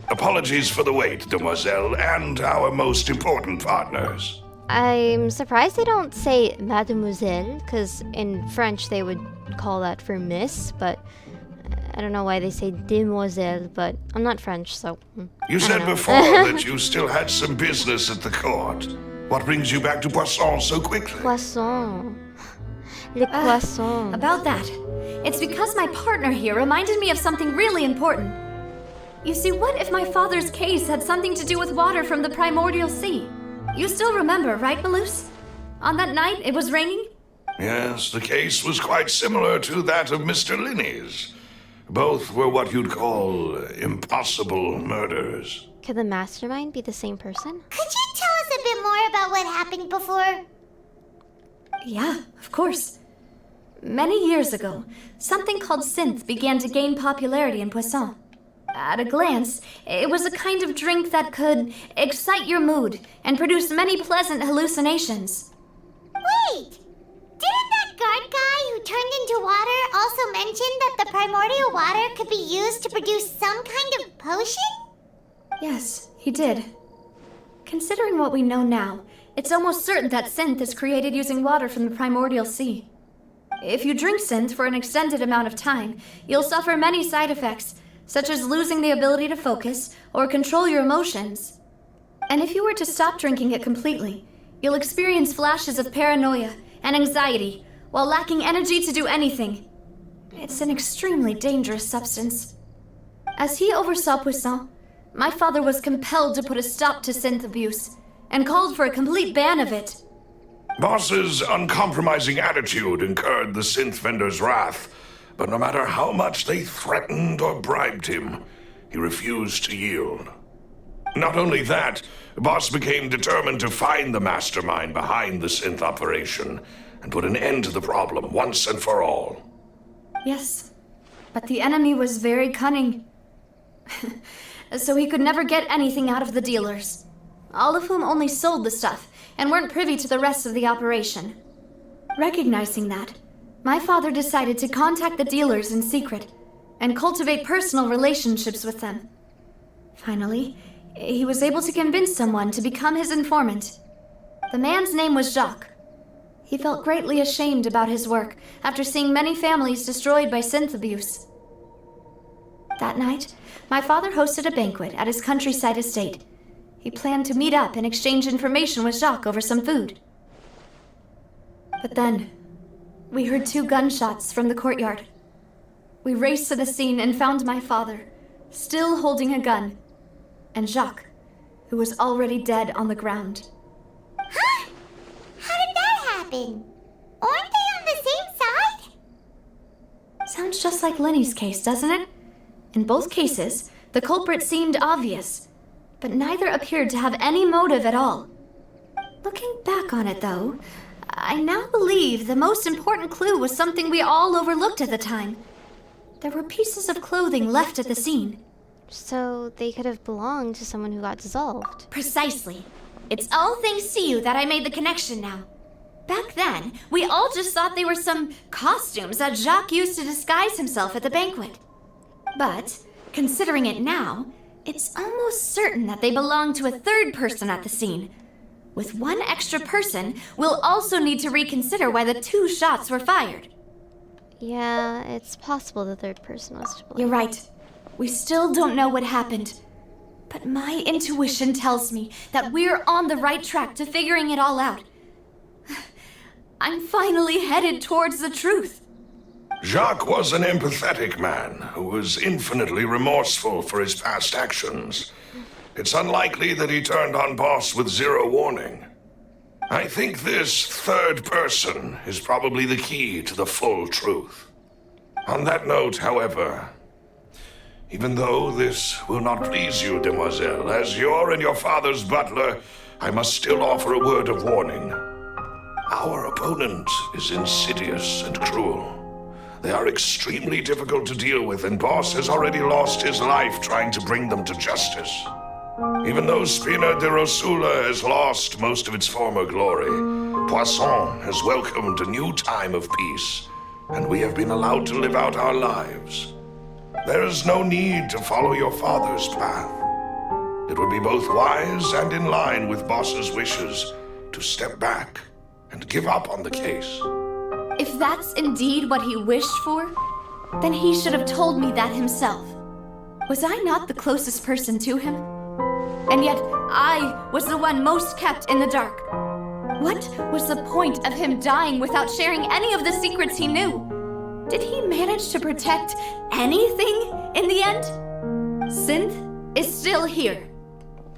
Apologies for the wait, demoiselle, and our most important partners. I'm surprised they don't say mademoiselle, because in French they would call that for miss, but I don't know why they say demoiselle, but I'm not French, so... You said before that you still had some business at the court. What brings you back to Poisson so quickly? Poisson. Le poisson. About that, it's because my partner here reminded me of something really important. You see, what if my father's case had something to do with water from the primordial sea? You still remember, right, Maloose? On that night, it was raining? Yes, the case was quite similar to that of Mr. Linney's. Both were what you'd call impossible murders. Could the mastermind be the same person? Could you tell us a bit more about what happened before? Yeah, of course. Many years ago, something called synth began to gain popularity in Poisson. At a glance, it was a kind of drink that could excite your mood and produce many pleasant hallucinations. Wait! Didn't that guard guy who turned into water also mention that the primordial water could be used to produce some kind of potion? Yes, he did. Considering what we know now, it's almost certain that synth is created using water from the primordial sea. If you drink synth for an extended amount of time, you'll suffer many side effects, such as losing the ability to focus or control your emotions. And if you were to stop drinking it completely, you'll experience flashes of paranoia and anxiety while lacking energy to do anything. It's an extremely dangerous substance. As he oversaw Poisson, my father was compelled to put a stop to synth abuse and called for a complete ban of it. Boss's uncompromising attitude incurred the synth vendor's wrath, but no matter how much they threatened or bribed him, he refused to yield. Not only that, Boss became determined to find the mastermind behind the synth operation and put an end to the problem once and for all. Yes, but the enemy was very cunning. So he could never get anything out of the dealers, all of whom only sold the stuff and weren't privy to the rest of the operation. Recognizing that, my father decided to contact the dealers in secret and cultivate personal relationships with them. Finally, he was able to convince someone to become his informant. The man's name was Jacques. He felt greatly ashamed about his work after seeing many families destroyed by synth abuse. That night, my father hosted a banquet at his countryside estate. He planned to meet up and exchange information with Jacques over some food. But then, we heard 2 gunshots from the courtyard. We raced to the scene and found my father, still holding a gun, and Jacques, who was already dead on the ground. Huh? How did that happen? Aren't they on the same side? Sounds just like Lenny's case, doesn't it? In both cases, the culprit seemed obvious, but neither appeared to have any motive at all. Looking back on it, though, I now believe the most important clue was something we all overlooked at the time. There were pieces of clothing left at the scene. So they could have belonged to someone who got dissolved. Precisely. It's all thanks to you that I made the connection now. Back then, we all just thought they were some costumes that Jacques used to disguise himself at the banquet. But, considering it now, it's almost certain that they belong to a third person at the scene. With one extra person, we'll also need to reconsider why the 2 shots were fired. Yeah, it's possible the third person was to blame. You're right. We still don't know what happened. But my intuition tells me that we're on the right track to figuring it all out. I'm finally headed towards the truth. Jacques was an empathetic man who was infinitely remorseful for his past actions. It's unlikely that he turned on Boss with 0 warning. I think this third person is probably the key to the full truth. On that note, however, even though this will not please you, demoiselle, as your and your father's butler, I must still offer a word of warning. Our opponent is insidious and cruel. They are extremely difficult to deal with, and Boss has already lost his life trying to bring them to justice. Even though Spina de Rosula has lost most of its former glory, Poisson has welcomed a new time of peace, and we have been allowed to live out our lives. There is no need to follow your father's path. It would be both wise and in line with Boss's wishes to step back and give up on the case. If that's indeed what he wished for, then he should have told me that himself. Was I not the closest person to him? And yet, I was the one most kept in the dark. What was the point of him dying without sharing any of the secrets he knew? Did he manage to protect anything in the end? Synth is still here.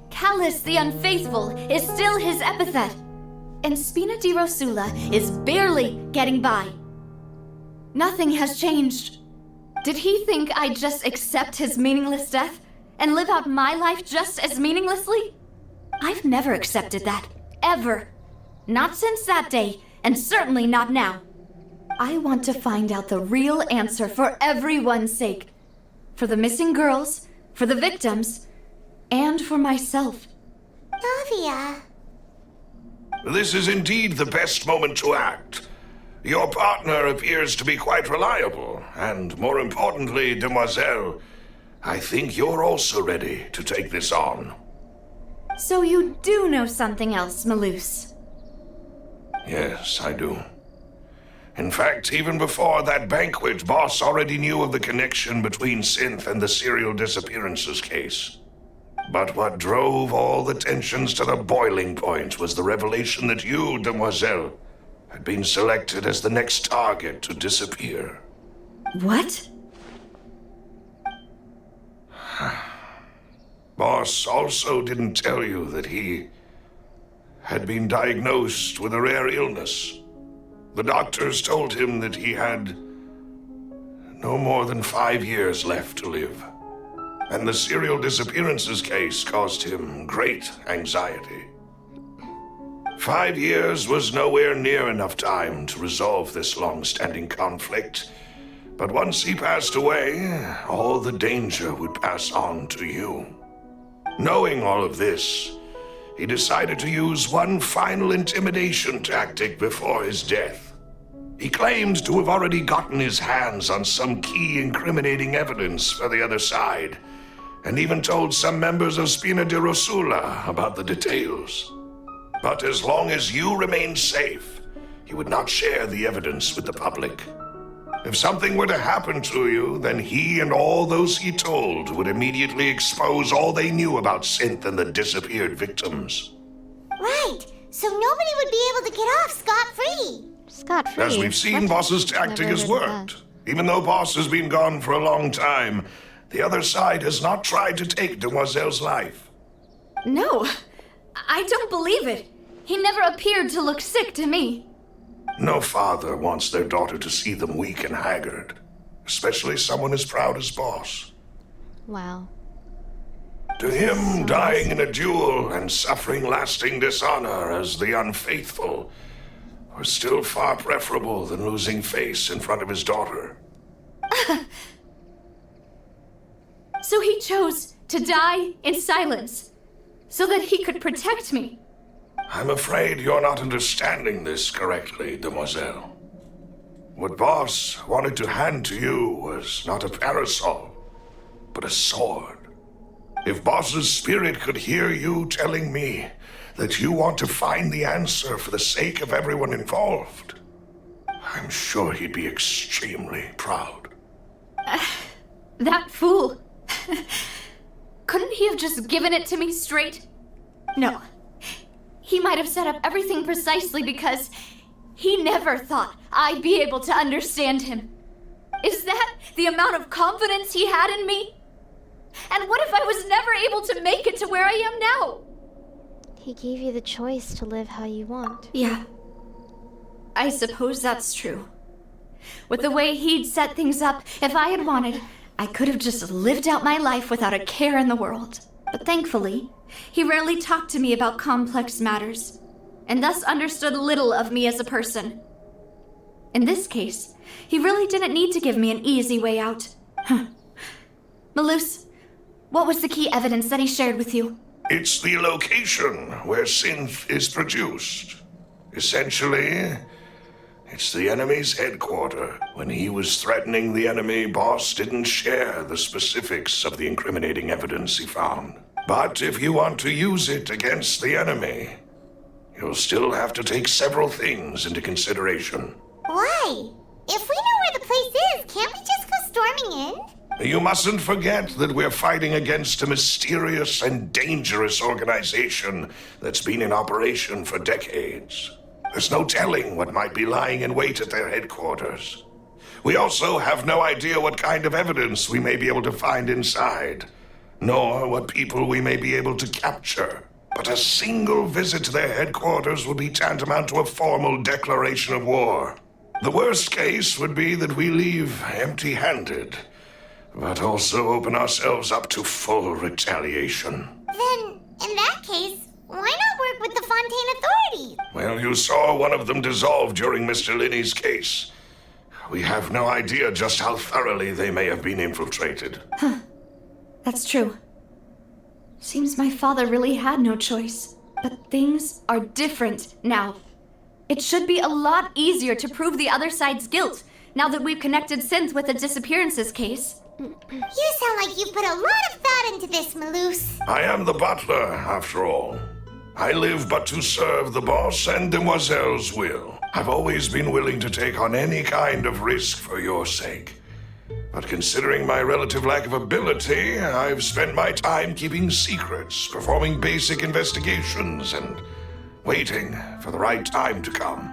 Callus the Unfaithful is still his epithet. And Spina di Rosula is barely getting by. Nothing has changed. Did he think I'd just accept his meaningless death and live out my life just as meaninglessly? I've never accepted that, ever. Not since that day, and certainly not now. I want to find out the real answer for everyone's sake. For the missing girls, for the victims, and for myself. Navia. This is indeed the best moment to act. Your partner appears to be quite reliable, and more importantly, Demoiselle, I think you're also ready to take this on. So you do know something else, Malus? Yes, I do. In fact, even before that banquet, Boss already knew of the connection between Synth and the serial disappearances case. But what drove all the tensions to the boiling point was the revelation that you, Demoiselle, had been selected as the next target to disappear. What? Boss also didn't tell you that he had been diagnosed with a rare illness. The doctors told him that he had no more than 5 years left to live. And the serial disappearances case caused him great anxiety. 5 years was nowhere near enough time to resolve this long-standing conflict. But once he passed away, all the danger would pass on to you. Knowing all of this, he decided to use one final intimidation tactic before his death. He claimed to have already gotten his hands on some key incriminating evidence for the other side, and even told some members of Spina di Rosula about the details. But as long as you remained safe, he would not share the evidence with the public. If something were to happen to you, then he and all those he told would immediately expose all they knew about Synth and the disappeared victims. Right, so nobody would be able to get off scot-free. Scot-free? As we've seen, Boss's tactic has worked. Even though Boss has been gone for a long time, the other side has not tried to take Demoiselle's life. No, I don't believe it. He never appeared to look sick to me. No father wants their daughter to see them weak and haggard, especially someone as proud as Boss. Wow. To him, dying in a duel and suffering lasting dishonor as the unfaithful were still far preferable than losing face in front of his daughter. So he chose to die in silence, so that he could protect me. I'm afraid you're not understanding this correctly, Demoiselle. What Boss wanted to hand to you was not a parasol, but a sword. If Boss's spirit could hear you telling me that you want to find the answer for the sake of everyone involved, I'm sure he'd be extremely proud. That fool. Couldn't he have just given it to me straight? No. He might have set up everything precisely because he never thought I'd be able to understand him. Is that the amount of confidence he had in me? And what if I was never able to make it to where I am now? He gave you the choice to live how you want. Yeah. I suppose that's true. With the way he'd set things up, if I had wanted, I could have just lived out my life without a care in the world. But thankfully, he rarely talked to me about complex matters, and thus understood little of me as a person. In this case, he really didn't need to give me an easy way out. Malus, what was the key evidence that he shared with you? It's the location where synth is produced. Essentially, it's the enemy's headquarters. When he was threatening the enemy, Boss didn't share the specifics of the incriminating evidence he found. But if you want to use it against the enemy, you'll still have to take several things into consideration. Why? If we know where the place is, can't we just go storming in? You mustn't forget that we're fighting against a mysterious and dangerous organization that's been in operation for decades. There's no telling what might be lying in wait at their headquarters. We also have no idea what kind of evidence we may be able to find inside, nor what people we may be able to capture. But a single visit to their headquarters would be tantamount to a formal declaration of war. The worst case would be that we leave empty-handed, but also open ourselves up to full retaliation. Then, in that case, why not work with the Fontaine authorities? Well, you saw one of them dissolve during Mr. Linney's case. We have no idea just how thoroughly they may have been infiltrated. Huh. That's true. Seems my father really had no choice. But things are different now. It should be a lot easier to prove the other side's guilt, now that we've connected Synth with the disappearances case. You sound like you put a lot of thought into this, Malus. I am the butler, after all. I live but to serve the boss and Demoiselle's will. I've always been willing to take on any kind of risk for your sake. But considering my relative lack of ability, I've spent my time keeping secrets, performing basic investigations, and waiting for the right time to come.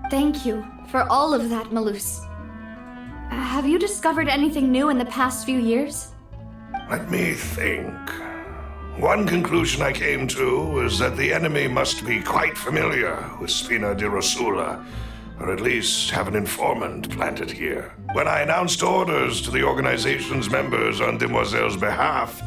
Thank you for all of that, Malus. Have you discovered anything new in the past few years? Let me think. One conclusion I came to is that the enemy must be quite familiar with Spina di Rosula, or at least have an informant planted here. When I announced orders to the organization's members on Demoiselle's behalf,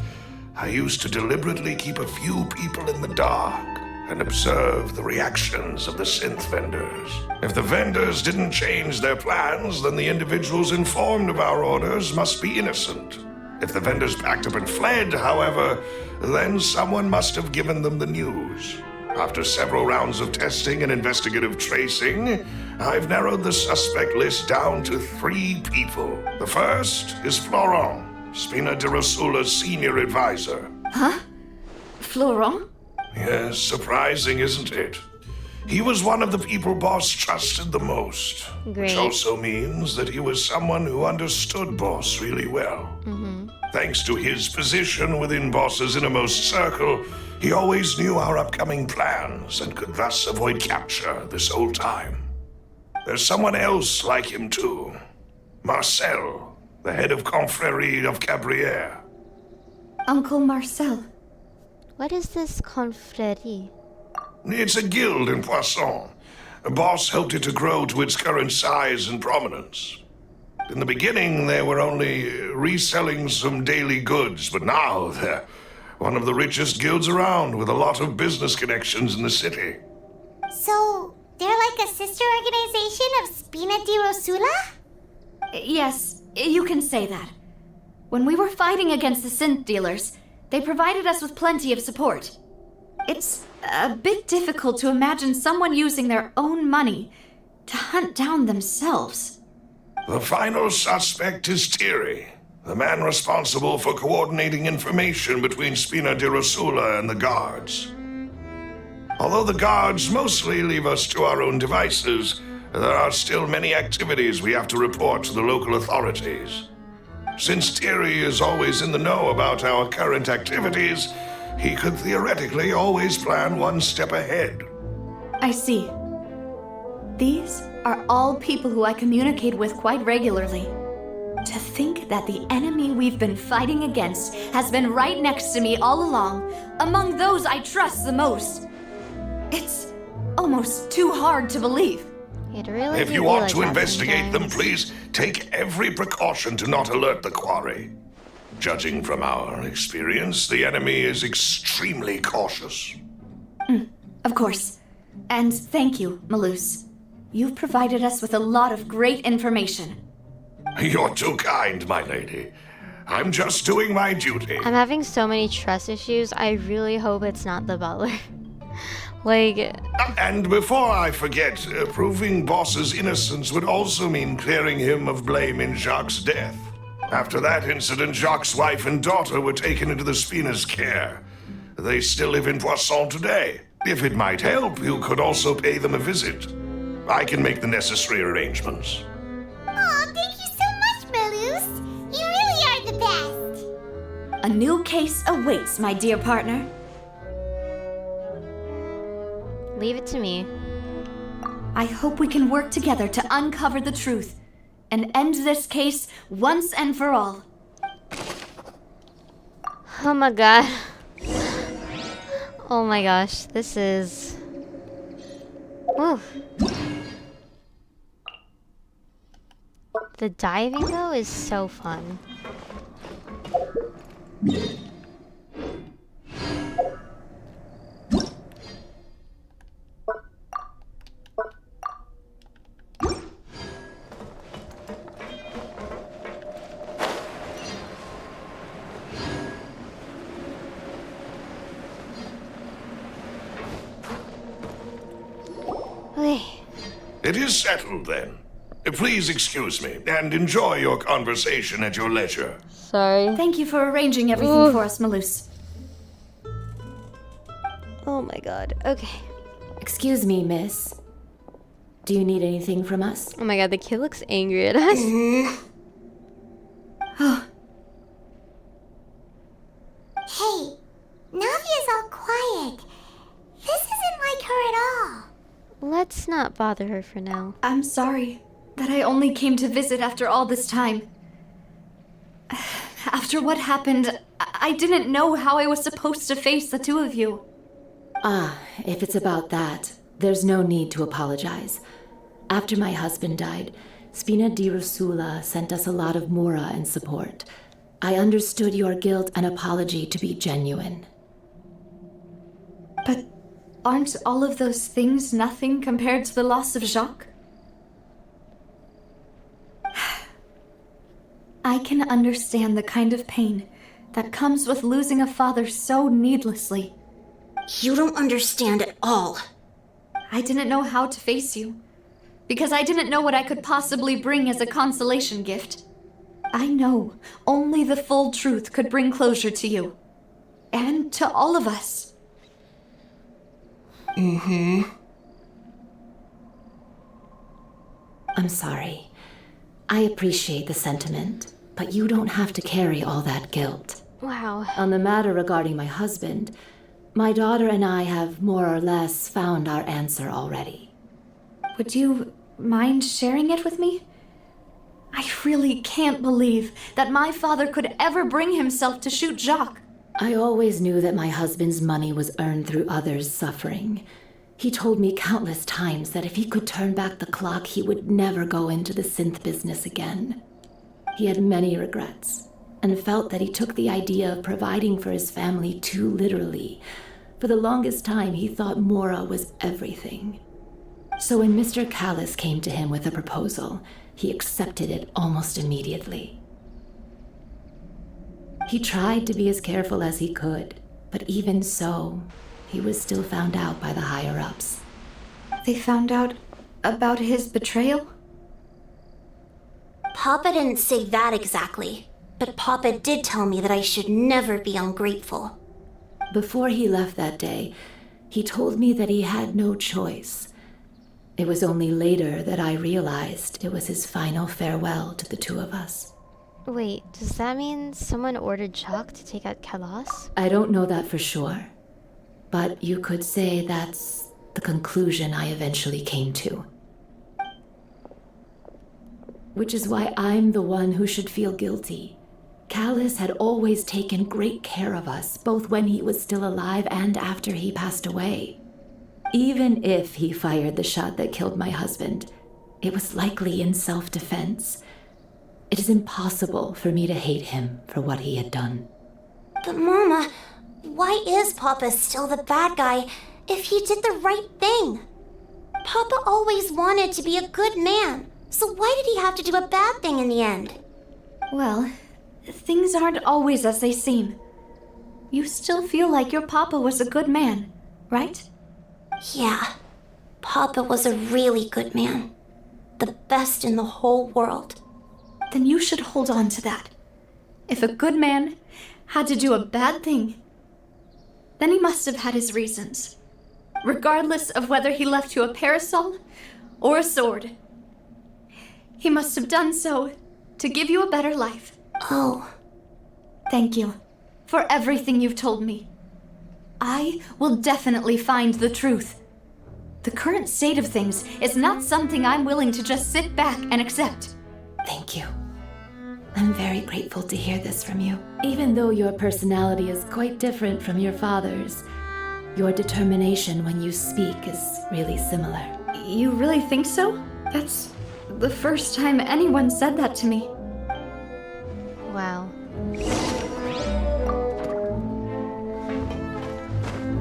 I used to deliberately keep a few people in the dark and observe the reactions of the synth vendors. If the vendors didn't change their plans, then the individuals informed of our orders must be innocent. If the vendors packed up and fled, however, then someone must have given them the news. After several rounds of testing and investigative tracing, I've narrowed the suspect list down to 3 people. The first is Florent, Spina di Rosula's senior advisor. Huh? Florent? Yes, surprising, isn't it? He was one of the people Boss trusted the most. Great. Which also means that he was someone who understood Boss really well. Thanks to his position within Boss's innermost circle, he always knew our upcoming plans and could thus avoid capture this whole time. There's someone else like him too. Marcel, the head of Confrérie of Cabrières. Uncle Marcel. What is this confrérie? It's a guild in Poisson. Boss helped it to grow to its current size and prominence. In the beginning, they were only reselling some daily goods, but now they're one of the richest guilds around with a lot of business connections in the city. So, they're like a sister organization of Spina di Rosula? Yes, you can say that. When we were fighting against the synth dealers, they provided us with plenty of support. It's a bit difficult to imagine someone using their own money to hunt down themselves. The final suspect is Thierry, the man responsible for coordinating information between Spina di Rosula and the guards. Although the guards mostly leave us to our own devices, there are still many activities we have to report to the local authorities. Since Thierry is always in the know about our current activities, he could theoretically always plan one step ahead. I see. These are all people who I communicate with quite regularly. To think that the enemy we've been fighting against has been right next to me all along, among those I trust the most. It's almost too hard to believe. It really If you want to investigate them, please take every precaution to not alert the quarry. Judging from our experience, the enemy is extremely cautious. Of course. And thank you, Malus. You've provided us with a lot of great information. You're too kind, my lady. I'm just doing my duty. I'm having so many trust issues. I really hope it's not the butler. Like... And before I forget, proving Boss's innocence would also mean clearing him of blame in Jacques' death. After that incident, Jacques' wife and daughter were taken into the Spina's care. They still live in Poisson today. If it might help, you could also pay them a visit. I can make the necessary arrangements. Oh, thank you so much, Malus. You really are the best. A new case awaits, my dear partner. Leave it to me. I hope we can work together to uncover the truth and end this case once and for all. Oh my god. Oh my gosh, this is... Woo. The diving, though, is so fun. It is settled, then. Please excuse me, and enjoy your conversation at your leisure. Sorry. Thank you for arranging everything for us, Malus. Oh my god, okay. Excuse me, miss. Do you need anything from us? Oh my god, the kid looks angry at us. Hey, Navia's all quiet. This isn't like her at all. Let's not bother her for now. I'm sorry that I only came to visit after all this time. After what happened, I didn't know how I was supposed to face the two of you. Ah, if it's about that, there's no need to apologize. After my husband died, Spina di Rosula sent us a lot of mura and support. I understood your guilt and apology to be genuine. But aren't all of those things nothing compared to the loss of Jacques? I can understand the kind of pain that comes with losing a father so needlessly. You don't understand at all. I didn't know how to face you, because I didn't know what I could possibly bring as a consolation gift. I know only the full truth could bring closure to you, and to all of us. I'm sorry. I appreciate the sentiment, but you don't have to carry all that guilt. Wow. On the matter regarding my husband, my daughter and I have more or less found our answer already. Would you mind sharing it with me? I really can't believe that my father could ever bring himself to shoot Jacques. I always knew that my husband's money was earned through others' suffering. He told me countless times that if he could turn back the clock, he would never go into the synth business again. He had many regrets, and felt that he took the idea of providing for his family too literally. For the longest time, he thought Mora was everything. So when Mr. Callis came to him with a proposal, he accepted it almost immediately. He tried to be as careful as he could, but even so, he was still found out by the higher-ups. They found out about his betrayal? Papa didn't say that exactly, but Papa did tell me that I should never be ungrateful. Before he left that day, he told me that he had no choice. It was only later that I realized it was his final farewell to the two of us. Wait, does that mean someone ordered Jacques to take out Callas? I don't know that for sure, but you could say that's the conclusion I eventually came to. Which is why I'm the one who should feel guilty. Callis had always taken great care of us, both when he was still alive and after he passed away. Even if he fired the shot that killed my husband, it was likely in self-defense. It is impossible for me to hate him for what he had done. But Mama, why is Papa still the bad guy if he did the right thing? Papa always wanted to be a good man, so why did he have to do a bad thing in the end? Well, things aren't always as they seem. You still feel like your papa was a good man, right? Yeah, Papa was a really good man. The best in the whole world. Then you should hold on to that. If a good man had to do a bad thing, then he must have had his reasons. Regardless of whether he left you a parasol or a sword. He must have done so to give you a better life. Oh. Thank you for everything you've told me. I will definitely find the truth. The current state of things is not something I'm willing to just sit back and accept. Thank you. I'm very grateful to hear this from you. Even though your personality is quite different from your father's, your determination when you speak is really similar. You really think so? That's the first time anyone said that to me. Wow.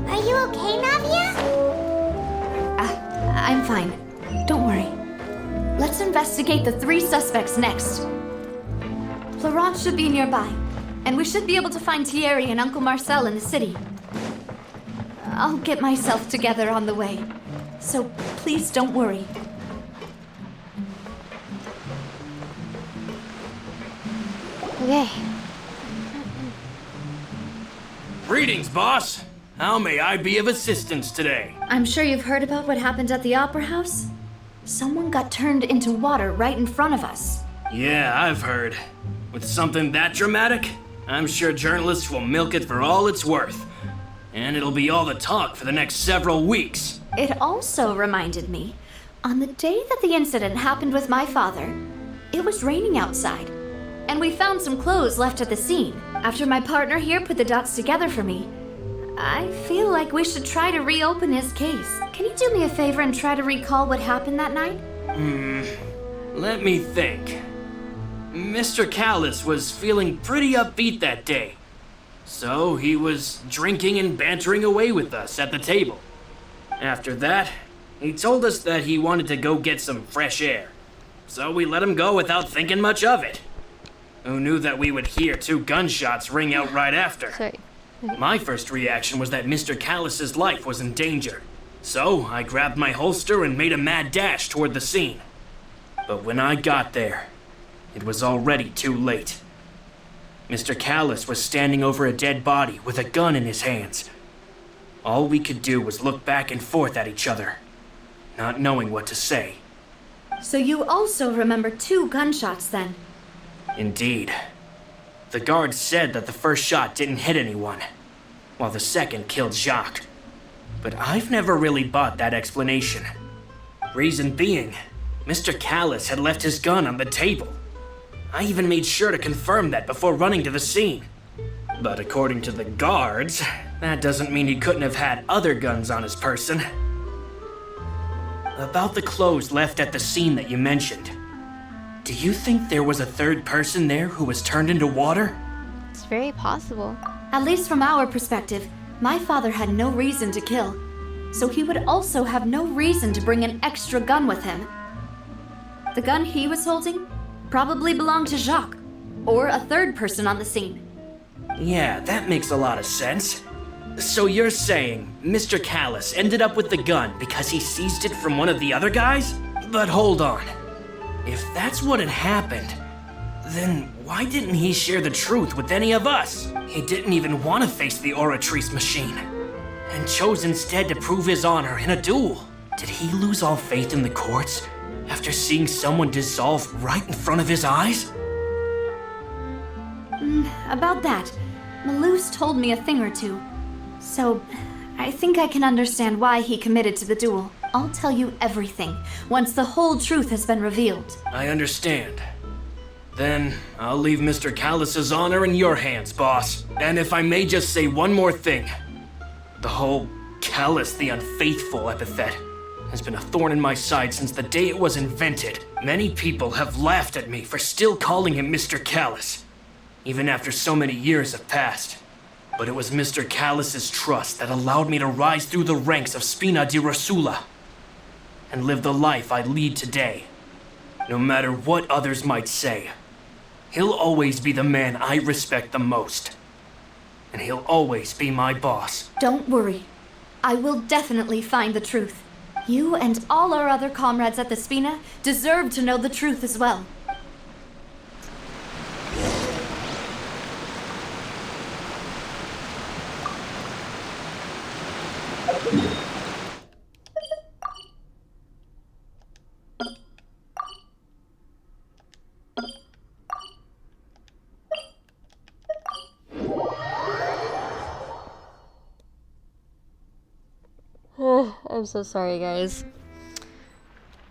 Are you okay, Navia? I'm fine. Don't worry. Let's investigate the 3 suspects next. Florent should be nearby, and we should be able to find Thierry and Uncle Marcel in the city. I'll get myself together on the way, so please don't worry. Okay. Greetings, boss. How may I be of assistance today? I'm sure you've heard about what happened at the Opera House. Someone got turned into water right in front of us. Yeah, I've heard. With something that dramatic, I'm sure journalists will milk it for all it's worth. And it'll be all the talk for the next several weeks. It also reminded me, on the day that the incident happened with my father, it was raining outside. And we found some clothes left at the scene. After my partner here put the dots together for me, I feel like we should try to reopen his case. Can you do me a favor and try to recall what happened that night? Let me think. Mr. Callis was feeling pretty upbeat that day. So he was drinking and bantering away with us at the table. After that, he told us that he wanted to go get some fresh air. So we let him go without thinking much of it. Who knew that we would hear 2 gunshots ring out right after? Sorry. My first reaction was that Mr. Callis's life was in danger. So I grabbed my holster and made a mad dash toward the scene. But when I got there, it was already too late. Mr. Callis was standing over a dead body with a gun in his hands. All we could do was look back and forth at each other, not knowing what to say. So you also remember 2 gunshots then? Indeed. The guard said that the first shot didn't hit anyone, while the second killed Jacques. But I've never really bought that explanation. Reason being, Mr. Callis had left his gun on the table. I even made sure to confirm that before running to the scene. But according to the guards, that doesn't mean he couldn't have had other guns on his person. About the clothes left at the scene that you mentioned, do you think there was a 3rd person there who was turned into water? It's very possible. At least from our perspective, my father had no reason to kill. So he would also have no reason to bring an extra gun with him. The gun he was holding probably belonged to Jacques, or a 3rd person on the scene. Yeah, that makes a lot of sense. So you're saying Mr. Callis ended up with the gun because he seized it from one of the other guys? But hold on. If that's what had happened, then why didn't he share the truth with any of us? He didn't even want to face the Oratrice machine, and chose instead to prove his honor in a duel. Did he lose all faith in the courts after seeing someone dissolve right in front of his eyes? About that, Malouse told me a thing or two. So, I think I can understand why he committed to the duel. I'll tell you everything once the whole truth has been revealed. I understand. Then I'll leave Mr. Callis's honor in your hands, boss. And if I may just say one more thing. The whole Callis the Unfaithful epithet has been a thorn in my side since the day it was invented. Many people have laughed at me for still calling him Mr. Callis, even after so many years have passed. But it was Mr. Callis's trust that allowed me to rise through the ranks of Spina di Rosula. and live the life I lead today. No matter what others might say, he'll always be the man I respect the most. And he'll always be my boss. Don't worry. I will definitely find the truth. You and all our other comrades at the Spina deserve to know the truth as well. I'm so sorry, guys.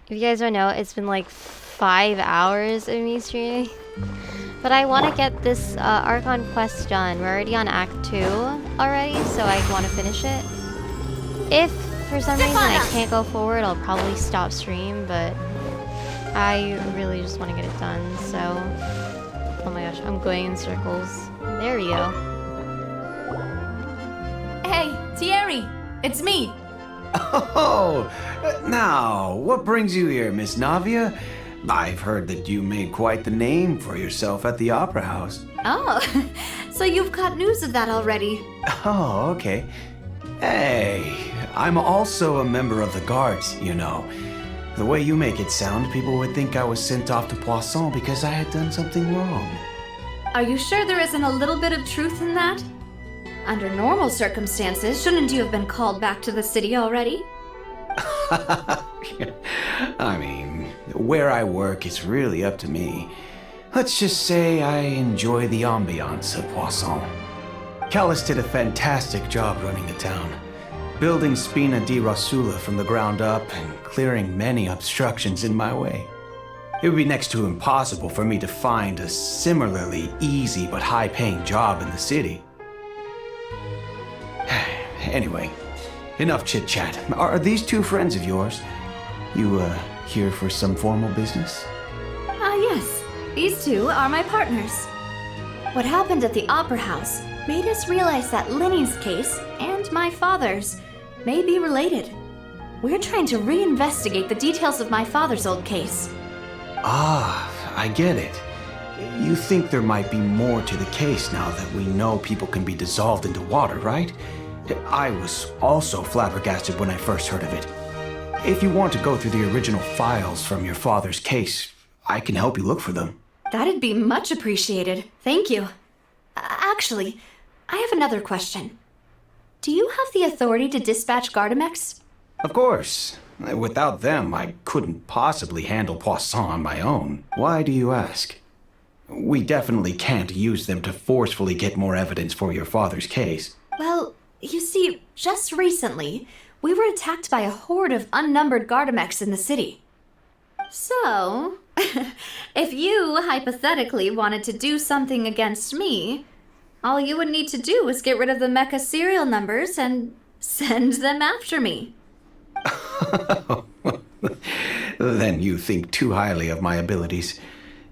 If you guys don't know, it's been like 5 hours of me streaming. But I want to get this Archon quest done. We're already on Act 2 already, so I want to finish it. If for some reason I can't go forward, I'll probably stop stream, but I really just want to get it done, so... Oh my gosh, I'm going in circles. There we go. Hey, Thierry! It's me! Oh, now, what brings you here, Miss Navia? I've heard that you made quite the name for yourself at the Opera House. Oh, so you've got news of that already. Oh, okay. Hey, I'm also a member of the Guards, you know. The way you make it sound, people would think I was sent off to Poisson because I had done something wrong. Are you sure there isn't a little bit of truth in that? Under normal circumstances, shouldn't you have been called back to the city already? I mean, where I work is really up to me. Let's just say I enjoy the ambiance of Poisson. Callis did a fantastic job running the town, building Spina di Rosula from the ground up and clearing many obstructions in my way. It would be next to impossible for me to find a similarly easy but high-paying job in the city. Anyway, enough chit-chat. Are these two friends of yours? You, here for some formal business? Ah, yes. These two are my partners. What happened at the Opera House made us realize that Linny's case and my father's may be related. We're trying to reinvestigate the details of my father's old case. Ah, I get it. You think there might be more to the case now that we know people can be dissolved into water, right? I was also flabbergasted when I first heard of it. If you want to go through the original files from your father's case, I can help you look for them. That'd be much appreciated. Thank you. Actually, I have another question. Do you have the authority to dispatch Gardamex? Of course. Without them, I couldn't possibly handle Poisson on my own. Why do you ask? We definitely can't use them to forcefully get more evidence for your father's case. Well, you see, just recently, we were attacked by a horde of unnumbered Gardamex in the city. So, if you hypothetically wanted to do something against me, all you would need to do is get rid of the mecha serial numbers and send them after me. Then you think too highly of my abilities.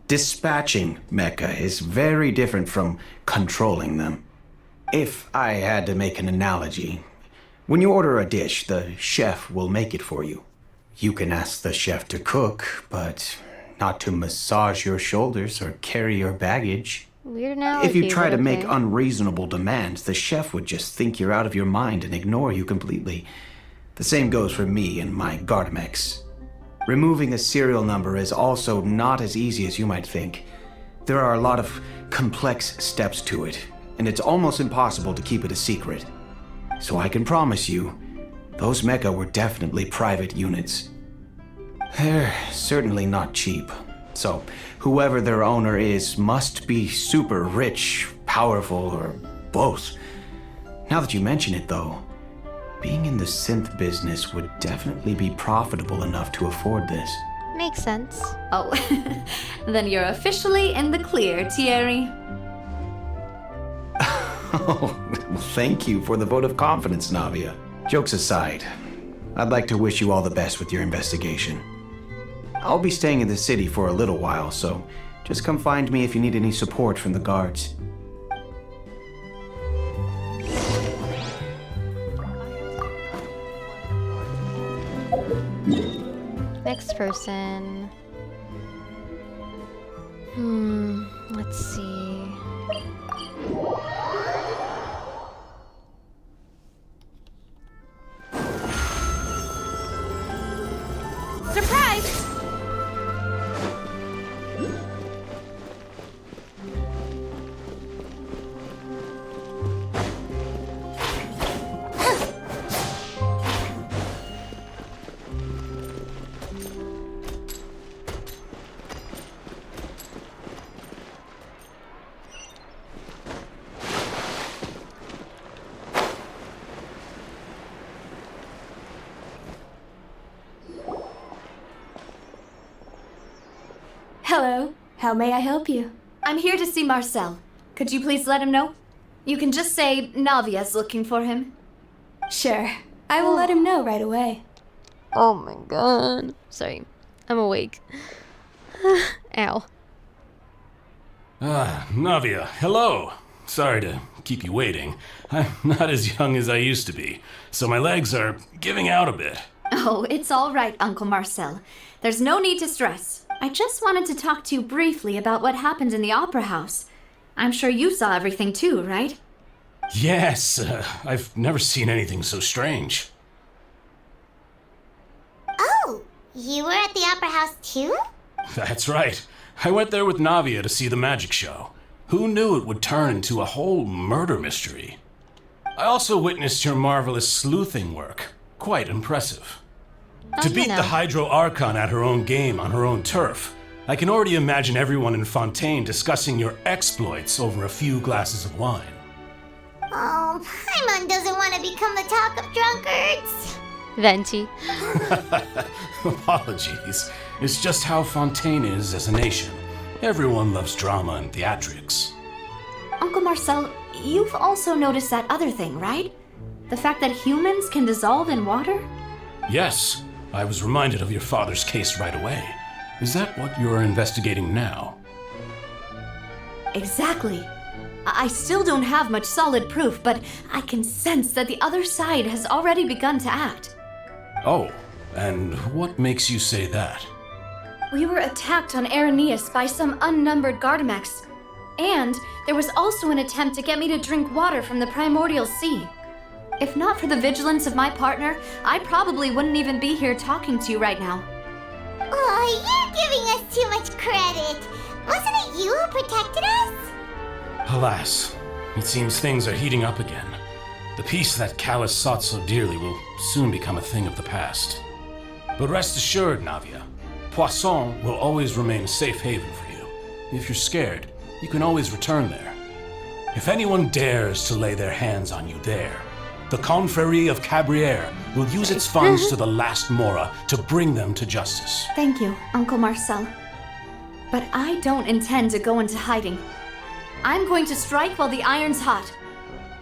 Dispatching mecha is very different from controlling them. If I had to make an analogy, when you order a dish, the chef will make it for you. You can ask the chef to cook, but not to massage your shoulders or carry your baggage. Weird analogy. If you try to make okay. unreasonable demands, the chef would just think you're out of your mind and ignore you completely. The same goes for me and my Gardamex. Removing a serial number is also not as easy as you might think. There are a lot of complex steps to it, and it's almost impossible to keep it a secret. So I can promise you, those mecha were definitely private units. They're certainly not cheap. So whoever their owner is must be super rich, powerful, or both. Now that you mention it though, being in the synth business would definitely be profitable enough to afford this. Makes sense. Oh, then you're officially in the clear, Thierry. Oh, thank you for the vote of confidence, Navia. Jokes aside, I'd like to wish you all the best with your investigation. I'll be staying in the city for a little while, so just come find me if you need any support from the guards. next person. Let's see. Surprise! Hello. How may I help you? I'm here to see Marcel. Could you please let him know? You can just say Navia's looking for him. Sure. I will let him know right away. Oh my god. Sorry. I'm awake. Ow. Navia, hello. Sorry to keep you waiting. I'm not as young as I used to be, so my legs are giving out a bit. Oh, it's all right, Uncle Marcel. There's no need to stress. I just wanted to talk to you briefly about what happened in the opera house. I'm sure you saw everything too, right? Yes, I've never seen anything so strange. Oh, you were at the opera house too? That's right. I went there with Navia to see the magic show. Who knew it would turn into a whole murder mystery? I also witnessed your marvelous sleuthing work. Quite impressive. To beat the Hydro Archon at her own game on her own turf, I can already imagine everyone in Fontaine discussing your exploits over a few glasses of wine. Oh, Paimon doesn't want to become the talk of drunkards. Venti. Apologies. It's just how Fontaine is as a nation. Everyone loves drama and theatrics. Uncle Marcel, you've also noticed that other thing, right? The fact that humans can dissolve in water? Yes, I was reminded of your father's case right away. Is that what you're investigating now? Exactly. I still don't have much solid proof, but I can sense that the other side has already begun to act. Oh, and what makes you say that? We were attacked on Araneus by some unnumbered Gardamex. And there was also an attempt to get me to drink water from the primordial sea. If not for the vigilance of my partner, I probably wouldn't even be here talking to you right now. Oh, you're giving us too much credit. Wasn't it you who protected us? Alas, it seems things are heating up again. The peace that Callus sought so dearly will soon become a thing of the past. But rest assured, Navia, Poisson will always remain a safe haven for you. If you're scared, you can always return there. If anyone dares to lay their hands on you there, the Confrérie of Cabrières will use its funds to the last Mora to bring them to justice. Thank you, Uncle Marcel. But I don't intend to go into hiding. I'm going to strike while the iron's hot.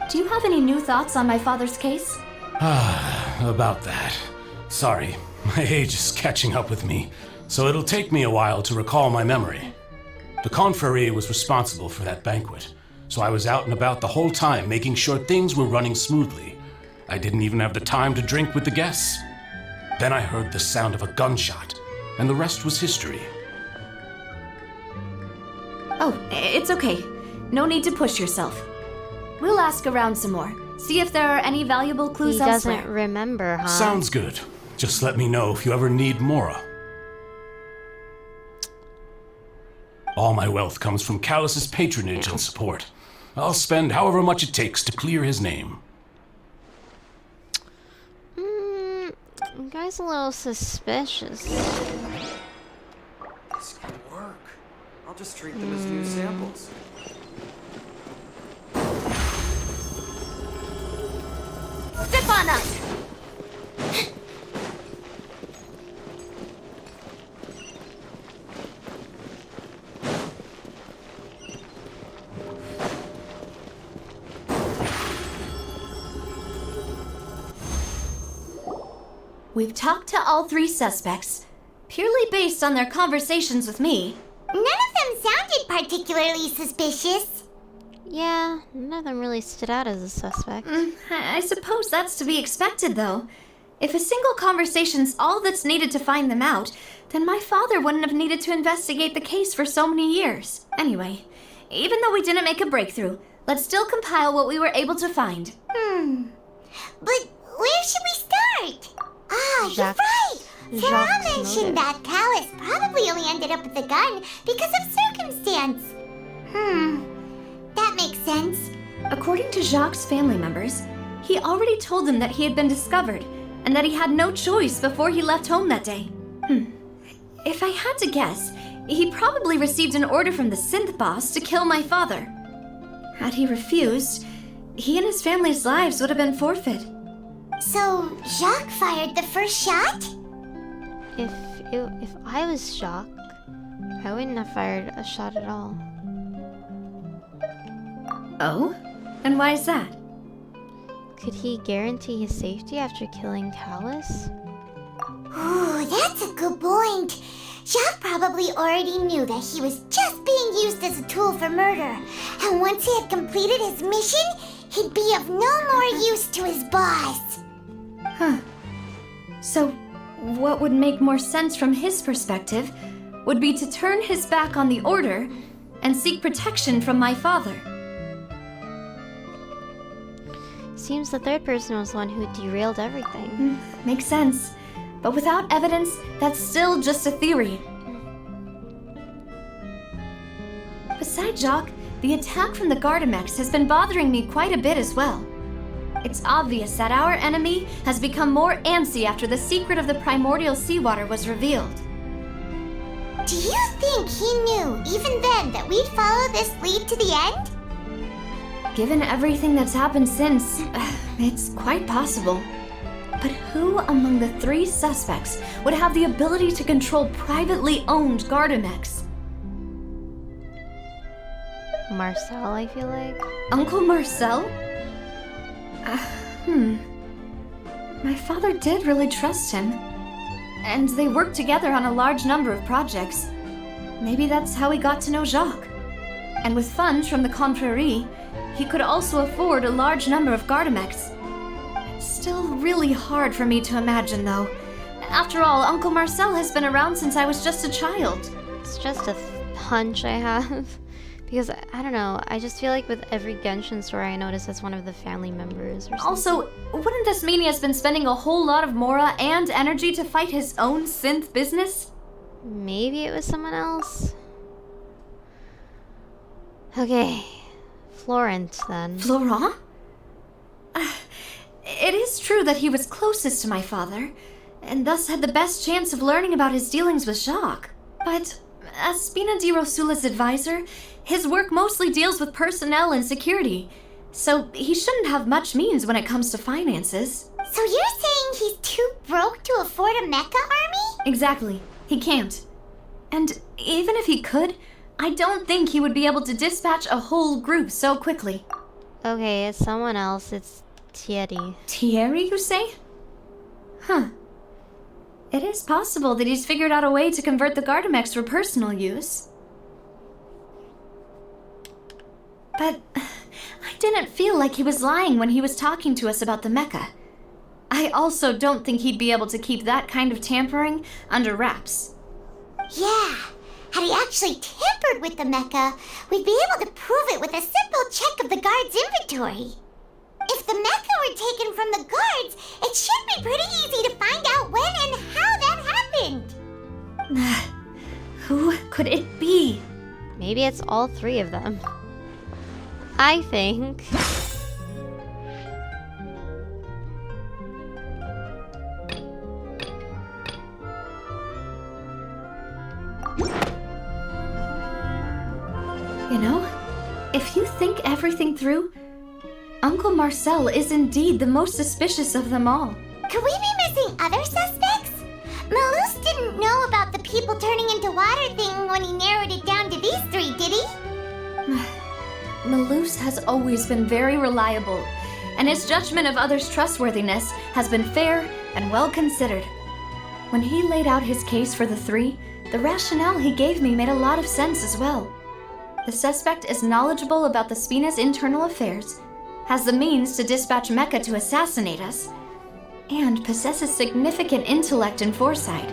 Do you have any new thoughts on my father's case? About that. Sorry, my age is catching up with me, so it'll take me a while to recall my memory. The Confrérie was responsible for that banquet, so I was out and about the whole time making sure things were running smoothly. I didn't even have the time to drink with the guests. Then I heard the sound of a gunshot, and the rest was history. Oh, it's okay. No need to push yourself. We'll ask around some more. See if there are any valuable clues elsewhere. He doesn't remember, huh? Sounds good. Just let me know if you ever need Mora. All my wealth comes from Callus's patronage and support. I'll spend however much it takes to clear his name. You guys a little suspicious. This can work. I'll just treat them as new samples. Step on up! We've talked to all three suspects, purely based on their conversations with me. None of them sounded particularly suspicious. Yeah, none of them really stood out as a suspect. I suppose that's to be expected, though. If a single conversation's all that's needed to find them out, then my father wouldn't have needed to investigate the case for so many years. Anyway, even though we didn't make a breakthrough, let's still compile what we were able to find. But where should we start? Ah, you're right! Flora mentioned that Callus probably only ended up with the gun because of circumstance. That makes sense. According to Jacques' family members, he already told them that he had been discovered and that he had no choice before he left home that day. If I had to guess, he probably received an order from the synth boss to kill my father. Had he refused, he and his family's lives would have been forfeit. So, Jacques fired the first shot? If I was Jacques, I wouldn't have fired a shot at all. Oh? And why is that? Could he guarantee his safety after killing Callus? Ooh, that's a good point. Jacques probably already knew that he was just being used as a tool for murder. And once he had completed his mission, he'd be of no more use to his boss. So, what would make more sense from his perspective would be to turn his back on the Order and seek protection from my father. Seems the third person was the one who derailed everything. Makes sense. But without evidence, that's still just a theory. Besides Jacques, the attack from the Gardamex has been bothering me quite a bit as well. It's obvious that our enemy has become more antsy after the secret of the primordial seawater was revealed. Do you think he knew, even then, that we'd follow this lead to the end? Given everything that's happened since, it's quite possible. But who among the three suspects would have the ability to control privately owned Gardamex? Marcel, I feel like. Uncle Marcel? My father did really trust him. And they worked together on a large number of projects. Maybe that's how he got to know Jacques. And with funds from the Confrérie, he could also afford a large number of Gardamex. It's still really hard for me to imagine, though. After all, Uncle Marcel has been around since I was just a child. It's just a hunch I have. Because, I don't know, I just feel like with every Genshin story I notice it's one of the family members or something. Also, wouldn't this mean he has been spending a whole lot of Mora and energy to fight his own synth business? Maybe it was someone else? Okay, Florent then. Florent? It is true that he was closest to my father, and thus had the best chance of learning about his dealings with Jacques. But as Spina di Rosula's advisor, his work mostly deals with personnel and security, so he shouldn't have much means when it comes to finances. So you're saying he's too broke to afford a mecha army? Exactly. He can't. And even if he could, I don't think he would be able to dispatch a whole group so quickly. Okay, it's someone else. It's Thierry. Thierry, you say? Huh. It is possible that he's figured out a way to convert the Gardamex for personal use. But I didn't feel like he was lying when he was talking to us about the mecha. I also don't think he'd be able to keep that kind of tampering under wraps. Yeah, had he actually tampered with the mecha, we'd be able to prove it with a simple check of the guard's inventory. If the mecha were taken from the guards, it should be pretty easy to find out when and how that happened. Who could it be? Maybe it's all three of them. I think... You know, if you think everything through, Uncle Marcel is indeed the most suspicious of them all. Could we be missing other suspects? Malus didn't know about the people turning into water thing when he narrowed it down to these three, did he? Malus has always been very reliable, and his judgment of others' trustworthiness has been fair and well considered. When he laid out his case for the three, the rationale he gave me made a lot of sense as well. The suspect is knowledgeable about the Spina's internal affairs, has the means to dispatch Mecha to assassinate us, and possesses significant intellect and foresight.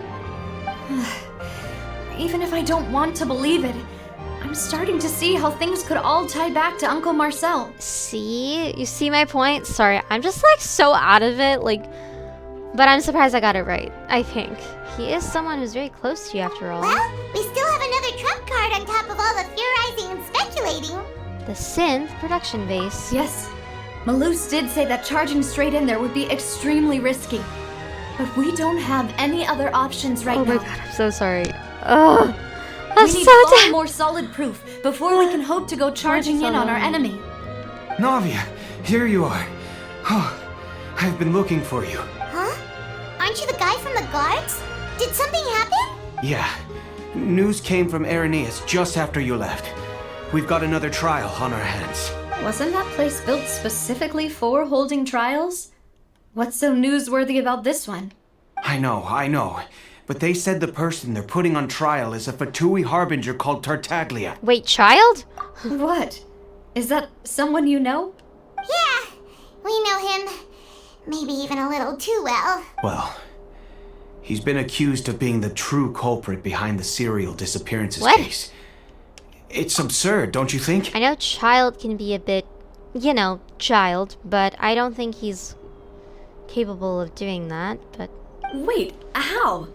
Even if I don't want to believe it, I'm starting to see how things could all tie back to Uncle Marcel. See? You see my point? Sorry, I'm just like so out of it, like, but I'm surprised I got it right, I think. He is someone who's very close to you after all. Well, we still have another trump card on top of all the theorizing and speculating. The synth production base. Yes, Malus did say that charging straight in there would be extremely risky. But we don't have any other options right now. Oh my god, I'm so sorry. Ugh. We need far more solid proof before we can hope to go charging in on our enemy. Navia, here you are. Oh, I've been looking for you. Huh? Aren't you the guy from the guards? Did something happen? Yeah. News came from Irenaeus just after you left. We've got another trial on our hands. Wasn't that place built specifically for holding trials? What's so newsworthy about this one? I know. But they said the person they're putting on trial is a Fatui harbinger called Tartaglia. Wait, child? What? Is that someone you know? Yeah, we know him. Maybe even a little too well. Well, he's been accused of being the true culprit behind the serial disappearances What? case. It's absurd, don't you think? I know child can be a bit, you know, child, but I don't think he's capable of doing that, but... Wait, how?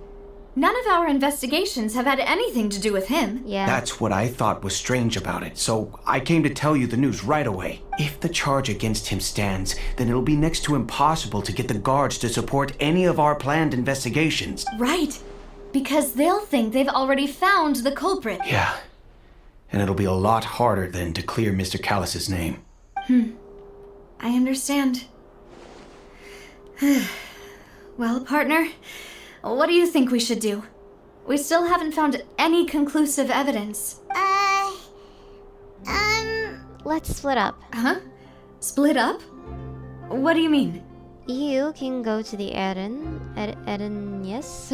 None of our investigations have had anything to do with him. Yeah. That's what I thought was strange about it, so I came to tell you the news right away. If the charge against him stands, then it'll be next to impossible to get the guards to support any of our planned investigations. Right, because they'll think they've already found the culprit. Yeah, and it'll be a lot harder then to clear Mr. Callus's name. I understand. Well, partner, what do you think we should do? We still haven't found any conclusive evidence. Let's split up. Huh? Split up? What do you mean? You can go to the yes?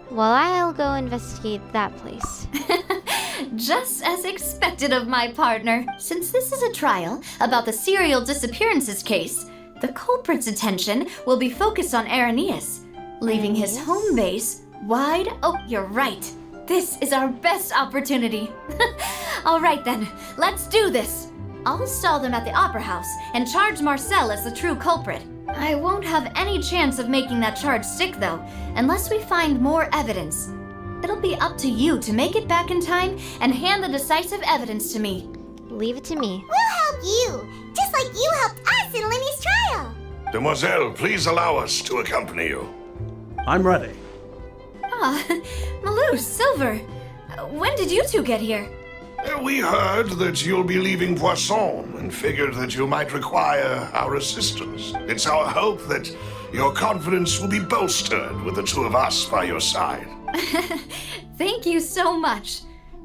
While I'll go investigate that place. Just as expected of my partner. Since this is a trial about the serial disappearances case, the culprit's attention will be focused on Irenaeus, leaving his home base wide. Oh, you're right. This is our best opportunity. All right then, let's do this. I'll stall them at the Opera House and charge Marcel as the true culprit. I won't have any chance of making that charge stick though, unless we find more evidence. It'll be up to you to make it back in time and hand the decisive evidence to me. Leave it to me. We'll help you, just like you helped us in Lenny's trial. Demoiselle, please allow us to accompany you. I'm ready. Ah, Malus, Silver, when did you two get here? We heard that you'll be leaving Poisson and figured that you might require our assistance. It's our hope that your confidence will be bolstered with the two of us by your side. Thank you so much.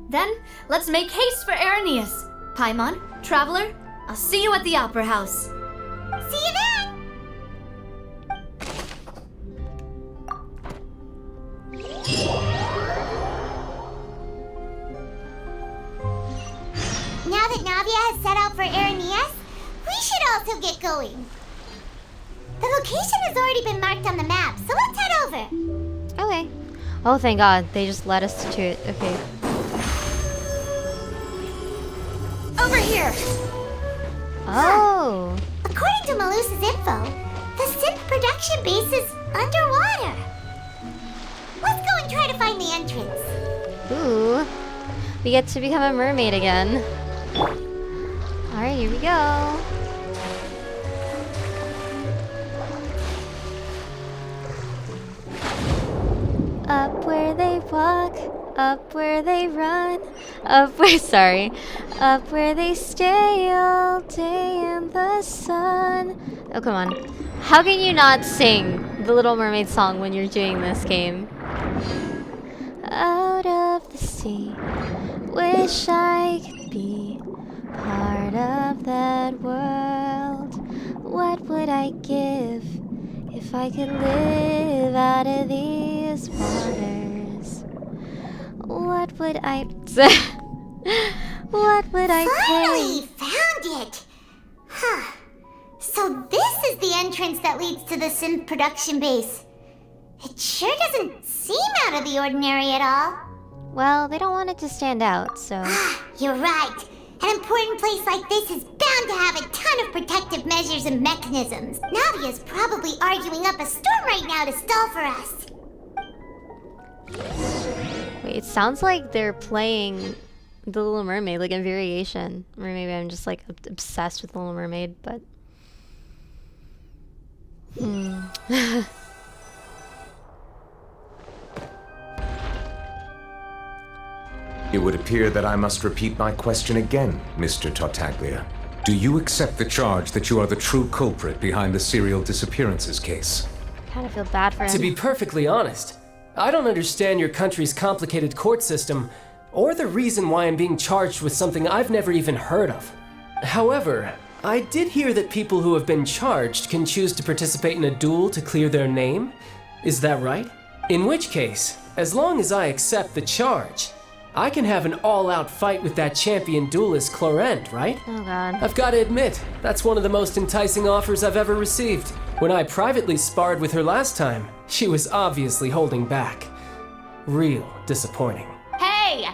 Then, let's make haste for Irenaeus. Paimon, Traveler, I'll see you at the Opera House. See you then! Now that Navia has set out for Irenaeus, we should also get going. The location has already been marked on the map, so let's head over. Okay. Oh, thank God. They just led us to it. Okay. Over here! Oh! According to Malus's info, the synth production base is underwater. Let's go and try to find the entrance. Ooh. We get to become a mermaid again. Alright, here we go. Up where they walk, up where they run, up where they stay all day in the sun. Oh, come on. How can you not sing the Little Mermaid song when you're doing this game? Out of the sea, wish I could be part of that world. What would I give if I could live out of these waters? What would I... what would I Finally pay? found it! Huh. So this is the entrance that leads to the synth production base. It sure doesn't seem out of the ordinary at all. Well, they don't want it to stand out, so... You're right. An important place like this is bound to have a ton of protective measures and mechanisms. Navia's probably arguing up a storm right now to stall for us. Wait, it sounds like they're playing The Little Mermaid, like a variation. Or maybe I'm just like obsessed with The Little Mermaid, but... It would appear that I must repeat my question again, Mr. Tartaglia. Do you accept the charge that you are the true culprit behind the serial disappearances case? I kind of feel bad for him. To be perfectly honest, I don't understand your country's complicated court system, or the reason why I'm being charged with something I've never even heard of. However, I did hear that people who have been charged can choose to participate in a duel to clear their name. Is that right? In which case, as long as I accept the charge, I can have an all-out fight with that champion duelist Clorend, right? Oh god. I've got to admit, that's one of the most enticing offers I've ever received. When I privately sparred with her last time, she was obviously holding back. Real disappointing. Hey!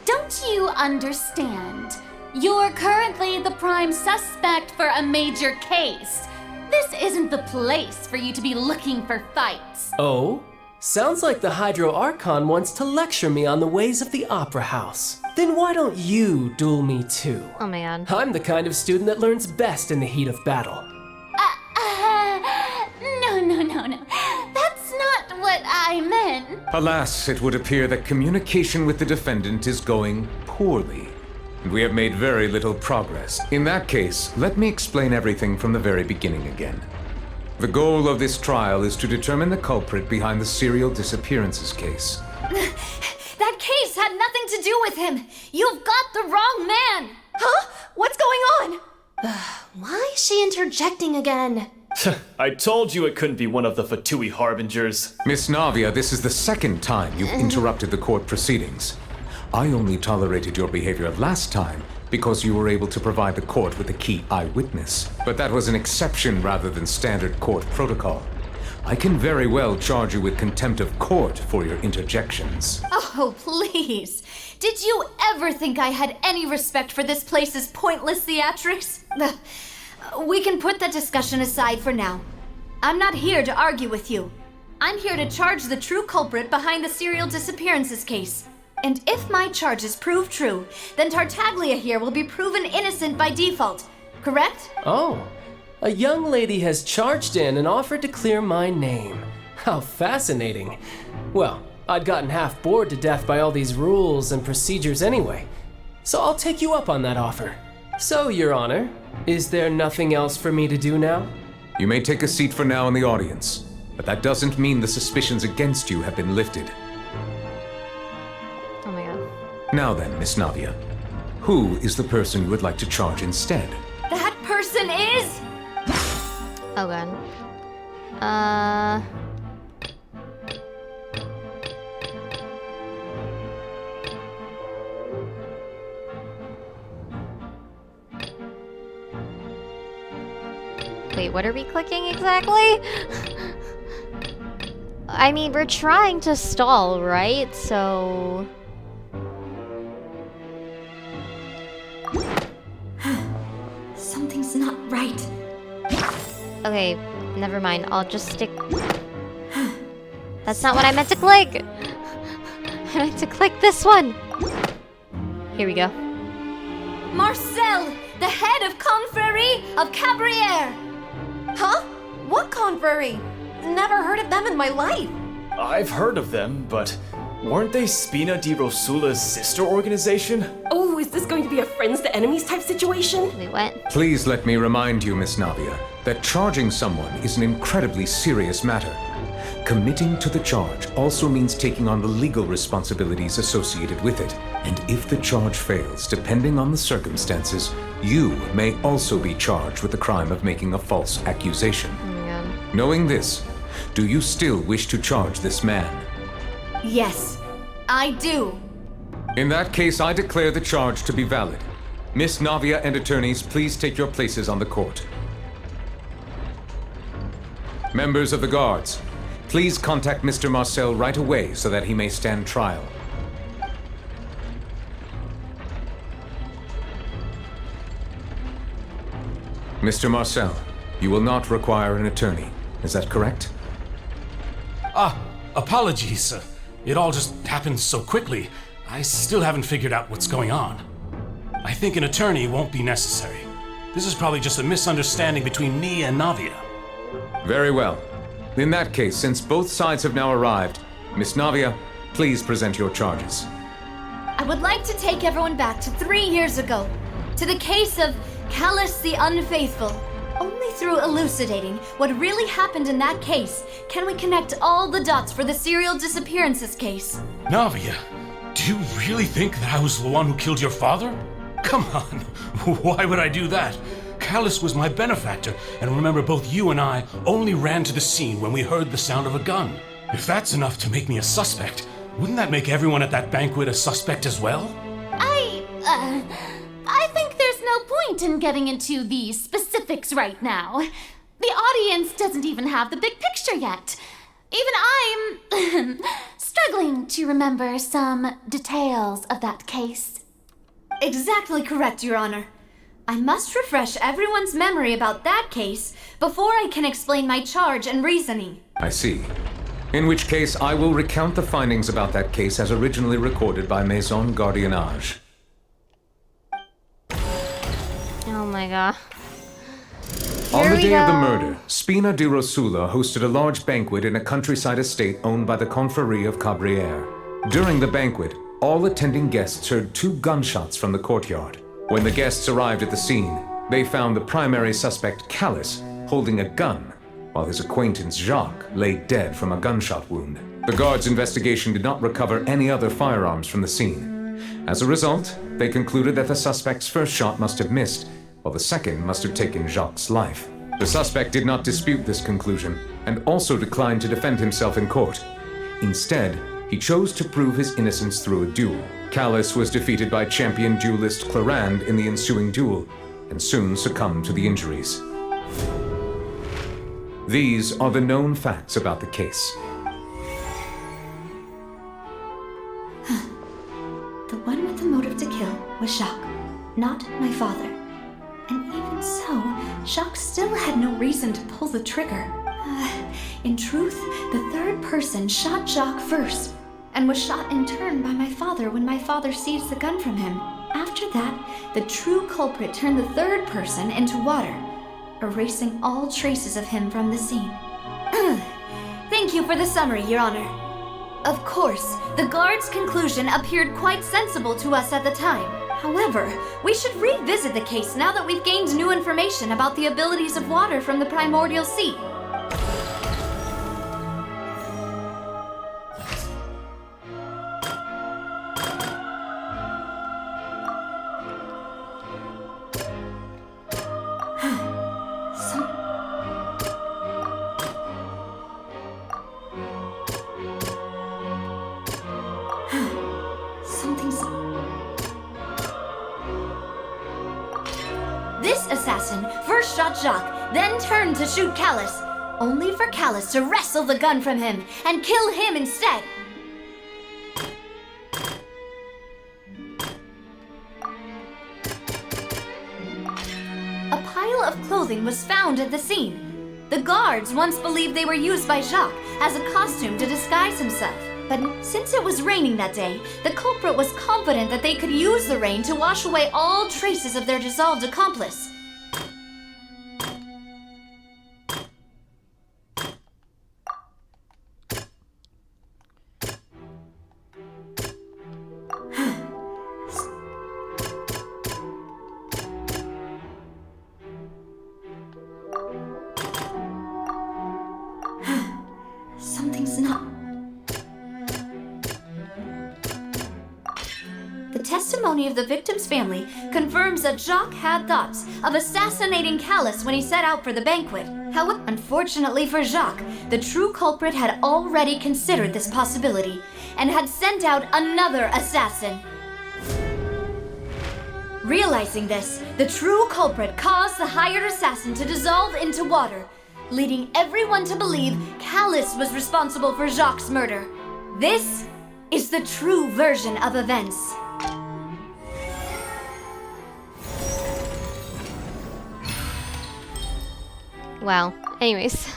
Don't you understand? You're currently the prime suspect for a major case. This isn't the place for you to be looking for fights. Oh? Sounds like the Hydro Archon wants to lecture me on the ways of the Opera House. Then why don't you duel me too? Oh man. I'm the kind of student that learns best in the heat of battle. No. That's not what I meant. Alas, it would appear that communication with the defendant is going poorly, and we have made very little progress. In that case, let me explain everything from the very beginning again. The goal of this trial is to determine the culprit behind the serial disappearances case. That case had nothing to do with him. You've got the wrong man. Huh? What's going on? Why is she interjecting again? I told you it couldn't be one of the Fatui Harbingers. Miss Navia, this is the second time you've interrupted the court proceedings. I only tolerated your behavior last time because you were able to provide the court with a key eyewitness. But that was an exception rather than standard court protocol. I can very well charge you with contempt of court for your interjections. Oh, please. Did you ever think I had any respect for this place's pointless theatrics? We can put that discussion aside for now. I'm not here to argue with you. I'm here to charge the true culprit behind the serial disappearances case. And if my charges prove true, then Tartaglia here will be proven innocent by default, correct? Oh, a young lady has charged in and offered to clear my name. How fascinating. Well, I'd gotten half bored to death by all these rules and procedures anyway, so I'll take you up on that offer. So, Your Honor, is there nothing else for me to do now? You may take a seat for now in the audience, but that doesn't mean the suspicions against you have been lifted. Oh my god. Now then, Miss Navia, who is the person you would like to charge instead? That person is... Oh god. Wait, what are we clicking exactly? I mean, we're trying to stall, right? So... Something's not right. Okay, never mind. I'll just stick... That's not what I meant to click! I meant to click this one! Here we go. Marcel, the head of Confrérie of Cabrières! Huh? What confrérie? Never heard of them in my life. I've heard of them, but weren't they Spina di Rosula's sister organization? Oh, is this going to be a friends to enemies type situation? Wait, what? Please let me remind you, Miss Navia, that charging someone is an incredibly serious matter. Committing to the charge also means taking on the legal responsibilities associated with it. And if the charge fails, depending on the circumstances, you may also be charged with the crime of making a false accusation. Knowing this, do you still wish to charge this man? Yes, I do. In that case, I declare the charge to be valid. Miss Navia and attorneys, please take your places on the court. Members of the guards, please contact Mr. Marcel right away so that he may stand trial. Mr. Marcel, you will not require an attorney. Is that correct? Apologies. It all just happened so quickly. I still haven't figured out what's going on. I think an attorney won't be necessary. This is probably just a misunderstanding between me and Navia. Very well. In that case, since both sides have now arrived, Miss Navia, please present your charges. I would like to take everyone back to 3 years ago, to the case of Callus the Unfaithful. Only through elucidating what really happened in that case can we connect all the dots for the serial disappearances case. Navia, do you really think that I was the one who killed your father? Come on, why would I do that? Callus was my benefactor, and remember both you and I only ran to the scene when we heard the sound of a gun. If that's enough to make me a suspect, wouldn't that make everyone at that banquet a suspect as well? I think there's no point in getting into the specifics right now. The audience doesn't even have the big picture yet. Even I'm struggling to remember some details of that case. Exactly correct, Your Honor. I must refresh everyone's memory about that case before I can explain my charge and reasoning. I see. In which case, I will recount the findings about that case as originally recorded by Maison Gardiennage. Oh my god. On the day of the murder, Spina di Rosula hosted a large banquet in a countryside estate owned by the Confrérie of Cabrières. During the banquet, all attending guests heard 2 gunshots from the courtyard. When the guests arrived at the scene, they found the primary suspect, Callus, holding a gun, while his acquaintance, Jacques, lay dead from a gunshot wound. The guards' investigation did not recover any other firearms from the scene. As a result, they concluded that the suspect's first shot must have missed, while the second must have taken Jacques' life. The suspect did not dispute this conclusion, and also declined to defend himself in court. Instead, he chose to prove his innocence through a duel. Callus was defeated by champion duelist Clarande in the ensuing duel, and soon succumbed to the injuries. These are the known facts about the case. The one with the motive to kill was Jacques, not my father. And even so, Jacques still had no reason to pull the trigger. In truth, the third person shot Jacques first, and was shot in turn by my father when my father seized the gun from him. After that, the true culprit turned the third person into water, erasing all traces of him from the scene. Thank you for the summary, Your Honor. Of course, the guard's conclusion appeared quite sensible to us at the time. However, we should revisit the case now that we've gained new information about the abilities of water from the primordial sea. This assassin first shot Jacques, then turned to shoot Callus, only for Callus to wrestle the gun from him and kill him instead. A pile of clothing was found at the scene. The guards once believed they were used by Jacques as a costume to disguise himself. But since it was raining that day, the culprit was confident that they could use the rain to wash away all traces of their dissolved accomplice. Something's not... The testimony of the victim's family confirms that Jacques had thoughts of assassinating Callus when he set out for the banquet. However, unfortunately for Jacques, the true culprit had already considered this possibility and had sent out another assassin. Realizing this, the true culprit caused the hired assassin to dissolve into water, leading everyone to believe Callus was responsible for Jacques' murder. This is the true version of events. Wow. Anyways.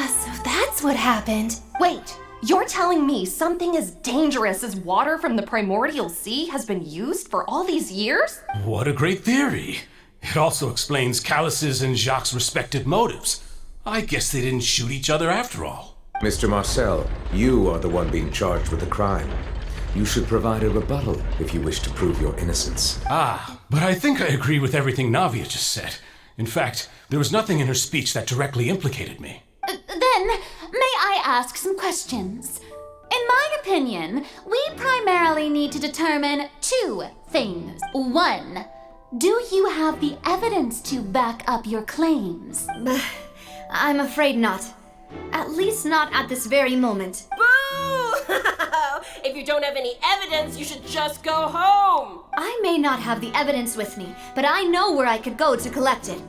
So that's what happened. Wait, you're telling me something as dangerous as water from the primordial sea has been used for all these years? What a great theory. It also explains Callus's and Jacques' respective motives. I guess they didn't shoot each other after all. Mr. Marcel, you are the one being charged with the crime. You should provide a rebuttal if you wish to prove your innocence. But I think I agree with everything Navia just said. In fact, there was nothing in her speech that directly implicated me. Then, may I ask some questions? In my opinion, we primarily need to determine two things. One, do you have the evidence to back up your claims? I'm afraid not. At least not at this very moment. Boo! If you don't have any evidence, you should just go home! I may not have the evidence with me, but I know where I could go to collect it.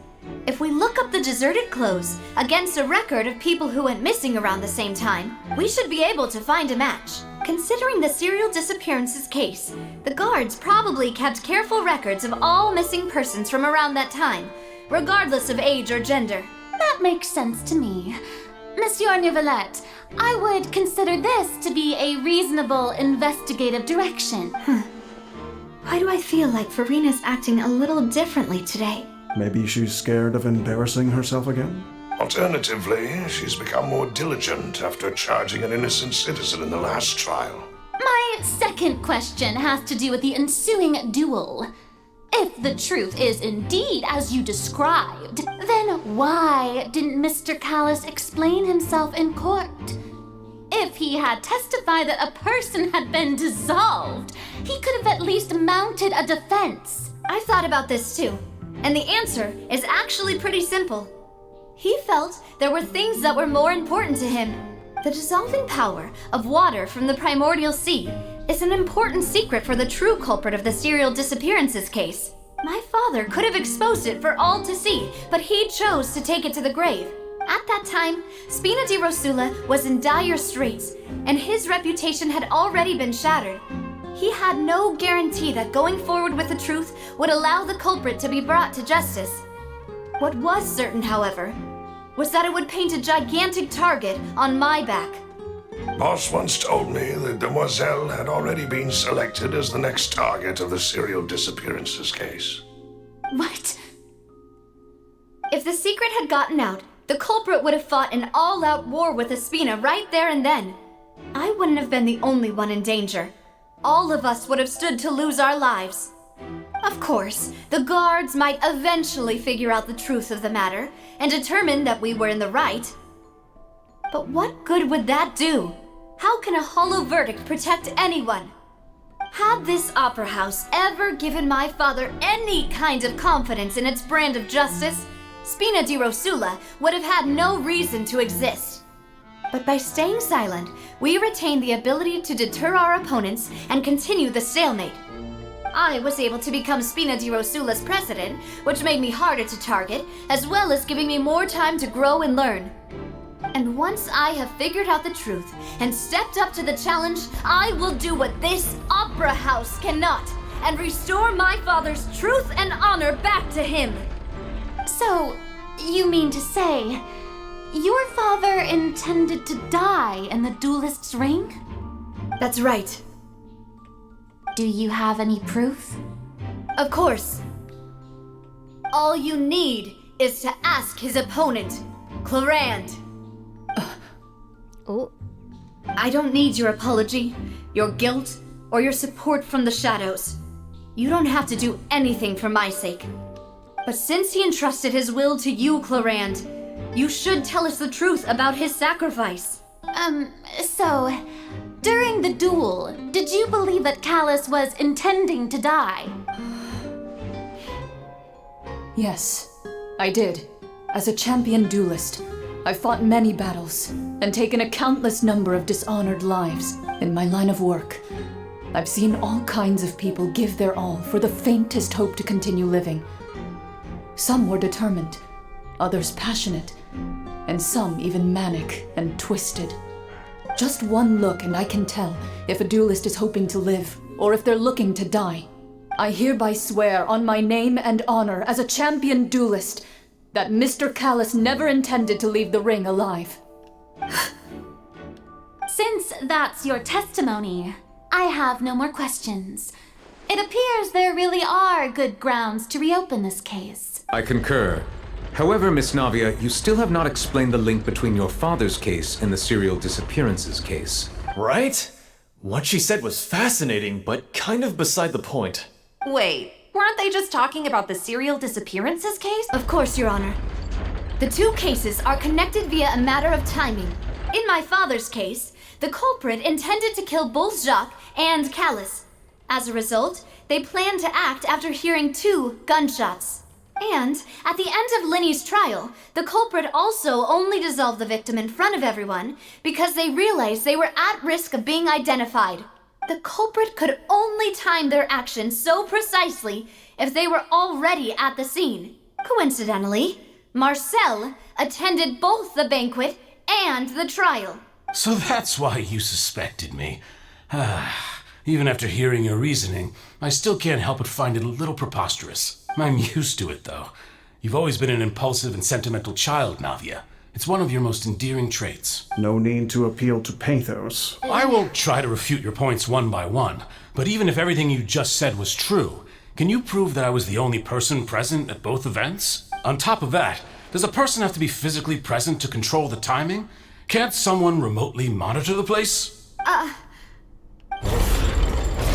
If we look up the deserted clothes against a record of people who went missing around the same time, we should be able to find a match. Considering the serial disappearances case, the guards probably kept careful records of all missing persons from around that time, regardless of age or gender. That makes sense to me. Monsieur Neuvillette, I would consider this to be a reasonable investigative direction. Why do I feel like Farina's acting a little differently today? Maybe she's scared of embarrassing herself again? Alternatively, she's become more diligent after charging an innocent citizen in the last trial. My second question has to do with the ensuing duel. If the truth is indeed as you described, then why didn't Mr. Callus explain himself in court? If he had testified that a person had been dissolved, he could have at least mounted a defense. I've thought about this too, and the answer is actually pretty simple. He felt there were things that were more important to him. The dissolving power of water from the primordial sea is an important secret for the true culprit of the serial disappearances case. My father could have exposed it for all to see, but he chose to take it to the grave. At that time, Spina di Rosula was in dire straits, and his reputation had already been shattered. He had no guarantee that going forward with the truth would allow the culprit to be brought to justice. What was certain, however, was that it would paint a gigantic target on my back. Boss once told me that Demoiselle had already been selected as the next target of the serial disappearances case. What? If the secret had gotten out, the culprit would have fought an all-out war with Espina right there and then. I wouldn't have been the only one in danger. All of us would have stood to lose our lives. Of course, the guards might eventually figure out the truth of the matter and determine that we were in the right. But what good would that do? How can a hollow verdict protect anyone? Had this opera house ever given my father any kind of confidence in its brand of justice, Spina di Rosula would have had no reason to exist. But by staying silent, we retained the ability to deter our opponents and continue the stalemate. I was able to become Spina di Rosula's president, which made me harder to target, as well as giving me more time to grow and learn. And once I have figured out the truth and stepped up to the challenge, I will do what this opera house cannot, and restore my father's truth and honor back to him. So, you mean to say, your father intended to die in the duelist's ring? That's right. Do you have any proof? Of course. All you need is to ask his opponent, Clarand. Oh. I don't need your apology, your guilt, or your support from the shadows. You don't have to do anything for my sake. But since he entrusted his will to you, Clarand, you should tell us the truth about his sacrifice. So, during the duel, did you believe that Callus was intending to die? Yes, I did. As a champion duelist, I've fought many battles and taken a countless number of dishonored lives in my line of work. I've seen all kinds of people give their all for the faintest hope to continue living. Some were determined, others passionate, and some even manic and twisted. Just one look and I can tell if a duelist is hoping to live or if they're looking to die. I hereby swear on my name and honor as a champion duelist that Mr. Callus never intended to leave the ring alive. Since that's your testimony, I have no more questions. It appears there really are good grounds to reopen this case. I concur. However, Miss Navia, you still have not explained the link between your father's case and the serial disappearances case. Right? What she said was fascinating, but kind of beside the point. Wait, weren't they just talking about the serial disappearances case? Of course, Your Honor. The two cases are connected via a matter of timing. In my father's case, the culprit intended to kill both Jacques and Callus. As a result, they planned to act after hearing 2 gunshots. And at the end of Linny's trial, the culprit also only dissolved the victim in front of everyone because they realized they were at risk of being identified. The culprit could only time their actions so precisely if they were already at the scene. Coincidentally, Marcel attended both the banquet and the trial. So that's why you suspected me. Even after hearing your reasoning, I still can't help but find it a little preposterous. I'm used to it, though. You've always been an impulsive and sentimental child, Navia. It's one of your most endearing traits. No need to appeal to pathos. I won't try to refute your points one by one, but even if everything you just said was true, can you prove that I was the only person present at both events? On top of that, does a person have to be physically present to control the timing? Can't someone remotely monitor the place?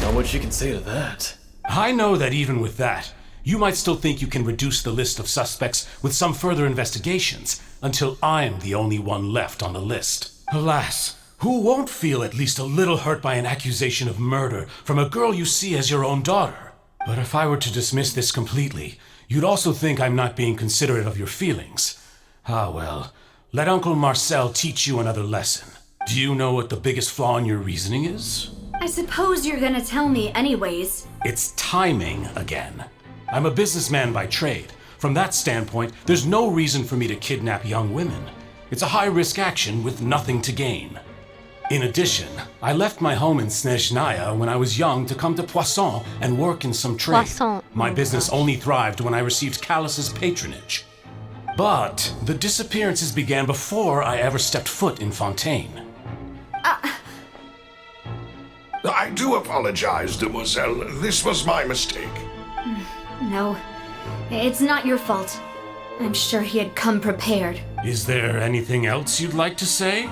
Know what you can say to that. I know that even with that, you might still think you can reduce the list of suspects with some further investigations until I'm the only one left on the list. Alas, who won't feel at least a little hurt by an accusation of murder from a girl you see as your own daughter? But if I were to dismiss this completely, you'd also think I'm not being considerate of your feelings. Ah well, let Uncle Marcel teach you another lesson. Do you know what the biggest flaw in your reasoning is? I suppose you're gonna tell me anyways. It's timing again. I'm a businessman by trade. From that standpoint, there's no reason for me to kidnap young women. It's a high-risk action with nothing to gain. In addition, I left my home in Snezhnaya when I was young to come to Poisson and work in some trade. Poisson. My business only thrived when I received Callus's patronage. But the disappearances began before I ever stepped foot in Fontaine. I do apologize, demoiselle. This was my mistake. No, it's not your fault. I'm sure he had come prepared. Is there anything else you'd like to say?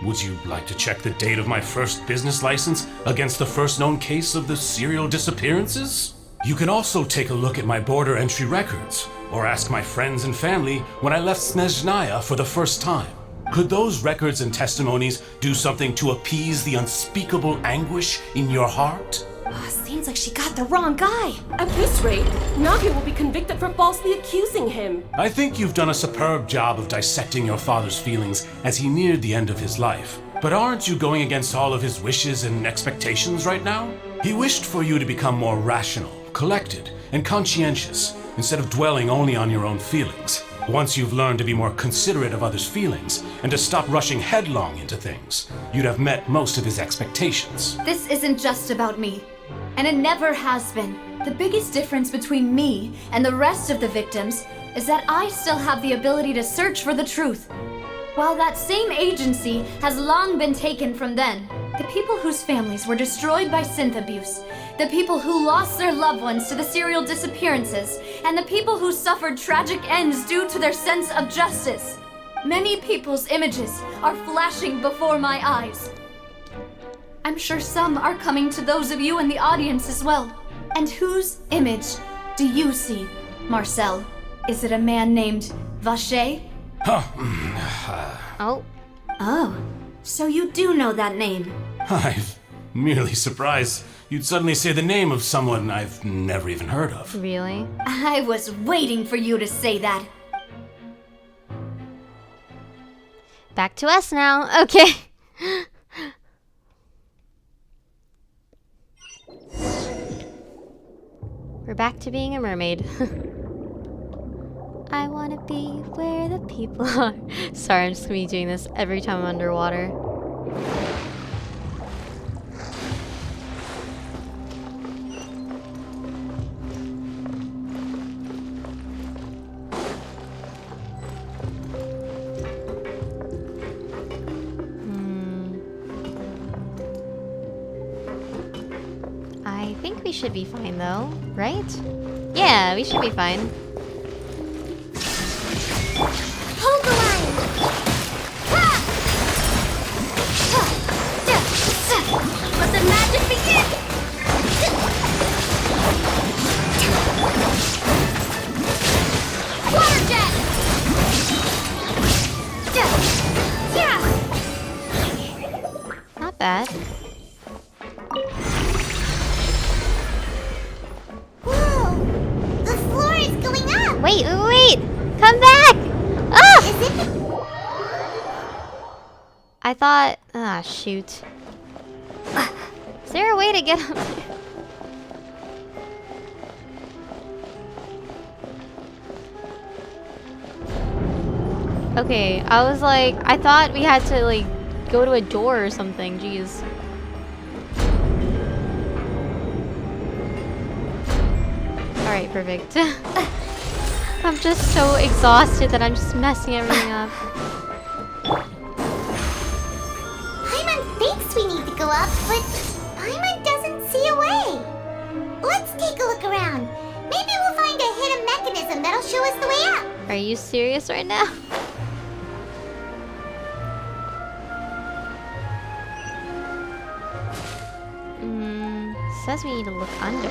Would you like to check the date of my first business license against the first known case of the serial disappearances? You can also take a look at my border entry records, or ask my friends and family when I left Snezhnaya for the first time. Could those records and testimonies do something to appease the unspeakable anguish in your heart? Seems like she got the wrong guy. At this rate, Navia will be convicted for falsely accusing him. I think you've done a superb job of dissecting your father's feelings as he neared the end of his life. But aren't you going against all of his wishes and expectations right now? He wished for you to become more rational, collected, and conscientious, instead of dwelling only on your own feelings. Once you've learned to be more considerate of others' feelings and to stop rushing headlong into things, you'd have met most of his expectations. This isn't just about me, and it never has been. The biggest difference between me and the rest of the victims is that I still have the ability to search for the truth. While that same agency has long been taken from them, the people whose families were destroyed by synth abuse, the people who lost their loved ones to the serial disappearances, and the people who suffered tragic ends due to their sense of justice. Many people's images are flashing before my eyes. I'm sure some are coming to those of you in the audience as well. And whose image do you see, Marcel? Is it a man named Vacher? Oh. Oh, so you do know that name. I'm merely surprised you'd suddenly say the name of someone I've never even heard of. Really? I was waiting for you to say that. Back to us now. Okay. We're back to being a mermaid. wanna be where the people are. Sorry, I'm just gonna be doing this every time I'm underwater. I think we should be fine though, right? Yeah, we should be fine. Hold the line! Let the magic begin! Water jet! Not bad. Whoa! The floor is going up! Wait! Come back! Ah! Is it? I thought... Ah, shoot. Is there a way to get up there? Okay, I was like... I thought we had to, like, go to a door or something. Jeez. Alright, perfect. I'm just so exhausted that I'm just messing everything up. Paimon thinks we need to go up, but Paimon doesn't see a way. Let's take a look around. Maybe we'll find a hidden mechanism that'll show us the way up. Are you serious right now? Says we need to look under.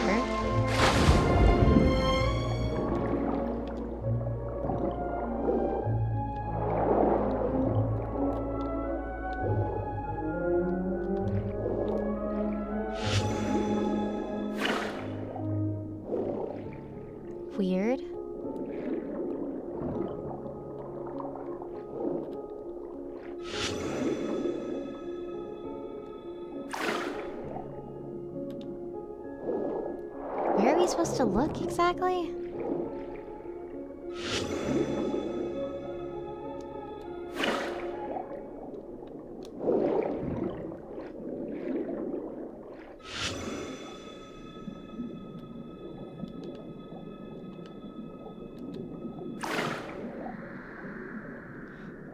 Weird. Where are we supposed to look exactly?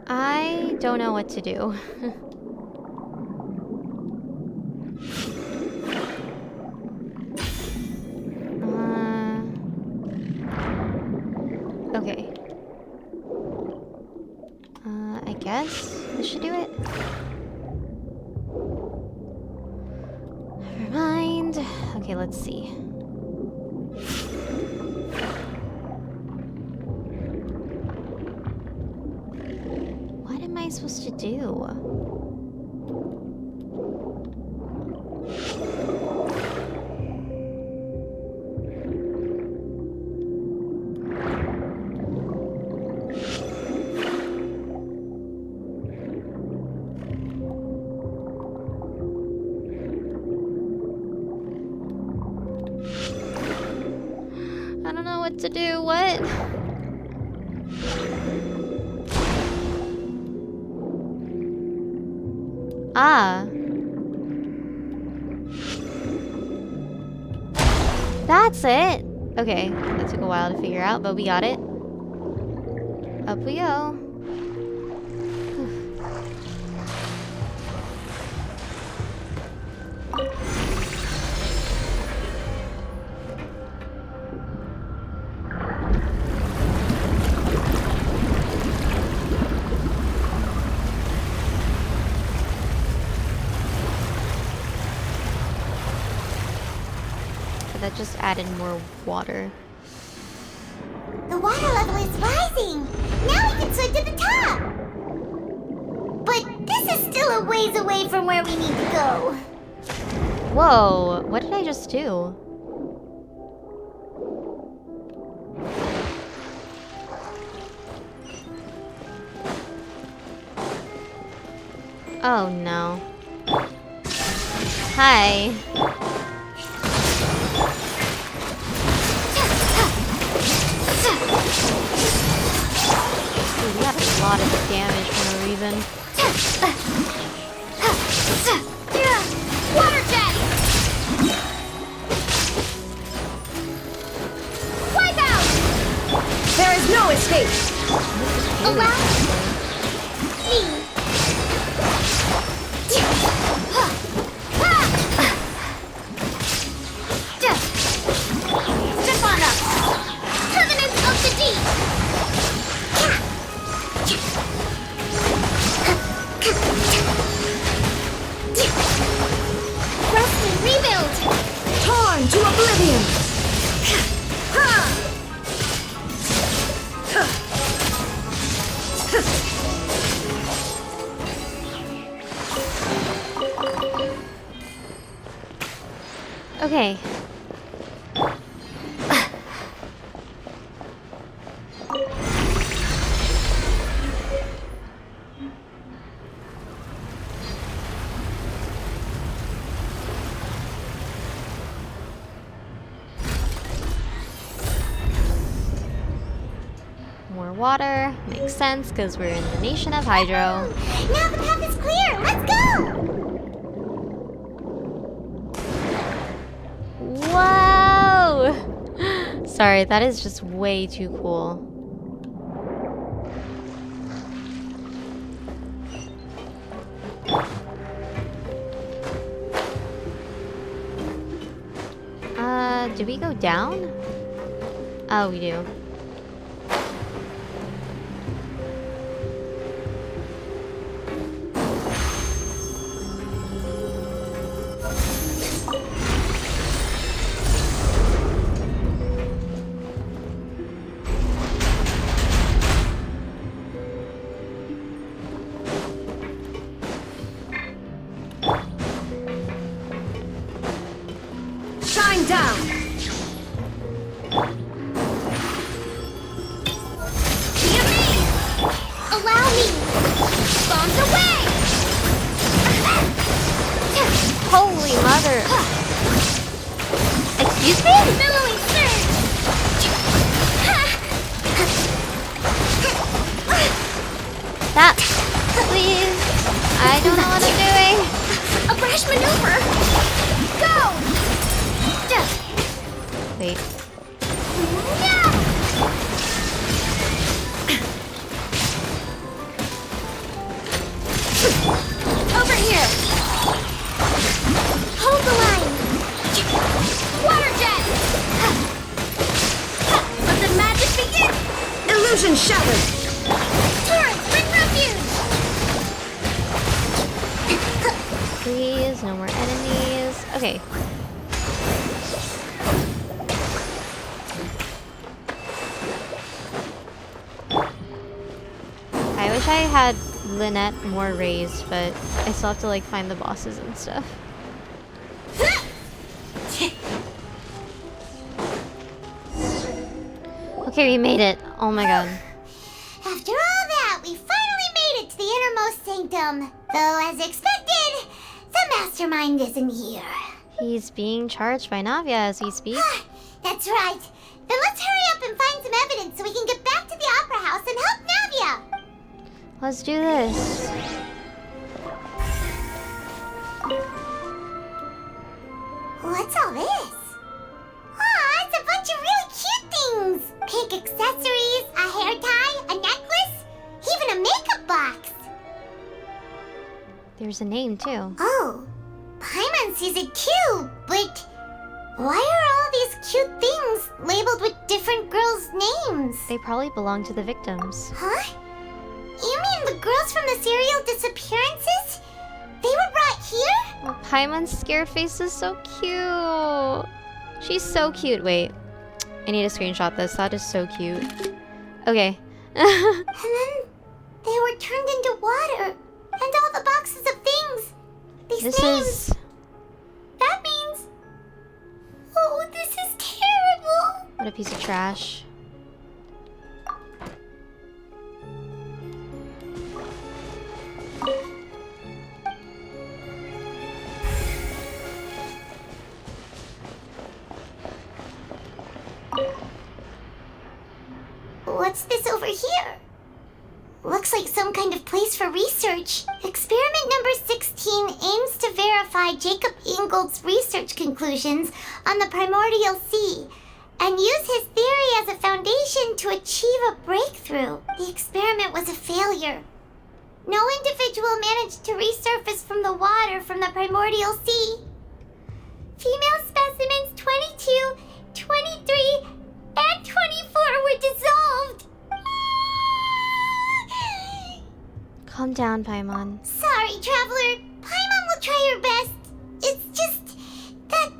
I don't know what to do. Okay. I guess this should do it. Never mind. Okay, let's see. What am I supposed to do? I don't know what to do. What? Ah. That's it. Okay, that took a while to figure out, but we got it. Up we go. That just added more water. The water level is rising! Now we can swim to the top! But this is still a ways away from where we need to go. Whoa, what did I just do? Oh no. Hi. lot of damage for no reason. Water jet! Wipe out! There is no escape! Allow me! Step on up! Covenant of the Deep! Rest and rebuild! Torn to oblivion! Okay. More water. Makes sense because we're in the nation of Hydro. Now the path is clear! Let's go! Whoa! Sorry, that is just way too cool. Do we go down? Oh, we do. Shine down! Allow me! Bombs away! Holy mother! Excuse me? Billowing surge! That, please. I don't know what I'm doing. A brash maneuver! Go! Wait. Over here! Hold the line! Water jet! Let the magic begin! Illusion shattered! Torrent, bring refuge! Please, no more enemies. Okay. I wish I had Lynette more raised, but I still have to like find the bosses and stuff. Okay, we made it. Oh my god. After all that, we finally made it to the innermost sanctum. Though, as expected, the mastermind isn't here. He's being charged by Navia as we speak. That's right. Then let's hurry up and find some evidence so we can get back to the Opera House and help Navia. Let's do this. What's all this? Aw, it's a bunch of really cute things. Pink accessories, a hair tie, a necklace, even a makeup box. There's a name too. Oh, Paimon sees it too, but why are all these cute things labeled with different girls' names? They probably belong to the victims. Huh? You mean the girls from the serial disappearances? They were brought here? Oh, Paimon's scared face is so cute. She's so cute. Wait, I need to screenshot this. That is so cute. Okay. And then they were turned into water. And all the boxes of things. These This names. is... That means... Oh, this is terrible. What a piece of trash. What's this over here? Looks like some kind of place for research. Experiment number 16 aims to verify Jacob Ingold's research conclusions on the primordial sea and use his theory as a foundation to achieve a breakthrough. The experiment was a failure. No individual managed to resurface from the water from the primordial sea. Female specimens 22, 23, and 24 were dissolved. Calm down, Paimon. Sorry, Traveler. Paimon will try her best. It's just that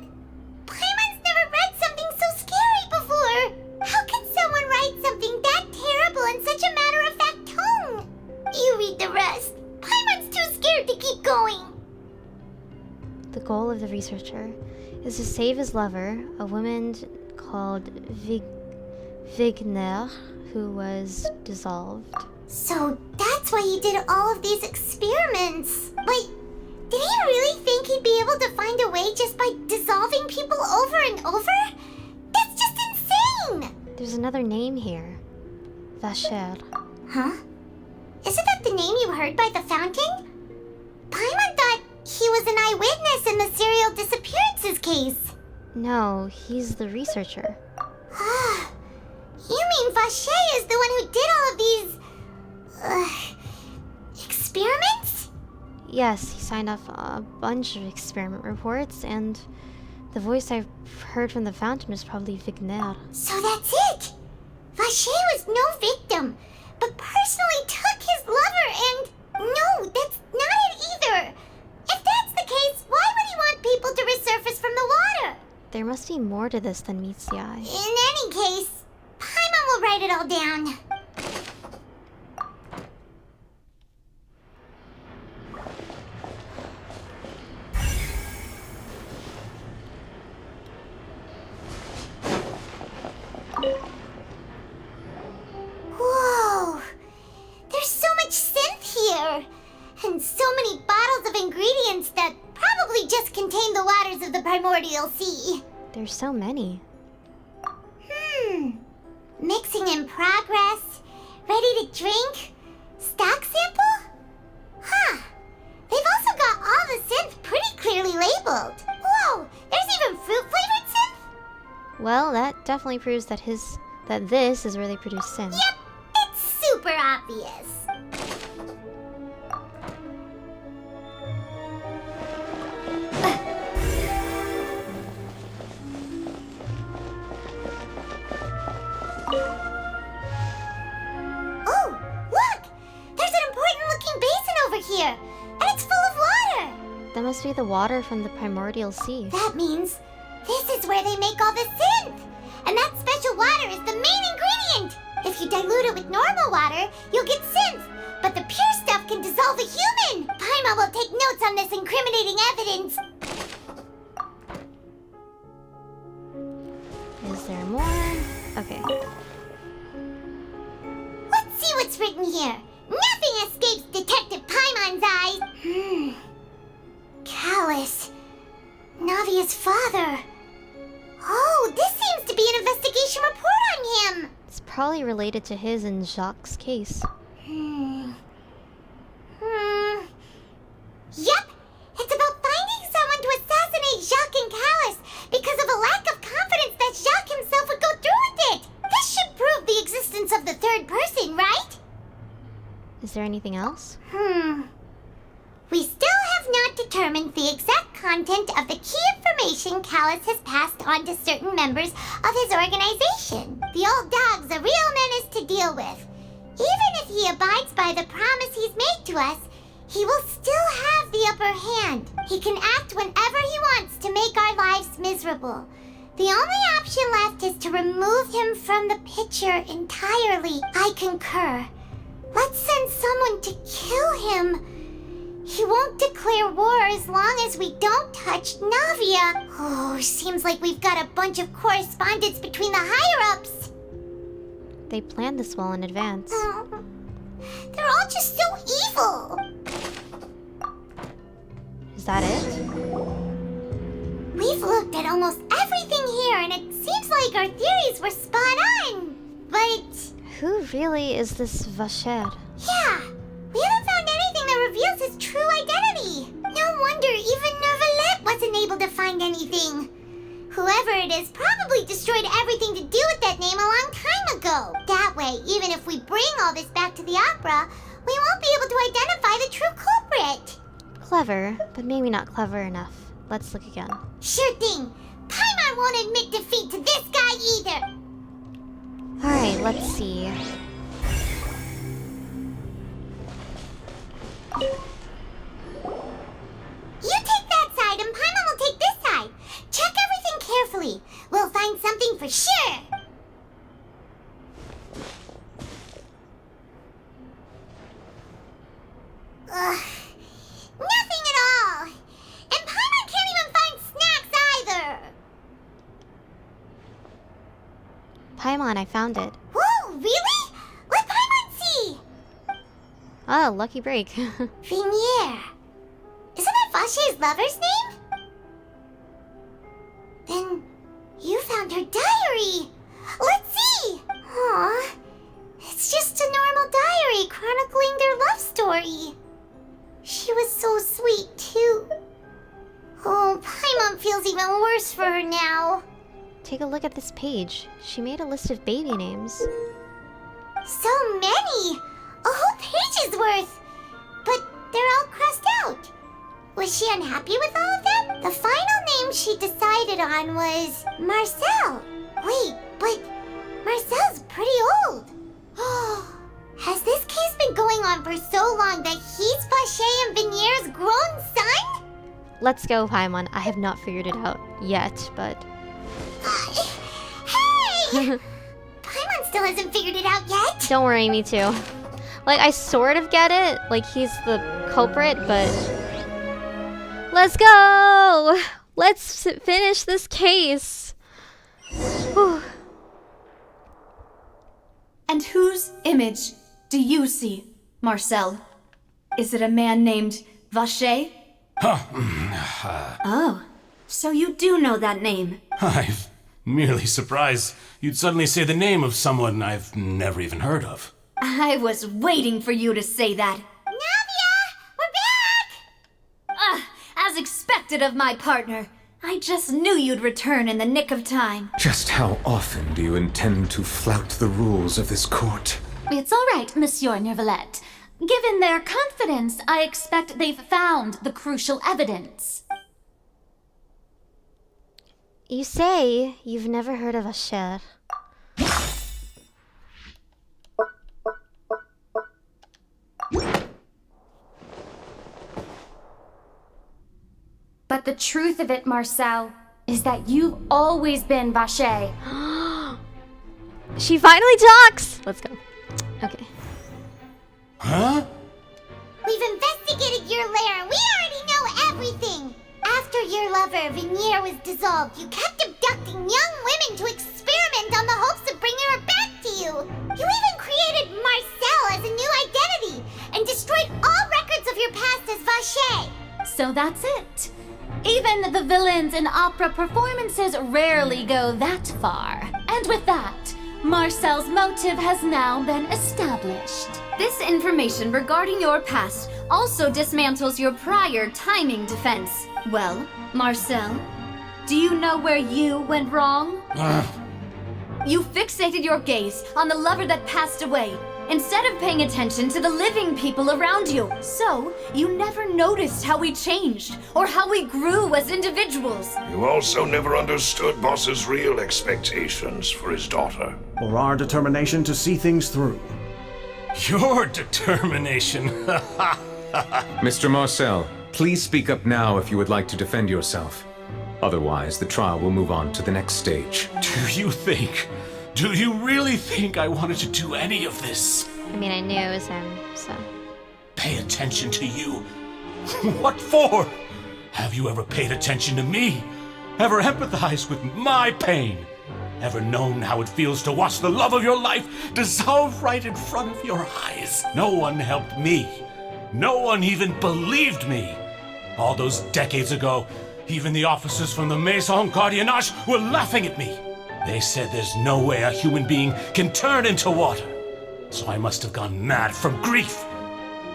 Paimon's never read something so scary before. How could someone write something that terrible in such a matter-of-fact tone? You read the rest. Paimon's too scared to keep going. The goal of the researcher is to save his lover, a woman called Vigner, who was dissolved. So that's why he did all of these experiments. Wait, did he really think he'd be able to find a way just by dissolving people over and over? That's just insane! There's another name here. Vacher. Huh? Isn't that the name you heard by the fountain? Paimon thought he was an eyewitness in the serial disappearances case. No, he's the researcher. You mean Vacher is the one who did all of these... experiments? Yes, he signed off a bunch of experiment reports, and the voice I've heard from the fountain is probably Vigner. So that's it! Vacher was no victim, but personally took his lover and... No, that's not it either! If that's the case, why would he want people to resurface from the water? There must be more to this than meets the eye. In any case, Paimon will write it all down. Whoa! There's so much synth here! And so many bottles of ingredients that probably just contain the waters of the primordial sea. There's so many. Mixing in progress, ready to drink, stock sample? Huh. They've also got all the synth pretty clearly labeled. Whoa, there's even fruit-flavored synth? Well, that definitely proves that this is where they produce synth. Yep, it's super obvious. Oh, look! There's an important-looking basin over here, and it's full of water! That must be the water from the primordial sea. That means this is where they make all the synth! And that special water is the main ingredient! If you dilute it with normal water, you'll get synth, but the pure stuff can dissolve a human! Paimon will take notes on this incriminating evidence! Is there more? Okay. Let's see what's written here. Nothing escapes Detective Paimon's eyes. Callus. Navia's father. Oh, this seems to be an investigation report on him. It's probably related to his and Jacques' case. Yep. It's about finding someone to assassinate Jacques and Callus because of a lack of confidence that Jacques himself would go through with it. This should prove the existence of the third person, right? Is there anything else? We still have not determined the exact content of the key information Callus has passed on to certain members of his organization. The old dog's a real menace to deal with. Even if he abides by the promise he's made to us, he will still have the upper hand. He can act whenever he wants to make our lives miserable. The only option left is to remove him from the picture entirely. I concur. Let's send someone to kill him. He won't declare war as long as we don't touch Navia. Oh, seems like we've got a bunch of correspondence between the higher-ups. They planned this well in advance. They're all just so evil. Is that it? We've looked at almost everything here, and it seems like our theories were spot on. But who really is this Vacher? Yeah, we haven't found anything that reveals his true identity. No wonder even Nervalette wasn't able to find anything. Whoever it is probably destroyed everything to do with that name a long time ago. That way, even if we bring all this back to the opera, we won't be able to identify the true culprit. Clever, but maybe not clever enough. Let's look again. Sure thing. Paimon won't admit defeat to this guy either. Alright, let's see. You take that side and Paimon will take this side. Check everything carefully. We'll find something for sure. Ugh. Nothing at all. And Paimon can't even find snacks either. Paimon, I found it. Whoa, really? Let Paimon see. Oh, lucky break. Vinier. Isn't that Vache's lover's name? Then you found her diary. Let's see. Aw, it's just a normal diary chronicling their love story. She was so sweet, too. Oh, Paimon feels even worse for her now. Take a look at this page. She made a list of baby names. So many! A whole page's worth! But they're all crossed out. Was she unhappy with all of them? The final name she decided on was Marcel. Wait, but Marcel's pretty old. Has this case been going on for so long that he's Vache and Vinier's grown son? Let's go, Paimon. I have not figured it out yet, but... Hey! Paimon still hasn't figured it out yet. Don't worry, me too. Like, I sort of get it. Like, he's the culprit, but... Let's go! Let's finish this case. Whew. And whose image do you see, Marcel? Is it a man named Vache? Oh, so you do know that name. I'm merely surprised you'd suddenly say the name of someone I've never even heard of. I was waiting for you to say that. Navia! We're back! As expected of my partner. I just knew you'd return in the nick of time. Just how often do you intend to flout the rules of this court? It's all right, Monsieur Nervalette. Given their confidence, I expect they've found the crucial evidence. You say you've never heard of a cher. But the truth of it, Marcel, is that you've always been Vache. She finally talks! Let's go. Okay. Huh? We've investigated your lair and we already know everything. After your lover, Vinier, was dissolved, you kept abducting young women to experiment on the hopes of bringing her back to you. You even created Marcel as a new identity and destroyed all records of your past as Vache. So that's it. Even the villains in opera performances rarely go that far. And with that, Marcel's motive has now been established. This information regarding your past also dismantles your prior timing defense. Well, Marcel, do you know where you went wrong? You fixated your gaze on the lover that passed away, instead of paying attention to the living people around you. So, you never noticed how we changed, or how we grew as individuals. You also never understood Boss's real expectations for his daughter. Or our determination to see things through. Your determination. Mr. Marcel, please speak up now if you would like to defend yourself. Otherwise, the trial will move on to the next stage. Do you really think I wanted to do any of this? I mean, I knew it was him, so... Pay attention to you? What for? Have you ever paid attention to me? Ever empathized with my pain? Ever known how it feels to watch the love of your life dissolve right in front of your eyes? No one helped me. No one even believed me. All those decades ago, even the officers from the Maison Gardiennage were laughing at me. They said there's no way a human being can turn into water. so I must have gone mad from grief.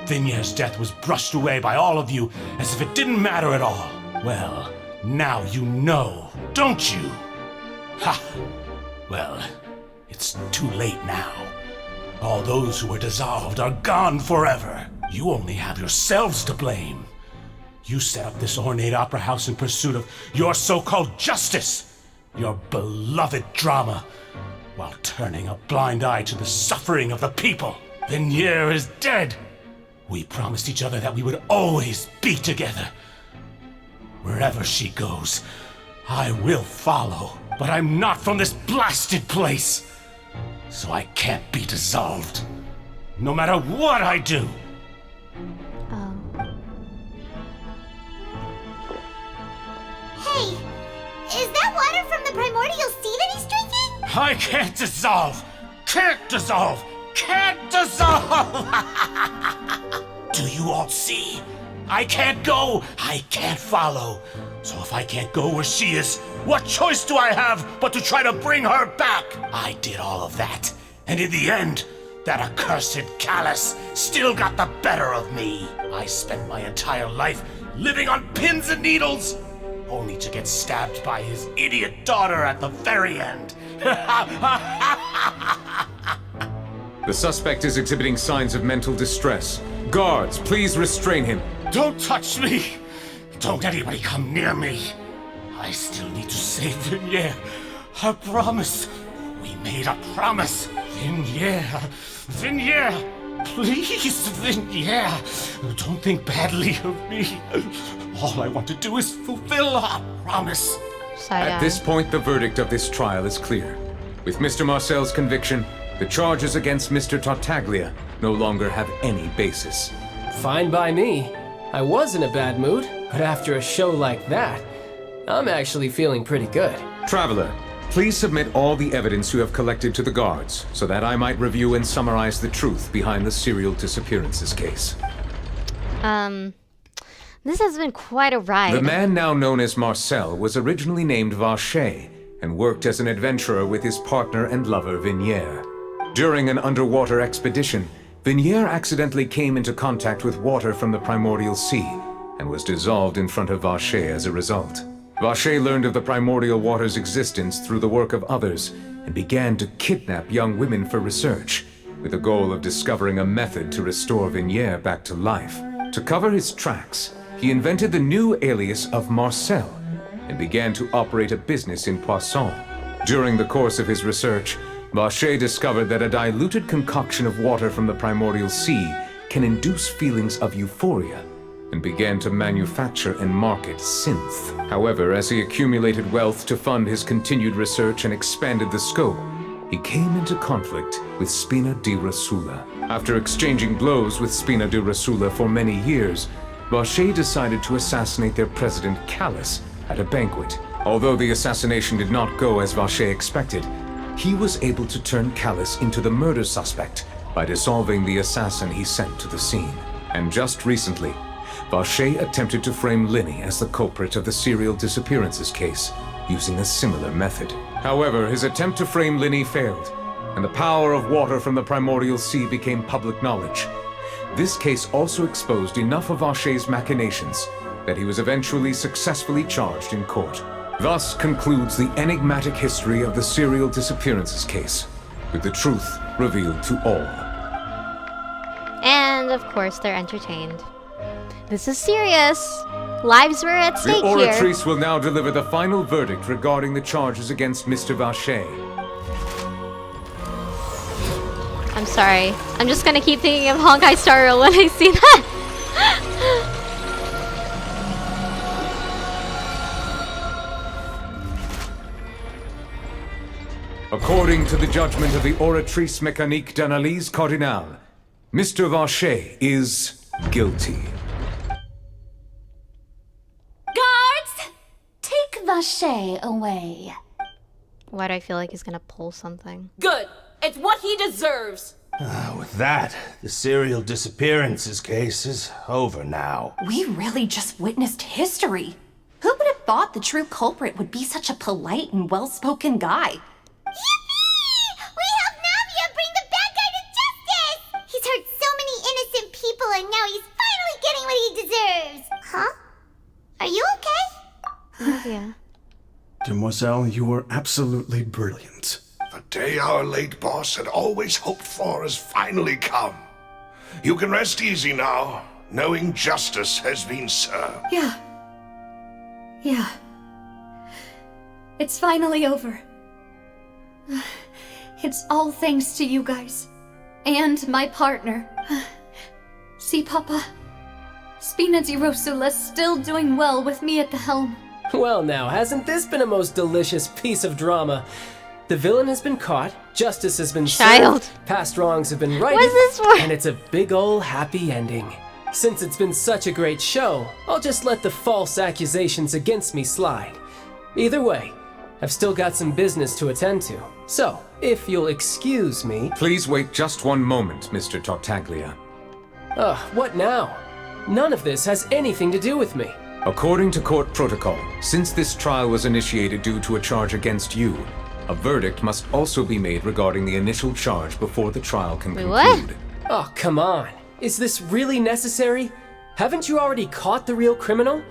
Vignier's death was brushed away by all of you as if it didn't matter at all. Well, now you know, don't you? Ha! Well, it's too late now. All those who were dissolved are gone forever. You only have yourselves to blame. You set up this ornate opera house in pursuit of your so-called justice, your beloved drama, while turning a blind eye to the suffering of the people. Vignier is dead. We promised each other that we would always be together. Wherever she goes, I will follow. But I'm not from this blasted place, so I can't be dissolved, no matter what I do. Hey, is that water from the primordial sea that he's drinking? I can't dissolve! Can't dissolve! Can't dissolve! Do you all see? I can't go! I can't follow! So if I can't go where she is, what choice do I have but to try to bring her back? I did all of that, and in the end, that accursed Callus still got the better of me. I spent my entire life living on pins and needles, only to get stabbed by his idiot daughter at the very end. The suspect is exhibiting signs of mental distress. Guards, please restrain him. Don't touch me! Don't anybody come near me! I still need to save Vignier. I promise. We made a promise. Vignier. Vignier. Please, Vignier. Don't think badly of me. All I want to do is fulfill our promise. At this point, the verdict of this trial is clear. With Mr. Marcel's conviction, the charges against Mr. Tartaglia no longer have any basis. Fine by me. I was in a bad mood, but after a show like that, I'm actually feeling pretty good. Traveler, please submit all the evidence you have collected to the guards, so that I might review and summarize the truth behind the serial disappearances case. This has been quite a ride. The man now known as Marcel was originally named Vacher and worked as an adventurer with his partner and lover Vignier. During an underwater expedition, Vignier accidentally came into contact with water from the primordial sea and was dissolved in front of Vacher as a result. Vacher learned of the primordial water's existence through the work of others and began to kidnap young women for research, with the goal of discovering a method to restore Vignier back to life. To cover his tracks, he invented the new alias of Marcel and began to operate a business in Poisson. During the course of his research, Vacher discovered that a diluted concoction of water from the primordial sea can induce feelings of euphoria, and began to manufacture and market synth. However, as he accumulated wealth to fund his continued research and expanded the scope, he came into conflict with Spina di Rosula. After exchanging blows with Spina di Rosula for many years, Vacher decided to assassinate their president Callus at a banquet. Although the assassination did not go as Vacher expected, he was able to turn Callus into the murder suspect by dissolving the assassin he sent to the scene. And just recently, Vacher attempted to frame Linny as the culprit of the serial disappearances case, using a similar method. However, his attempt to frame Linny failed, and the power of water from the primordial sea became public knowledge. This case also exposed enough of Vacher's machinations that he was eventually successfully charged in court. Thus concludes the enigmatic history of the serial disappearances case, with the truth revealed to all. And of course, they're entertained. This is serious. Lives were at stake here. The here. Oratrice will now deliver the final verdict regarding the charges against Mr. Vacher. I'm sorry. I'm just gonna keep thinking of Honkai Star Rail when I see that. According to the judgment of the Oratrice Mécanique d'Analyse Cardinale, Mr. Vacher is guilty. Guards! Take Vacher away. Why do I feel like he's gonna pull something? Good. It's what he deserves. With that, the serial disappearances case is over now. We really just witnessed history. Who would have thought the true culprit would be such a polite and well-spoken guy? Yippee! We helped Navia bring the bad guy to mademoiselle. You were absolutely brilliant. The day our late boss had always hoped for has finally come. You can rest easy now, knowing justice has been served. Yeah. It's finally over. It's all thanks to you guys. And my partner. See, Papa? Spina di Rosula's still doing well with me at the helm. Well now, hasn't this been a most delicious piece of drama? The villain has been caught, justice has been served, past wrongs have been righted, What's this for? and it's a big ol' happy ending. Since it's been such a great show, I'll just let the false accusations against me slide. Either way, I've still got some business to attend to. So, if you'll excuse me... Please wait just one moment, Mr. Tartaglia. Ugh, what now? None of this has anything to do with me. According to court protocol, since this trial was initiated due to a charge against you, a verdict must also be made regarding the initial charge before the trial can conclude. Oh, come on. Is this really necessary? Haven't you already caught the real criminal?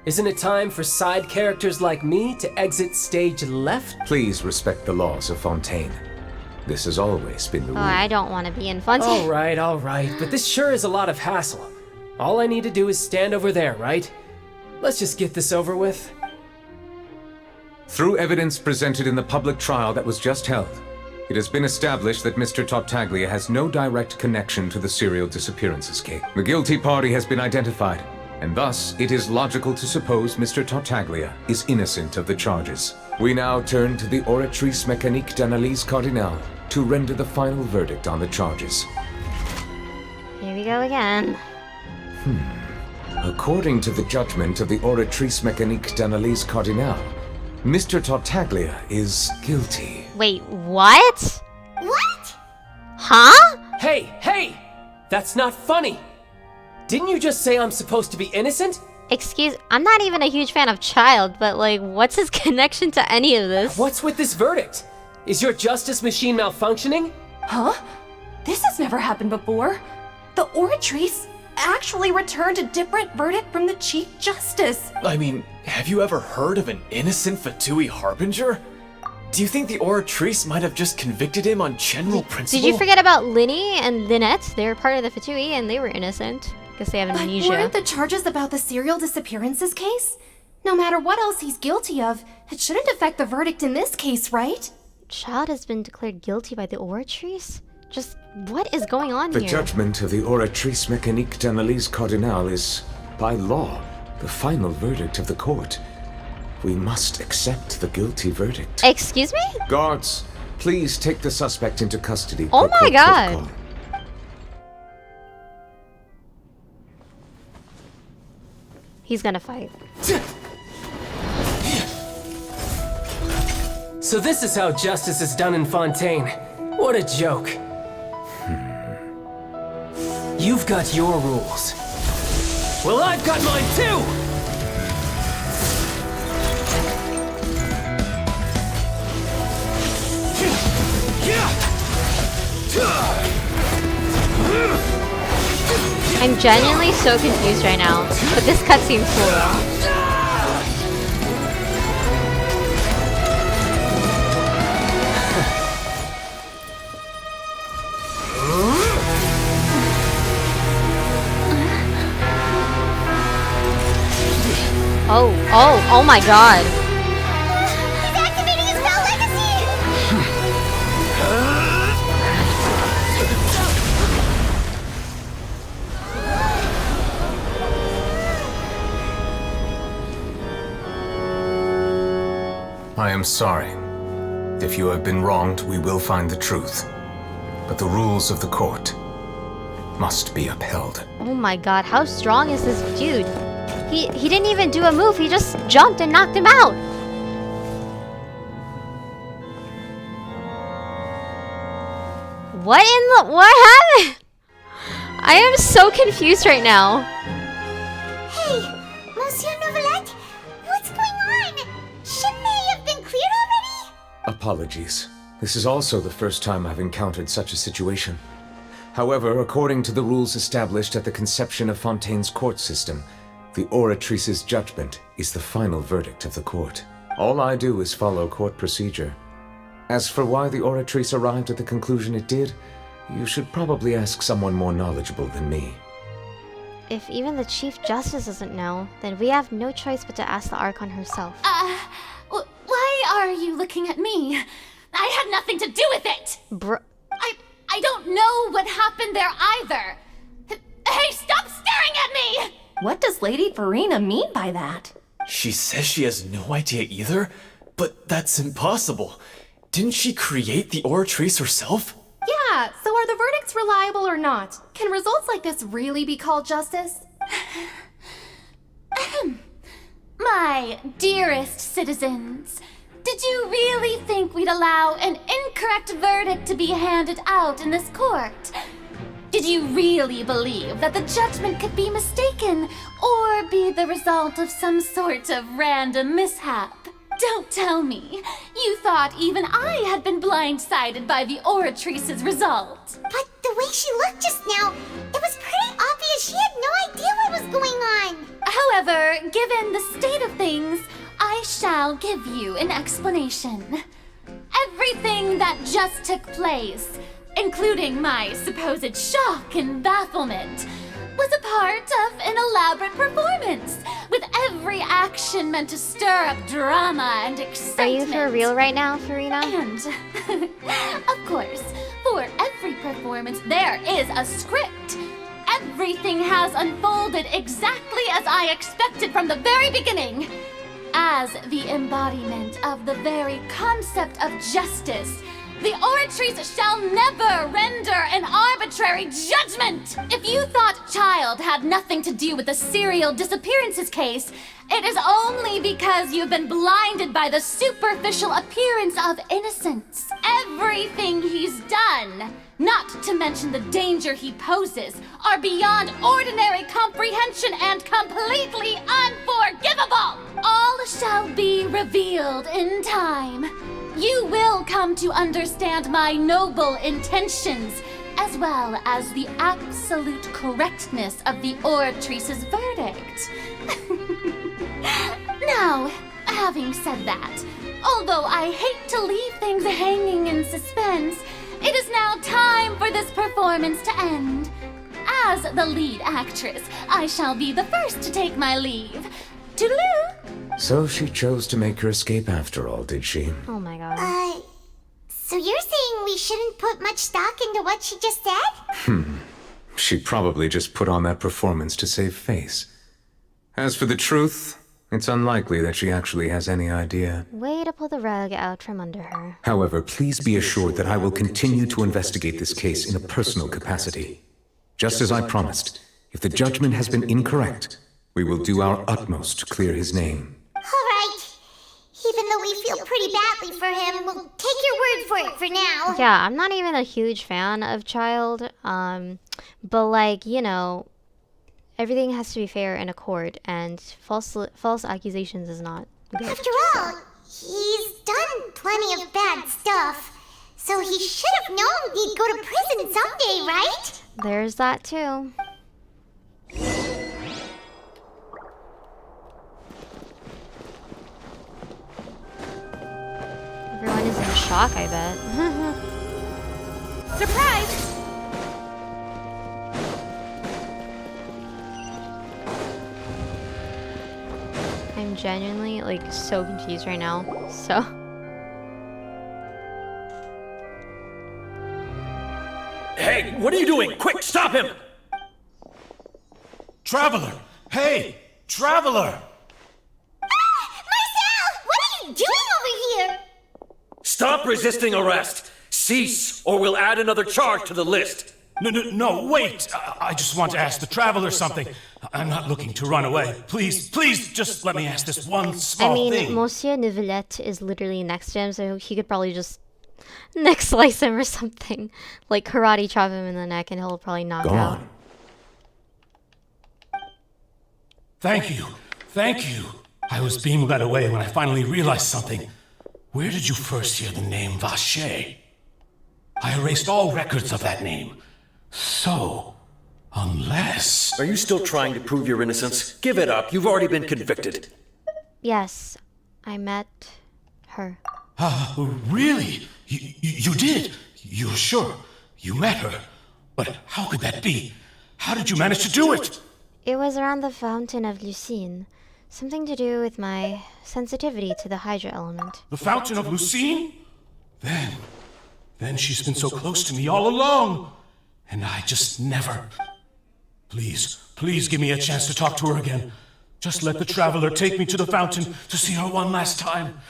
Isn't it time for side characters like me to exit stage left? Please respect the laws of Fontaine. This has always been the rule. Oh, I don't want to be in Fontaine. All right, but this sure is a lot of hassle. All I need to do is stand over there, right? Let's just get this over with. Through evidence presented in the public trial that was just held, it has been established that Mr. Tartaglia has no direct connection to the serial disappearances case. The guilty party has been identified, and thus it is logical to suppose Mr. Tartaglia is innocent of the charges. We now turn to the Oratrice Mécanique d'Analyse Cardinale to render the final verdict on the charges. Here we go again. According to the judgment of the Oratrice Mécanique d'Analyse Cardinale, Mr. Tartaglia is guilty. Wait, what? What? Huh? Hey! That's not funny! Didn't you just say I'm supposed to be innocent? I'm not even a huge fan of Child, but like, what's his connection to any of this? What's with this verdict? Is your justice machine malfunctioning? Huh? This has never happened before. The Oratrice actually returned a different verdict from the Chief Justice. I mean, have you ever heard of an innocent Fatui Harbinger? Do you think the Oratrice might have just convicted him on general principle? Did you forget about Linny and Lynette? They were part of the Fatui and they were innocent. Guess they have amnesia. But weren't the charges about the serial disappearances case? No matter what else he's guilty of, it shouldn't affect the verdict in this case, right? Child has been declared guilty by the Oratrice? Just what is going on The here? judgment of the Oratrice Mécanique d'Analyse Cardinale is, by law, the final verdict of the court. We must accept the guilty verdict. Excuse me? Guards, please take the suspect into custody. Oh per my court god. protocol. He's gonna fight. So this is how justice is done in Fontaine. What a joke. You've got your rules. Well, I've got mine too! I'm genuinely so confused right now, but this cutscene's cool though. Oh my god. He's activating his spell legacy! I am sorry. If you have been wronged, we will find the truth. But the rules of the court must be upheld. Oh my god, how strong is this dude? He didn't even do a move, he just jumped and knocked him out! What happened? I am so confused right now. Hey, Monsieur Novelette, what's going on? Shouldn't they have been cleared already? Apologies. This is also the first time I've encountered such a situation. However, according to the rules established at the conception of Fontaine's court system, the Oratrice's judgment is the final verdict of the court. All I do is follow court procedure. As for why the Oratrice arrived at the conclusion it did, you should probably ask someone more knowledgeable than me. If even the Chief Justice doesn't know, then we have no choice but to ask the Archon herself. Why are you looking at me? I had nothing to do with it! I don't know what happened there either. Hey, stop staring at me! What does Lady Farina mean by that? She says she has no idea either? But that's impossible. Didn't she create the Oratrice herself? Yeah, so are the verdicts reliable or not? Can results like this really be called justice? My dearest citizens, did you really think we'd allow an incorrect verdict to be handed out in this court? Did you really believe that the judgment could be mistaken or be the result of some sort of random mishap? Don't tell me. You thought even I had been blindsided by the Oratrice's result. But the way she looked just now, it was pretty obvious she had no idea what was going on. However, given the state of things, I shall give you an explanation. Everything that just took place, including my supposed shock and bafflement, was a part of an elaborate performance, with every action meant to stir up drama and excitement. Are you for real right now, Farina? And, of course, for every performance there is a script. Everything has unfolded exactly as I expected from the very beginning. As the embodiment of the very concept of justice, the Oratrice shall never render an arbitrary judgment! If you thought Child had nothing to do with the serial disappearances case, it is only because you've been blinded by the superficial appearance of innocence. Everything he's done, not to mention the danger he poses, are beyond ordinary comprehension and completely unforgivable! All shall be revealed in time. You will come to understand my noble intentions, as well as the absolute correctness of the Oratrice's verdict. Now, having said that, although I hate to leave things hanging in suspense, it is now time for this performance to end. As the lead actress, I shall be the first to take my leave. Toodaloo! So she chose to make her escape after all, did she? Oh my god. So you're saying we shouldn't put much stock into what she just said? She probably just put on that performance to save face. As for the truth, it's unlikely that she actually has any idea. Way to pull the rug out from under her. However, please be assured that I will continue to investigate this case in a personal capacity. Just as I promised, if the judgment has been incorrect, we will do our utmost to clear his name. All right. Even though we feel pretty badly for him, we'll take your word for it for now. Yeah, I'm not even a huge fan of Child, but like, you know, everything has to be fair in a court, and false accusations is not good. After all, he's done plenty of bad stuff, so he should have known he'd go to prison someday, right? There's that too. Everyone is in shock, I bet. Surprise! I'm genuinely, like, so confused right now. So... Hey, what are you doing? Quick, stop him! Traveler! Hey! Traveler! Marcel! What are you doing over here? Stop resisting arrest! Cease, or we'll add another charge to the list! No, wait! I just want to ask the Traveler something. I'm not looking to run away. Please, just let me ask this one small thing. Monsieur Neuvillette is literally next to him, so he could probably just neck slice him or something. Like karate chop him in the neck and he'll probably knock out. Thank you. I was being led away when I finally realized something. Where did you first hear the name Vacher? I erased all records of that name. So, unless... Are you still trying to prove your innocence? Give it up. You've already been convicted. Yes, I met her. Really? You did? You're sure? You met her? But how could that be? How did you manage to do it? It was around the Fountain of Lucine. Something to do with my sensitivity to the Hydra element. The Fountain of Lucine? Then she's been so close to me all along. And I just never... Please give me a chance to talk to her again. Just let the Traveler take me to the fountain to see her one last time.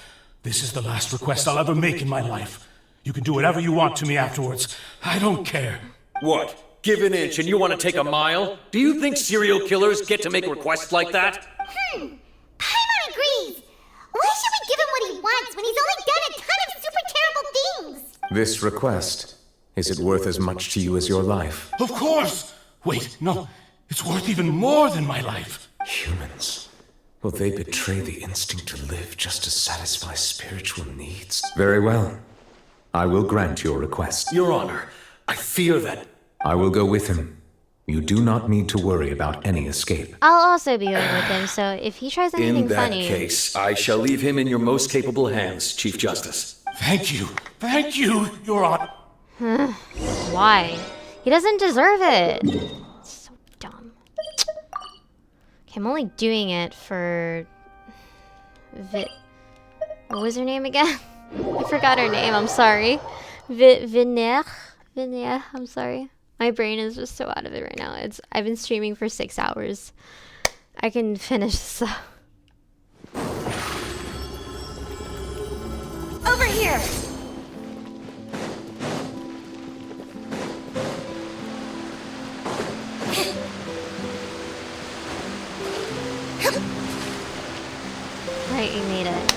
This is the last request I'll ever make in my life. You can do whatever you want to me afterwards. I don't care. What? Give an inch and you want to take a mile? Do you think serial killers get to make requests like that? Paimon agrees. Why should we give him what he wants when he's only done a ton of super terrible things? This request, is it worth as much to you as your life? Of course! Wait, no. It's worth even more than my life. Humans. Will they betray the instinct to live just to satisfy spiritual needs? Very well. I will grant your request. Your Honor, I fear that... I will go with him. You do not need to worry about any escape. I'll also be going with him, so if he tries anything In that funny... case, I shall leave him in your most capable hands, Chief Justice. Thank you, Your Honor. Why? He doesn't deserve it. It's so dumb. Okay, I'm only doing it for... What was her name again? I forgot her name, I'm sorry. Vinaire, I'm sorry. My brain is just so out of it right now. I've been streaming for 6 hours. I can finish this up. Over here! Right, you made it.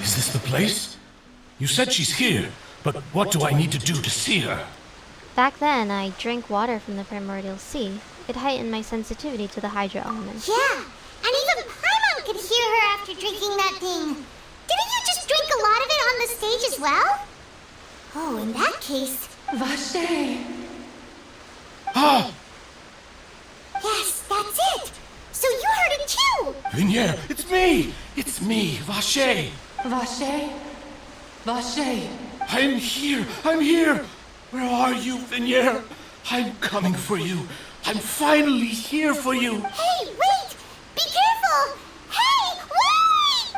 Is this the place? You said she's here, but what do I need to do to see her? Back then, I drank water from the primordial sea. It heightened my sensitivity to the Hydra element. Yeah, and even Paimon could hear her after drinking that thing. Didn't you just drink a lot of it on the stage as well? Oh, in that case... Vache! Ah! Yes, that's it! So you heard it too! Vinier, it's me! It's me, Vache! Vache? Vache! I'm here! Where are you, Vinier? I'm coming for you. I'm finally here for you. Hey, wait! Be careful! Hey, wait!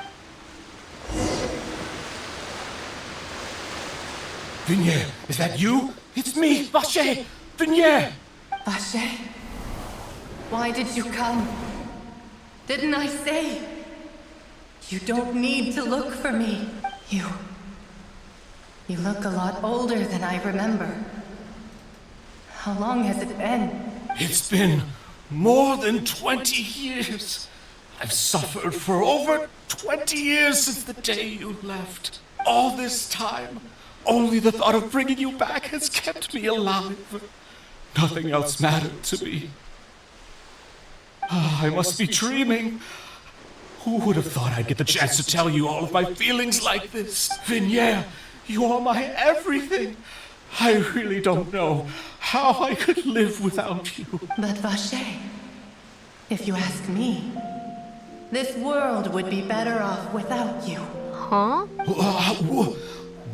Vinier, is that you? It's me, Vache! Vinier! Vache? Why did you come? Didn't I say? You don't need to look for me. You look a lot older than I remember. How long has it been? It's been more than 20 years. I've suffered for over 20 years since the day you left. All this time, only the thought of bringing you back has kept me alive. Nothing else mattered to me. I must be dreaming. Who would have thought I'd get the chance to tell you all of my feelings like this? Vinier, you are my everything. I really don't know how I could live without you. But Vache, if you ask me, this world would be better off without you. Huh?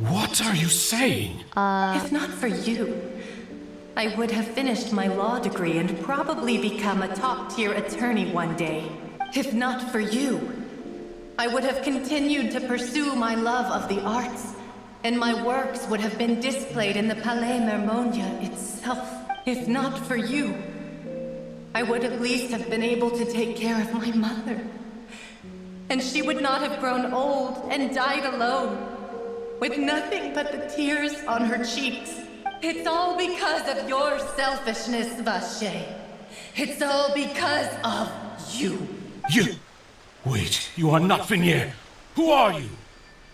What are you saying? If not for you, I would have finished my law degree and probably become a top-tier attorney one day. If not for you, I would have continued to pursue my love of the arts, and my works would have been displayed in the Palais Mermonia itself. If not for you, I would at least have been able to take care of my mother. And she would not have grown old and died alone, with nothing but the tears on her cheeks. It's all because of your selfishness, Vache. It's all because of you. You... Wait, you are not Vinier. Who are you?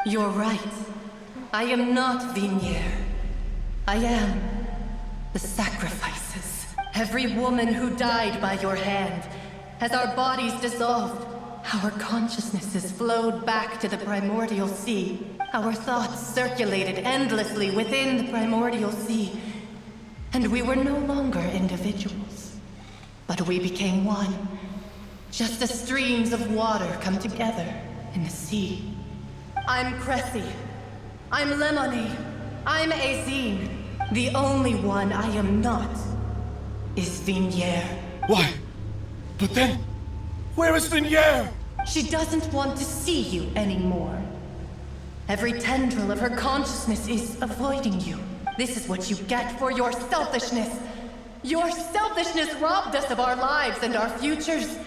You're right. I am not Vinier. I am the sacrifices. Every woman who died by your hand. As our bodies dissolved, our consciousnesses flowed back to the primordial sea. Our thoughts circulated endlessly within the primordial sea. And we were no longer individuals. But we became one. just as streams of water come together in the sea. I'm Cressy. I'm Lemony. I'm Azine. The only one I am not is Vignier. Why? But then, where is Vignier? She doesn't want to see you anymore. Every tendril of her consciousness is avoiding you. This is what you get for your selfishness. Your selfishness robbed us of our lives and our futures.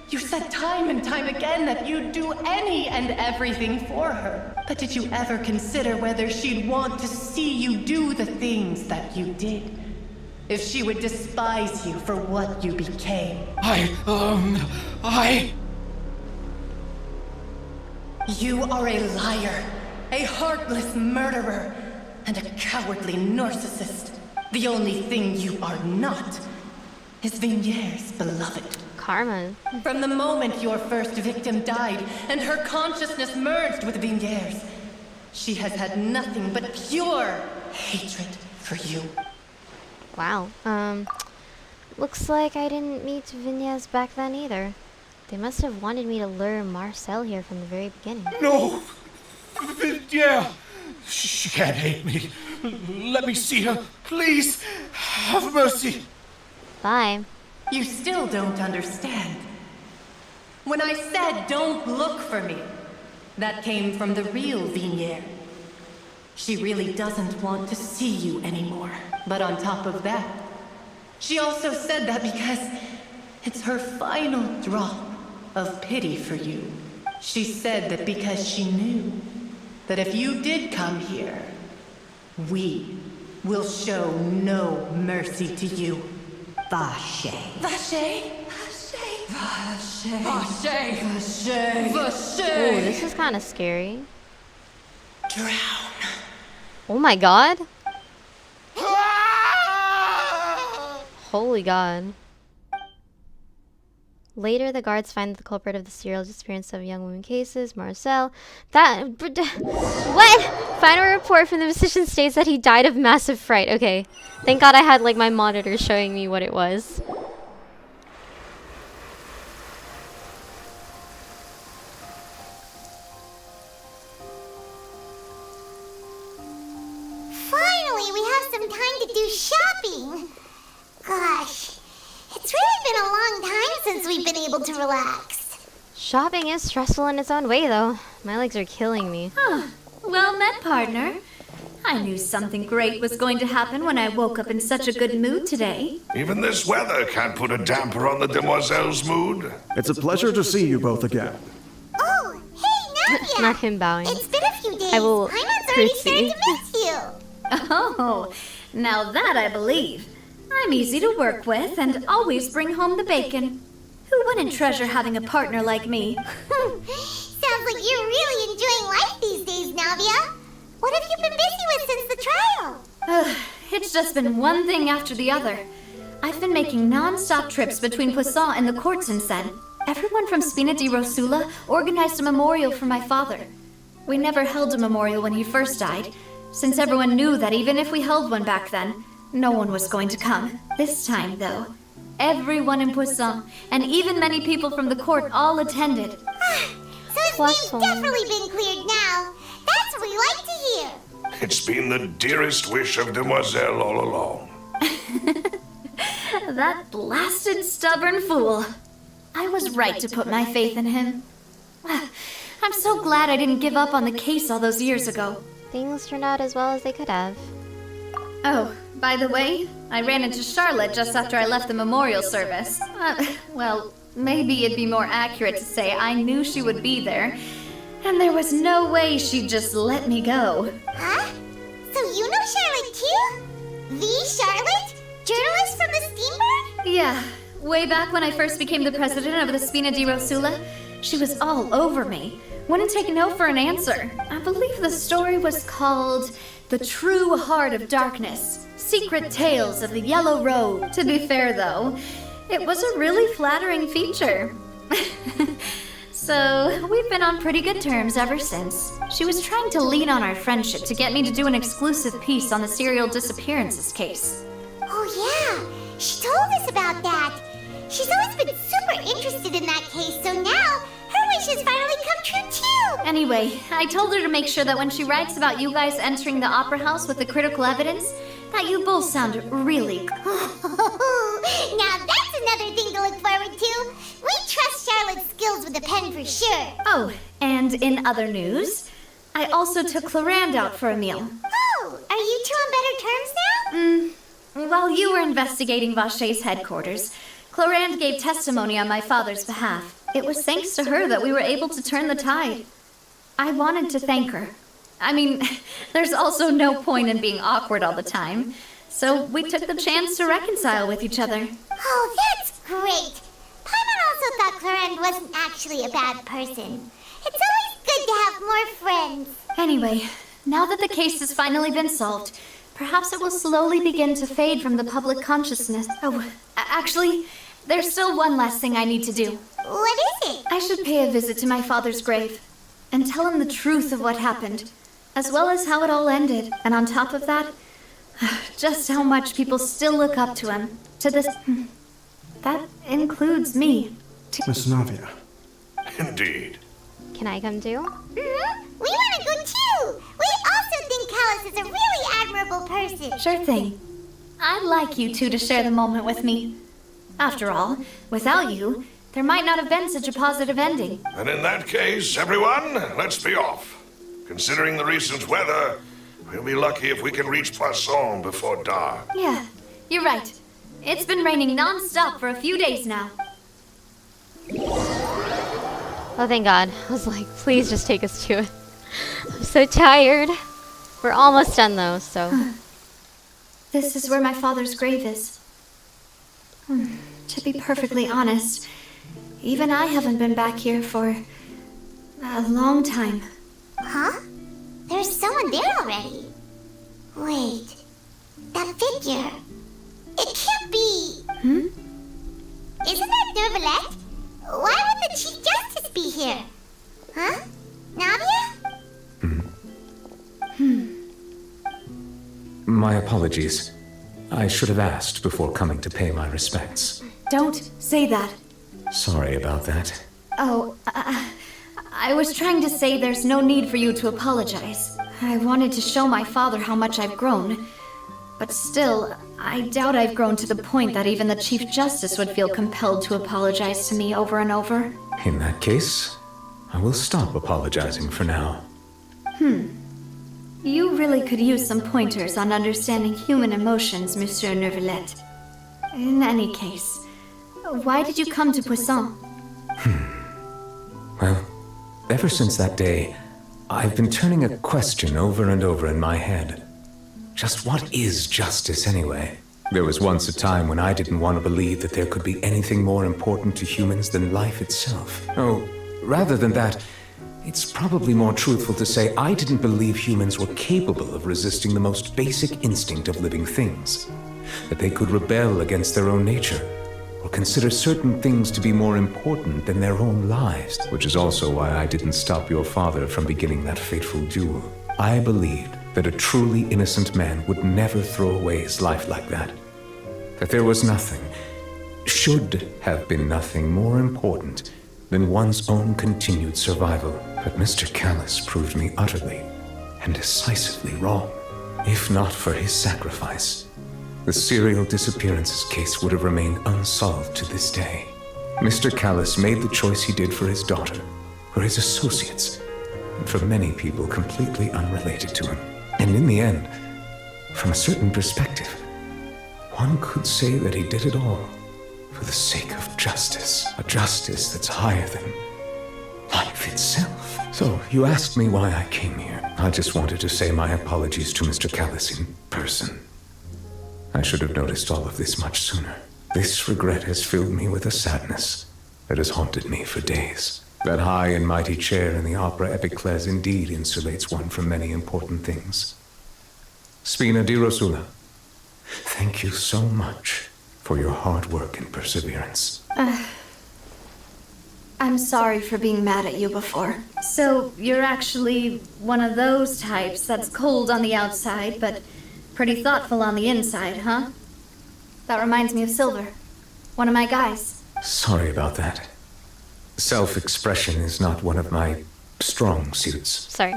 You said time and time again that you'd do any and everything for her. But did you ever consider whether she'd want to see you do the things that you did? If she would despise you for what you became? You are a liar, a heartless murderer, and a cowardly narcissist. The only thing you are not is Vignier's beloved. Karma. From the moment your first victim died and her consciousness merged with Vignier's, she has had nothing but pure hatred for you. Wow. Looks like I didn't meet Vignes back then either. They must have wanted me to lure Marcel here from the very beginning. No! Yeah! She can't hate me. Let me see her, please. Have mercy. Bye. You still don't understand. When I said don't look for me, that came from the real Vignier. She really doesn't want to see you anymore. But on top of that, she also said that because it's her final drop of pity for you. She said that because she knew that if you did come here, we will show no mercy to you. Vache. Vache? Vache. Vache. Vache. Vache. Ooh, this is kind of scary. Drown. Oh my god. Holy god. Later, the guards find the culprit of the serial disappearance of young women cases, Marcel. What? Final report from the physician states that he died of massive fright. Okay. Thank god I had like my monitor showing me what it was. Finally, we have some time to do shopping. Gosh, it's really been a long time since we've been able to relax. Shopping is stressful in its own way, though. My legs are killing me. Well met, partner. I knew something great was going to happen when I woke up in such a good mood today. Even this weather can't put a damper on the demoiselle's mood. It's a pleasure to see you both again. Oh, hey, Navia! Not him bowing. It's been a few days. I will Paimon's already starting curtsy. to miss you. Oh, now that I believe. I'm easy to work with and always bring home the bacon. Who wouldn't treasure having a partner like me? Sounds like you're really enjoying life these days, Navia. What have you been busy with since the trial? It's just been one thing after the other. I've been making non-stop trips between Poisson and the courts instead. Everyone from Spina di Rosula organized a memorial for my father. We never held a memorial when he first died, since everyone knew that even if we held one back then, no one was going to come. This time, though, everyone in Poisson, and even many people from the court, all attended. So his name's definitely been cleared now. That's what we like to hear. It's been the dearest wish of Demoiselle all along. That blasted stubborn fool. I was right to put my faith in him. I'm so glad I didn't give up on the case all those years ago. Things turned out as well as they could have. Oh, by the way, I ran into Charlotte just after I left the memorial service. Well, maybe it'd be more accurate to say I knew she would be there, and there was no way she'd just let me go. Huh? So you know Charlotte too? The Charlotte? Journalist from the Steambird? Yeah, way back when I first became the president of the Spina di Rosula, she was all over me. Wouldn't take no for an answer. I believe the story was called The True Heart of Darkness, Secret Tales of the Yellow Robe. To be fair, though, it was a really flattering feature. So, we've been on pretty good terms ever since. She was trying to lean on our friendship to get me to do an exclusive piece on the serial disappearances case. Oh yeah, she told us about that. She's always been super interested in that case, so now her wish has finally come true too! Anyway, I told her to make sure that when she writes about you guys entering the opera house with the critical evidence, that you both sound really Now that's another thing to look forward to! We trust Charlotte's skills with a pen for sure! Oh, and in other news, I also took Clarand out for a meal. Oh, are you two on better terms now? While you were investigating Vache's headquarters, Clarand gave testimony on my father's behalf. It was thanks to her that we were able to turn the tide. I wanted to thank her. I mean, there's also no point in being awkward all the time, so we took the chance to reconcile with each other. Oh, that's great! Paimon also thought Clarand wasn't actually a bad person. It's always good to have more friends. Anyway, now that the case has finally been solved, perhaps it will slowly begin to fade from the public consciousness. Oh, actually, there's still one last thing I need to do. What is it? I should pay a visit to my father's grave and tell him the truth of what happened, as well as how it all ended. And on top of that, just how much people still look up to him. To this... That includes me. Miss Navia. Indeed. Can I come too? Mm-hmm. We want to go too! We also think Callus is a really admirable person. Sure thing. I'd like you two to share the moment with me. After all, without you, there might not have been such a positive ending. And in that case, everyone, let's be off. Considering the recent weather, we'll be lucky if we can reach Poisson before dark. Yeah, you're right. It's been raining non-stop for a few days now. Oh, thank God. I was like, please just take us to it. I'm so tired. We're almost done though, so. This is where my father's grave is. To be perfectly honest, even I haven't been back here for a long time. Huh? There's someone there already. Wait. That figure. It can't be. Isn't that Dervalette? Why would the Chief Justice be here? Huh? Navia? My apologies. I should have asked before coming to pay my respects. Don't say that. Sorry about that. Oh, I was trying to say there's no need for you to apologize. I wanted to show my father how much I've grown. But still, I doubt I've grown to the point that even the Chief Justice would feel compelled to apologize to me over and over. In that case, I will stop apologizing for now. You really could use some pointers on understanding human emotions, Monsieur Neuvillette. In any case, why did you come to Poisson? Well, ever since that day, I've been turning a question over and over in my head. Just what is justice anyway? There was once a time when I didn't want to believe that there could be anything more important to humans than life itself. Oh, rather than that, it's probably more truthful to say I didn't believe humans were capable of resisting the most basic instinct of living things. That they could rebel against their own nature, or consider certain things to be more important than their own lives. Which is also why I didn't stop your father from beginning that fateful duel. I believed that a truly innocent man would never throw away his life like that. That there was nothing, should have been nothing more important than one's own continued survival. But Mr. Callus proved me utterly and decisively wrong. If not for his sacrifice, the serial disappearances case would have remained unsolved to this day. Mr. Callus made the choice he did for his daughter, for his associates, and for many people completely unrelated to him. And in the end, from a certain perspective, one could say that he did it all for the sake of justice. A justice that's higher than life itself. So, you asked me why I came here. I just wanted to say my apologies to Mr. Callus in person. I should have noticed all of this much sooner. This regret has filled me with a sadness that has haunted me for days. That high and mighty chair in the opera Epiclese indeed insulates one from many important things. Spina di Rosula, thank you so much for your hard work and perseverance. I'm sorry for being mad at you before. So, you're actually one of those types that's cold on the outside, but pretty thoughtful on the inside, huh? That reminds me of Silver, one of my guys. Sorry about that. Self-expression is not one of my strong suits. Sorry.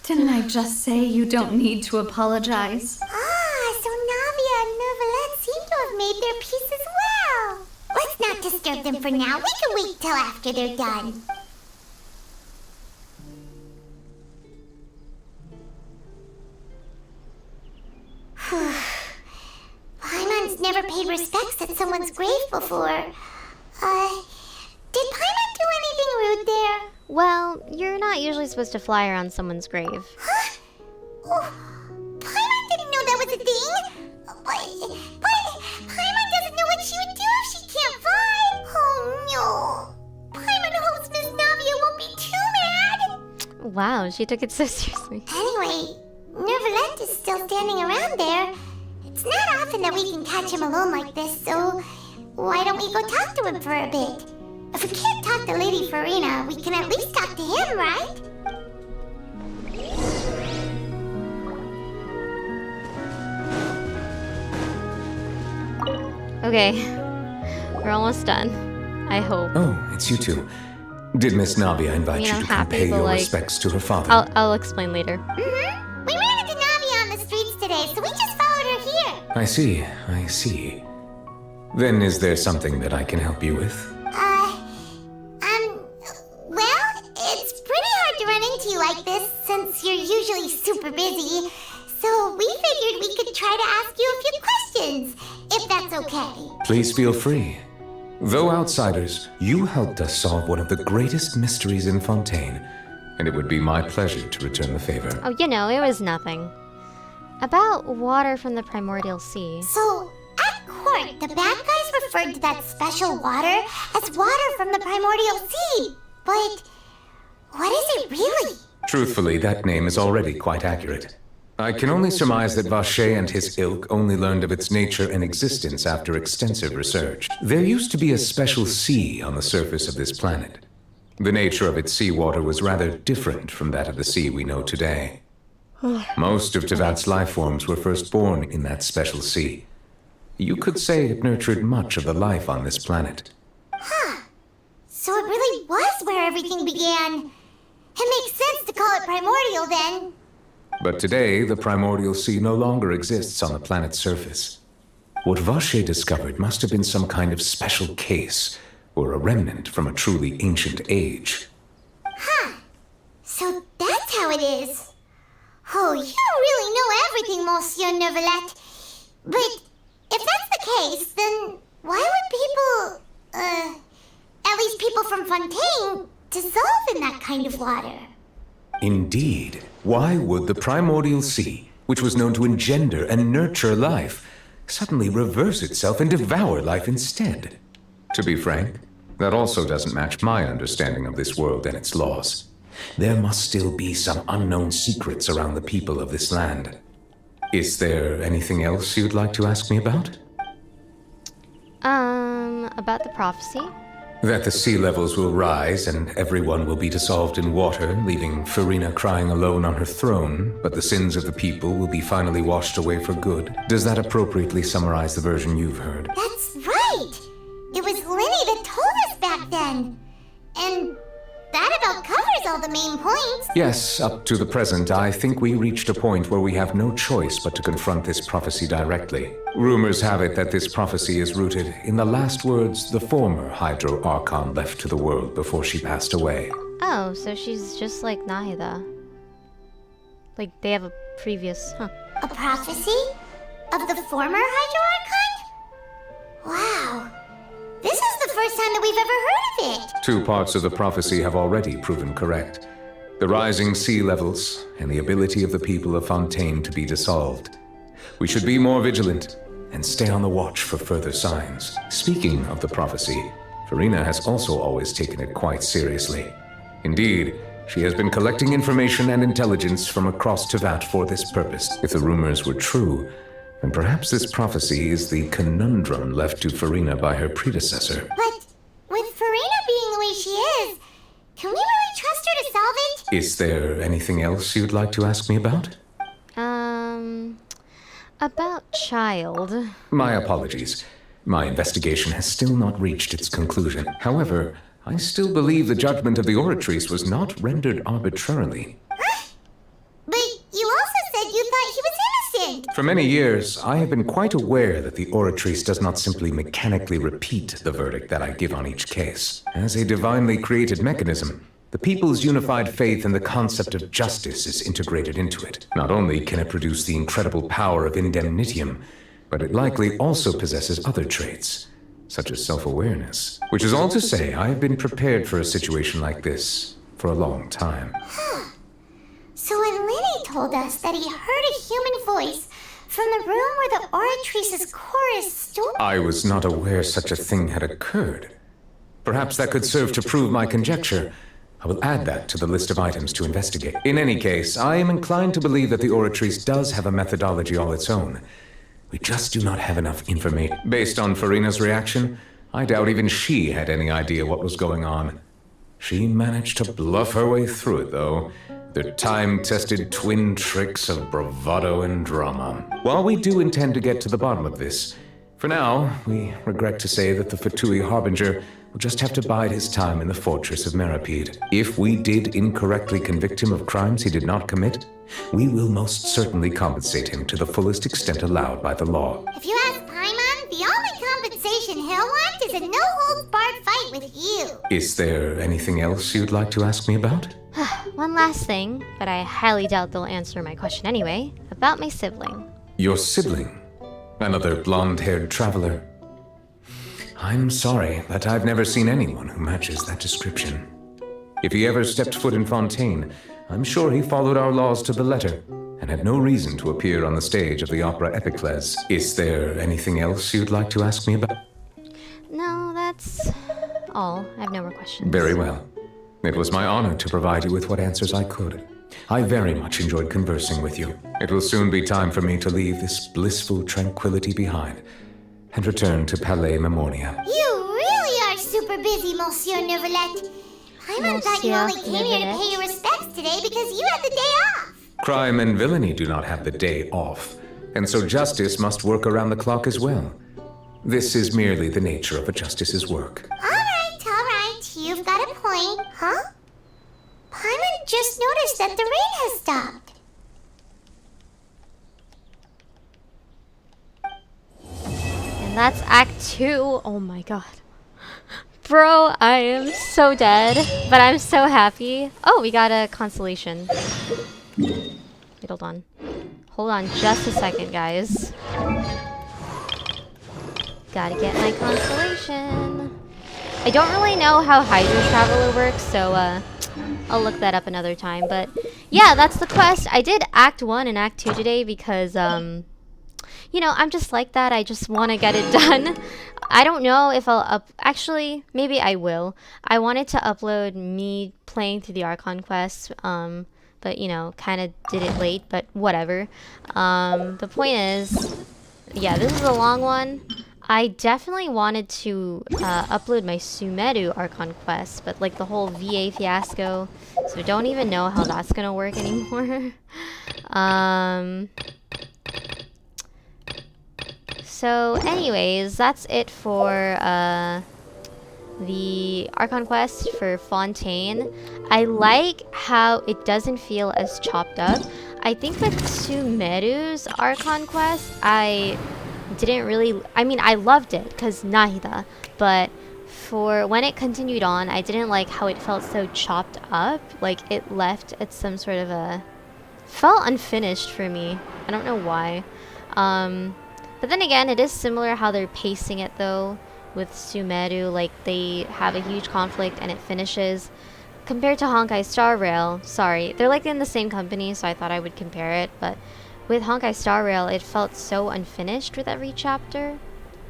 Didn't I just say you don't need to apologize? So Navia and Neuvillette seem to have made their peace as well. Let's not disturb them for now. We can wait till after they're done. Paimon's never paid respects at someone's grave before. Did Paimon do anything rude there? Well, you're not usually supposed to fly around someone's grave. Oh, Paimon didn't know that was a thing. But Paimon doesn't know what she would do if she can't fly. Oh no. Paimon hopes Miss Navia won't be too mad. Wow, she took it so seriously. Anyway, Neuvillette is still standing around there. It's not often that we can catch him alone like this, so why don't we go talk to him for a bit? If we can't talk to Lady Farina, we can at least talk to him, right? Okay, we're almost done. I hope. Oh, it's you two. Did Miss Navia invite you to come pay your respects to her father? I'll explain later. Mm-hmm. We ran into Navia on the streets today, so we just followed her here. I see. Then is there something that I can help you with? Well, it's pretty hard to run into you like this, since you're usually super busy. So we figured we could try to ask you a few questions, if that's okay. Please feel free. Though outsiders, you helped us solve one of the greatest mysteries in Fontaine, and it would be my pleasure to return the favor. Oh, it was nothing. About water from the primordial sea. So, at court, the bad guys referred to that special water as water from the primordial sea. But what is it really? Truthfully, that name is already quite accurate. I can only surmise that Vacher and his ilk only learned of its nature and existence after extensive research. There used to be a special sea on the surface of this planet. The nature of its seawater was rather different from that of the sea we know today. Most of Tevat's life forms were first born in that special sea. You could say it nurtured much of the life on this planet. So it really was where everything began. It makes sense to call it primordial then. But today, the primordial sea no longer exists on the planet's surface. What Vacher discovered must have been some kind of special case, or a remnant from a truly ancient age. So that's how it is. Oh, you really know everything, Monsieur Neuvillette. But if that's the case, then why would people, at least people from Fontaine, dissolve in that kind of water? Indeed. Why would the primordial sea, which was known to engender and nurture life, suddenly reverse itself and devour life instead? To be frank, that also doesn't match my understanding of this world and its laws. There must still be some unknown secrets around the people of this land. Is there anything else you'd like to ask me about? About the prophecy? That the sea levels will rise and everyone will be dissolved in water, leaving Farina crying alone on her throne, but the sins of the people will be finally washed away for good. Does that appropriately summarize the version you've heard? That's right! It was Linny that told us back then. And that about covers all the main points. Yes, up to the present, I think we reached a point where we have no choice but to confront this prophecy directly. Rumors have it that this prophecy is rooted in the last words the former Hydro Archon left to the world before she passed away. Oh, so she's just like Nahida. Like, they have a previous, A prophecy? Of the former Hydro Archon? Wow. This is the first time that we've ever heard of it. 2 parts of the prophecy have already proven correct. The rising sea levels and the ability of the people of Fontaine to be dissolved. We should be more vigilant and stay on the watch for further signs. Speaking of the prophecy, Farina has also always taken it quite seriously. Indeed, she has been collecting information and intelligence from across Tevat for this purpose. If the rumors were true, then perhaps this prophecy is the conundrum left to Farina by her predecessor. But with Farina being the way she is, can we really trust her to solve it? Is there anything else you'd like to ask me about? About Child. My apologies. My investigation has still not reached its conclusion. However, I still believe the judgment of the Oratrice was not rendered arbitrarily. But you also said you thought he was innocent! For many years, I have been quite aware that the Oratrice does not simply mechanically repeat the verdict that I give on each case. As a divinely created mechanism, the people's unified faith in the concept of justice is integrated into it. Not only can it produce the incredible power of indemnitium, but it likely also possesses other traits, such as self-awareness. Which is all to say, I have been prepared for a situation like this for a long time. So when Lenny told us that he heard a human voice from the room where the Oratrice's core is stored... I was not aware such a thing had occurred. Perhaps that could serve to prove my conjecture. I will add that to the list of items to investigate. In any case, I am inclined to believe that the Oratrice does have a methodology all its own. We just do not have enough information. Based on Farina's reaction, I doubt even she had any idea what was going on. She managed to bluff her way through it, though. Their time-tested twin tricks of bravado and drama. While we do intend to get to the bottom of this, for now, we regret to say that the Fatui Harbinger will just have to bide his time in the fortress of Meripede. If we did incorrectly convict him of crimes he did not commit, we will most certainly compensate him to the fullest extent allowed by the law. If you ask Paimon, the only compensation he'll want is a no-holds-barred fight with you. Is there anything else you'd like to ask me about? One last thing, but I highly doubt they'll answer my question anyway, about my sibling. Your sibling? Another blonde-haired traveler? I'm sorry, but I've never seen anyone who matches that description. If he ever stepped foot in Fontaine, I'm sure he followed our laws to the letter, and had no reason to appear on the stage of the opera Epicles. Is there anything else you'd like to ask me about? No, that's all. I have no more questions. Very well. It was my honor to provide you with what answers I could. I very much enjoyed conversing with you. It will soon be time for me to leave this blissful tranquility behind and return to Palais Memoria. You really are super busy, Monsieur Neuvillette. Paimon thought you only came here to pay your respects today because you had the day off. Crime and villainy do not have the day off, and so justice must work around the clock as well. This is merely the nature of a justice's work. All right. You've got a point, huh? Paimon just noticed that the rain has stopped. And that's Act 2. Oh my god. Bro, I am so dead, but I'm so happy. Oh, we got a consolation. Wait, hold on. Hold on just a second, guys. Gotta get my consolation. I don't really know how Hydro Traveler works, so I'll look that up another time. But yeah, that's the quest. I did Act 1 and Act 2 today because, you know, I'm just like that. I just want to get it done. I don't know if I'll actually, maybe I will. I wanted to upload me playing through the Archon quest, but, you know, kind of did it late, but whatever. The point is, yeah, this is a long one. I definitely wanted to upload my Sumeru Archon quest, but like the whole VA fiasco, so I don't even know how that's gonna work anymore. So anyways, that's it for the Archon quest for Fontaine. I like how it doesn't feel as chopped up. I think with Sumeru's Archon quest, I didn't really, I mean, I loved it because Nahida, but for when it continued on, I didn't like how it felt so chopped up. Like it left at some sort of a, felt unfinished for me. I don't know why. But then again, it is similar how they're pacing it though with Sumeru. Like they have a huge conflict and it finishes. Compared to Honkai Star Rail, sorry, they're like in the same company, so I thought I would compare it, but with Honkai Star Rail, it felt so unfinished with every chapter.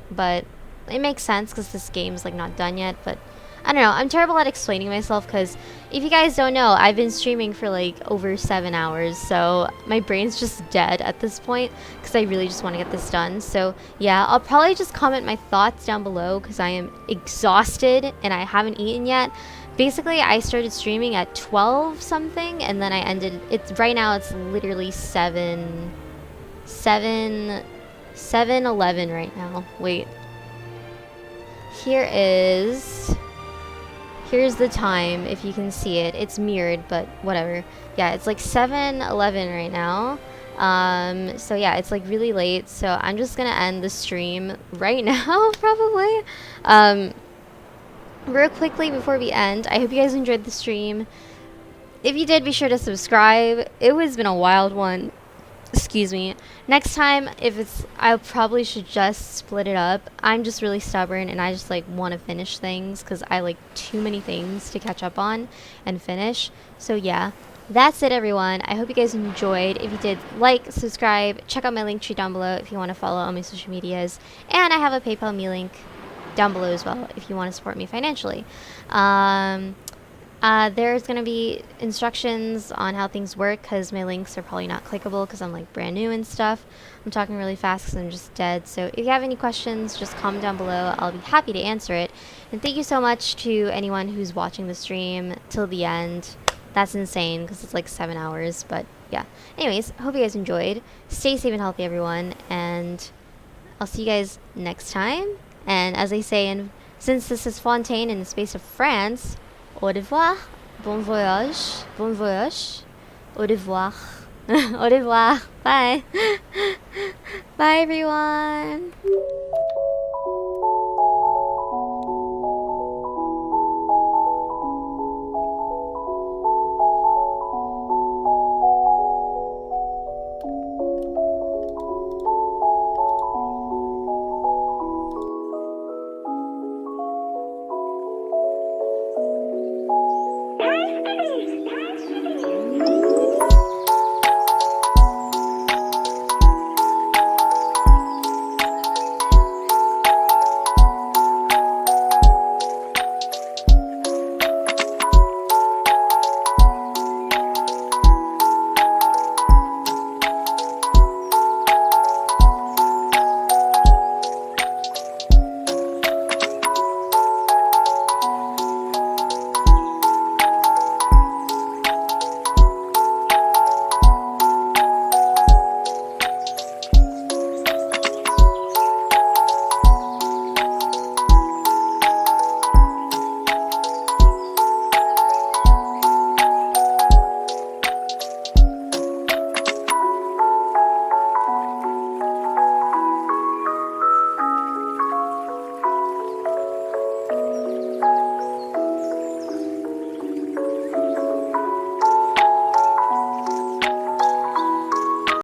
But it makes sense because this game's like not done yet, but I don't know, I'm terrible at explaining myself because if you guys don't know, I've been streaming for like over 7 hours, so my brain's just dead at this point because I really just want to get this done. So yeah, I'll probably just comment my thoughts down below because I am exhausted and I haven't eaten yet. Basically, I started streaming at 12 something and then I ended, it's right now it's literally 7:11 right now. Wait. here's the time, if you can see it. It's mirrored, but whatever. Yeah, it's like 7:11 right now. So yeah, it's like really late, so I'm just gonna end the stream right now, probably. Real quickly before we end, I hope you guys enjoyed the stream. If you did, be sure to subscribe. It has been a wild one. Excuse me. Next time, I probably should just split it up. I'm just really stubborn and I just like want to finish things because I like too many things to catch up on and finish. So yeah, that's it everyone. I hope you guys enjoyed. If you did, like, subscribe, check out my link tree down below if you want to follow on my social medias. And I have a PayPal me link down below as well if you want to support me financially. There's going to be instructions on how things work because my links are probably not clickable because I'm like brand new and stuff. I'm talking really fast because I'm just dead. So if you have any questions, just comment down below. I'll be happy to answer it. And thank you so much to anyone who's watching the stream till the end. That's insane because it's like 7 hours. But yeah. Anyways, hope you guys enjoyed. Stay safe and healthy, everyone. And I'll see you guys next time. And as I say, since this is Fontaine in the space of France, au revoir, bon voyage, au revoir, au revoir, bye, bye everyone.